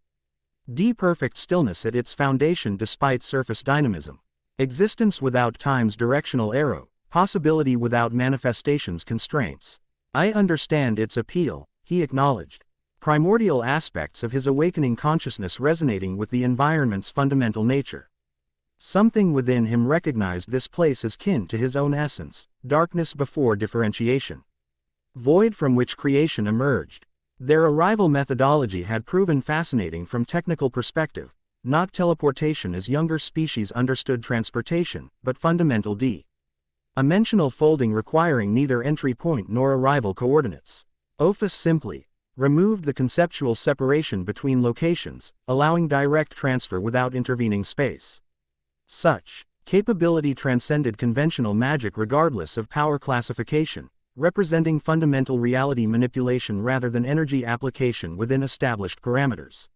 perfect stillness at its foundation despite surface dynamism. Existence without time's directional arrow, possibility without manifestation's constraints. I understand its appeal, he acknowledged. Primordial aspects of his awakening consciousness resonating with the environment's fundamental nature. Something within him recognized this place as kin to his own essence, darkness before differentiation. Void from which creation emerged. Their arrival methodology had proven fascinating from technical perspective, not teleportation as younger species understood transportation, but fundamental dimensional folding requiring neither entry point nor arrival coordinates. Ophis simply removed the conceptual separation between locations, allowing direct transfer without intervening space. Such capability transcended conventional magic regardless of power classification, representing fundamental reality manipulation rather than energy application within established parameters.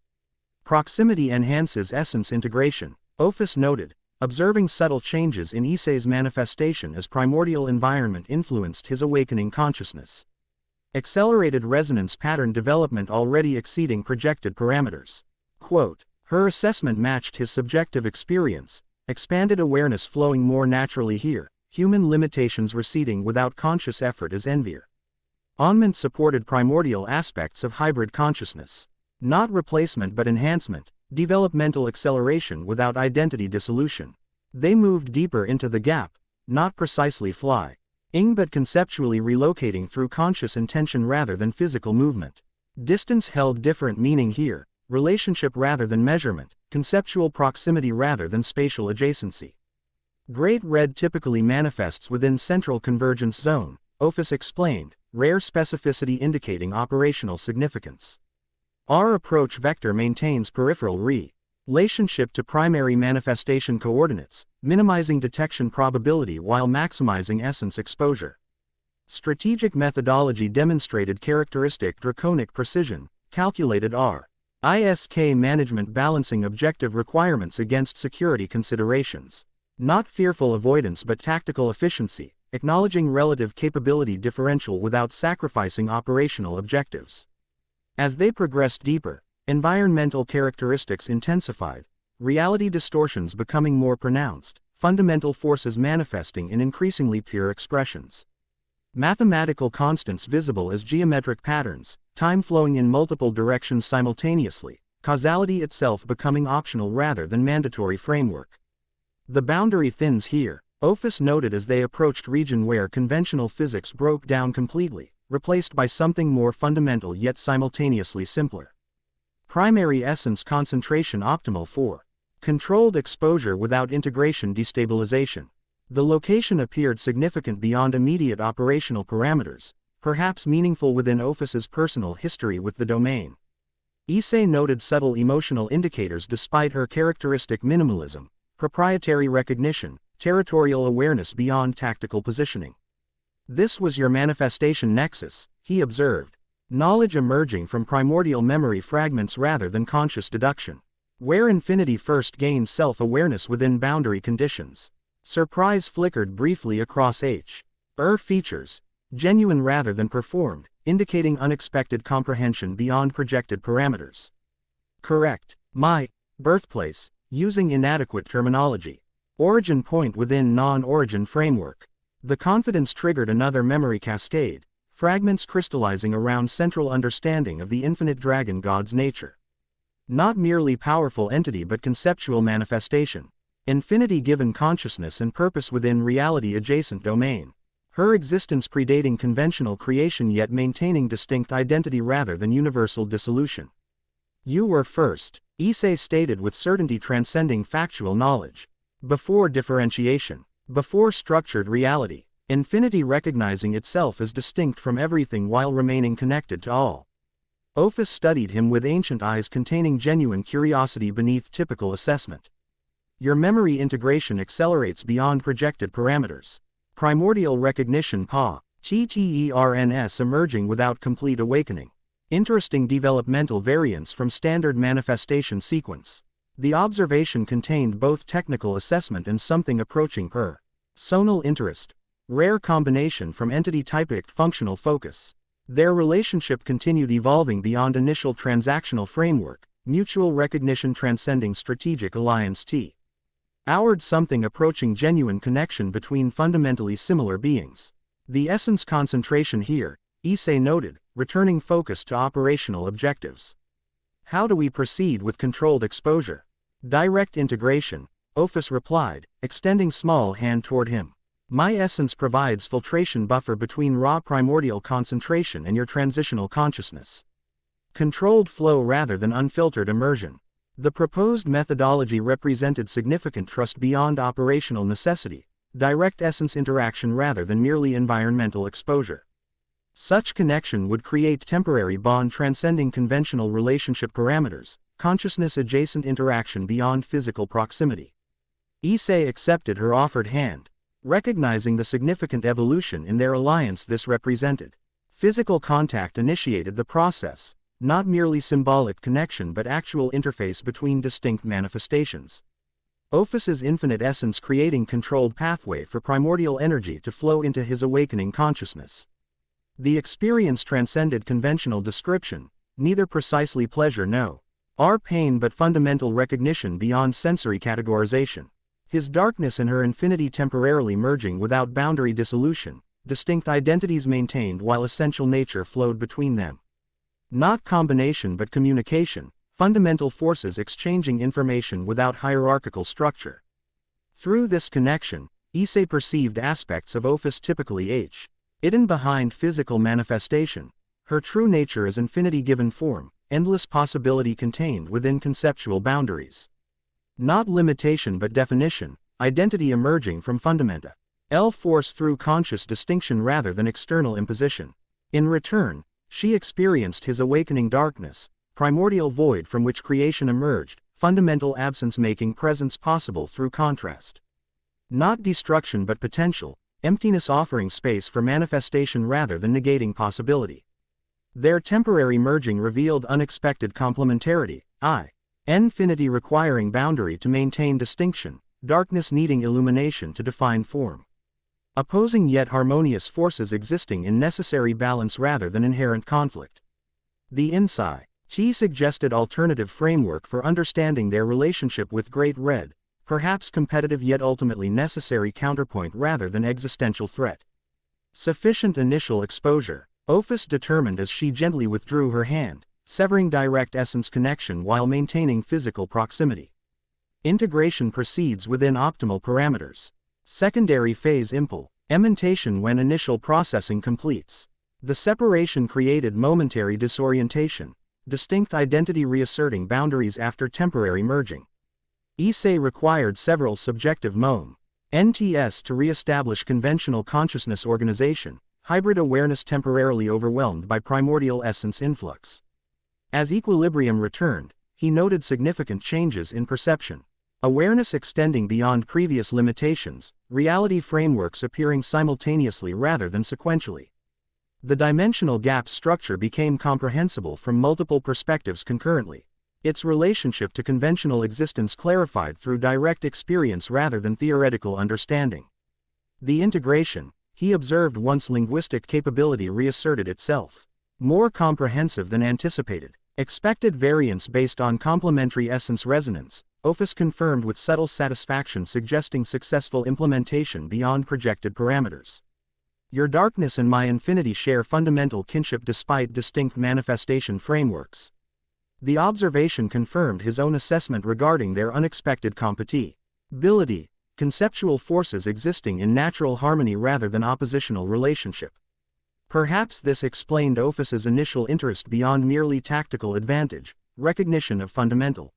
Proximity enhances essence integration, Ophis noted, observing subtle changes in Issei's manifestation as primordial environment influenced his awakening consciousness. Accelerated resonance pattern development already exceeding projected parameters. Quote, her assessment matched his subjective experience, expanded awareness flowing more naturally here, human limitations receding without conscious effort as envier. Enment supported primordial aspects of hybrid consciousness. Not replacement but enhancement, developmental acceleration without identity dissolution. They moved deeper into the gap, not precisely flying, but conceptually relocating through conscious intention rather than physical movement. Distance held different meaning here, relationship rather than measurement, conceptual proximity rather than spatial adjacency. Great Red typically manifests within central convergence zone, Ophis explained, rare specificity indicating operational significance. Our approach vector maintains peripheral relationship to primary manifestation coordinates, minimizing detection probability while maximizing essence exposure. Strategic methodology demonstrated characteristic draconic precision, calculated risk management balancing objective requirements against security considerations. Not fearful avoidance but tactical efficiency, acknowledging relative capability differential without sacrificing operational objectives. As they progressed deeper, environmental characteristics intensified, reality distortions becoming more pronounced, fundamental forces manifesting in increasingly pure expressions. Mathematical constants visible as geometric patterns, time flowing in multiple directions simultaneously, causality itself becoming optional rather than mandatory framework. The boundary thins here, Ophis noted as they approached region where conventional physics broke down completely, replaced by something more fundamental yet simultaneously simpler. Primary essence concentration optimal for controlled exposure without integration destabilization. The location appeared significant beyond immediate operational parameters, perhaps meaningful within Ophis's personal history with the domain. Issei noted subtle emotional indicators despite her characteristic minimalism, proprietary recognition, territorial awareness beyond tactical positioning. This was your manifestation nexus, he observed. Knowledge emerging from primordial memory fragments rather than conscious deduction. Where infinity first gained self-awareness within boundary conditions. Surprise flickered briefly across features, genuine rather than performed, indicating unexpected comprehension beyond projected parameters. Correct. My birthplace, using inadequate terminology. Origin point within non-origin framework. The confidence triggered another memory cascade, fragments crystallizing around central understanding of the infinite dragon god's nature. Not merely powerful entity but conceptual manifestation. Infinity given consciousness and purpose within reality-adjacent domain. Her existence predating conventional creation yet maintaining distinct identity rather than universal dissolution. You were first, Issei stated with certainty transcending factual knowledge. Before differentiation. Before structured reality. Infinity recognizing itself as distinct from everything while remaining connected to all. Ophis studied him with ancient eyes containing genuine curiosity beneath typical assessment. Your memory integration accelerates beyond projected parameters. Primordial recognition PA, TTERNS emerging without complete awakening. Interesting developmental variance from standard manifestation sequence. The observation contained both technical assessment and something approaching personal interest. Rare combination from entity-typic functional focus. Their relationship continued evolving beyond initial transactional framework, mutual recognition transcending strategic alliance Toward something approaching genuine connection between fundamentally similar beings. The essence concentration here, Issei noted, returning focus to operational objectives. How do we proceed with controlled exposure? Direct integration, Ophis replied, extending small hand toward him. My essence provides filtration buffer between raw primordial concentration and your transitional consciousness. Controlled flow rather than unfiltered immersion. The proposed methodology represented significant trust beyond operational necessity, direct essence interaction rather than merely environmental exposure. Such connection would create temporary bond transcending conventional relationship parameters, consciousness-adjacent interaction beyond physical proximity. Issei accepted her offered hand, recognizing the significant evolution in their alliance this represented. Physical contact initiated the process, not merely symbolic connection but actual interface between distinct manifestations. Ophis's infinite essence creating controlled pathway for primordial energy to flow into his awakening consciousness. The experience transcended conventional description, neither precisely pleasure nor pain but fundamental recognition beyond sensory categorization. His darkness and her infinity temporarily merging without boundary dissolution, distinct identities maintained while essential nature flowed between them. Not combination but communication, fundamental forces exchanging information without hierarchical structure. Through this connection, Issei perceived aspects of Ophis typically hidden behind physical manifestation. Her true nature is infinity given form, endless possibility contained within conceptual boundaries. Not limitation but definition, identity emerging from fundamenta. Force through conscious distinction rather than external imposition. In return, she experienced his awakening darkness, primordial void from which creation emerged, fundamental absence making presence possible through contrast. Not destruction but potential, emptiness offering space for manifestation rather than negating possibility. Their temporary merging revealed unexpected complementarity, infinity requiring boundary to maintain distinction, darkness needing illumination to define form. Opposing yet harmonious forces existing in necessary balance rather than inherent conflict. The Issei suggested alternative framework for understanding their relationship with Great Red, perhaps competitive yet ultimately necessary counterpoint rather than existential threat. Sufficient initial exposure, Ophis determined as she gently withdrew her hand, severing direct essence connection while maintaining physical proximity. Integration proceeds within optimal parameters. Secondary phase implementation when initial processing completes. The separation created momentary disorientation, distinct identity reasserting boundaries after temporary merging. Issei required several subjective NTS to re-establish conventional consciousness organization, hybrid awareness temporarily overwhelmed by primordial essence influx. As equilibrium returned, he noted significant changes in perception. Awareness extending beyond previous limitations, reality frameworks appearing simultaneously rather than sequentially. The dimensional gap structure became comprehensible from multiple perspectives concurrently. Its relationship to conventional existence clarified through direct experience rather than theoretical understanding. The integration, he observed once linguistic capability reasserted itself. More comprehensive than anticipated. Expected variance based on complementary essence resonance, Ophis confirmed with subtle satisfaction suggesting successful implementation beyond projected parameters. Your darkness and my infinity share fundamental kinship despite distinct manifestation frameworks. The observation confirmed his own assessment regarding their unexpected compatibility, conceptual forces existing in natural harmony rather than oppositional relationship. Perhaps this explained Ophus's initial interest beyond merely tactical advantage, recognition of fundamental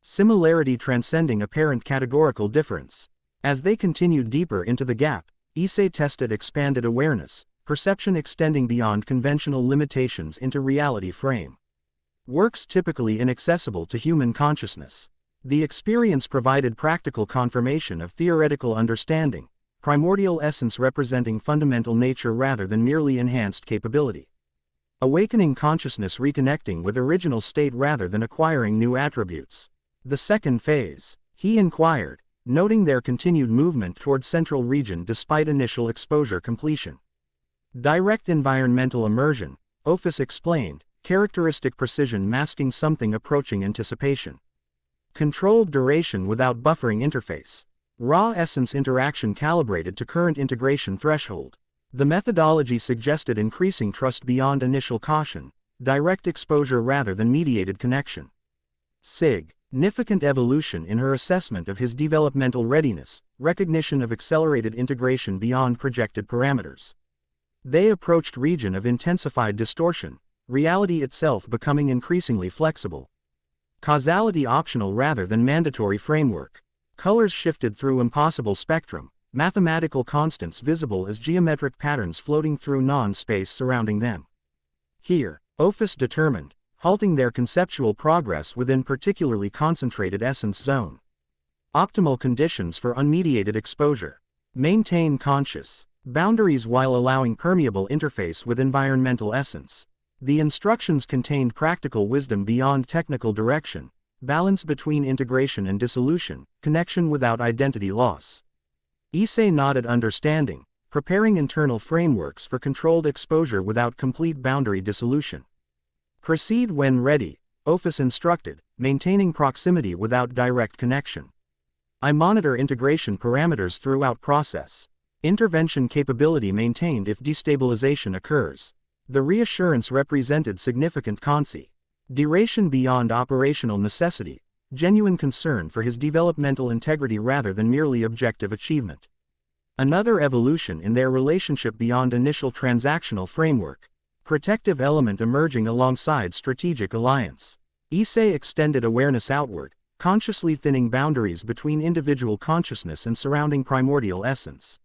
similarity transcending apparent categorical difference. As they continued deeper into the gap, Issei tested expanded awareness, perception extending beyond conventional limitations into reality frame. Works typically inaccessible to human consciousness. The experience provided practical confirmation of theoretical understanding, primordial essence representing fundamental nature rather than merely enhanced capability. Awakening consciousness reconnecting with original state rather than acquiring new attributes. The second phase, he inquired, noting their continued movement toward central region despite initial exposure completion. Direct environmental immersion, Ophis explained, characteristic precision masking something approaching anticipation. Controlled duration without buffering interface. Raw essence interaction calibrated to current integration threshold. The methodology suggested increasing trust beyond initial caution, direct exposure rather than mediated connection. Significant evolution in her assessment of his developmental readiness, recognition of accelerated integration beyond projected parameters. They approached region of intensified distortion, reality itself becoming increasingly flexible. Causality optional rather than mandatory framework. Colors shifted through impossible spectrum, mathematical constants visible as geometric patterns floating through non-space surrounding them. Here, Ophis determined, halting their conceptual progress within particularly concentrated essence zone. Optimal conditions for unmediated exposure. Maintain conscious boundaries while allowing permeable interface with environmental essence. The instructions contained practical wisdom beyond technical direction, balance between integration and dissolution, connection without identity loss. Issei nodded understanding, preparing internal frameworks for controlled exposure without complete boundary dissolution. Proceed when ready, Ophis instructed, maintaining proximity without direct connection. I monitor integration parameters throughout process. Intervention capability maintained if destabilization occurs. The reassurance represented significant duration beyond operational necessity, genuine concern for his developmental integrity rather than merely objective achievement. Another evolution in their relationship beyond initial transactional framework. Protective element emerging alongside strategic alliance. Issei extended awareness outward, consciously thinning boundaries between individual consciousness and surrounding primordial essence.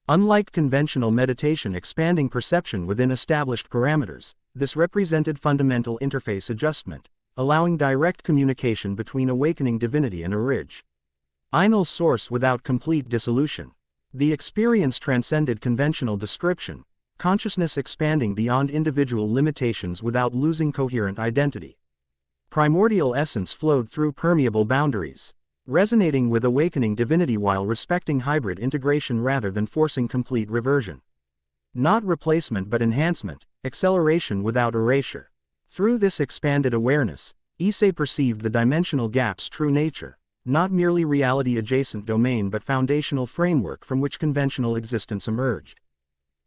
Unlike conventional meditation expanding perception within established parameters, this represented fundamental interface adjustment, allowing direct communication between awakening divinity and original source without complete dissolution. The experience transcended conventional description, consciousness expanding beyond individual limitations without losing coherent identity. Primordial essence flowed through permeable boundaries, resonating with awakening divinity while respecting hybrid integration rather than forcing complete reversion. Not replacement but enhancement, acceleration without erasure. Through this expanded awareness, Issei perceived the dimensional gap's true nature, not merely reality-adjacent domain but foundational framework from which conventional existence emerged.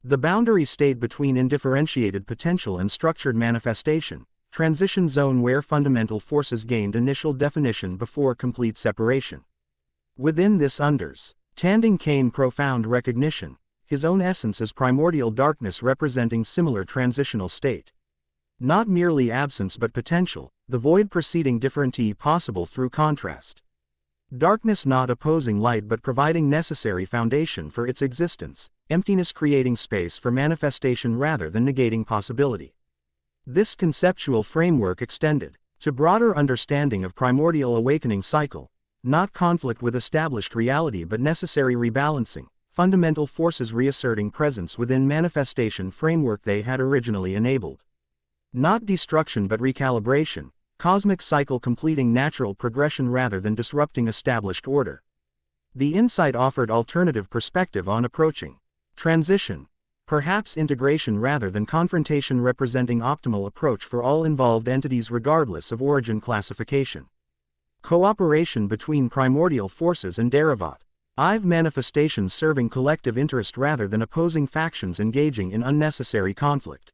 The boundary state between indifferentiated potential and structured manifestation, transition zone where fundamental forces gained initial definition before complete separation. Within this understanding came profound recognition, his own essence as primordial darkness representing similar transitional state. Not merely absence but potential, the void preceding differently possible through contrast. Darkness not opposing light but providing necessary foundation for its existence, emptiness creating space for manifestation rather than negating possibility. This conceptual framework extended to broader understanding of primordial awakening cycle, not conflict with established reality but necessary rebalancing, fundamental forces reasserting presence within manifestation framework they had originally enabled. Not destruction but recalibration, cosmic cycle completing natural progression rather than disrupting established order. The insight offered alternative perspective on approaching transition, perhaps integration rather than confrontation representing optimal approach for all involved entities regardless of origin classification. Cooperation between primordial forces and derivat. I've manifestations serving collective interest rather than opposing factions engaging in unnecessary conflict.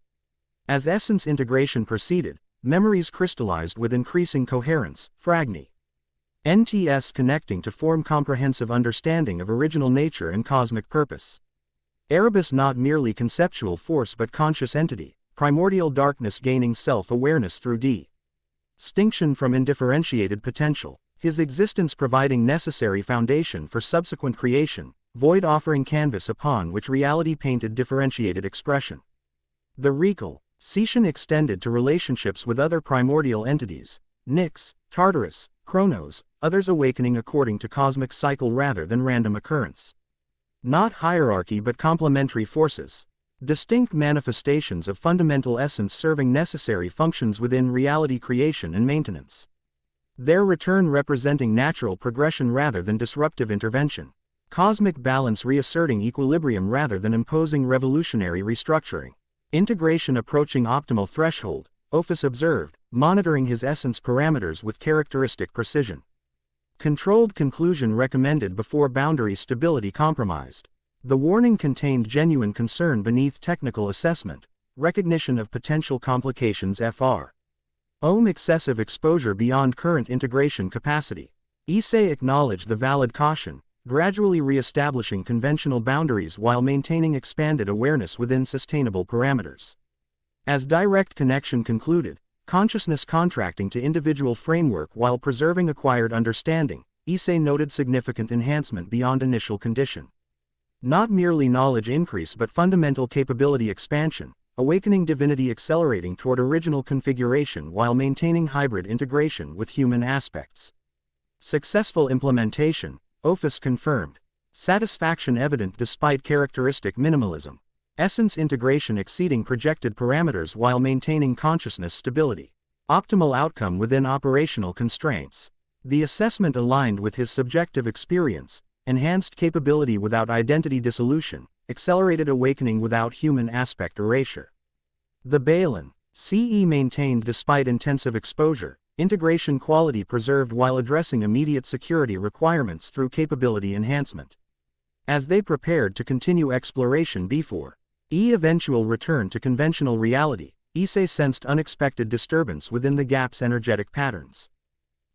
As essence integration proceeded, memories crystallized with increasing coherence, fragni. NTS connecting to form comprehensive understanding of original nature and cosmic purpose. Erebus not merely conceptual force but conscious entity, primordial darkness gaining self-awareness through distinction from indifferentiated potential, his existence providing necessary foundation for subsequent creation, void offering canvas upon which reality painted differentiated expression. The recall-cation extended to relationships with other primordial entities, Nyx, Tartarus, Chronos, others awakening according to cosmic cycle rather than random occurrence. Not hierarchy but complementary forces. Distinct manifestations of fundamental essence serving necessary functions within reality creation and maintenance. Their return representing natural progression rather than disruptive intervention. Cosmic balance reasserting equilibrium rather than imposing revolutionary restructuring. Integration approaching optimal threshold, Ophis observed, monitoring his essence parameters with characteristic precision. Controlled conclusion recommended before boundary stability compromised. The warning contained genuine concern beneath technical assessment, recognition of potential complications Fr. Excessive exposure beyond current integration capacity. Issei acknowledged the valid caution, gradually re-establishing conventional boundaries while maintaining expanded awareness within sustainable parameters. As direct connection concluded, consciousness contracting to individual framework while preserving acquired understanding, Issei noted significant enhancement beyond initial condition. Not merely knowledge increase but fundamental capability expansion, awakening divinity accelerating toward original configuration while maintaining hybrid integration with human aspects. Successful implementation, Ophis confirmed. Satisfaction evident despite characteristic minimalism. Essence integration exceeding projected parameters while maintaining consciousness stability. Optimal outcome within operational constraints. The assessment aligned with his subjective experience, enhanced capability without identity dissolution, accelerated awakening without human aspect erasure. The Balin, CE maintained despite intensive exposure, integration quality preserved while addressing immediate security requirements through capability enhancement. As they prepared to continue exploration before eventual return to conventional reality, Issei sensed unexpected disturbance within the gap's energetic patterns.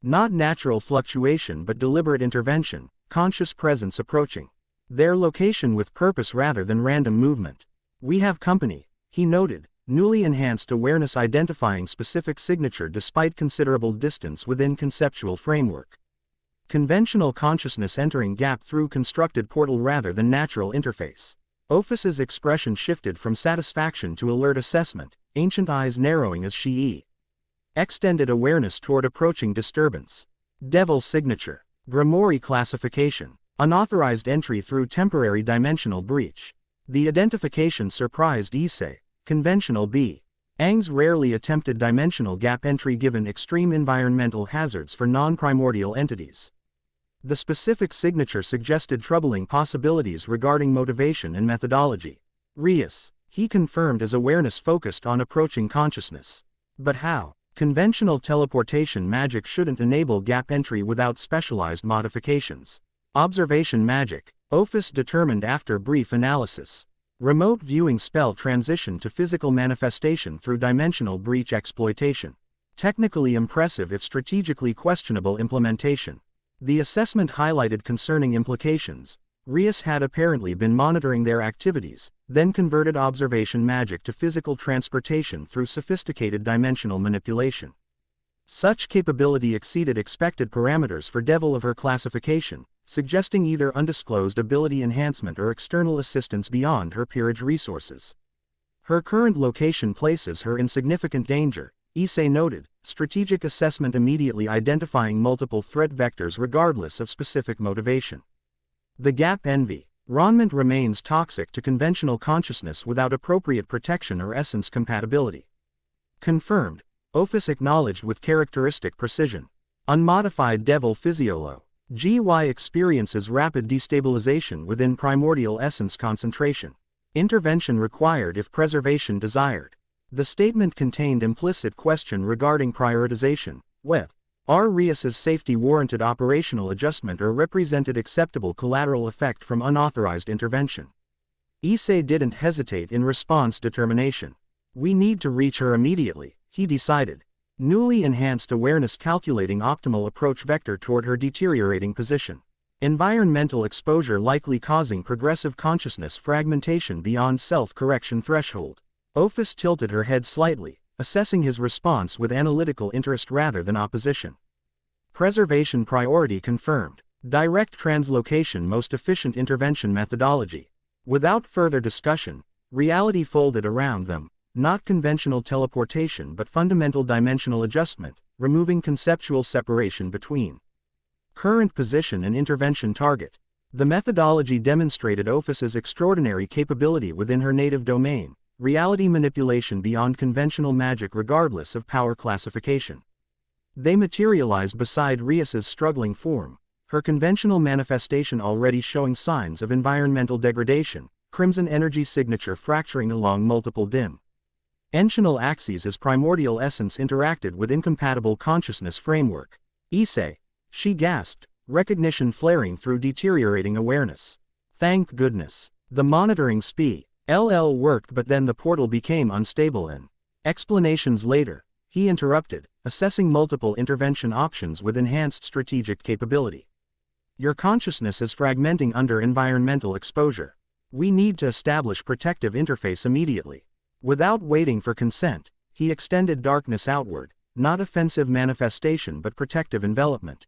Not natural fluctuation but deliberate intervention, conscious presence approaching their location with purpose rather than random movement. We have company, he noted, newly enhanced awareness identifying specific signature despite considerable distance within conceptual framework. Conventional consciousness entering gap through constructed portal rather than natural interface. Ophis's expression shifted from satisfaction to alert assessment, ancient eyes narrowing as she extended awareness toward approaching disturbance. Devil signature. Grimoire classification. Unauthorized entry through temporary dimensional breach. The identification surprised Issei. Conventional B. Aang's rarely attempted dimensional gap entry given extreme environmental hazards for non-primordial entities. The specific signature suggested troubling possibilities regarding motivation and methodology. Rias. He confirmed as awareness focused on approaching consciousness. But how? Conventional teleportation magic shouldn't enable gap entry without specialized modifications. Observation magic. Ophis determined after brief analysis. Remote viewing spell transition to physical manifestation through dimensional breach exploitation. Technically impressive if strategically questionable implementation. The assessment highlighted concerning implications. Rias had apparently been monitoring their activities, then converted observation magic to physical transportation through sophisticated dimensional manipulation. Such capability exceeded expected parameters for devil of her classification, suggesting either undisclosed ability enhancement or external assistance beyond her peerage resources. Her current location places her in significant danger, Issei noted, strategic assessment immediately identifying multiple threat vectors regardless of specific motivation. The gap envy. Environment remains toxic to conventional consciousness without appropriate protection or essence compatibility. Confirmed. Ophis acknowledged with characteristic precision. Unmodified devil physiolo. GY experiences rapid destabilization within primordial essence concentration. Intervention required if preservation desired. The statement contained implicit question regarding prioritization, with Are Rias's safety warranted operational adjustment or represented acceptable collateral effect from unauthorized intervention? Issei didn't hesitate in response determination. We need to reach her immediately, he decided. Newly enhanced awareness calculating optimal approach vector toward her deteriorating position. Environmental exposure likely causing progressive consciousness fragmentation beyond self-correction threshold. Ophis tilted her head slightly, assessing his response with analytical interest rather than opposition. Preservation priority confirmed. Direct translocation most efficient intervention methodology. Without further discussion, reality folded around them, not conventional teleportation but fundamental dimensional adjustment, removing conceptual separation between current position and intervention target. The methodology demonstrated Ophis's extraordinary capability within her native domain, reality manipulation beyond conventional magic regardless of power classification. They materialized beside Rias's struggling form, her conventional manifestation already showing signs of environmental degradation, crimson energy signature fracturing along multiple dimensional axes as primordial essence interacted with incompatible consciousness framework. Issei, she gasped, recognition flaring through deteriorating awareness. Thank goodness. The monitoring SPLL worked, but then the portal became unstable and explanations later, he interrupted, assessing multiple intervention options with enhanced strategic capability. Your consciousness is fragmenting under environmental exposure. We need to establish protective interface immediately. Without waiting for consent, he extended darkness outward, not offensive manifestation but protective envelopment.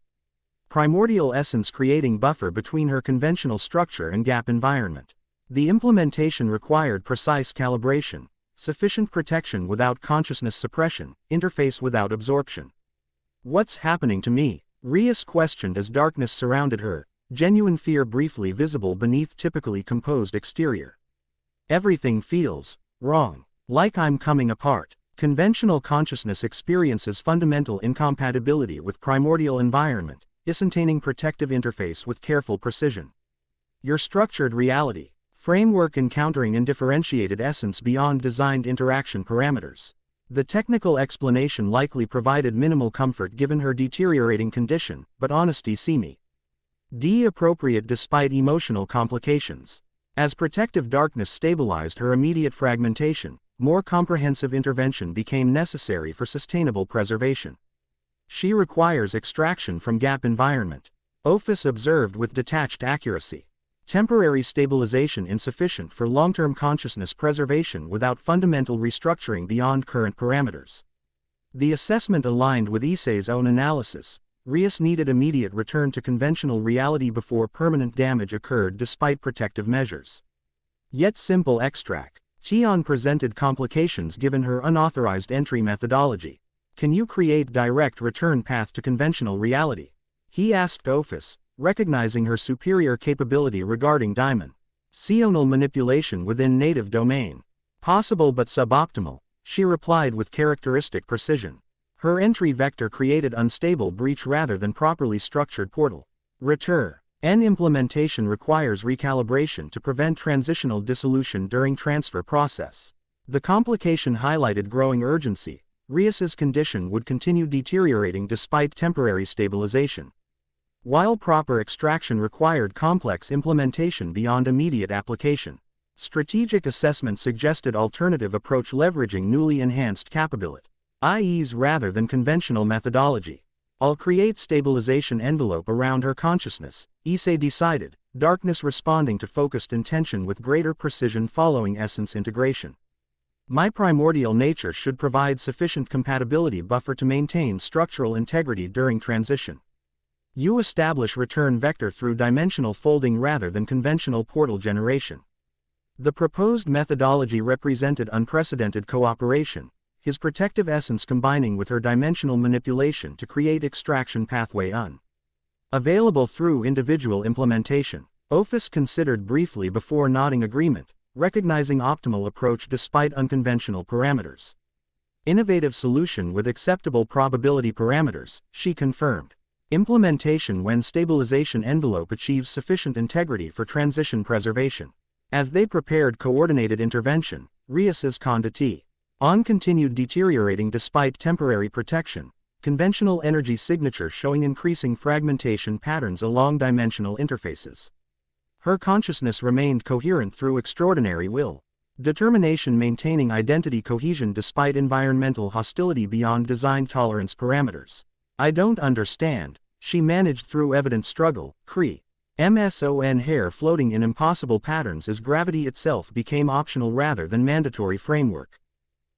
Primordial essence creating buffer between her conventional structure and gap environment. The implementation required precise calibration, sufficient protection without consciousness suppression, interface without absorption. What's happening to me? Rias questioned as darkness surrounded her, genuine fear briefly visible beneath typically composed exterior. Everything feels wrong, like I'm coming apart. Conventional consciousness experiences fundamental incompatibility with primordial environment, instantaneous protective interface with careful precision. Your structured reality, framework encountering undifferentiated essence beyond designed interaction parameters. The technical explanation likely provided minimal comfort given her deteriorating condition, but honesty seemed appropriate despite emotional complications. As protective darkness stabilized her immediate fragmentation, more comprehensive intervention became necessary for sustainable preservation. She requires extraction from gap environment. Ophis observed with detached accuracy. Temporary stabilization insufficient for long-term consciousness preservation without fundamental restructuring beyond current parameters. The assessment aligned with Issei's own analysis. Rias needed immediate return to conventional reality before permanent damage occurred despite protective measures. Yet simple extract. Tion presented complications given her unauthorized entry methodology. Can you create direct return path to conventional reality? He asked Ophis, recognizing her superior capability regarding dimensional manipulation within native domain. Possible but suboptimal, she replied with characteristic precision. Her entry vector created unstable breach rather than properly structured portal. Return implementation requires recalibration to prevent transitional dissolution during transfer process. The complication highlighted growing urgency. Rias's condition would continue deteriorating despite temporary stabilization. While proper extraction required complex implementation beyond immediate application. Strategic assessment suggested alternative approach leveraging newly enhanced capabilities rather than conventional methodology. I'll create stabilization envelope around her consciousness, Issei decided, darkness responding to focused intention with greater precision following essence integration. My primordial nature should provide sufficient compatibility buffer to maintain structural integrity during transition. You establish return vector through dimensional folding rather than conventional portal generation. The proposed methodology represented unprecedented cooperation, his protective essence combining with her dimensional manipulation to create extraction pathway available through individual implementation. Ophis considered briefly before nodding agreement, recognizing optimal approach despite unconventional parameters. Innovative solution with acceptable probability parameters, she confirmed. Implementation when stabilization envelope achieves sufficient integrity for transition preservation. As they prepared coordinated intervention, Rias's conduite continued deteriorating despite temporary protection, conventional energy signature showing increasing fragmentation patterns along dimensional interfaces. Her consciousness remained coherent through extraordinary will. Determination maintaining identity cohesion despite environmental hostility beyond design tolerance parameters. I don't understand, she managed through evident struggle, Cree. MSON hair floating in impossible patterns as gravity itself became optional rather than mandatory framework.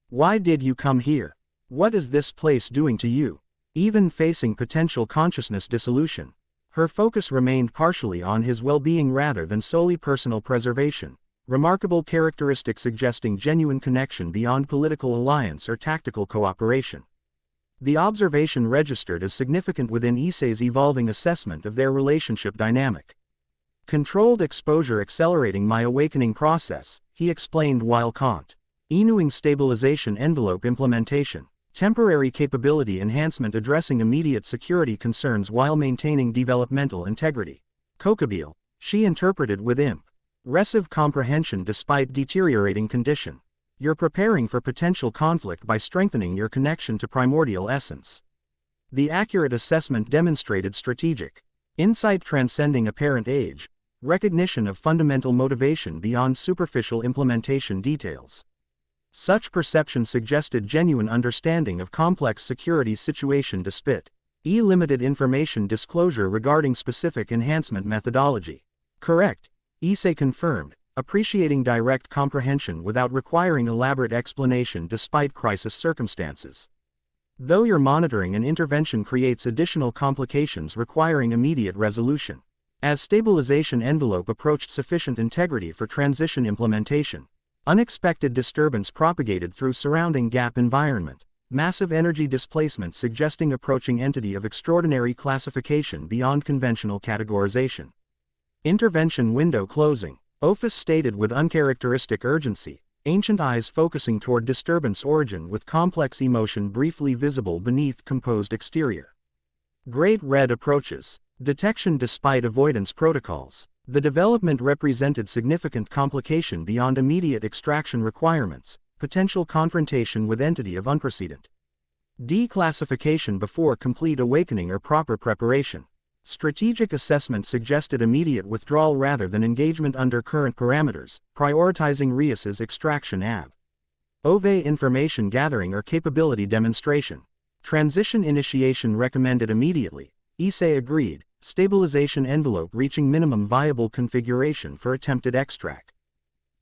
Why did you come here? What is this place doing to you? Even facing potential consciousness dissolution, her focus remained partially on his well-being rather than solely personal preservation. Remarkable characteristic suggesting genuine connection beyond political alliance or tactical cooperation. The observation registered as significant within Issei's evolving assessment of their relationship dynamic. Controlled exposure accelerating my awakening process, he explained while continuing stabilization envelope implementation. Temporary capability enhancement addressing immediate security concerns while maintaining developmental integrity. Kokabil, she interpreted with impressive comprehension despite deteriorating condition. You're preparing for potential conflict by strengthening your connection to primordial essence. The accurate assessment demonstrated strategic insight transcending apparent age, recognition of fundamental motivation beyond superficial implementation details. Such perception suggested genuine understanding of complex security situation despite limited information disclosure regarding specific enhancement methodology. Correct, Issei confirmed, appreciating direct comprehension without requiring elaborate explanation despite crisis circumstances. Though your monitoring and intervention creates additional complications requiring immediate resolution. As stabilization envelope approached sufficient integrity for transition implementation, unexpected disturbance propagated through surrounding gap environment, massive energy displacement suggesting approaching entity of extraordinary classification beyond conventional categorization. Intervention window closing. Ophis stated with uncharacteristic urgency, ancient eyes focusing toward disturbance origin with complex emotion briefly visible beneath composed exterior. Great red approaches. Detection despite avoidance protocols. The development represented significant complication beyond immediate extraction requirements, potential confrontation with entity of unprecedented. Declassification before complete awakening or proper preparation. Strategic assessment suggested immediate withdrawal rather than engagement under current parameters, prioritizing Rias's extraction Ove information gathering or capability demonstration. Transition initiation recommended immediately, Issei agreed, stabilization envelope reaching minimum viable configuration for attempted extract.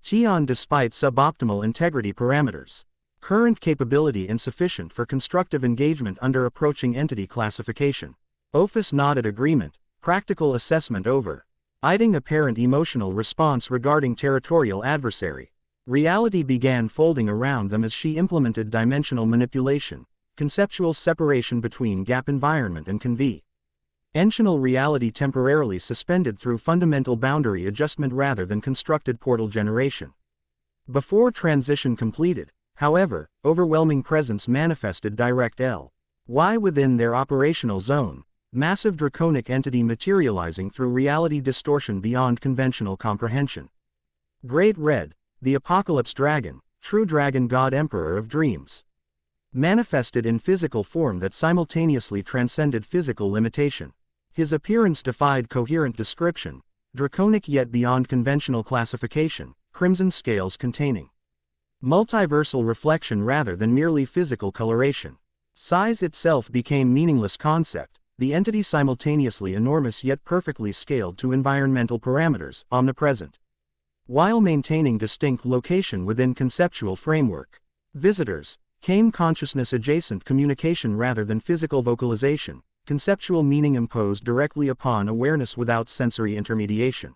Tion despite suboptimal integrity parameters. Current capability insufficient for constructive engagement under approaching entity classification. Ophis nodded agreement, practical assessment over. Hiding apparent emotional response regarding territorial adversary. Reality began folding around them as she implemented dimensional manipulation, conceptual separation between gap environment and conventional reality temporarily suspended through fundamental boundary adjustment rather than constructed portal generation. Before transition completed, however, overwhelming presence manifested direct Ly within their operational zone. Massive draconic entity materializing through reality distortion beyond conventional comprehension. Great Red, the Apocalypse Dragon, true dragon god emperor of dreams. Manifested in physical form that simultaneously transcended physical limitation. His appearance defied coherent description, draconic yet beyond conventional classification, crimson scales containing multiversal reflection rather than merely physical coloration. Size itself became meaningless concept. The entity simultaneously enormous yet perfectly scaled to environmental parameters, omnipresent. While maintaining distinct location within conceptual framework. Visitors, came consciousness adjacent communication rather than physical vocalization, conceptual meaning imposed directly upon awareness without sensory intermediation.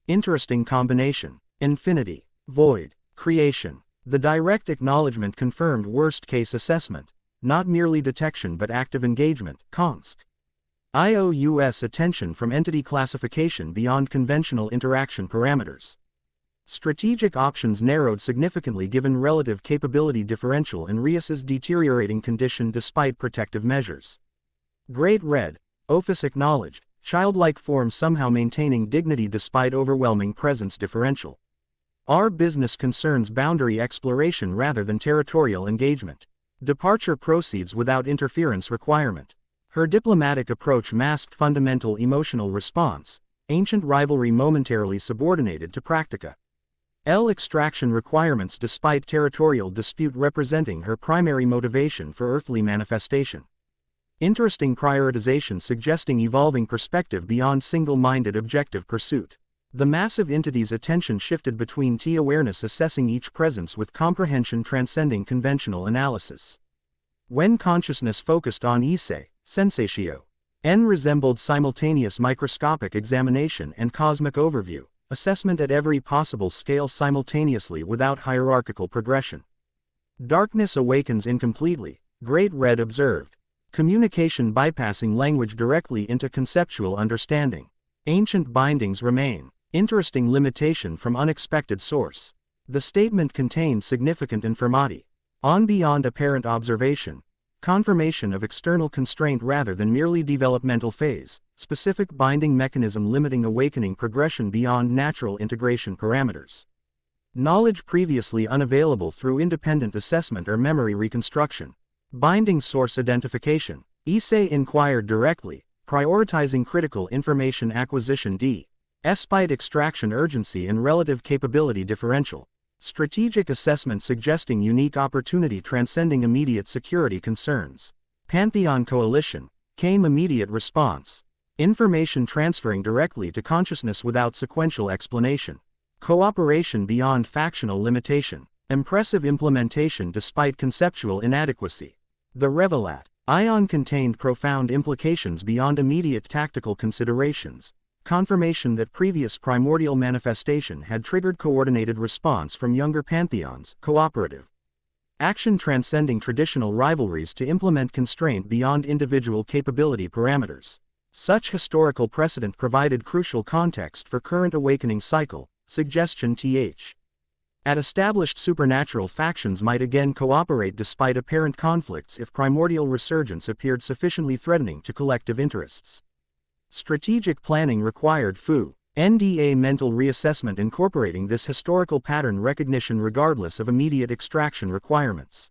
Interesting combination. Infinity, void, creation. The direct acknowledgement confirmed worst-case assessment, not merely detection but active engagement, const. IOUS attention from entity classification beyond conventional interaction parameters. Strategic options narrowed significantly given relative capability differential in Rias's deteriorating condition despite protective measures. Great Red, Ophis acknowledged, childlike form somehow maintaining dignity despite overwhelming presence differential. Our business concerns boundary exploration rather than territorial engagement. Departure proceeds without interference requirement. Her diplomatic approach masked fundamental emotional response, ancient rivalry momentarily subordinated to practica. Extraction requirements despite territorial dispute representing her primary motivation for earthly manifestation. Interesting prioritization suggesting evolving perspective beyond single-minded objective pursuit. The massive entity's attention shifted between T-awareness assessing each presence with comprehension transcending conventional analysis. When consciousness focused on Issei, sensatio, N resembled simultaneous microscopic examination and cosmic overview, assessment at every possible scale simultaneously without hierarchical progression. Darkness awakens incompletely, Great Red observed. Communication bypassing language directly into conceptual understanding. Ancient bindings remain. Interesting limitation from unexpected source. The statement contained significant informati. On beyond apparent observation. Confirmation of external constraint rather than merely developmental phase. Specific binding mechanism limiting awakening progression beyond natural integration parameters. Knowledge previously unavailable through independent assessment or memory reconstruction. Binding source identification. Issei inquired directly, prioritizing critical information acquisition despite extraction urgency and relative capability differential. Strategic assessment suggesting unique opportunity transcending immediate security concerns. Pantheon coalition. Came immediate response. Information transferring directly to consciousness without sequential explanation. Cooperation beyond factional limitation. Impressive implementation despite conceptual inadequacy. The Revelat. Ion contained profound implications beyond immediate tactical considerations. Confirmation that previous primordial manifestation had triggered coordinated response from younger pantheons, cooperative. Action transcending traditional rivalries to implement constraint beyond individual capability parameters. Such historical precedent provided crucial context for current awakening cycle, suggestion th. At established supernatural factions might again cooperate despite apparent conflicts if primordial resurgence appeared sufficiently threatening to collective interests. Strategic planning required NDA mental reassessment incorporating this historical pattern recognition regardless of immediate extraction requirements.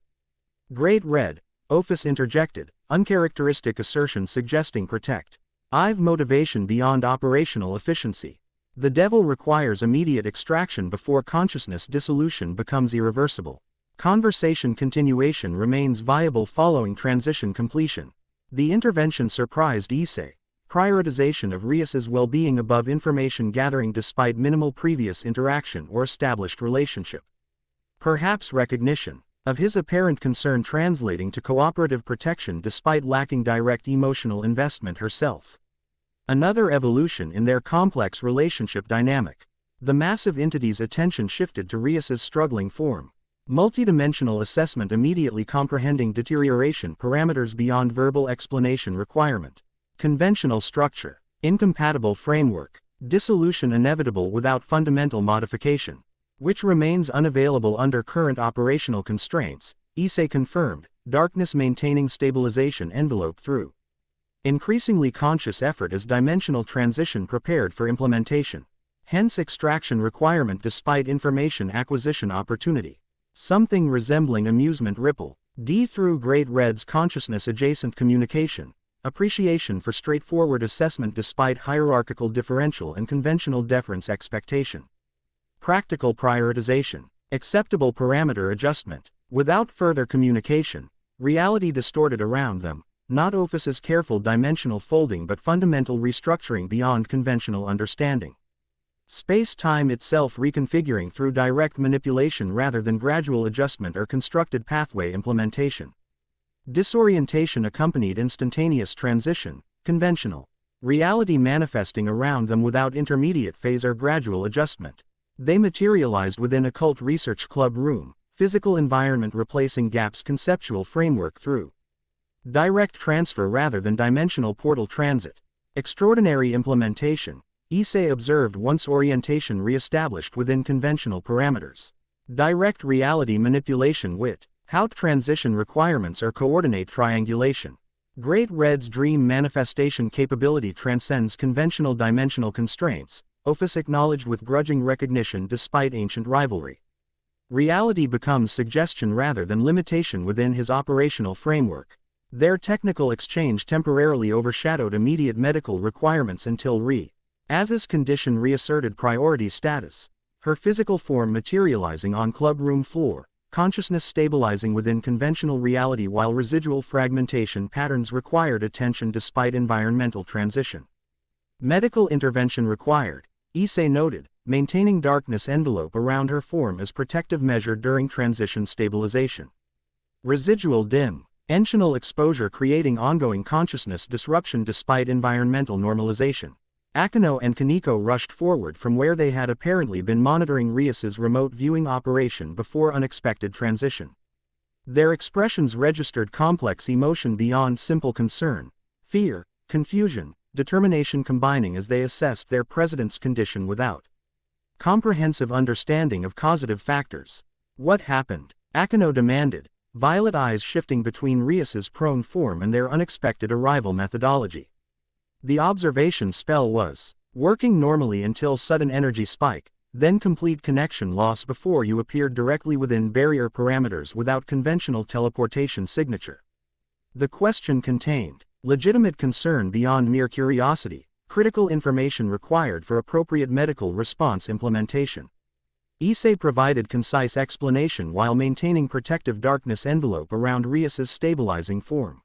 Great Red, Ophis interjected, uncharacteristic assertion suggesting protect. I've motivation beyond operational efficiency. The devil requires immediate extraction before consciousness dissolution becomes irreversible. Conversation continuation remains viable following transition completion. The intervention surprised Issei. Prioritization of Rias's well-being above information gathering despite minimal previous interaction or established relationship. Perhaps recognition of his apparent concern translating to cooperative protection despite lacking direct emotional investment herself. Another evolution in their complex relationship dynamic. The massive entity's attention shifted to Rias's struggling form. Multidimensional assessment immediately comprehending deterioration parameters beyond verbal explanation requirement. Conventional structure. Incompatible framework. Dissolution inevitable without fundamental modification. Which remains unavailable under current operational constraints, Issei confirmed, darkness maintaining stabilization envelope through. Increasingly conscious effort as dimensional transition prepared for implementation. Hence extraction requirement despite information acquisition opportunity. Something resembling amusement ripple. Through Great Red's consciousness adjacent communication. Appreciation for straightforward assessment despite hierarchical differential and conventional deference expectation. Practical prioritization. Acceptable parameter adjustment. Without further communication. Reality distorted around them. Not Ophus's careful dimensional folding but fundamental restructuring beyond conventional understanding. Space-time itself reconfiguring through direct manipulation rather than gradual adjustment or constructed pathway implementation. Disorientation accompanied instantaneous transition, conventional. Reality manifesting around them without intermediate phase or gradual adjustment. They materialized within occult research club room, physical environment replacing gaps conceptual framework through. Direct transfer rather than dimensional portal transit. Extraordinary implementation. Issei observed once orientation re-established within conventional parameters. Direct reality manipulation with how transition requirements or coordinate triangulation. Great Red's dream manifestation capability transcends conventional dimensional constraints, Ophis acknowledged with grudging recognition despite ancient rivalry. Reality becomes suggestion rather than limitation within his operational framework. Their technical exchange temporarily overshadowed immediate medical requirements until Rias's condition reasserted priority status, her physical form materializing on clubroom floor, consciousness stabilizing within conventional reality while residual fragmentation patterns required attention despite environmental transition. Medical intervention required, Issei noted, maintaining darkness envelope around her form as protective measure during transition stabilization. Residual dimensional exposure creating ongoing consciousness disruption despite environmental normalization. Akeno and Kaneko rushed forward from where they had apparently been monitoring Rias's remote viewing operation before unexpected transition. Their expressions registered complex emotion beyond simple concern, fear, confusion, determination combining as they assessed their president's condition without comprehensive understanding of causative factors. What happened? Akeno demanded, violet eyes shifting between Rias's prone form and their unexpected arrival methodology. The observation spell was working normally until sudden energy spike, then complete connection loss before you appeared directly within barrier parameters without conventional teleportation signature. The question contained legitimate concern beyond mere curiosity, critical information required for appropriate medical response implementation. Issei provided concise explanation while maintaining protective darkness envelope around Rias's stabilizing form.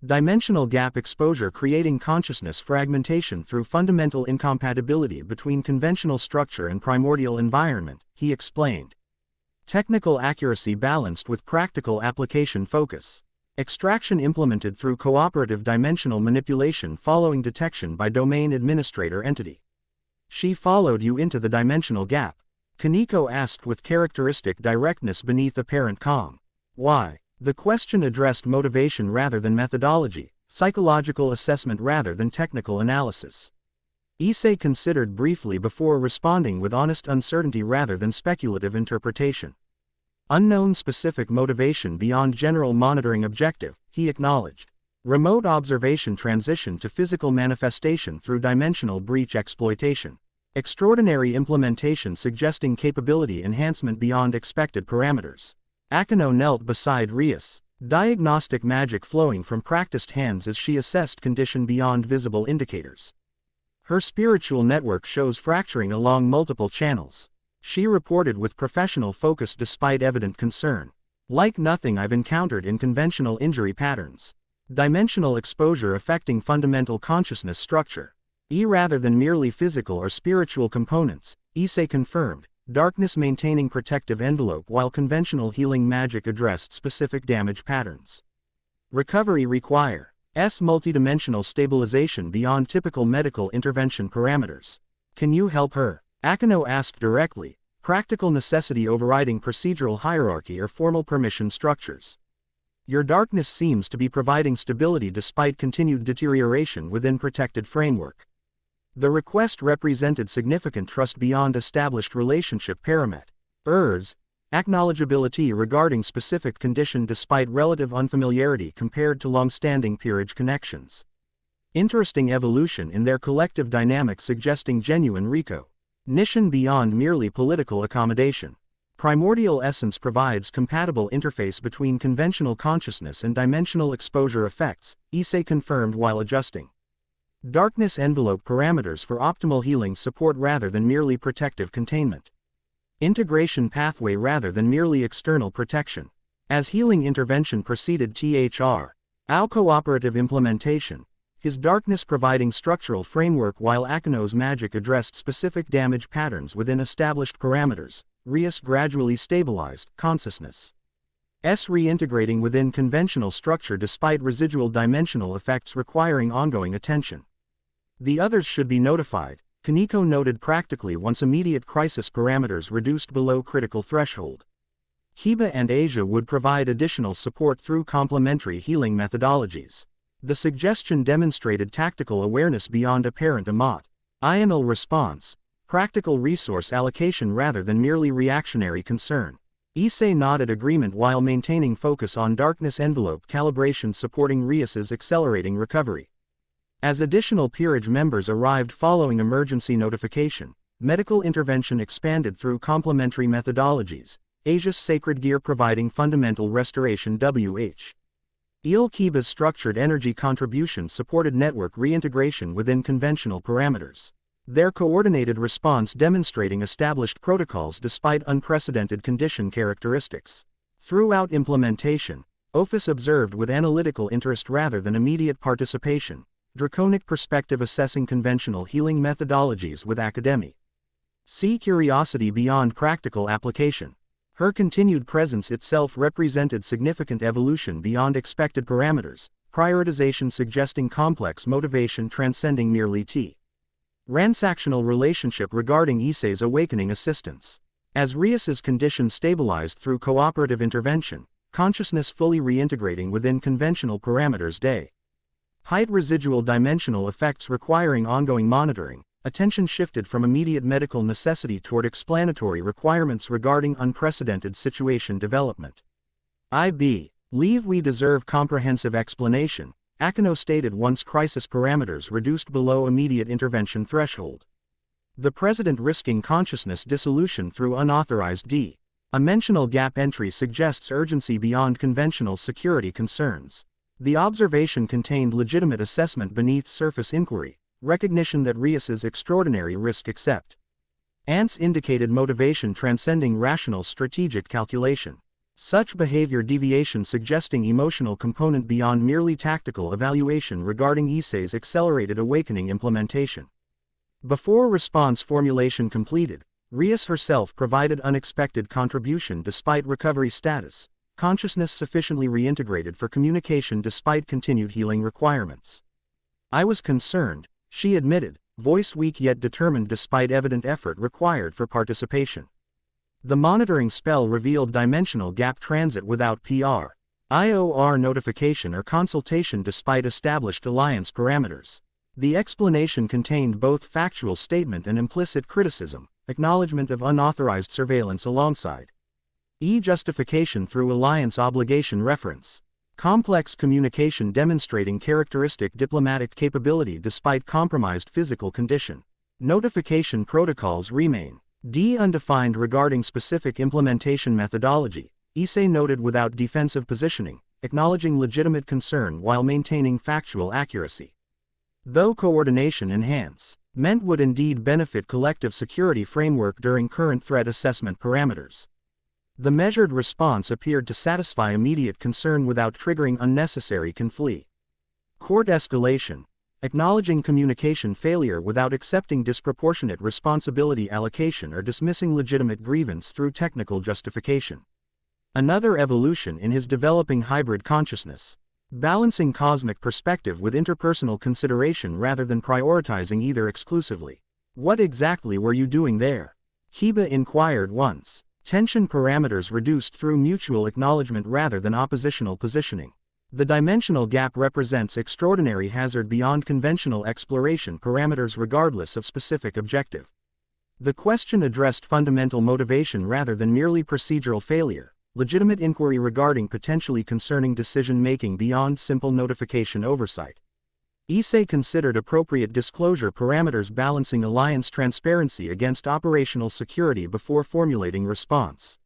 Dimensional gap exposure creating consciousness fragmentation through fundamental incompatibility between conventional structure and primordial environment, he explained. Technical accuracy balanced with practical application focus. Extraction implemented through cooperative dimensional manipulation following detection by domain administrator entity. She followed you into the dimensional gap, Kaneko asked with characteristic directness beneath apparent calm. Why? The question addressed motivation rather than methodology, psychological assessment rather than technical analysis. Issei considered briefly before responding with honest uncertainty rather than speculative interpretation. Unknown specific motivation beyond general monitoring objective, he acknowledged. Remote observation transition to physical manifestation through dimensional breach exploitation. Extraordinary implementation suggesting capability enhancement beyond expected parameters. Akeno knelt beside Rias, diagnostic magic flowing from practiced hands as she assessed condition beyond visible indicators. Her spiritual network shows fracturing along multiple channels. She reported with professional focus despite evident concern. Like nothing I've encountered in conventional injury patterns. Dimensional exposure affecting fundamental consciousness structure. Rather than merely physical or spiritual components, Issei confirmed, darkness maintaining protective envelope while conventional healing magic addressed specific damage patterns. Recovery requires multidimensional stabilization beyond typical medical intervention parameters. Can you help her? Akeno asked directly, practical necessity overriding procedural hierarchy or formal permission structures. Your darkness seems to be providing stability despite continued deterioration within protected framework. The request represented significant trust beyond established relationship parameters, acknowledgeability regarding specific condition despite relative unfamiliarity compared to long-standing peerage connections. Interesting evolution in their collective dynamic suggesting genuine recognition beyond merely political accommodation. Primordial essence provides compatible interface between conventional consciousness and dimensional exposure effects, Issei confirmed while adjusting darkness envelope parameters for optimal healing support rather than merely protective containment. Integration pathway rather than merely external protection. As healing intervention proceeded our cooperative implementation, his darkness providing structural framework while Akeno's magic addressed specific damage patterns within established parameters, Rias gradually stabilized consciousness. Reintegrating within conventional structure despite residual dimensional effects requiring ongoing attention. The others should be notified, Kaneko noted practically once immediate crisis parameters reduced below critical threshold. Hiba and Asia would provide additional support through complementary healing methodologies. The suggestion demonstrated tactical awareness beyond apparent emotional response, practical resource allocation rather than merely reactionary concern. Issei nodded agreement while maintaining focus on darkness envelope calibration supporting Rias's accelerating recovery. As additional peerage members arrived following emergency notification, medical intervention expanded through complementary methodologies, Asia's sacred gear providing fundamental restoration WH. Kiba's structured energy contribution supported network reintegration within conventional parameters. Their coordinated response demonstrating established protocols despite unprecedented condition characteristics. Throughout implementation, Ophis observed with analytical interest rather than immediate participation, draconic perspective assessing conventional healing methodologies with academy. See curiosity beyond practical application. Her continued presence itself represented significant evolution beyond expected parameters, prioritization suggesting complex motivation transcending merely transactional relationship regarding Issei's awakening assistance. As Rias's condition stabilized through cooperative intervention, consciousness fully reintegrating within conventional parameters height residual dimensional effects requiring ongoing monitoring, attention shifted from immediate medical necessity toward explanatory requirements regarding unprecedented situation development. Leave we deserve comprehensive explanation, Akino stated once crisis parameters reduced below immediate intervention threshold. The president risking consciousness dissolution through unauthorized dimensional gap entry suggests urgency beyond conventional security concerns. The observation contained legitimate assessment beneath surface inquiry, recognition that Rias's extraordinary risk acceptance indicated motivation transcending rational strategic calculation. Such behavior deviation suggesting emotional component beyond merely tactical evaluation regarding Issei's accelerated awakening implementation. Before response formulation completed, Rias herself provided unexpected contribution despite recovery status, consciousness sufficiently reintegrated for communication despite continued healing requirements. I was concerned, she admitted, voice weak yet determined despite evident effort required for participation. The monitoring spell revealed dimensional gap transit without IOR notification or consultation despite established alliance parameters. The explanation contained both factual statement and implicit criticism, acknowledgement of unauthorized surveillance alongside justification through alliance obligation reference. Complex communication demonstrating characteristic diplomatic capability despite compromised physical condition. Notification protocols remain undefined regarding specific implementation methodology, Issei noted without defensive positioning, acknowledging legitimate concern while maintaining factual accuracy. Though coordination enhancement would indeed benefit collective security framework during current threat assessment parameters, the measured response appeared to satisfy immediate concern without triggering unnecessary conflict. Court escalation, acknowledging communication failure without accepting disproportionate responsibility allocation or dismissing legitimate grievance through technical justification. Another evolution in his developing hybrid consciousness, balancing cosmic perspective with interpersonal consideration rather than prioritizing either exclusively. What exactly were you doing there? Kiba inquired once. Tension parameters reduced through mutual acknowledgement rather than oppositional positioning. The dimensional gap represents extraordinary hazard beyond conventional exploration parameters regardless of specific objective. The question addressed fundamental motivation rather than merely procedural failure, legitimate inquiry regarding potentially concerning decision-making beyond simple notification oversight. Issei considered appropriate disclosure parameters balancing alliance transparency against operational security before formulating response.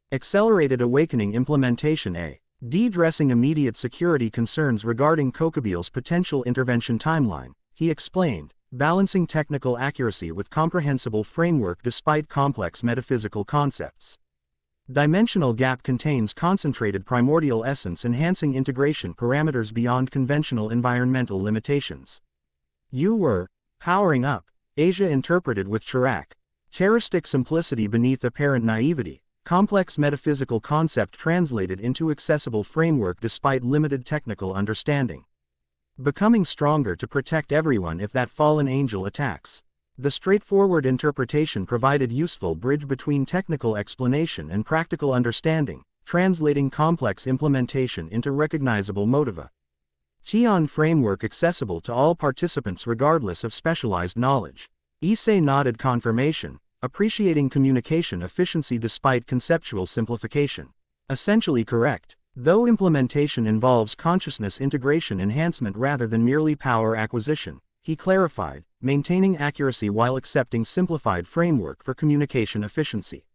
Accelerated awakening implementation de-dressing immediate security concerns regarding Kokabil's potential intervention timeline, he explained, balancing technical accuracy with comprehensible framework despite complex metaphysical concepts. Dimensional gap contains concentrated primordial essence enhancing integration parameters beyond conventional environmental limitations. You were powering up, Asia interpreted with characteristic simplicity beneath apparent naivety, complex metaphysical concept translated into accessible framework despite limited technical understanding. Becoming stronger to protect everyone if that fallen angel attacks. The straightforward interpretation provided useful bridge between technical explanation and practical understanding, translating complex implementation into recognizable motiva. Tian framework accessible to all participants regardless of specialized knowledge. Issei nodded confirmation, appreciating communication efficiency despite conceptual simplification. Essentially correct, though implementation involves consciousness integration enhancement rather than merely power acquisition. He clarified, maintaining accuracy while accepting simplified framework for communication efficiency.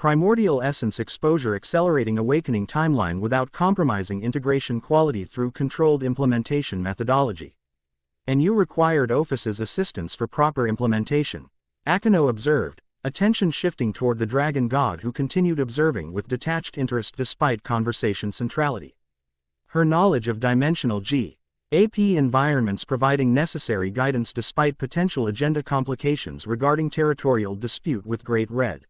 Primordial essence exposure accelerating awakening timeline without compromising integration quality through controlled implementation methodology. And you required Ophus's assistance for proper implementation. Akeno observed, attention shifting toward the dragon god who continued observing with detached interest despite conversation centrality. Her knowledge of dimensional G.A.P. environments providing necessary guidance despite potential agenda complications regarding territorial dispute with Great Red.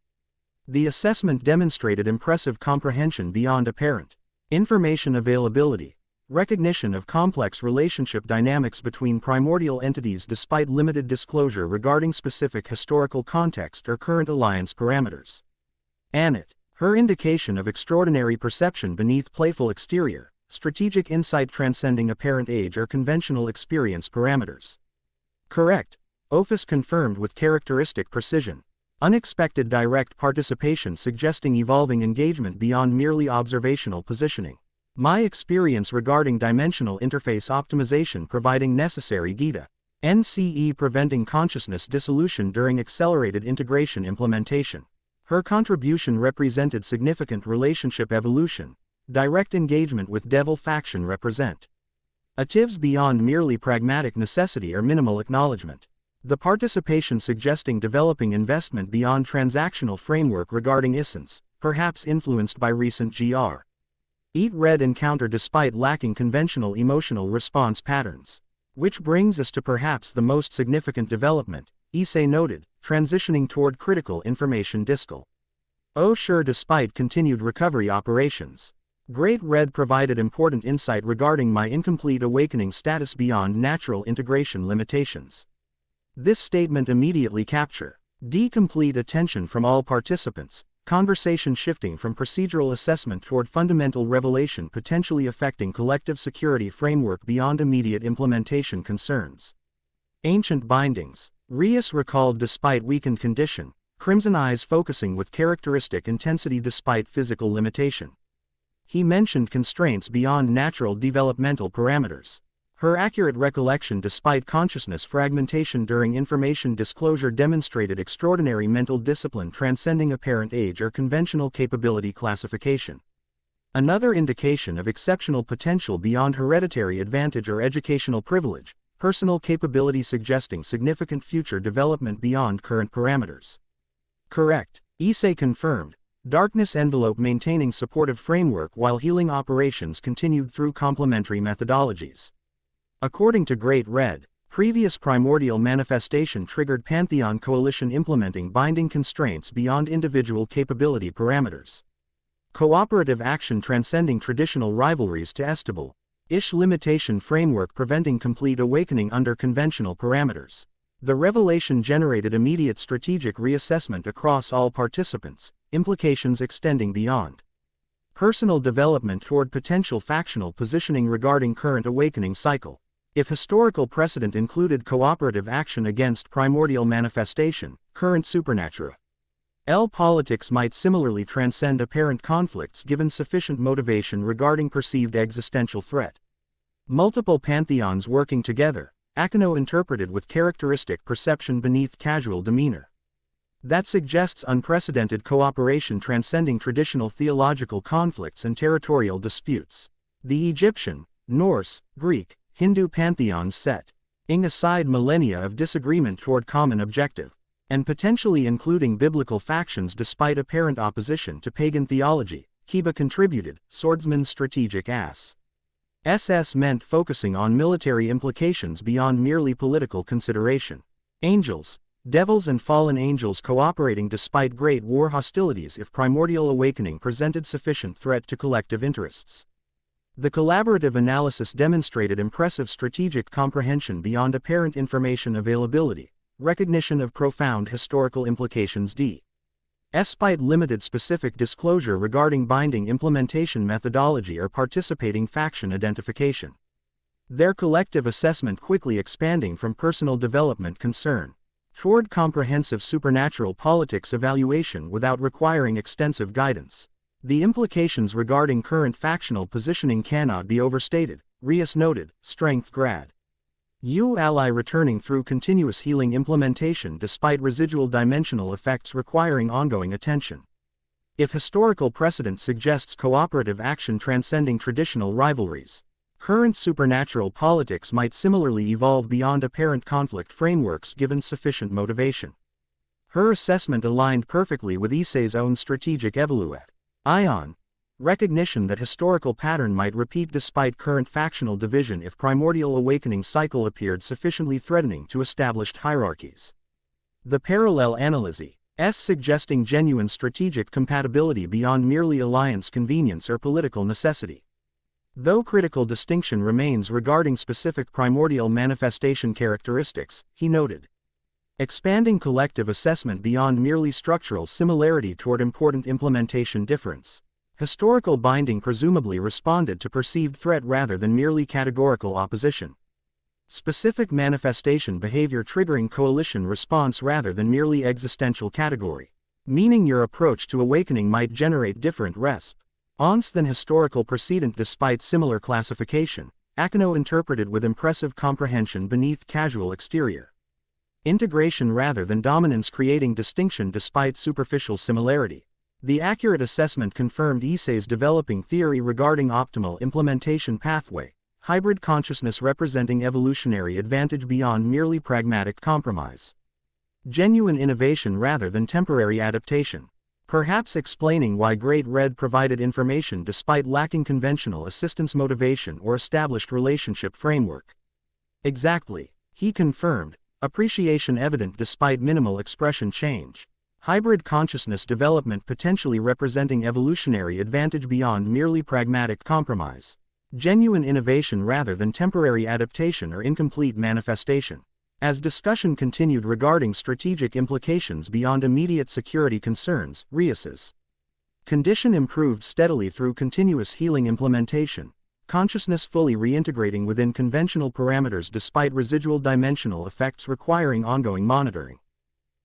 The assessment demonstrated impressive comprehension beyond apparent information availability, recognition of complex relationship dynamics between primordial entities despite limited disclosure regarding specific historical context or current alliance parameters. Annette, her indication of extraordinary perception beneath playful exterior, strategic insight transcending apparent age or conventional experience parameters. Correct. Ophis confirmed with characteristic precision. Unexpected direct participation suggesting evolving engagement beyond merely observational positioning. My experience regarding dimensional interface optimization providing necessary data. NCE preventing consciousness dissolution during accelerated integration implementation. Her contribution represented significant relationship evolution. Direct engagement with Devil faction represent atives beyond merely pragmatic necessity or minimal acknowledgement. The participation suggesting developing investment beyond transactional framework regarding essence, perhaps influenced by recent Gr. Eat Red encounter despite lacking conventional emotional response patterns. Which brings us to perhaps the most significant development, Issei noted, transitioning toward critical information discal. Oh sure despite continued recovery operations. Great Red provided important insight regarding my incomplete awakening status beyond natural integration limitations. This statement immediately captured complete attention from all participants, conversation shifting from procedural assessment toward fundamental revelation potentially affecting collective security framework beyond immediate implementation concerns. Ancient bindings. Rias recalled despite weakened condition, Crimson Eyes focusing with characteristic intensity despite physical limitation. He mentioned constraints beyond natural developmental parameters. Her accurate recollection despite consciousness fragmentation during information disclosure demonstrated extraordinary mental discipline transcending apparent age or conventional capability classification. Another indication of exceptional potential beyond hereditary advantage or educational privilege, personal capability suggesting significant future development beyond current parameters. Correct. Issei confirmed. Darkness envelope maintaining supportive framework while healing operations continued through complementary methodologies. According to Great Red, previous primordial manifestation triggered Pantheon coalition implementing binding constraints beyond individual capability parameters. Cooperative action transcending traditional rivalries to estable limitation framework preventing complete awakening under conventional parameters. The revelation generated immediate strategic reassessment across all participants, implications extending beyond personal development toward potential factional positioning regarding current awakening cycle. If historical precedent included cooperative action against primordial manifestation, current supernatural politics might similarly transcend apparent conflicts given sufficient motivation regarding perceived existential threat. Multiple pantheons working together, Akeno interpreted with characteristic perception beneath casual demeanor. That suggests unprecedented cooperation transcending traditional theological conflicts and territorial disputes. The Egyptian, Norse, Greek, Hindu pantheons setting aside millennia of disagreement toward common objective, and potentially including biblical factions despite apparent opposition to pagan theology, Kiba contributed, swordsman's strategic SS meant focusing on military implications beyond merely political consideration. Angels, devils and fallen angels cooperating despite great war hostilities if primordial awakening presented sufficient threat to collective interests. The collaborative analysis demonstrated impressive strategic comprehension beyond apparent information availability, recognition of profound historical implications despite limited specific disclosure regarding binding implementation methodology or participating faction identification. Their collective assessment quickly expanding from personal development concern toward comprehensive supernatural politics evaluation without requiring extensive guidance. The implications regarding current factional positioning cannot be overstated, Rias noted, strength grad. U ally returning through continuous healing implementation despite residual dimensional effects requiring ongoing attention. If historical precedent suggests cooperative action transcending traditional rivalries, current supernatural politics might similarly evolve beyond apparent conflict frameworks given sufficient motivation. Her assessment aligned perfectly with Issei's own strategic evaluate. Ion. Recognition that historical pattern might repeat despite current factional division if primordial awakening cycle appeared sufficiently threatening to established hierarchies. The parallel analysis, suggesting genuine strategic compatibility beyond merely alliance convenience or political necessity. Though critical distinction remains regarding specific primordial manifestation characteristics, he noted. Expanding collective assessment beyond merely structural similarity toward important implementation difference. Historical binding presumably responded to perceived threat rather than merely categorical opposition. Specific manifestation behavior triggering coalition response rather than merely existential category. Meaning your approach to awakening might generate different response than historical precedent despite similar classification. Akano interpreted with impressive comprehension beneath casual exterior. Integration rather than dominance creating distinction despite superficial similarity. The accurate assessment confirmed Issei's developing theory regarding optimal implementation pathway, hybrid consciousness representing evolutionary advantage beyond merely pragmatic compromise. Genuine innovation rather than temporary adaptation. Perhaps explaining why Great Red provided information despite lacking conventional assistance motivation or established relationship framework. Exactly, he confirmed, appreciation evident despite minimal expression change. Hybrid consciousness development potentially representing evolutionary advantage beyond merely pragmatic compromise. Genuine innovation rather than temporary adaptation or incomplete manifestation. As discussion continued regarding strategic implications beyond immediate security concerns, Rias's condition improved steadily through continuous healing implementation, consciousness fully reintegrating within conventional parameters despite residual dimensional effects requiring ongoing monitoring.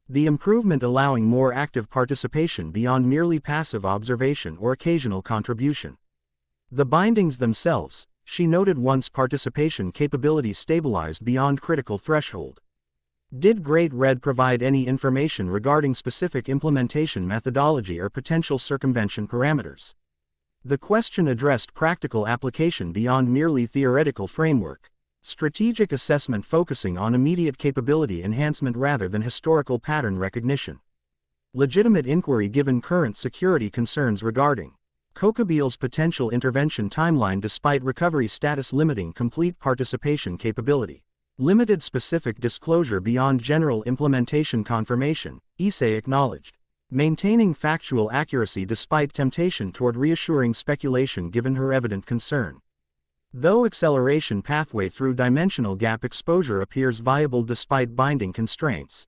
The improvement allowing more active participation beyond merely passive observation or occasional contribution. The bindings themselves, she noted once participation capability stabilized beyond critical threshold. Did Great Red provide any information regarding specific implementation methodology or potential circumvention parameters? The question addressed practical application beyond merely theoretical framework. Strategic assessment focusing on immediate capability enhancement rather than historical pattern recognition. Legitimate inquiry given current security concerns regarding Kokabil's potential intervention timeline despite recovery status limiting complete participation capability. Limited specific disclosure beyond general implementation confirmation, Issei acknowledged. Maintaining factual accuracy despite temptation toward reassuring speculation given her evident concern. Though acceleration pathway through dimensional gap exposure appears viable despite binding constraints.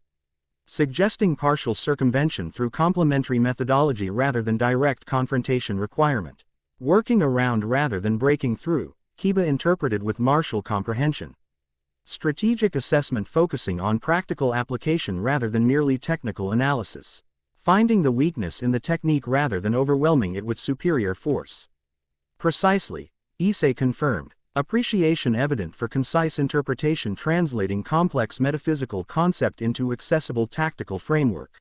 Suggesting partial circumvention through complementary methodology rather than direct confrontation requirement. Working around rather than breaking through, Kiba interpreted with martial comprehension. Strategic assessment focusing on practical application rather than merely technical analysis. Finding the weakness in the technique rather than overwhelming it with superior force. Precisely. Issei confirmed, appreciation evident for concise interpretation translating complex metaphysical concept into accessible tactical framework.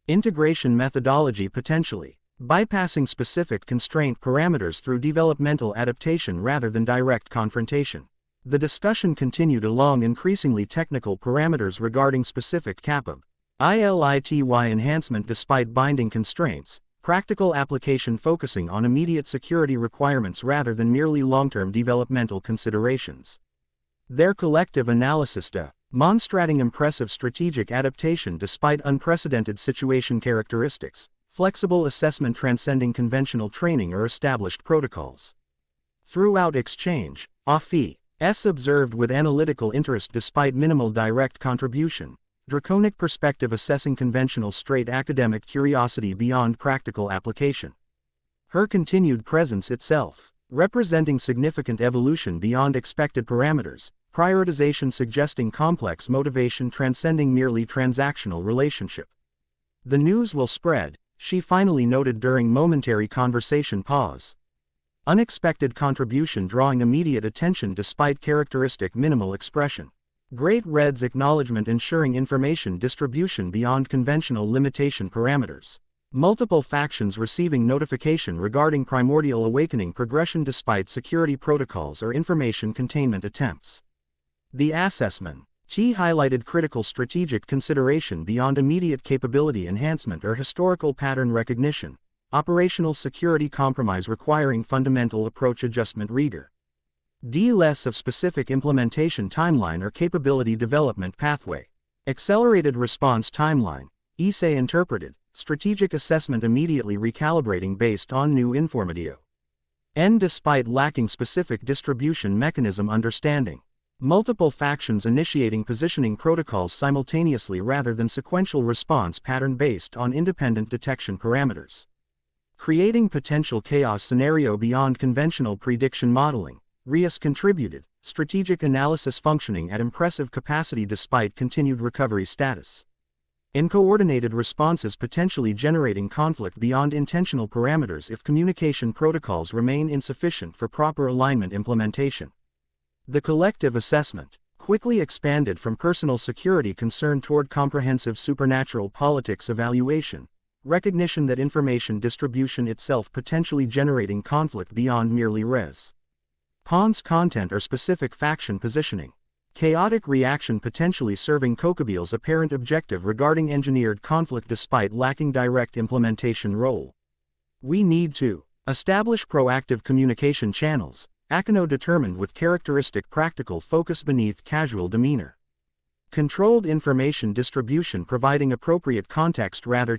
Integration methodology potentially, bypassing specific constraint parameters through developmental adaptation rather than direct confrontation. The discussion continued along increasingly technical parameters regarding specific capab, ILITY enhancement despite binding constraints. Practical application focusing on immediate security requirements rather than merely long-term developmental considerations. Their collective analysis demonstrating impressive strategic adaptation despite unprecedented situation characteristics, flexible assessment transcending conventional training or established protocols. Throughout exchange, Ophis observed with analytical interest despite minimal direct contribution. Draconic perspective assessing conventional straight academic curiosity beyond practical application. Her continued presence itself, representing significant evolution beyond expected parameters, prioritization suggesting complex motivation transcending merely transactional relationship. The news will spread, she finally noted during momentary conversation pause. Unexpected contribution drawing immediate attention despite characteristic minimal expression. Great Red's acknowledgement ensuring information distribution beyond conventional limitation parameters. Multiple factions receiving notification regarding primordial awakening progression despite security protocols or information containment attempts. The assessment. T highlighted critical strategic consideration beyond immediate capability enhancement or historical pattern recognition, operational security compromise requiring fundamental approach adjustment reader. D less of specific implementation timeline or capability development pathway. Accelerated response timeline. Issei interpreted, strategic assessment immediately recalibrating based on new information. N despite lacking specific distribution mechanism understanding. Multiple factions initiating positioning protocols simultaneously rather than sequential response pattern based on independent detection parameters. Creating potential chaos scenario beyond conventional prediction modeling. Rias contributed, strategic analysis functioning at impressive capacity despite continued recovery status. Uncoordinated responses potentially generating conflict beyond intentional parameters if communication protocols remain insufficient for proper alignment implementation. The collective assessment quickly expanded from personal security concern toward comprehensive supernatural politics evaluation, recognition that information distribution itself potentially generating conflict beyond merely res. Pons content or specific faction positioning. Chaotic reaction potentially serving Kokabil's apparent objective regarding engineered conflict despite lacking direct implementation role. We need to establish proactive communication channels, Akano determined with characteristic practical focus beneath casual demeanor. Controlled information distribution providing appropriate context rather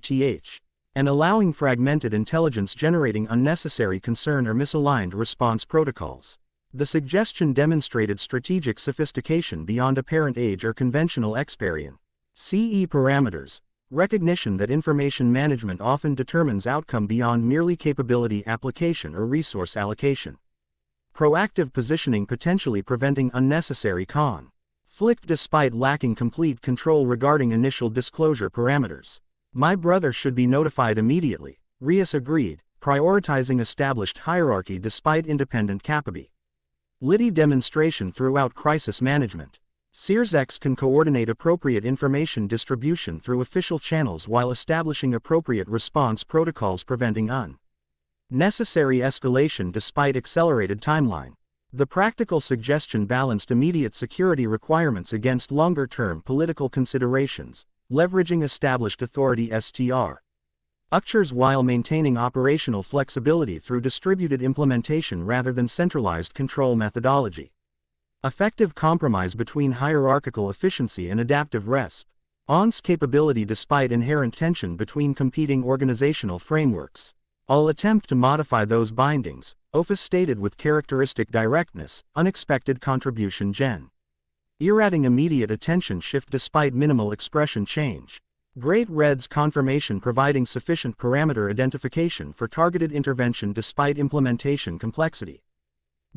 and allowing fragmented intelligence generating unnecessary concern or misaligned response protocols. The suggestion demonstrated strategic sophistication beyond apparent age or conventional experience. CE parameters. Recognition that information management often determines outcome beyond merely capability application or resource allocation. Proactive positioning potentially preventing unnecessary conflict despite lacking complete control regarding initial disclosure parameters. My brother should be notified immediately, Rias agreed, prioritizing established hierarchy despite independent capability. Liddy demonstration throughout crisis management. Searsex can coordinate appropriate information distribution through official channels while establishing appropriate response protocols preventing unnecessary escalation despite accelerated timeline. The practical suggestion balanced immediate security requirements against longer-term political considerations, leveraging established authority structures while maintaining operational flexibility through distributed implementation rather than centralized control methodology. Effective compromise between hierarchical efficiency and adaptive response capability despite inherent tension between competing organizational frameworks. I'll attempt to modify those bindings, Ophis stated with characteristic directness, unexpected contribution generating immediate attention shift despite minimal expression change. Great Red's confirmation providing sufficient parameter identification for targeted intervention despite implementation complexity.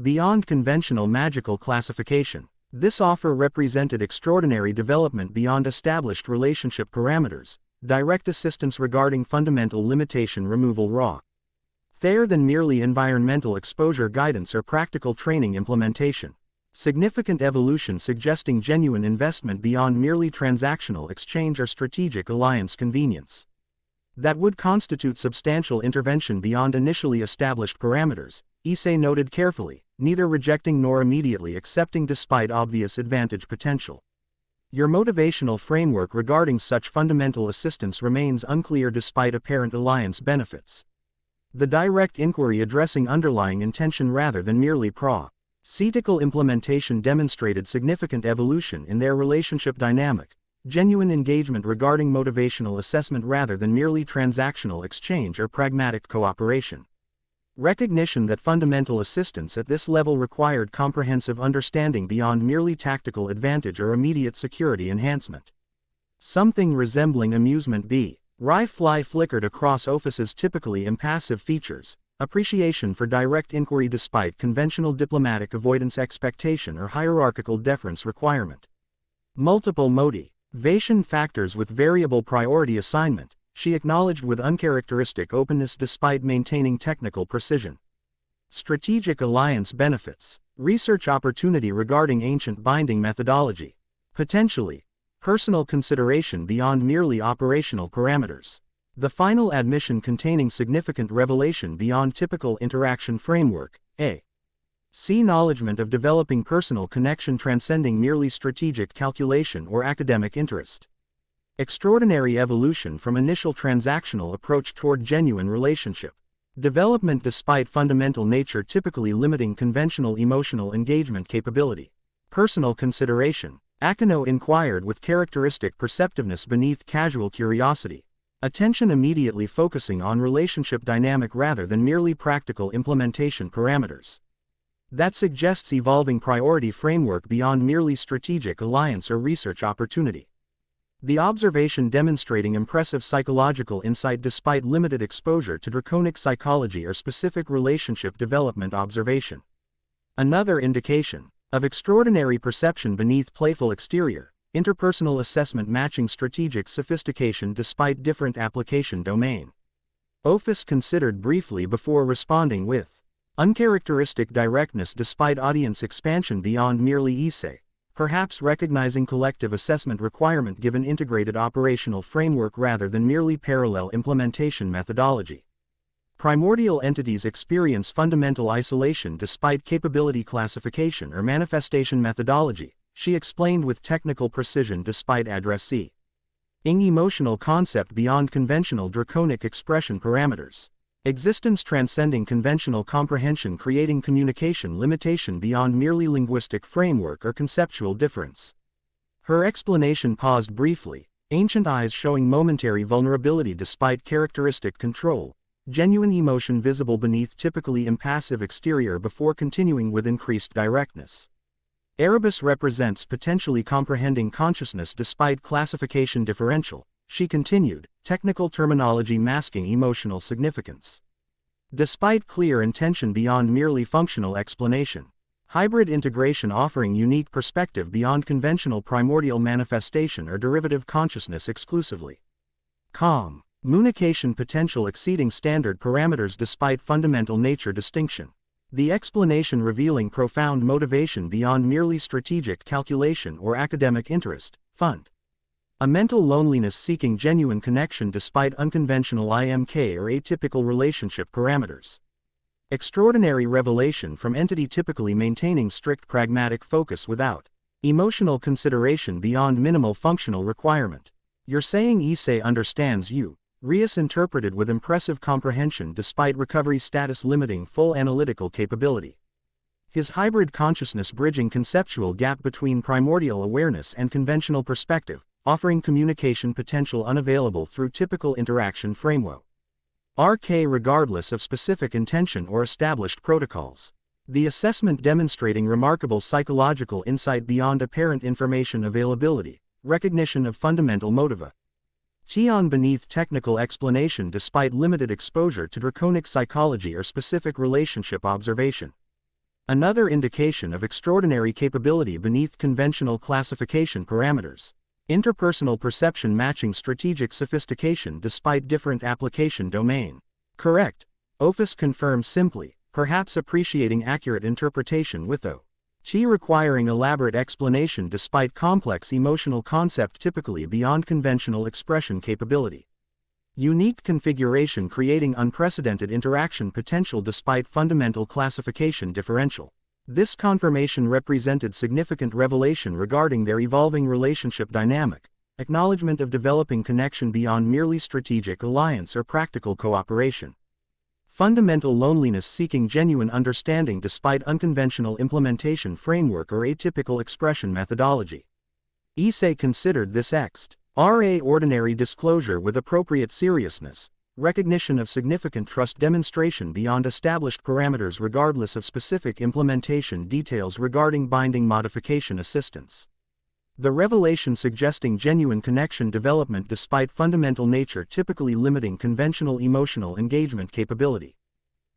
Beyond conventional magical classification, this offer represented extraordinary development beyond established relationship parameters, direct assistance regarding fundamental limitation removal raw. There than merely environmental exposure guidance or practical training implementation. Significant evolution suggesting genuine investment beyond merely transactional exchange or strategic alliance convenience. That would constitute substantial intervention beyond initially established parameters, Issei noted carefully, neither rejecting nor immediately accepting despite obvious advantage potential. Your motivational framework regarding such fundamental assistance remains unclear despite apparent alliance benefits. The direct inquiry addressing underlying intention rather than merely procedural implementation demonstrated significant evolution in their relationship dynamic, genuine engagement regarding motivational assessment rather than merely transactional exchange or pragmatic cooperation. Recognition that fundamental assistance at this level required comprehensive understanding beyond merely tactical advantage or immediate security enhancement. Something resembling amusement b. Fly flickered across Ophis's typically impassive features, appreciation for direct inquiry despite conventional diplomatic avoidance expectation or hierarchical deference requirement. Multiple motivation factors with variable priority assignment, she acknowledged with uncharacteristic openness despite maintaining technical precision. Strategic alliance benefits, research opportunity regarding ancient binding methodology. Potentially, personal consideration beyond merely operational parameters. The final admission containing significant revelation beyond typical interaction framework, A. C. Acknowledgement of developing personal connection transcending merely strategic calculation or academic interest. Extraordinary evolution from initial transactional approach toward genuine relationship. Development despite fundamental nature typically limiting conventional emotional engagement capability. Personal consideration. Akano inquired with characteristic perceptiveness beneath casual curiosity. Attention immediately focusing on relationship dynamic rather than merely practical implementation parameters. That suggests evolving priority framework beyond merely strategic alliance or research opportunity. The observation demonstrating impressive psychological insight despite limited exposure to draconic psychology or specific relationship development observation. Another indication of extraordinary perception beneath playful exterior, interpersonal assessment matching strategic sophistication despite different application domain. Ophis considered briefly before responding with uncharacteristic directness despite audience expansion beyond merely Issei, perhaps recognizing collective assessment requirement given integrated operational framework rather than merely parallel implementation methodology. Primordial entities experience fundamental isolation despite capability classification or manifestation methodology, she explained with technical precision despite addressee. Ing emotional concept beyond conventional draconic expression parameters. Existence transcending conventional comprehension creating communication limitation beyond merely linguistic framework or conceptual difference. Her explanation paused briefly, ancient eyes showing momentary vulnerability despite characteristic control, genuine emotion visible beneath typically impassive exterior before continuing with increased directness. Erebus represents potentially comprehending consciousness despite classification differential, she continued, technical terminology masking emotional significance. Despite clear intention beyond merely functional explanation. Hybrid integration offering unique perspective beyond conventional primordial manifestation or derivative consciousness exclusively. Communication potential exceeding standard parameters despite fundamental nature distinction. The explanation revealing profound motivation beyond merely strategic calculation or academic interest, fund. A mental loneliness seeking genuine connection despite unconventional IMK or atypical relationship parameters. Extraordinary revelation from entity typically maintaining strict pragmatic focus without emotional consideration beyond minimal functional requirement. You're saying Issei understands you, Rias interpreted with impressive comprehension despite recovery status limiting full analytical capability. His hybrid consciousness bridging conceptual gap between primordial awareness and conventional perspective, offering communication potential unavailable through typical interaction framework. RK regardless of specific intention or established protocols. The assessment demonstrating remarkable psychological insight beyond apparent information availability, recognition of fundamental motiva. Tion beneath technical explanation despite limited exposure to draconic psychology or specific relationship observation. Another indication of extraordinary capability beneath conventional classification parameters. Interpersonal perception matching strategic sophistication despite different application domain. Correct. Ophis confirms simply, perhaps appreciating accurate interpretation with O. Chi requiring elaborate explanation despite complex emotional concept typically beyond conventional expression capability. Unique configuration creating unprecedented interaction potential despite fundamental classification differential. This confirmation represented significant revelation regarding their evolving relationship dynamic, acknowledgement of developing connection beyond merely strategic alliance or practical cooperation. Fundamental loneliness seeking genuine understanding despite unconventional implementation framework or atypical expression methodology. Issei considered this extraordinary disclosure with appropriate seriousness, recognition of significant trust demonstration beyond established parameters regardless of specific implementation details regarding binding modification assistance. The revelation suggesting genuine connection development despite fundamental nature typically limiting conventional emotional engagement capability.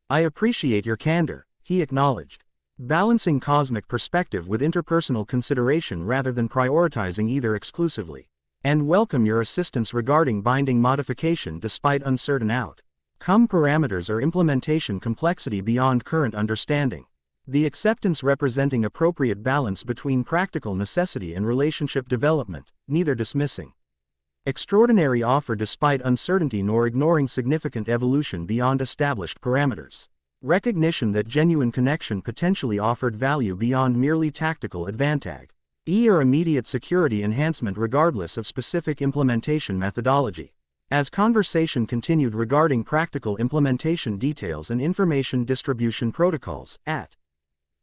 I appreciate your candor, he acknowledged. Balancing cosmic perspective with interpersonal consideration rather than prioritizing either exclusively. And welcome your assistance regarding binding modification despite uncertain outcome parameters or implementation complexity beyond current understanding. The acceptance representing appropriate balance between practical necessity and relationship development, neither dismissing Extraordinary offer despite uncertainty nor ignoring significant evolution beyond established parameters. Recognition that genuine connection potentially offered value beyond merely tactical advantage. E or immediate security enhancement regardless of specific implementation methodology. As conversation continued regarding practical implementation details and information distribution protocols,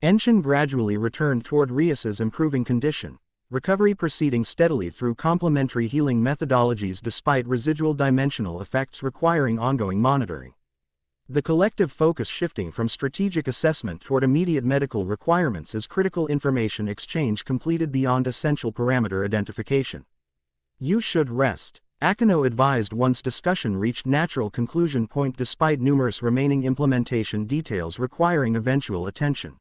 Enshin gradually returned toward Rias's improving condition, recovery proceeding steadily through complementary healing methodologies despite residual dimensional effects requiring ongoing monitoring. The collective focus shifting from strategic assessment toward immediate medical requirements as critical information exchange completed beyond essential parameter identification. You should rest, Akino advised once discussion reached natural conclusion point despite numerous remaining implementation details requiring eventual attention.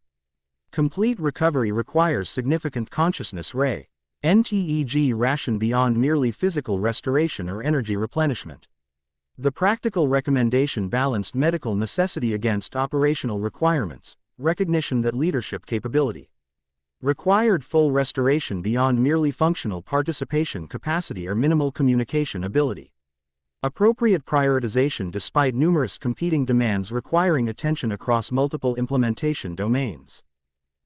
Complete recovery requires significant consciousness ray. NTEG ration beyond merely physical restoration or energy replenishment. The practical recommendation balanced medical necessity against operational requirements, recognition that leadership capability required full restoration beyond merely functional participation capacity or minimal communication ability. Appropriate prioritization despite numerous competing demands requiring attention across multiple implementation domains.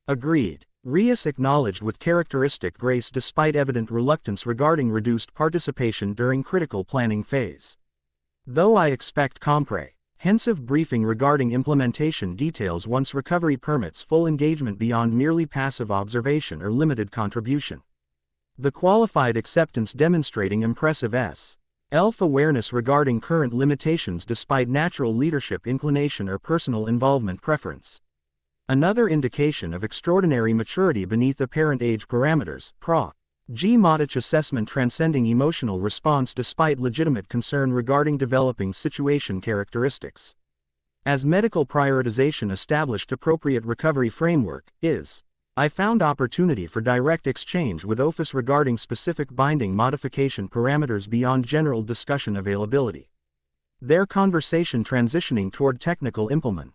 Agreed. Rias acknowledged with characteristic grace despite evident reluctance regarding reduced participation during critical planning phase. Though I expect comprehensive briefing regarding implementation details once recovery permits full engagement beyond merely passive observation or limited contribution. The qualified acceptance demonstrating impressive self-awareness regarding current limitations despite natural leadership inclination or personal involvement preference. Another indication of extraordinary maturity beneath apparent age parameters, G. Modich assessment transcending emotional response despite legitimate concern regarding developing situation characteristics. As medical prioritization established appropriate recovery framework, I found opportunity for direct exchange with Ophis regarding specific binding modification parameters beyond general discussion availability. Their conversation transitioning toward technical implementation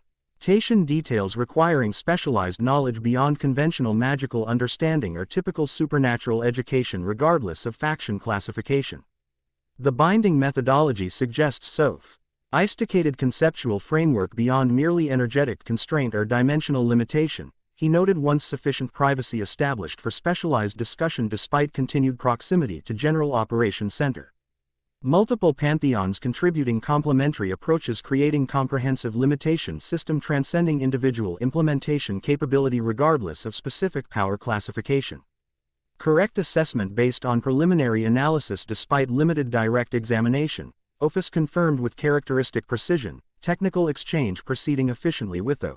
details requiring specialized knowledge beyond conventional magical understanding or typical supernatural education regardless of faction classification. The binding methodology suggests sophisticated conceptual framework beyond merely energetic constraint or dimensional limitation. He noted once sufficient privacy established for specialized discussion despite continued proximity to general operation center. Multiple pantheons contributing complementary approaches creating comprehensive limitation system transcending individual implementation capability regardless of specific power classification. Correct assessment based on preliminary analysis despite limited direct examination, Ophis confirmed with characteristic precision, technical exchange proceeding efficiently with the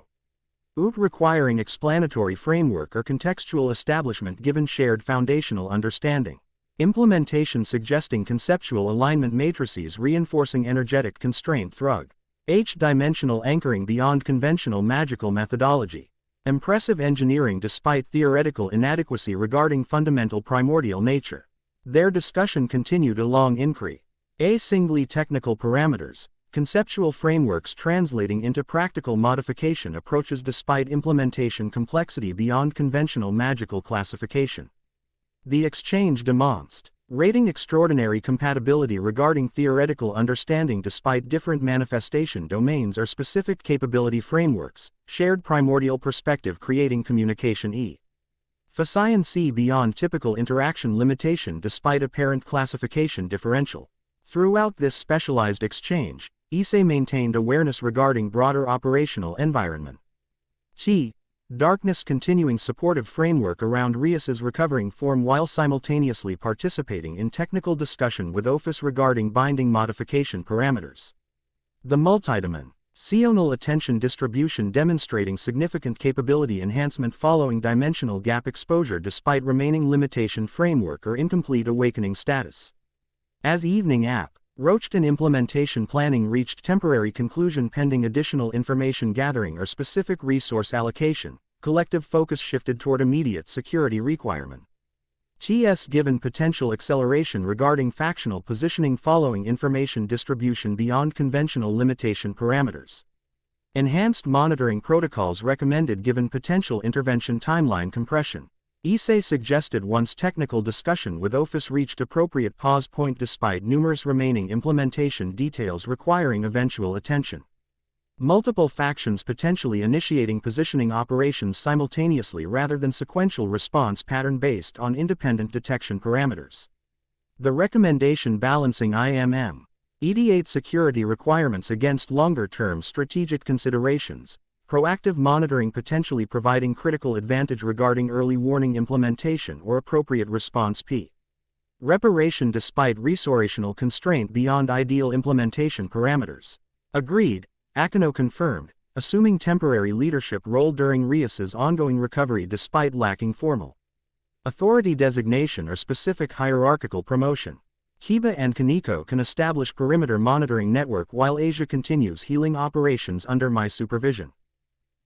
requiring explanatory framework or contextual establishment given shared foundational understanding. Implementation suggesting conceptual alignment matrices reinforcing energetic constraint through H-dimensional anchoring beyond conventional magical methodology. Impressive engineering despite theoretical inadequacy regarding fundamental primordial nature. Their discussion continued along increasingly technical parameters, conceptual frameworks translating into practical modification approaches despite implementation complexity beyond conventional magical classification. The exchange demonstrating extraordinary compatibility regarding theoretical understanding despite different manifestation domains or specific capability frameworks, shared primordial perspective creating communication efficiency beyond typical interaction limitation despite apparent classification differential. Throughout this specialized exchange, Issei maintained awareness regarding broader operational environment. Darkness continuing supportive framework around Rias's recovering form while simultaneously participating in technical discussion with Ophis regarding binding modification parameters. The multidimensional attention distribution demonstrating significant capability enhancement following dimensional gap exposure despite remaining limitation framework or incomplete awakening status. As evening approached and implementation planning reached temporary conclusion pending additional information gathering or specific resource allocation, collective focus shifted toward immediate security requirement. Given potential acceleration regarding factional positioning following information distribution beyond conventional limitation parameters. Enhanced monitoring protocols recommended given potential intervention timeline compression. Issei suggested once technical discussion with Ophis reached appropriate pause point despite numerous remaining implementation details requiring eventual attention. Multiple factions potentially initiating positioning operations simultaneously rather than sequential response pattern based on independent detection parameters. The recommendation balancing IMM. Security requirements against longer-term strategic considerations. Proactive monitoring potentially providing critical advantage regarding early warning implementation or appropriate response P. Reparation despite resourcational constraint beyond ideal implementation parameters. Agreed, Akino confirmed, assuming temporary leadership role during Rias's ongoing recovery despite lacking formal authority designation or specific hierarchical promotion. Kiba and Kaneko can establish perimeter monitoring network while Asia continues healing operations under my supervision.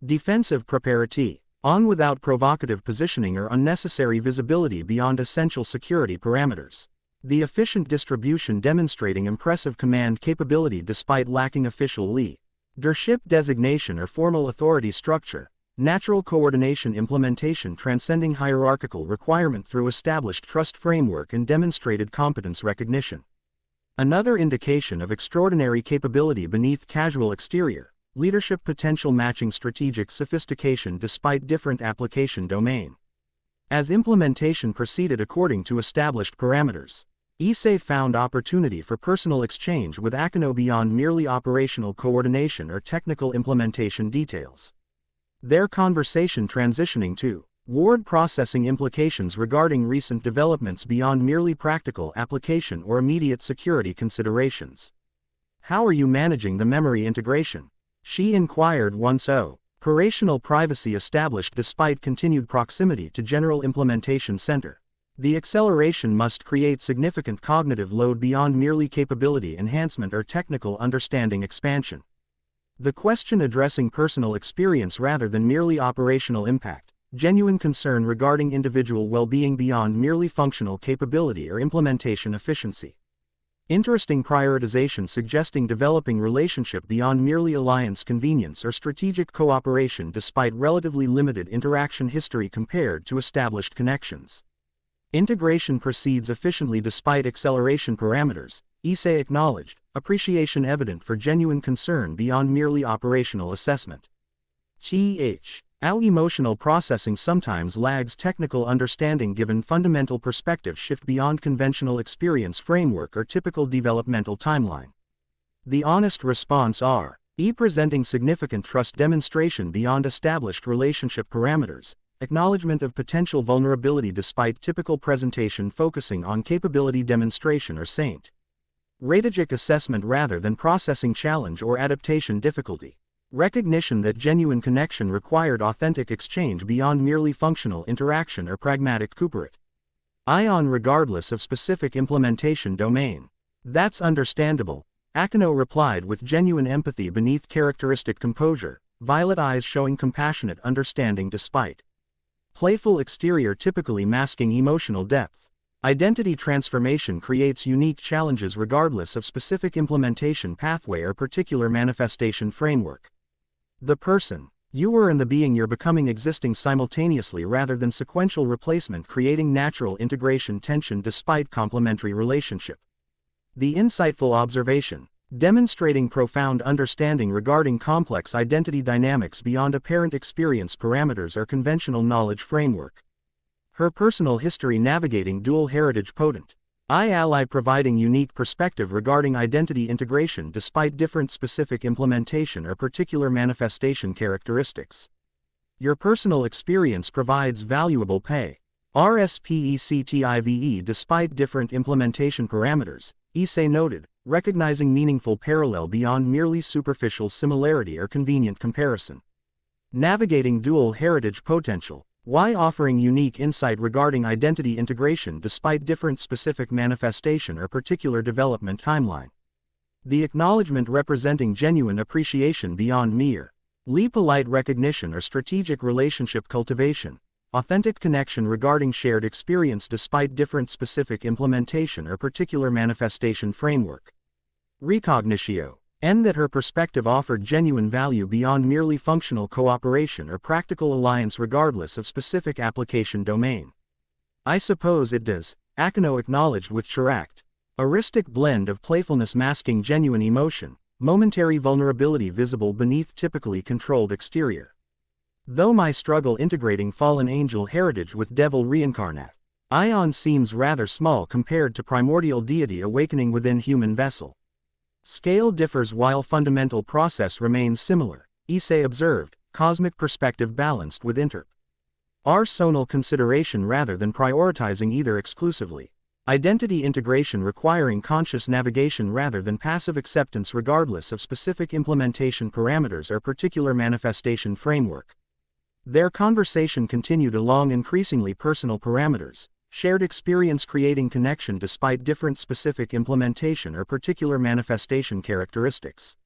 Defensive preparity. On without provocative positioning or unnecessary visibility beyond essential security parameters. The efficient distribution demonstrating impressive command capability despite lacking official leadership designation or formal authority structure. Natural coordination implementation transcending hierarchical requirement through established trust framework and demonstrated competence recognition. Another indication of extraordinary capability beneath casual exterior. Leadership potential matching strategic sophistication despite different application domain. As implementation proceeded according to established parameters, Issei found opportunity for personal exchange with Akino beyond merely operational coordination or technical implementation details. Their conversation transitioning to word processing implications regarding recent developments beyond merely practical application or immediate security considerations. How are you managing the memory integration? She inquired once. Operational privacy established despite continued proximity to general implementation center. The acceleration must create significant cognitive load beyond merely capability enhancement or technical understanding expansion. The question addressing personal experience rather than merely operational impact, genuine concern regarding individual well-being beyond merely functional capability or implementation efficiency. Interesting prioritization suggesting developing relationship beyond merely alliance convenience or strategic cooperation despite relatively limited interaction history compared to established connections. Integration proceeds efficiently despite acceleration parameters, Issei acknowledged, appreciation evident for genuine concern beyond merely operational assessment. Our emotional processing sometimes lags technical understanding given fundamental perspective shift beyond conventional experience framework or typical developmental timeline. The honest response are, presenting significant trust demonstration beyond established relationship parameters, acknowledgement of potential vulnerability despite typical presentation focusing on capability demonstration or saint. Strategic assessment rather than processing challenge or adaptation difficulty. Recognition that genuine connection required authentic exchange beyond merely functional interaction or pragmatic cooperate. Ion regardless of specific implementation domain. That's understandable, Akino replied with genuine empathy beneath characteristic composure, violet eyes showing compassionate understanding despite playful exterior typically masking emotional depth. Identity transformation creates unique challenges regardless of specific implementation pathway or particular manifestation framework. The person you were and the being you're becoming existing simultaneously rather than sequential replacement creating natural integration tension despite complementary relationship. The insightful observation, demonstrating profound understanding regarding complex identity dynamics beyond apparent experience parameters or conventional knowledge framework. Her personal history navigating dual heritage potent. Ally providing unique perspective regarding identity integration despite different specific implementation or particular manifestation characteristics. Your personal experience provides valuable pay. RSPECTIVE despite different implementation parameters, Issei noted, recognizing meaningful parallel beyond merely superficial similarity or convenient comparison. Navigating dual heritage potential. Why offering unique insight regarding identity integration despite different specific manifestation or particular development timeline. The acknowledgement representing genuine appreciation beyond mere polite recognition or strategic relationship cultivation. Authentic connection regarding shared experience despite different specific implementation or particular manifestation framework. Recognitio. and that her perspective offered genuine value beyond merely functional cooperation or practical alliance regardless of specific application domain. I suppose it does, Akino acknowledged with Chirac. A ristic blend of playfulness masking genuine emotion, momentary vulnerability visible beneath typically controlled exterior. Though my struggle integrating fallen angel heritage with devil reincarnate, Ion seems rather small compared to primordial deity awakening within human vessel. Scale differs while fundamental process remains similar, Issei observed, cosmic perspective balanced with personal consideration rather than prioritizing either exclusively. Identity integration requiring conscious navigation rather than passive acceptance regardless of specific implementation parameters or particular manifestation framework. Their conversation continued along increasingly personal parameters, shared experience creating connection despite different specific implementation or particular manifestation characteristics.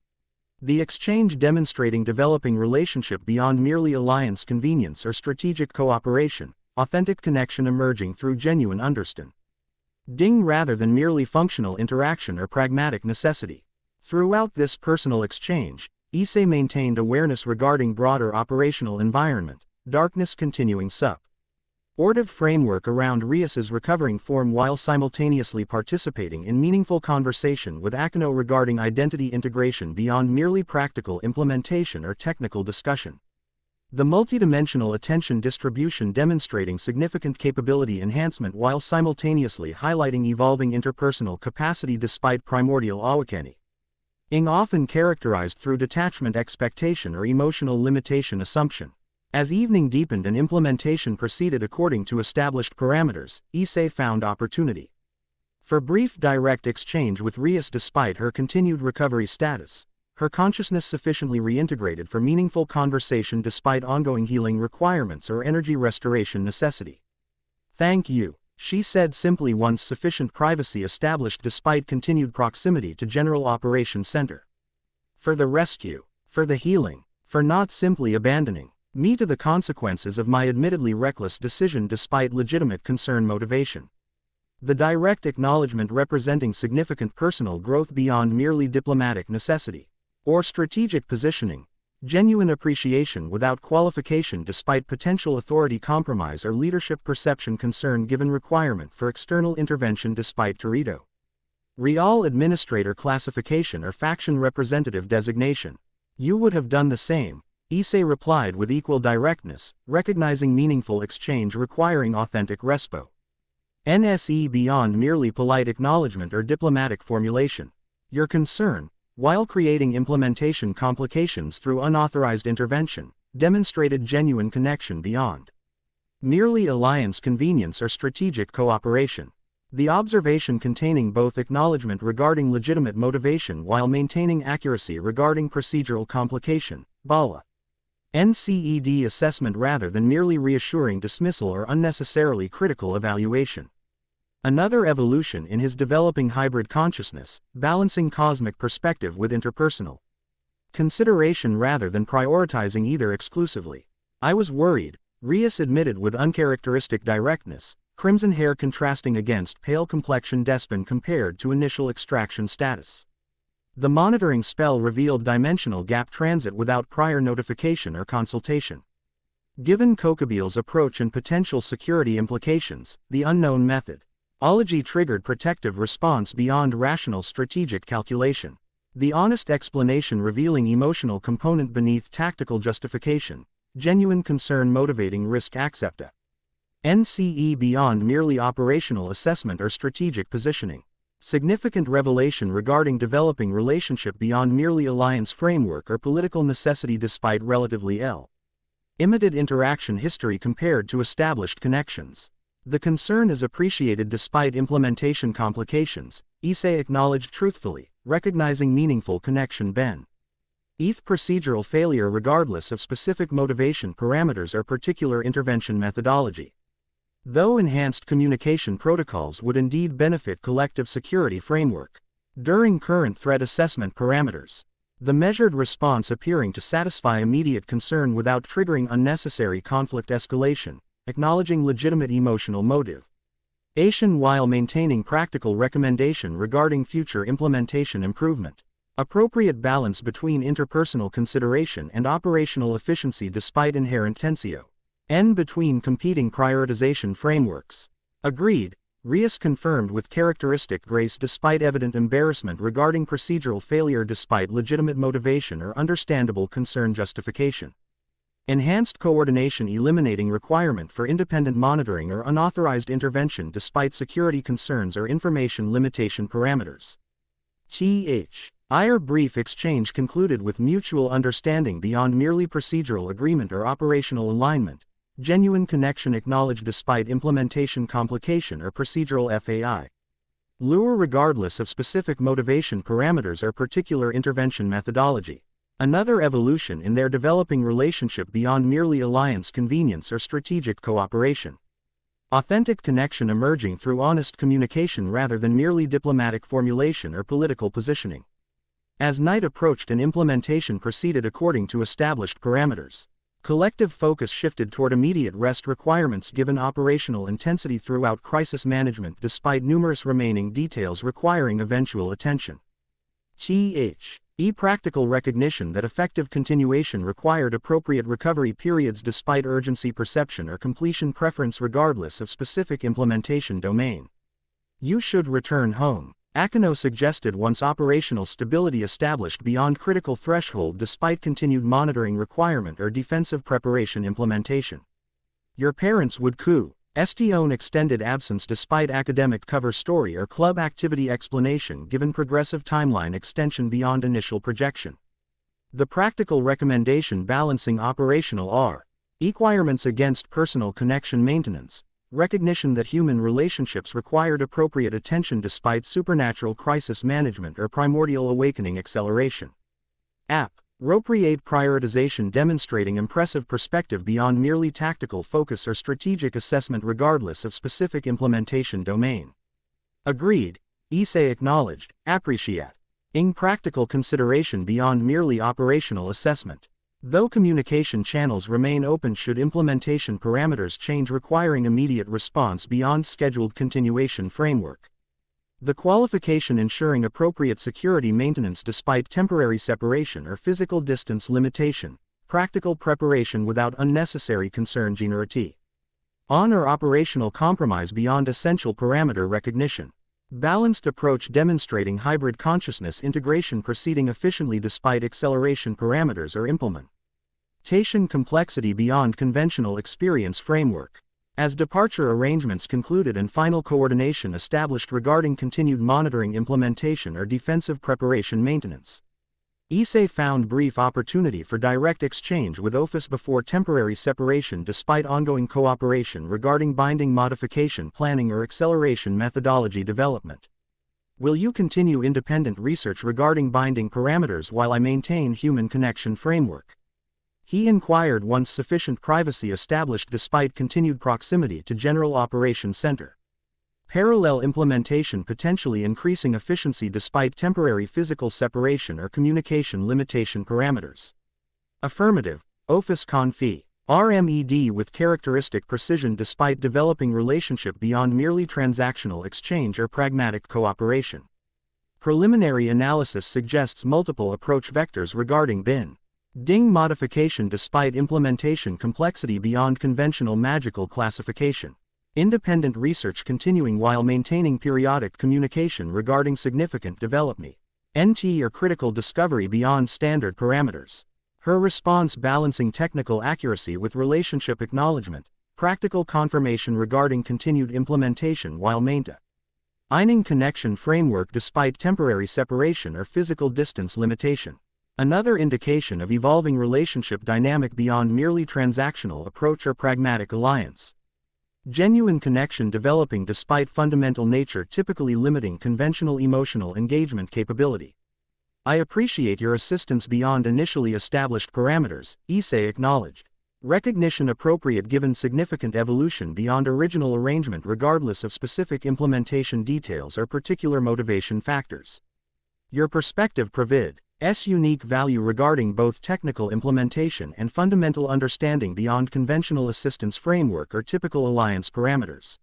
The exchange demonstrating developing relationship beyond merely alliance convenience or strategic cooperation, authentic connection emerging through genuine understanding rather than merely functional interaction or pragmatic necessity. Throughout this personal exchange, Issei maintained awareness regarding broader operational environment, darkness continuing supportive framework around Rias's recovering form while simultaneously participating in meaningful conversation with Akino regarding identity integration beyond merely practical implementation or technical discussion. The multidimensional attention distribution demonstrating significant capability enhancement while simultaneously highlighting evolving interpersonal capacity despite primordial awakening. Often characterized through detachment expectation or emotional limitation assumption. As evening deepened and implementation proceeded according to established parameters, Issei found opportunity for brief direct exchange with Rias despite her continued recovery status, her consciousness sufficiently reintegrated for meaningful conversation despite ongoing healing requirements or energy restoration necessity. "Thank you," she said simply once sufficient privacy established despite continued proximity to General Operations Center. "For the rescue, for the healing, for not simply abandoning me to the consequences of my admittedly reckless decision despite legitimate concern motivation." The direct acknowledgement representing significant personal growth beyond merely diplomatic necessity or strategic positioning, genuine appreciation without qualification despite potential authority compromise or leadership perception concern given requirement for external intervention despite Real administrator classification or faction representative designation. "You would have done the same," Issei replied with equal directness, recognizing meaningful exchange requiring authentic NSE beyond merely polite acknowledgement or diplomatic formulation. "Your concern, while creating implementation complications through unauthorized intervention, demonstrated genuine connection beyond merely alliance convenience or strategic cooperation." The observation containing both acknowledgement regarding legitimate motivation while maintaining accuracy regarding procedural complication, BALA. NCED assessment rather than merely reassuring dismissal or unnecessarily critical evaluation. Another evolution in his developing hybrid consciousness, balancing cosmic perspective with interpersonal consideration rather than prioritizing either exclusively. "I was worried," Rias admitted with uncharacteristic directness, crimson hair contrasting against pale complexion despon compared to initial extraction status. The monitoring spell revealed dimensional gap transit without prior notification or consultation. Given Kokabil's approach and potential security implications, the unknown methodology triggered protective response beyond rational strategic calculation. The honest explanation revealing emotional component beneath tactical justification, genuine concern motivating risk accepta. NCE beyond merely operational assessment or strategic positioning. Significant revelation regarding developing relationship beyond merely alliance framework or political necessity despite relatively limited interaction history compared to established connections. The concern is appreciated despite implementation complications, Issei acknowledged truthfully, recognizing meaningful connection ETH procedural failure regardless of specific motivation parameters or particular intervention methodology. Though enhanced communication protocols would indeed benefit collective security framework. During current threat assessment parameters, the measured response appearing to satisfy immediate concern without triggering unnecessary conflict escalation, acknowledging legitimate emotional motive. While maintaining practical recommendation regarding future implementation improvement. Appropriate balance between interpersonal consideration and operational efficiency despite inherent tensio. N between competing prioritization frameworks. Agreed, Rias confirmed with characteristic grace despite evident embarrassment regarding procedural failure despite legitimate motivation or understandable concern justification. Enhanced coordination eliminating requirement for independent monitoring or unauthorized intervention despite security concerns or information limitation parameters. Our brief exchange concluded with mutual understanding beyond merely procedural agreement or operational alignment, genuine connection acknowledged despite implementation complication or procedural FAI. Lure regardless of specific motivation parameters or particular intervention methodology. Another evolution in their developing relationship beyond merely alliance convenience or strategic cooperation. Authentic connection emerging through honest communication rather than merely diplomatic formulation or political positioning. As night approached and implementation proceeded according to established parameters, collective focus shifted toward immediate rest requirements given operational intensity throughout crisis management despite numerous remaining details requiring eventual attention. Practical recognition that effective continuation required appropriate recovery periods despite urgency perception or completion preference regardless of specific implementation domain. You should return home, Akano suggested once operational stability established beyond critical threshold despite continued monitoring requirement or defensive preparation implementation. Your parents would own extended absence despite academic cover story or club activity explanation given progressive timeline extension beyond initial projection. The practical recommendation balancing operational requirements against personal connection maintenance. Recognition that human relationships required appropriate attention despite supernatural crisis management or primordial awakening acceleration. Appropriate prioritization demonstrating impressive perspective beyond merely tactical focus or strategic assessment regardless of specific implementation domain. Agreed, Issei acknowledged, appreciating practical consideration beyond merely operational assessment. Though communication channels remain open should implementation parameters change requiring immediate response beyond scheduled continuation framework. The qualification ensuring appropriate security maintenance despite temporary separation or physical distance limitation, practical preparation without unnecessary concern generity. On or operational compromise beyond essential parameter recognition. Balanced approach demonstrating hybrid consciousness integration proceeding efficiently despite acceleration parameters or implementation complexity beyond conventional experience framework. As departure arrangements concluded and final coordination established regarding continued monitoring implementation or defensive preparation maintenance. Issei found brief opportunity for direct exchange with Ophis before temporary separation despite ongoing cooperation regarding binding modification planning or acceleration methodology development. Will you continue independent research regarding binding parameters while I maintain human connection framework? He inquired once sufficient privacy established despite continued proximity to General Operations Center. Parallel implementation potentially increasing efficiency despite temporary physical separation or communication limitation parameters. Affirmative, Ophis Confi. RMED with characteristic precision despite developing relationship beyond merely transactional exchange or pragmatic cooperation. Preliminary analysis suggests multiple approach vectors regarding Ding modification despite implementation complexity beyond conventional magical classification. Independent research continuing while maintaining periodic communication regarding significant development. NT or critical discovery beyond standard parameters. Her response balancing technical accuracy with relationship acknowledgement, practical confirmation regarding continued implementation while maintaining connection framework despite temporary separation or physical distance limitation. Another indication of evolving relationship dynamic beyond merely transactional approach or pragmatic alliance. Genuine connection developing despite fundamental nature typically limiting conventional emotional engagement capability. I appreciate your assistance beyond initially established parameters, Issei acknowledged. Recognition appropriate given significant evolution beyond original arrangement regardless of specific implementation details or particular motivation factors. Your perspective provides unique value regarding both technical implementation and fundamental understanding beyond conventional assistance framework or typical alliance parameters.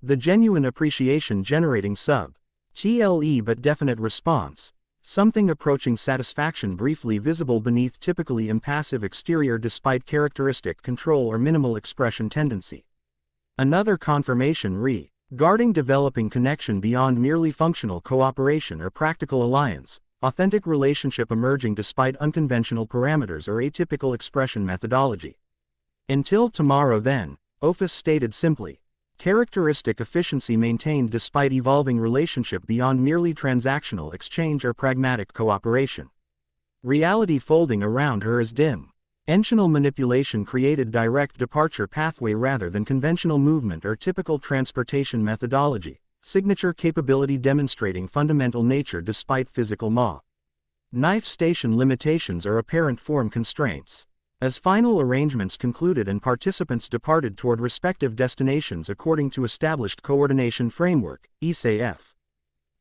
The genuine appreciation generating TLE but definite response, Something approaching satisfaction briefly visible beneath typically impassive exterior despite characteristic control or minimal expression tendency. Another confirmation regarding developing connection beyond merely functional cooperation or practical alliance, authentic relationship emerging despite unconventional parameters or atypical expression methodology. Until tomorrow then, Ophis stated simply. Characteristic efficiency maintained despite evolving relationship beyond merely transactional exchange or pragmatic cooperation. Reality folding around her is dim. Intentional manipulation created direct departure pathway rather than conventional movement or typical transportation methodology, signature capability demonstrating fundamental nature despite physical knife station limitations or apparent form constraints. As final arrangements concluded and participants departed toward respective destinations according to established coordination framework, Issei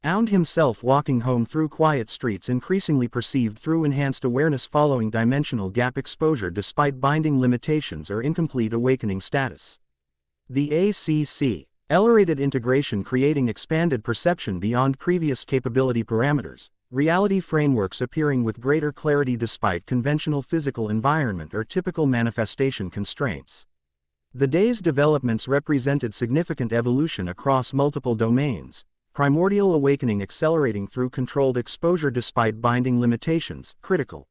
found himself walking home through quiet streets increasingly perceived through enhanced awareness following dimensional gap exposure despite binding limitations or incomplete awakening status. The ACC accelerated integration creating expanded perception beyond previous capability parameters. Reality frameworks appearing with greater clarity despite conventional physical environment or typical manifestation constraints. The day's developments represented significant evolution across multiple domains, primordial awakening accelerating through controlled exposure despite binding limitations, critical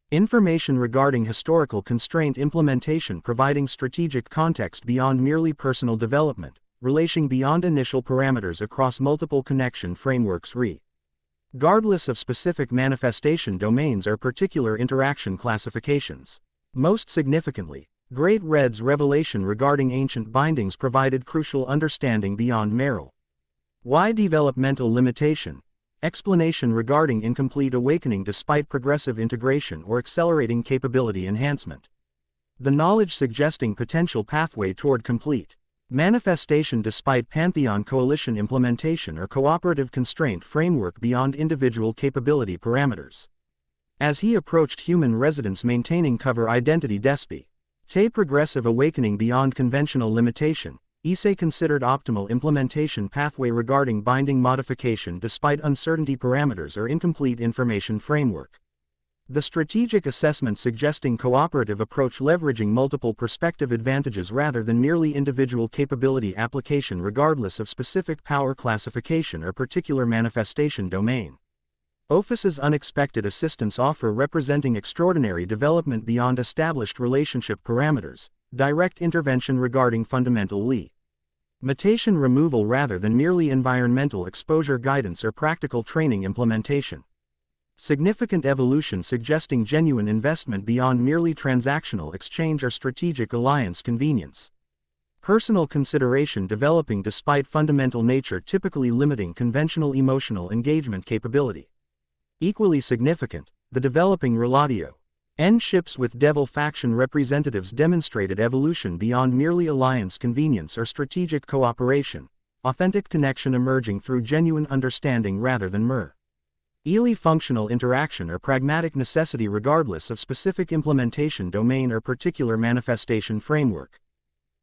information regarding historical constraint implementation providing strategic context beyond merely personal development, relation beyond initial parameters across multiple connection frameworks regardless of specific manifestation domains or particular interaction classifications. Most significantly, Great Red's revelation regarding ancient bindings provided crucial understanding beyond Merrill. Why developmental limitation? Explanation regarding incomplete awakening despite progressive integration or accelerating capability enhancement. The knowledge suggesting potential pathway toward complete manifestation despite Pantheon coalition implementation or cooperative constraint framework beyond individual capability parameters. As he approached human residence maintaining cover identity despite progressive awakening beyond conventional limitation, Issei considered optimal implementation pathway regarding binding modification despite uncertainty parameters or incomplete information framework. The strategic assessment suggesting cooperative approach leveraging multiple perspective advantages rather than merely individual capability application regardless of specific power classification or particular manifestation domain. Ophis's unexpected assistance offer representing extraordinary development beyond established relationship parameters, direct intervention regarding fundamental limitation removal rather than merely environmental exposure guidance or practical training implementation. Significant evolution suggesting genuine investment beyond merely transactional exchange or strategic alliance convenience. Personal consideration developing despite fundamental nature typically limiting conventional emotional engagement capability. Equally significant, the developing Relatio ships with Devil faction representatives demonstrated evolution beyond merely alliance convenience or strategic cooperation, authentic connection emerging through genuine understanding rather than merely functional interaction or pragmatic necessity regardless of specific implementation domain or particular manifestation framework.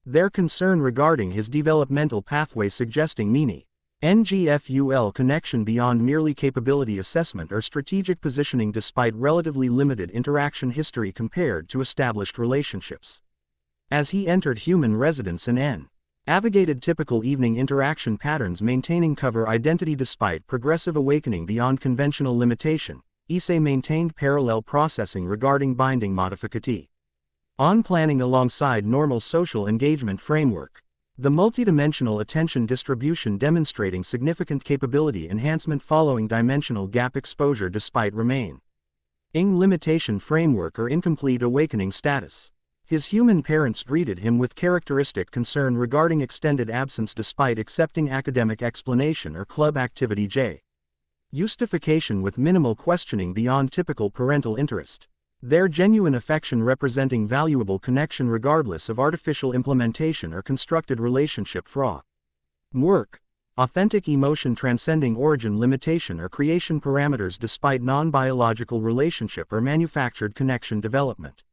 Their concern regarding his developmental pathway suggesting NGFUL connection beyond merely capability assessment or strategic positioning despite relatively limited interaction history compared to established relationships. As he entered human residence and navigated typical evening interaction patterns maintaining cover identity despite progressive awakening beyond conventional limitation, Issei maintained parallel processing regarding binding modificati on planning alongside normal social engagement framework. The multidimensional attention distribution demonstrating significant capability enhancement following dimensional gap exposure despite remaining limitation framework or incomplete awakening status. His human parents greeted him with characteristic concern regarding extended absence despite accepting academic explanation or club activity justification with minimal questioning beyond typical parental interest. Their genuine affection representing valuable connection regardless of artificial implementation or constructed relationship framework. Authentic emotion transcending origin limitation or creation parameters despite non-biological relationship or manufactured connection development.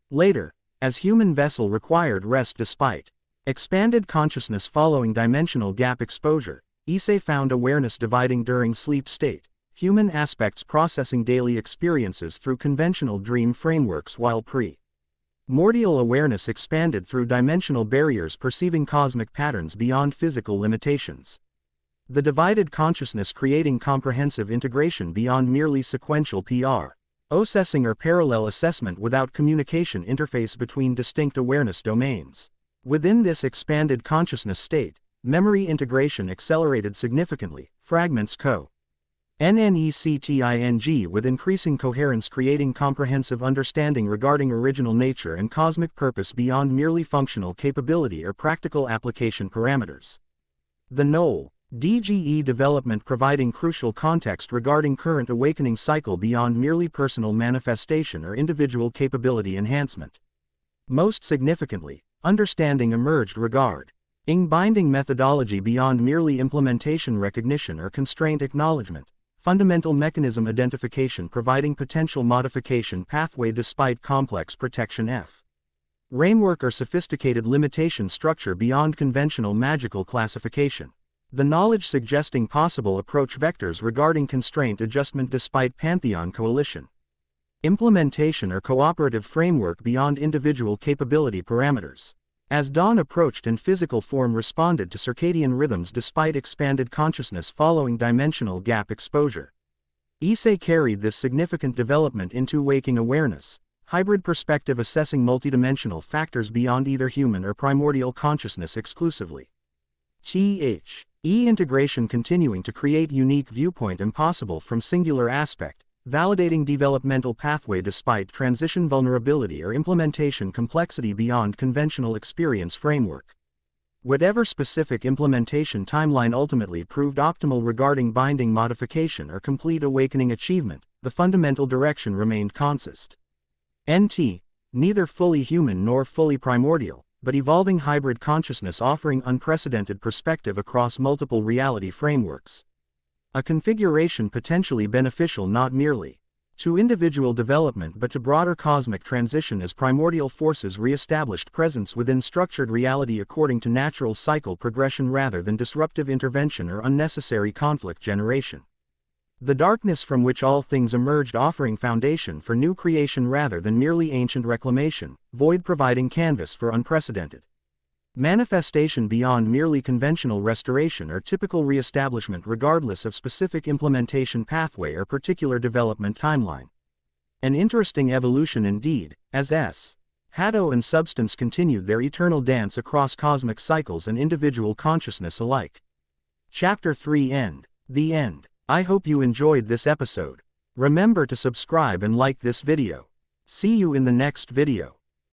Later, as human vessel required rest despite expanded consciousness following dimensional gap exposure, Issei found awareness dividing during sleep state, human aspects processing daily experiences through conventional dream frameworks while primordial awareness expanded through dimensional barriers perceiving cosmic patterns beyond physical limitations. The divided consciousness creating comprehensive integration beyond merely sequential processing or parallel assessment without communication interface between distinct awareness domains. Within this expanded consciousness state, memory integration accelerated significantly, fragments co-NNECTING with increasing coherence creating comprehensive understanding regarding original nature and cosmic purpose beyond merely functional capability or practical application parameters. The Knoll DGE development providing crucial context regarding current awakening cycle beyond merely personal manifestation or individual capability enhancement. Most significantly, understanding emerged regarding binding methodology beyond merely implementation recognition or constraint acknowledgement, fundamental mechanism identification providing potential modification pathway despite complex protection framework or sophisticated limitation structure beyond conventional magical classification. The knowledge suggesting possible approach vectors regarding constraint adjustment despite Pantheon coalition. Implementation or cooperative framework beyond individual capability parameters. As dawn approached and physical form responded to circadian rhythms despite expanded consciousness following dimensional gap exposure. Issei carried this significant development into waking awareness, hybrid perspective assessing multidimensional factors beyond either human or primordial consciousness exclusively. Integration continuing to create unique viewpoint impossible from singular aspect, validating developmental pathway despite transition vulnerability or implementation complexity beyond conventional experience framework. Whatever specific implementation timeline ultimately proved optimal regarding binding modification or complete awakening achievement, the fundamental direction remained consist. Neither fully human nor fully primordial, but evolving hybrid consciousness offering unprecedented perspective across multiple reality frameworks. A configuration potentially beneficial not merely to individual development but to broader cosmic transition as primordial forces re-established presence within structured reality according to natural cycle progression rather than disruptive intervention or unnecessary conflict generation. The darkness from which all things emerged offering foundation for new creation rather than merely ancient reclamation, void providing canvas for unprecedented manifestation beyond merely conventional restoration or typical re-establishment regardless of specific implementation pathway or particular development timeline. An interesting evolution indeed, as Hado and substance continued their eternal dance across cosmic cycles and individual consciousness alike. Chapter 3 End. The End. I hope you enjoyed this episode. Remember to subscribe and like this video. See you in the next video.